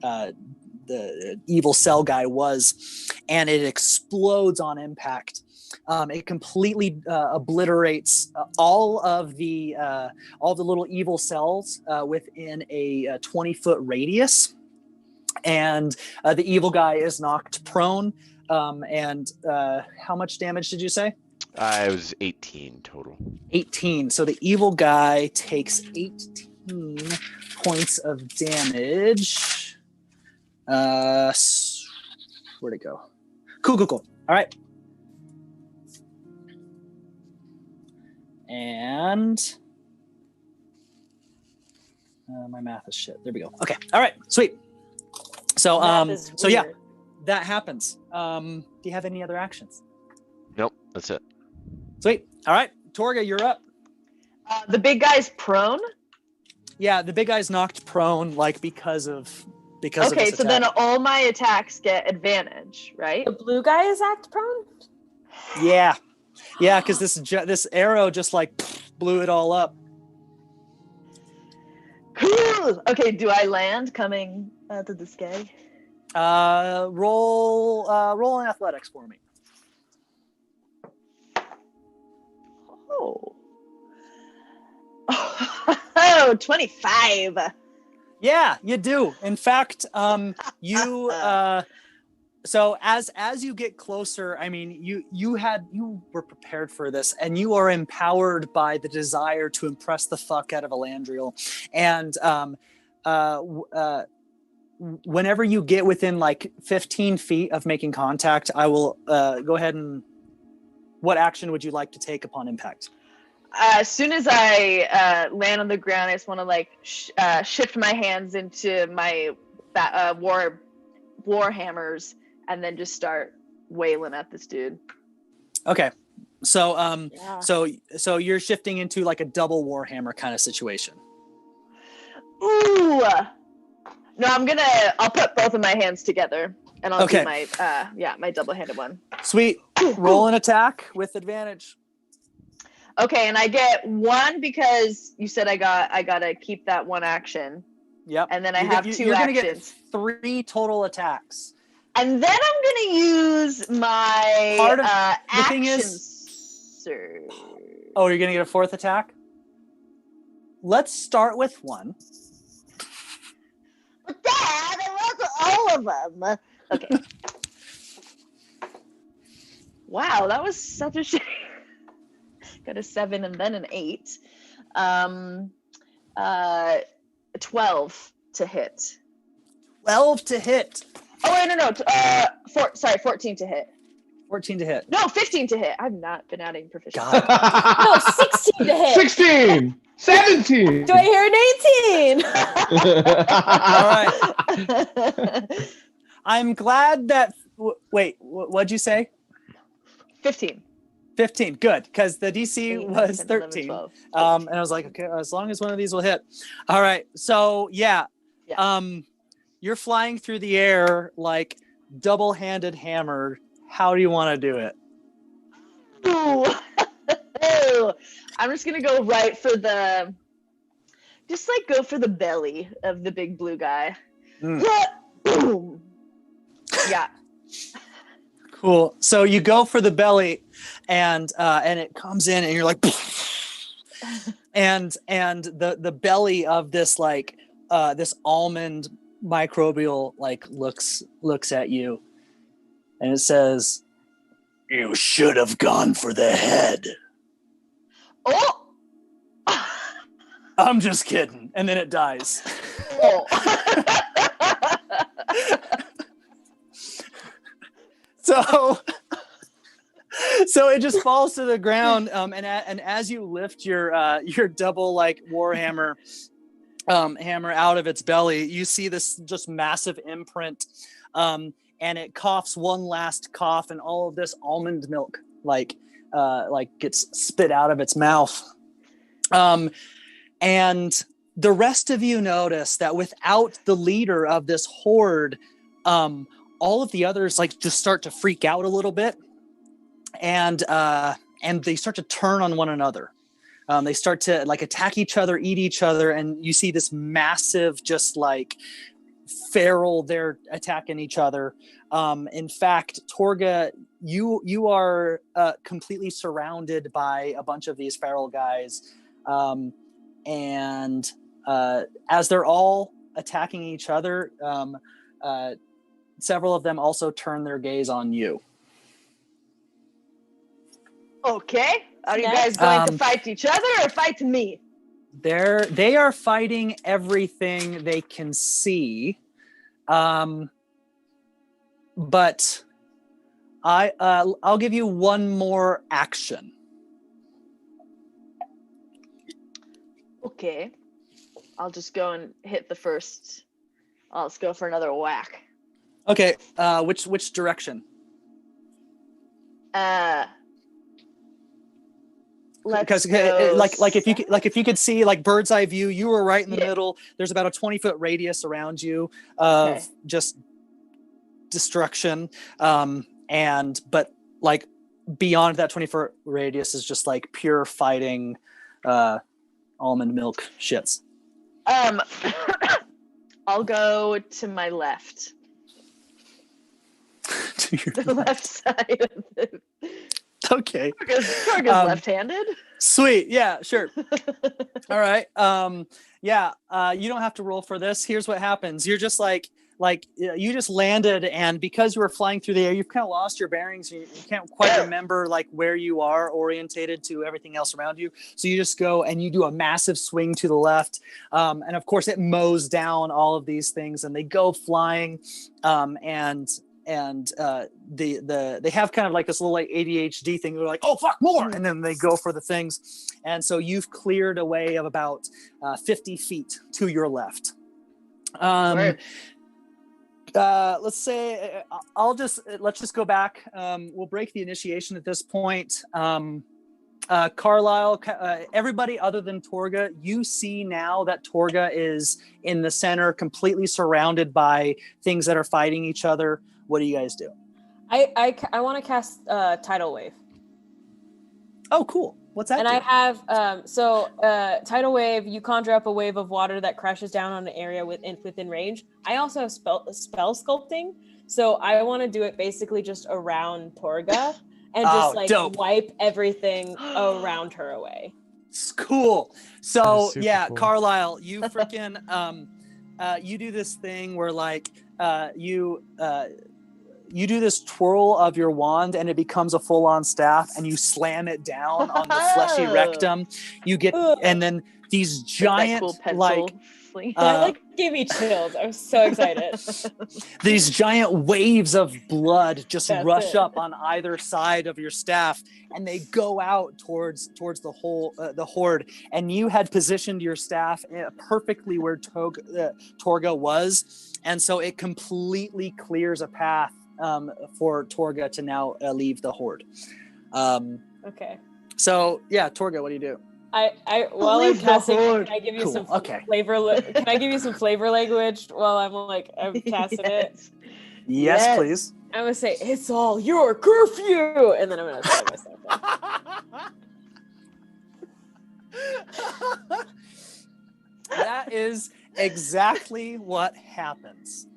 Speaker 1: the evil cell guy was, and it explodes on impact. It completely obliterates all the little evil cells within a 20-foot radius, and the evil guy is knocked prone. And how much damage did you say?
Speaker 6: It was 18 total.
Speaker 1: 18. So the evil guy takes 18 points of damage. Where'd it go? Cool. All right. And my math is shit. There we go. Okay. All right. Sweet. So yeah, that happens. Do you have any other actions?
Speaker 6: Nope, that's it.
Speaker 1: Sweet. All right. Torga, you're up.
Speaker 4: The big guy's prone.
Speaker 1: Yeah, the big guy's knocked prone, like because of
Speaker 4: Okay,
Speaker 1: this
Speaker 4: so
Speaker 1: attack.
Speaker 4: then all my attacks get advantage, right?
Speaker 5: The blue guy is act prone?
Speaker 1: Yeah, because this arrow just like blew it all up.
Speaker 4: Cool. Okay, do I land coming out of the sky?
Speaker 1: Roll an athletics for me.
Speaker 4: Oh, 25.
Speaker 1: Yeah, you do. In fact, you so as you get closer, I mean, you were prepared for this, and you are empowered by the desire to impress the fuck out of Elandriel. And whenever you get within like 15 feet of making contact, I will go ahead and. What action would you like to take upon impact?
Speaker 4: As soon as I land on the ground, I just want to like shift my hands into my war hammers and then just start wailing at this dude.
Speaker 1: Okay, so
Speaker 5: Yeah.
Speaker 1: so you're shifting into like a double warhammer kind of situation.
Speaker 4: Ooh. No, I'll put both of my hands together.
Speaker 5: And I'll
Speaker 1: Okay.
Speaker 5: do my my double-handed one.
Speaker 1: Sweet. Roll an attack with advantage.
Speaker 5: Okay, and I get 1 because you said I gotta keep that 1 action.
Speaker 1: Yep.
Speaker 5: And then I
Speaker 1: You
Speaker 5: have
Speaker 1: get,
Speaker 5: 2
Speaker 1: you're
Speaker 5: actions.
Speaker 1: gonna get 3 total attacks.
Speaker 5: And then I'm gonna use my
Speaker 1: Part of the
Speaker 5: action
Speaker 1: thing is-
Speaker 5: surge.
Speaker 1: Oh, you're gonna get a 4th attack? Let's start with 1.
Speaker 4: But Dad, I rolled all of them.
Speaker 5: Okay. Wow, that was such a shame. Got a 7 and then an 8. 12 to hit.
Speaker 1: 12 to hit.
Speaker 5: Oh wait, no. 14 to hit.
Speaker 1: 14 to hit.
Speaker 5: No, 15 to hit. I've not been adding proficiency.
Speaker 1: God.
Speaker 5: No, 16 to hit.
Speaker 2: 16, 17.
Speaker 5: Do I hear an 18?
Speaker 1: All right. I'm glad that. Wait, what'd you say?
Speaker 5: 15.
Speaker 1: 15. Good, because the DC
Speaker 5: 8, 9,
Speaker 1: was
Speaker 5: 10, 11,
Speaker 1: 13.
Speaker 5: 12.
Speaker 1: And I was like, okay, as long as one of these will hit. All right. So yeah. You're flying through the air like double-handed hammered. How do you want to do it?
Speaker 5: Ooh. I'm just gonna go right for the. Just like go for the belly of the big blue guy. Boom. Yeah.
Speaker 1: Cool. So you go for the belly, and it comes in, and you're like, and the belly of this like this almond microbial like looks at you, and it says, "You should have gone for the head."
Speaker 5: Oh.
Speaker 1: I'm just kidding, and then it dies.
Speaker 5: Oh.
Speaker 1: So it just falls to the ground, and as you lift your double like warhammer hammer out of its belly, you see this just massive imprint, and it coughs one last cough, and all of this almond milk like gets spit out of its mouth, and the rest of you notice that without the leader of this horde, all of the others like just start to freak out a little bit, and they start to turn on one another. They start to like attack each other, eat each other, and you see this massive, just like feral. They're attacking each other. In fact, Torga, you are completely surrounded by a bunch of these feral guys, and as they're all attacking each other, several of them also turn their gaze on you.
Speaker 5: Okay. Are you guys going to fight each other or fight me?
Speaker 1: They are fighting everything they can see, but I'll give you one more action.
Speaker 5: Okay. I'll just go and hit the first. Let's go for another whack.
Speaker 1: Okay. Which direction? Because if you could see like bird's eye view, you were right in the middle. There's about a 20-foot radius around you of just destruction, but like beyond that 20-foot radius is just like pure fighting, almond milk shits.
Speaker 5: I'll go to my left. The left side of the.
Speaker 1: Okay.
Speaker 5: Torga's left-handed.
Speaker 1: Sweet. Yeah, sure. All right. You don't have to roll for this. Here's what happens. You're just like you just landed, and because you were flying through the air, you've kind of lost your bearings. You can't quite remember like where you are orientated to everything else around you. So you just go and you do a massive swing to the left. And of course it mows down all of these things, and they go flying. And they have kind of like this little like ADHD thing. They're like, oh fuck, more, and then they go for the things. And so you've cleared a way of about 50 feet to your left. Let's say let's just go back. We'll break the initiation at this point. Carlisle, everybody other than Torga, you see now that Torga is in the center, completely surrounded by things that are fighting each other. what do you guys do?
Speaker 5: I want to cast Tidal Wave.
Speaker 1: Oh, cool. What's that?
Speaker 5: And I have Tidal Wave. You conjure up a wave of water that crashes down on an area within range. I also have spell sculpting, so I want to do it basically just around Torga and just like
Speaker 1: dope.
Speaker 5: wipe everything around her away.
Speaker 1: It's cool. So yeah,
Speaker 3: cool.
Speaker 1: Carlisle, you freaking you do this thing where like you do this twirl of your wand and it becomes a full-on staff and you slam it down on the fleshy rectum. You get, and then these giant like
Speaker 5: That gave me chills. I was so excited.
Speaker 1: these giant waves of blood just rush up on either side of your staff and they go out towards the whole the horde, and you had positioned your staff perfectly where Torga was, and so it completely clears a path for Torga to now leave the horde.
Speaker 5: Okay.
Speaker 1: So yeah, Torga, what do you do?
Speaker 5: While I'm casting, can I give you some
Speaker 1: Okay.
Speaker 5: flavor? Can I give you some flavor language while I'm casting it?
Speaker 1: Yes, please.
Speaker 5: I'm gonna say it's all your curfew, and then I'm gonna throw myself in.
Speaker 1: That is exactly what happens.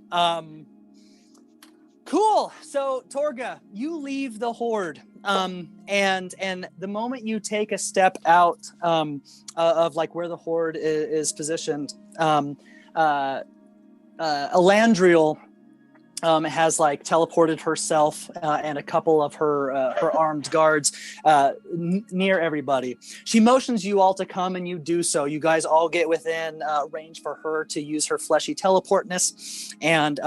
Speaker 1: Cool. So Torga, you leave the horde, and the moment you take a step out of like where the horde is positioned, Elandriel has like teleported herself and a couple of her armed guards near everybody. She motions you all to come, and you do so. You guys all get within range for her to use her fleshy teleportness, and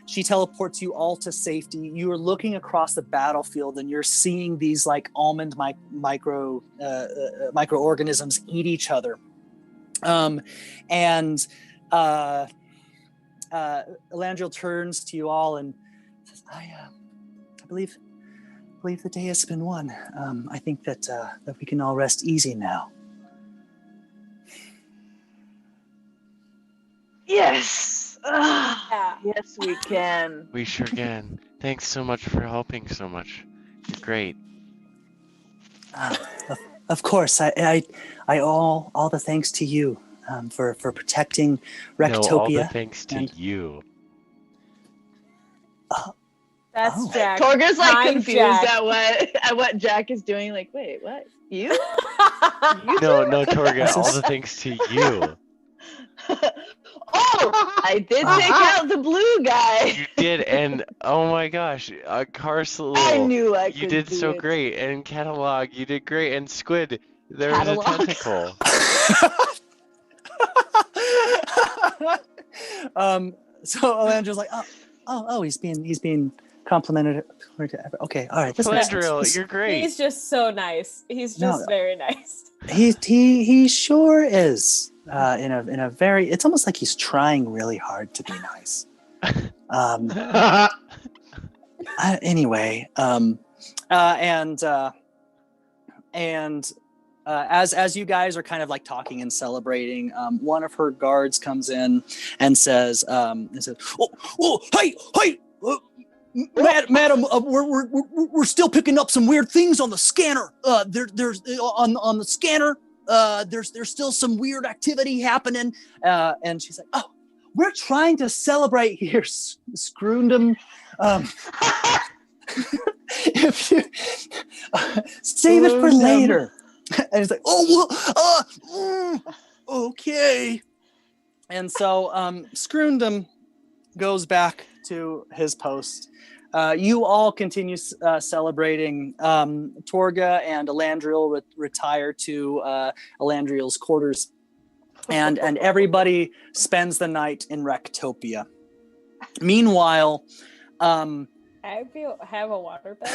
Speaker 1: she teleports you all to safety. You are looking across the battlefield, and you're seeing these like almond microorganisms eat each other, Elandriel turns to you all and says, I believe the day has been won. I think that we can all rest easy now.
Speaker 4: Yes. Yes, we can.
Speaker 6: We sure can. Thanks so much for helping so much. You're great.
Speaker 1: Of course, I owe all the thanks to you for protecting Rectopia.
Speaker 6: No, all the thanks to you.
Speaker 5: That's Jack.
Speaker 4: Torga's like
Speaker 5: I'm
Speaker 4: confused
Speaker 5: Jack.
Speaker 4: at what Jack is doing. Like, wait, what? You?
Speaker 6: No, Torga, all the thanks to you.
Speaker 4: Oh, I did take out the blue guy.
Speaker 6: You did, and oh my gosh, Carlisle,
Speaker 4: I knew I could
Speaker 6: you did
Speaker 4: do
Speaker 6: so
Speaker 4: it.
Speaker 6: great, and Catalog, you did great, and Squid, there was a
Speaker 4: Catalog.
Speaker 6: tentacle.
Speaker 1: So Elandriel's like, he's being complimented. Okay, all right.
Speaker 6: Elandriel, you're great.
Speaker 5: He's just so nice. He's just very nice.
Speaker 1: He sure is. In a very, it's almost like he's trying really hard to be nice. Anyway, as you guys are kind of like talking and celebrating, one of her guards comes in and says, "Oh, hey, madam, we're still picking up some weird things on the scanner. There's on the scanner. There's still some weird activity happening." And she's like, "Oh, we're trying to celebrate here, Scroondum. If you save it for later." And he's like, "Oh, well, okay." And so Scroondum goes back to his post. You all continue celebrating. Torga and Elandriel retire to Elandriel's quarters, and everybody spends the night in Rectopia. Meanwhile,
Speaker 5: I have a water bed.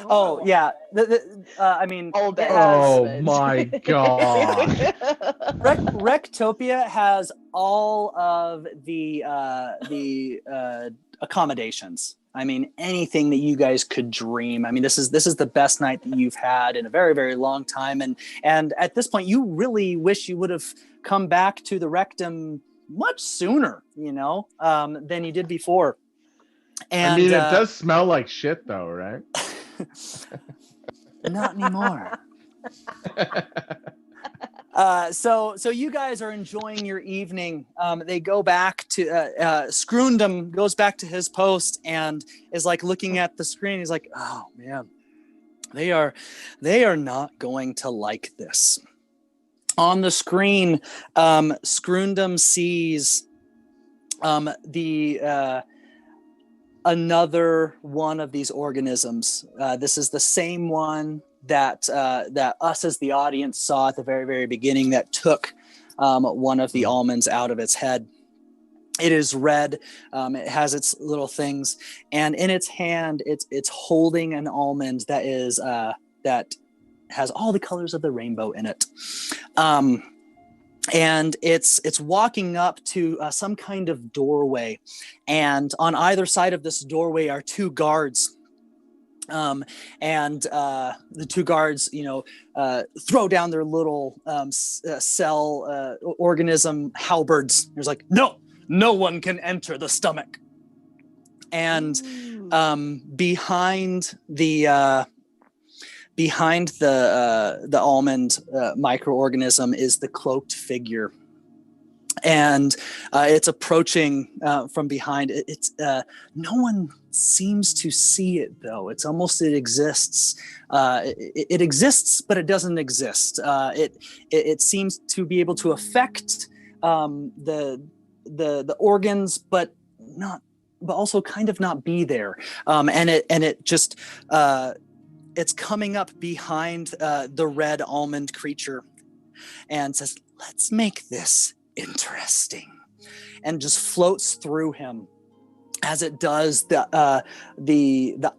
Speaker 1: oh yeah, I mean,
Speaker 4: Old
Speaker 2: Oh my god.
Speaker 1: Rectopia has all of the accommodations. I mean, anything that you guys could dream. I mean, this is the best night that you've had in a very, very long time, and at this point, you really wish you would have come back to the Rectum much sooner, than you did before. And
Speaker 2: I mean, it does smell like shit, though, right?
Speaker 1: not anymore. So you guys are enjoying your evening. They go back to Scroondum goes back to his post and is like looking at the screen. He's like, "Oh man, they are not going to like this." On the screen, Scroondum sees another one of these organisms. This is the same one that us as the audience saw at the very, very beginning that took one of the almonds out of its head. It is red. It has its little things, and in its hand, it's holding an almond that is that has all the colors of the rainbow in it. And it's walking up to some kind of doorway, and on either side of this doorway are two guards. The two guards, throw down their little cell organism halberds. There's like, no one can enter the stomach. And behind the almond microorganism is the cloaked figure, and it's approaching from behind. It's no one seems to see it, though. It's almost it exists. It exists, but it doesn't exist. It seems to be able to affect the organs, but also kind of not be there. And it just it's coming up behind the red almond creature and says, "Let's make this interesting," and just floats through him. As it does, the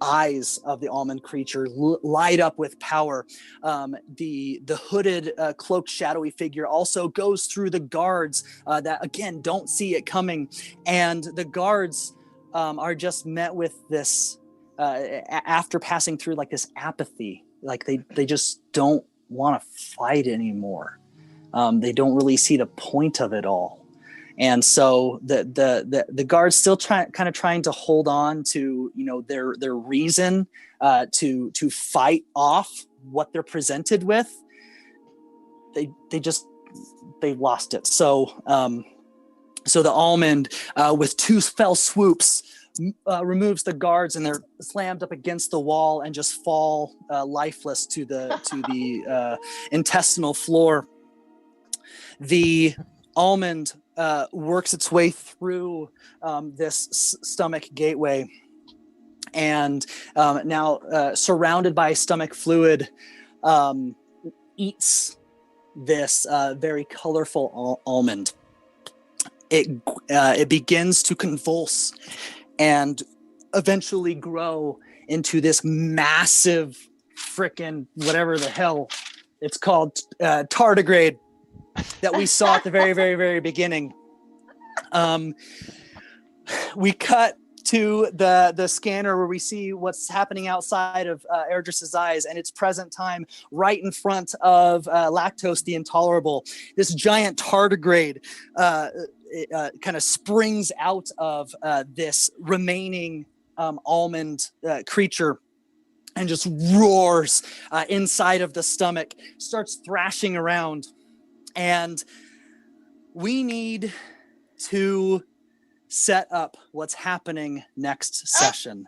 Speaker 1: eyes of the almond creature light up with power. The hooded, cloaked, shadowy figure also goes through the guards that again don't see it coming, and the guards are just met with this after passing through like this apathy, like they just don't want to fight anymore. They don't really see the point of it all. And so the guards still kind of trying to hold on to their reason to fight off what they're presented with. They lost it. So the almond with two fell swoops removes the guards, and they're slammed up against the wall and just fall lifeless to the intestinal floor. The almond works its way through this stomach gateway, and now surrounded by stomach fluid, eats this very colorful almond. It begins to convulse and eventually grow into this massive frickin' whatever the hell it's called, tardigrade, that we saw at the very, very, very beginning. We cut to the scanner where we see what's happening outside of Erdris's eyes, and it's present time right in front of Lactose the Intolerable. This giant tardigrade kind of springs out of this remaining almond creature and just roars inside of the stomach, starts thrashing around. And we need to set up what's happening next session.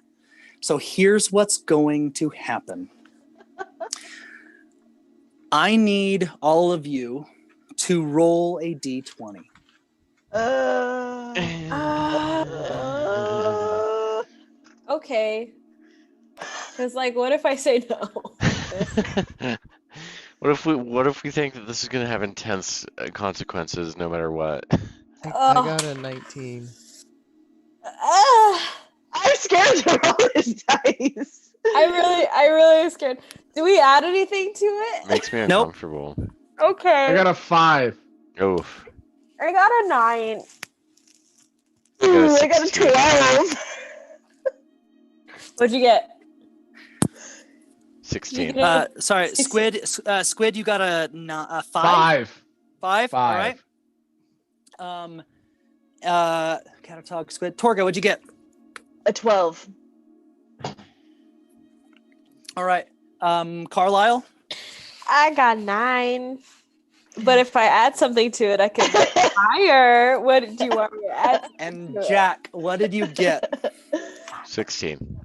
Speaker 1: So here's what's going to happen. I need all of you to roll a d20.
Speaker 5: Okay. Because, what if I say no?
Speaker 6: What if we think that this is going to have intense consequences no matter what?
Speaker 3: I got a 19.
Speaker 4: I'm scared to roll this dice.
Speaker 5: I really am scared. Do we add anything to it?
Speaker 6: Makes me
Speaker 1: Nope.
Speaker 6: uncomfortable.
Speaker 5: Okay.
Speaker 2: I got a 5.
Speaker 6: Oof.
Speaker 5: I got a 9.
Speaker 4: I got a 12.
Speaker 5: What'd you get?
Speaker 6: 16.
Speaker 1: Sorry, Squid. Squid, you got a 5.
Speaker 2: 5.
Speaker 1: 5. All right. Catatog, Squid. Torga, what'd you get?
Speaker 4: A 12.
Speaker 1: All right. Carlisle?
Speaker 5: I got 9. But if I add something to it, I could get higher. What do you want me to add?
Speaker 1: And Jack, what did you get?
Speaker 6: 16.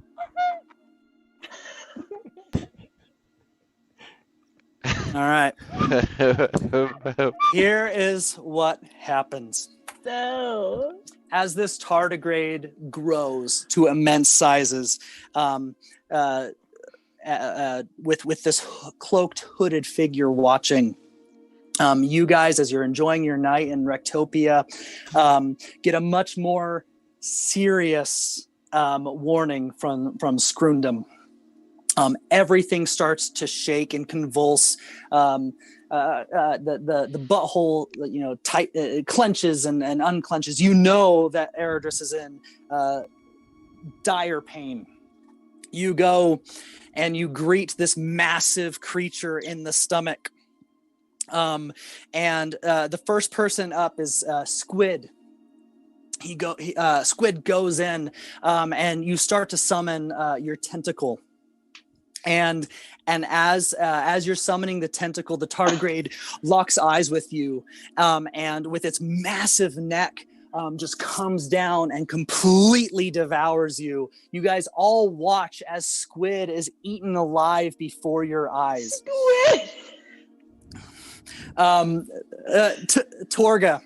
Speaker 1: All right. Here is what happens.
Speaker 4: So.
Speaker 1: As this tardigrade grows to immense sizes, with this cloaked, hooded figure watching, you guys, as you're enjoying your night in Rectopia, get a much more serious warning from Scrundum. Everything starts to shake and convulse. The butthole, tight, clenches and unclenches. You know that Eredris is in dire pain. You go and you greet this massive creature in the stomach. And the first person up is Squid. Squid goes in, and you start to summon your tentacle. And as you're summoning the tentacle, the tardigrade locks eyes with you, and with its massive neck, just comes down and completely devours you. You guys all watch as Squid is eaten alive before your eyes.
Speaker 4: Squid!
Speaker 1: Torga,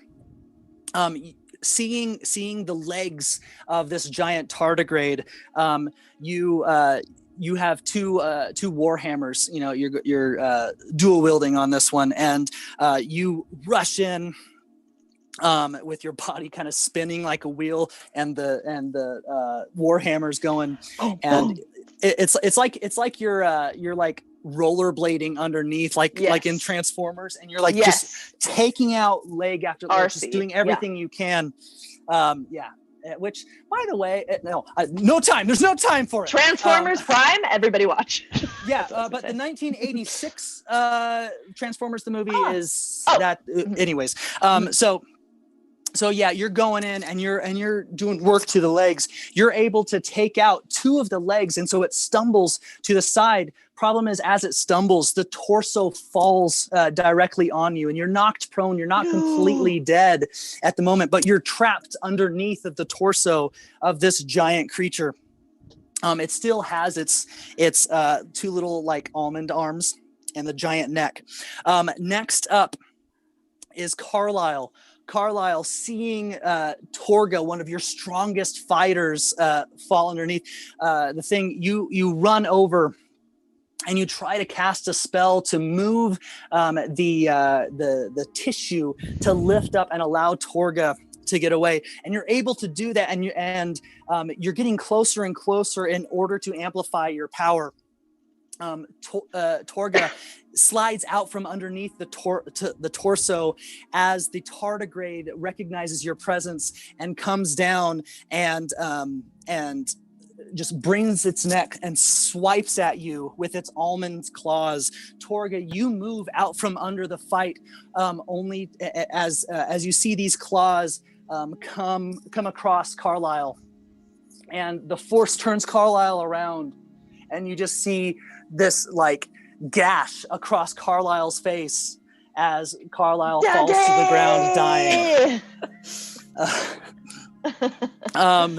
Speaker 1: seeing the legs of this giant tardigrade, you have two warhammers. You're dual wielding on this one, and you rush in with your body kind of spinning like a wheel, and the warhammers going, and it's like you're like rollerblading underneath, like in Transformers, and you're like just taking out leg after leg, just doing everything you can. Which, by the way, no time. There's no time for it.
Speaker 4: Transformers Prime. Everybody watch.
Speaker 1: Yeah, but the 1986 Transformers the movie is that. Anyways, so yeah, you're going in and you're doing work to the legs. You're able to take out 2 of the legs, and so it stumbles to the side. Problem is, as it stumbles, the torso falls directly on you, and you're knocked prone. You're not completely dead at the moment, but you're trapped underneath of the torso of this giant creature. It still has its 2 little like almond arms and the giant neck. Next up is Carlisle. Carlisle, seeing Torga, one of your strongest fighters, fall underneath the thing, you run over and you try to cast a spell to move the tissue to lift up and allow Torga to get away. And you're able to do that, and you're getting closer and closer in order to amplify your power. Torga slides out from underneath the torso as the tardigrade recognizes your presence and comes down and just brings its neck and swipes at you with its almond claws. Torga, you move out from under the fight, only as you see these claws come across Carlisle, and the force turns Carlisle around, and you just see this like gash across Carlisle's face as Carlisle falls to the ground dying.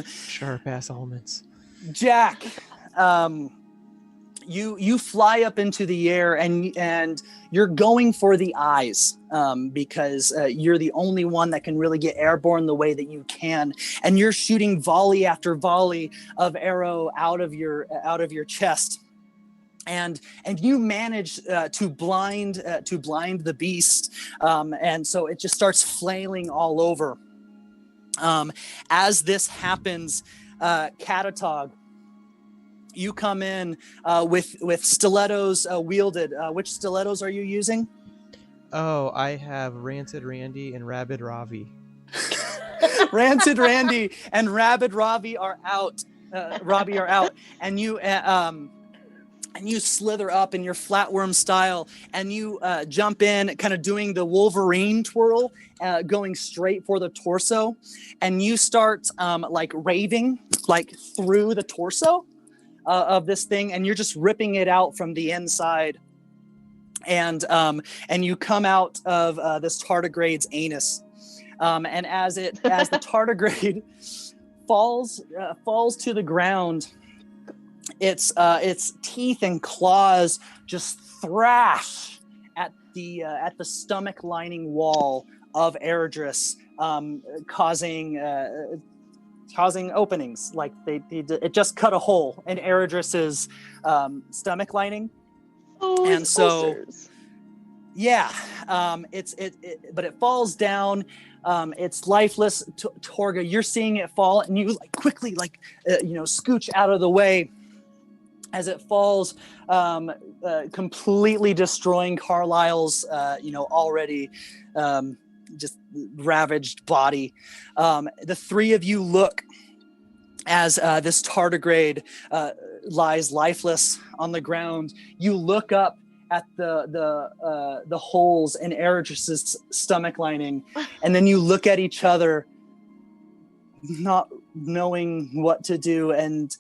Speaker 3: Sharp ass almonds.
Speaker 1: Jack, you fly up into the air, and you're going for the eyes, because you're the only one that can really get airborne the way that you can, and you're shooting volley after volley of arrow out of your chest. And you manage to blind the beast, and so it just starts flailing all over. As this happens, Catatog, you come in with stilettos wielded. Which stilettos are you using?
Speaker 3: Oh, I have Rancid Randy and Rabid Ravi.
Speaker 1: Rancid Randy and Rabid Ravi are out. And you and you slither up in your flatworm style, and you jump in, kind of doing the Wolverine twirl, going straight for the torso, and you start like raving like through the torso of this thing, and you're just ripping it out from the inside, and you come out of this tardigrade's anus, and as the tardigrade falls to the ground, its teeth and claws just thrash at the stomach lining wall of Eredris, causing openings. Like it just cut a hole in Eredris's stomach lining.
Speaker 4: Oh,
Speaker 1: and so
Speaker 4: ulcers.
Speaker 1: yeah, but it falls down. It's lifeless. Torga, you're seeing it fall, and you like quickly scooch out of the way as it falls, completely destroying Carlisle's already just ravaged body. The three of you look as this tardigrade lies lifeless on the ground. You look up at the holes in Eredris's stomach lining, and then you look at each other, not knowing what to do. And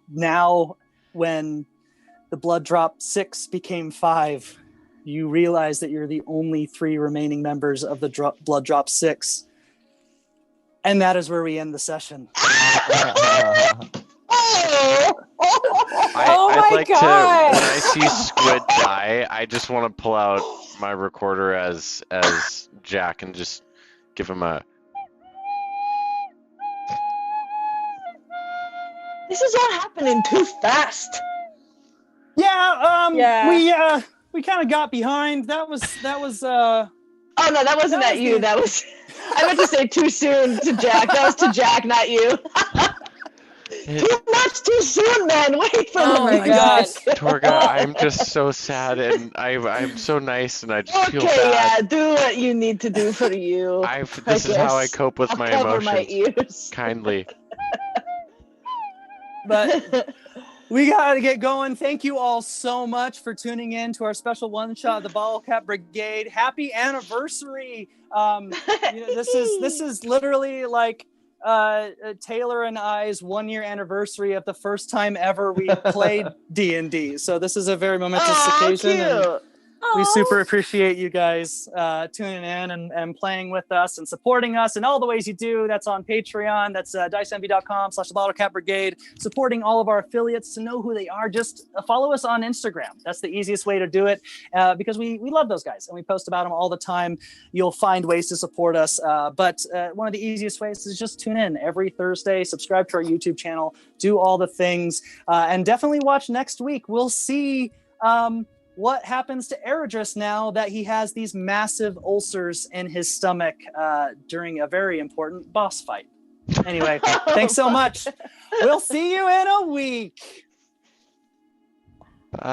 Speaker 1: now, when the blood drop 6 became 5, you realize that you're the only 3 remaining members of the blood drop 6, and that is where we end the session.
Speaker 6: I'd like
Speaker 5: God.
Speaker 6: to, when I see Squid die, I just want to pull out my recorder as Jack and just give him a.
Speaker 4: This is all happening too fast.
Speaker 1: Yeah, we kind of got behind. That was
Speaker 4: Oh no, that wasn't at you. That was I meant to say too soon to Jack. That was to Jack, not you. Too much too soon, man. Wait for
Speaker 5: Oh
Speaker 4: the
Speaker 5: my God.
Speaker 6: Torga, I'm just so sad, and I'm so nice, and I just feel bad.
Speaker 4: Yeah, do what you need to do for you.
Speaker 6: This is how I
Speaker 4: guess.
Speaker 6: cope with
Speaker 4: I'll
Speaker 6: my
Speaker 4: cover
Speaker 6: emotions.
Speaker 4: my ears.
Speaker 6: Kindly.
Speaker 1: but we gotta get going. Thank you all so much for tuning in to our special one shot, the Bottlecap Brigade. Happy anniversary! This is literally like Taylor and I's 1-year anniversary of the first time ever we played D&D. So this is a very momentous occasion.
Speaker 4: Cute.
Speaker 1: And we super appreciate you guys tuning in and playing with us and supporting us in all the ways you do. That's on Patreon. That's diceenvy.com/Bottlecap Brigade. Supporting all of our affiliates. To know who they are, just follow us on Instagram. That's the easiest way to do it, because we love those guys and we post about them all the time. You'll find ways to support us. But one of the easiest ways is just tune in every Thursday, subscribe to our YouTube channel, do all the things, and definitely watch next week. We'll see what happens to Eredris now that he has these massive ulcers in his stomach during a very important boss fight. Anyway, thanks so much. We'll see you in a week.
Speaker 6: Bye.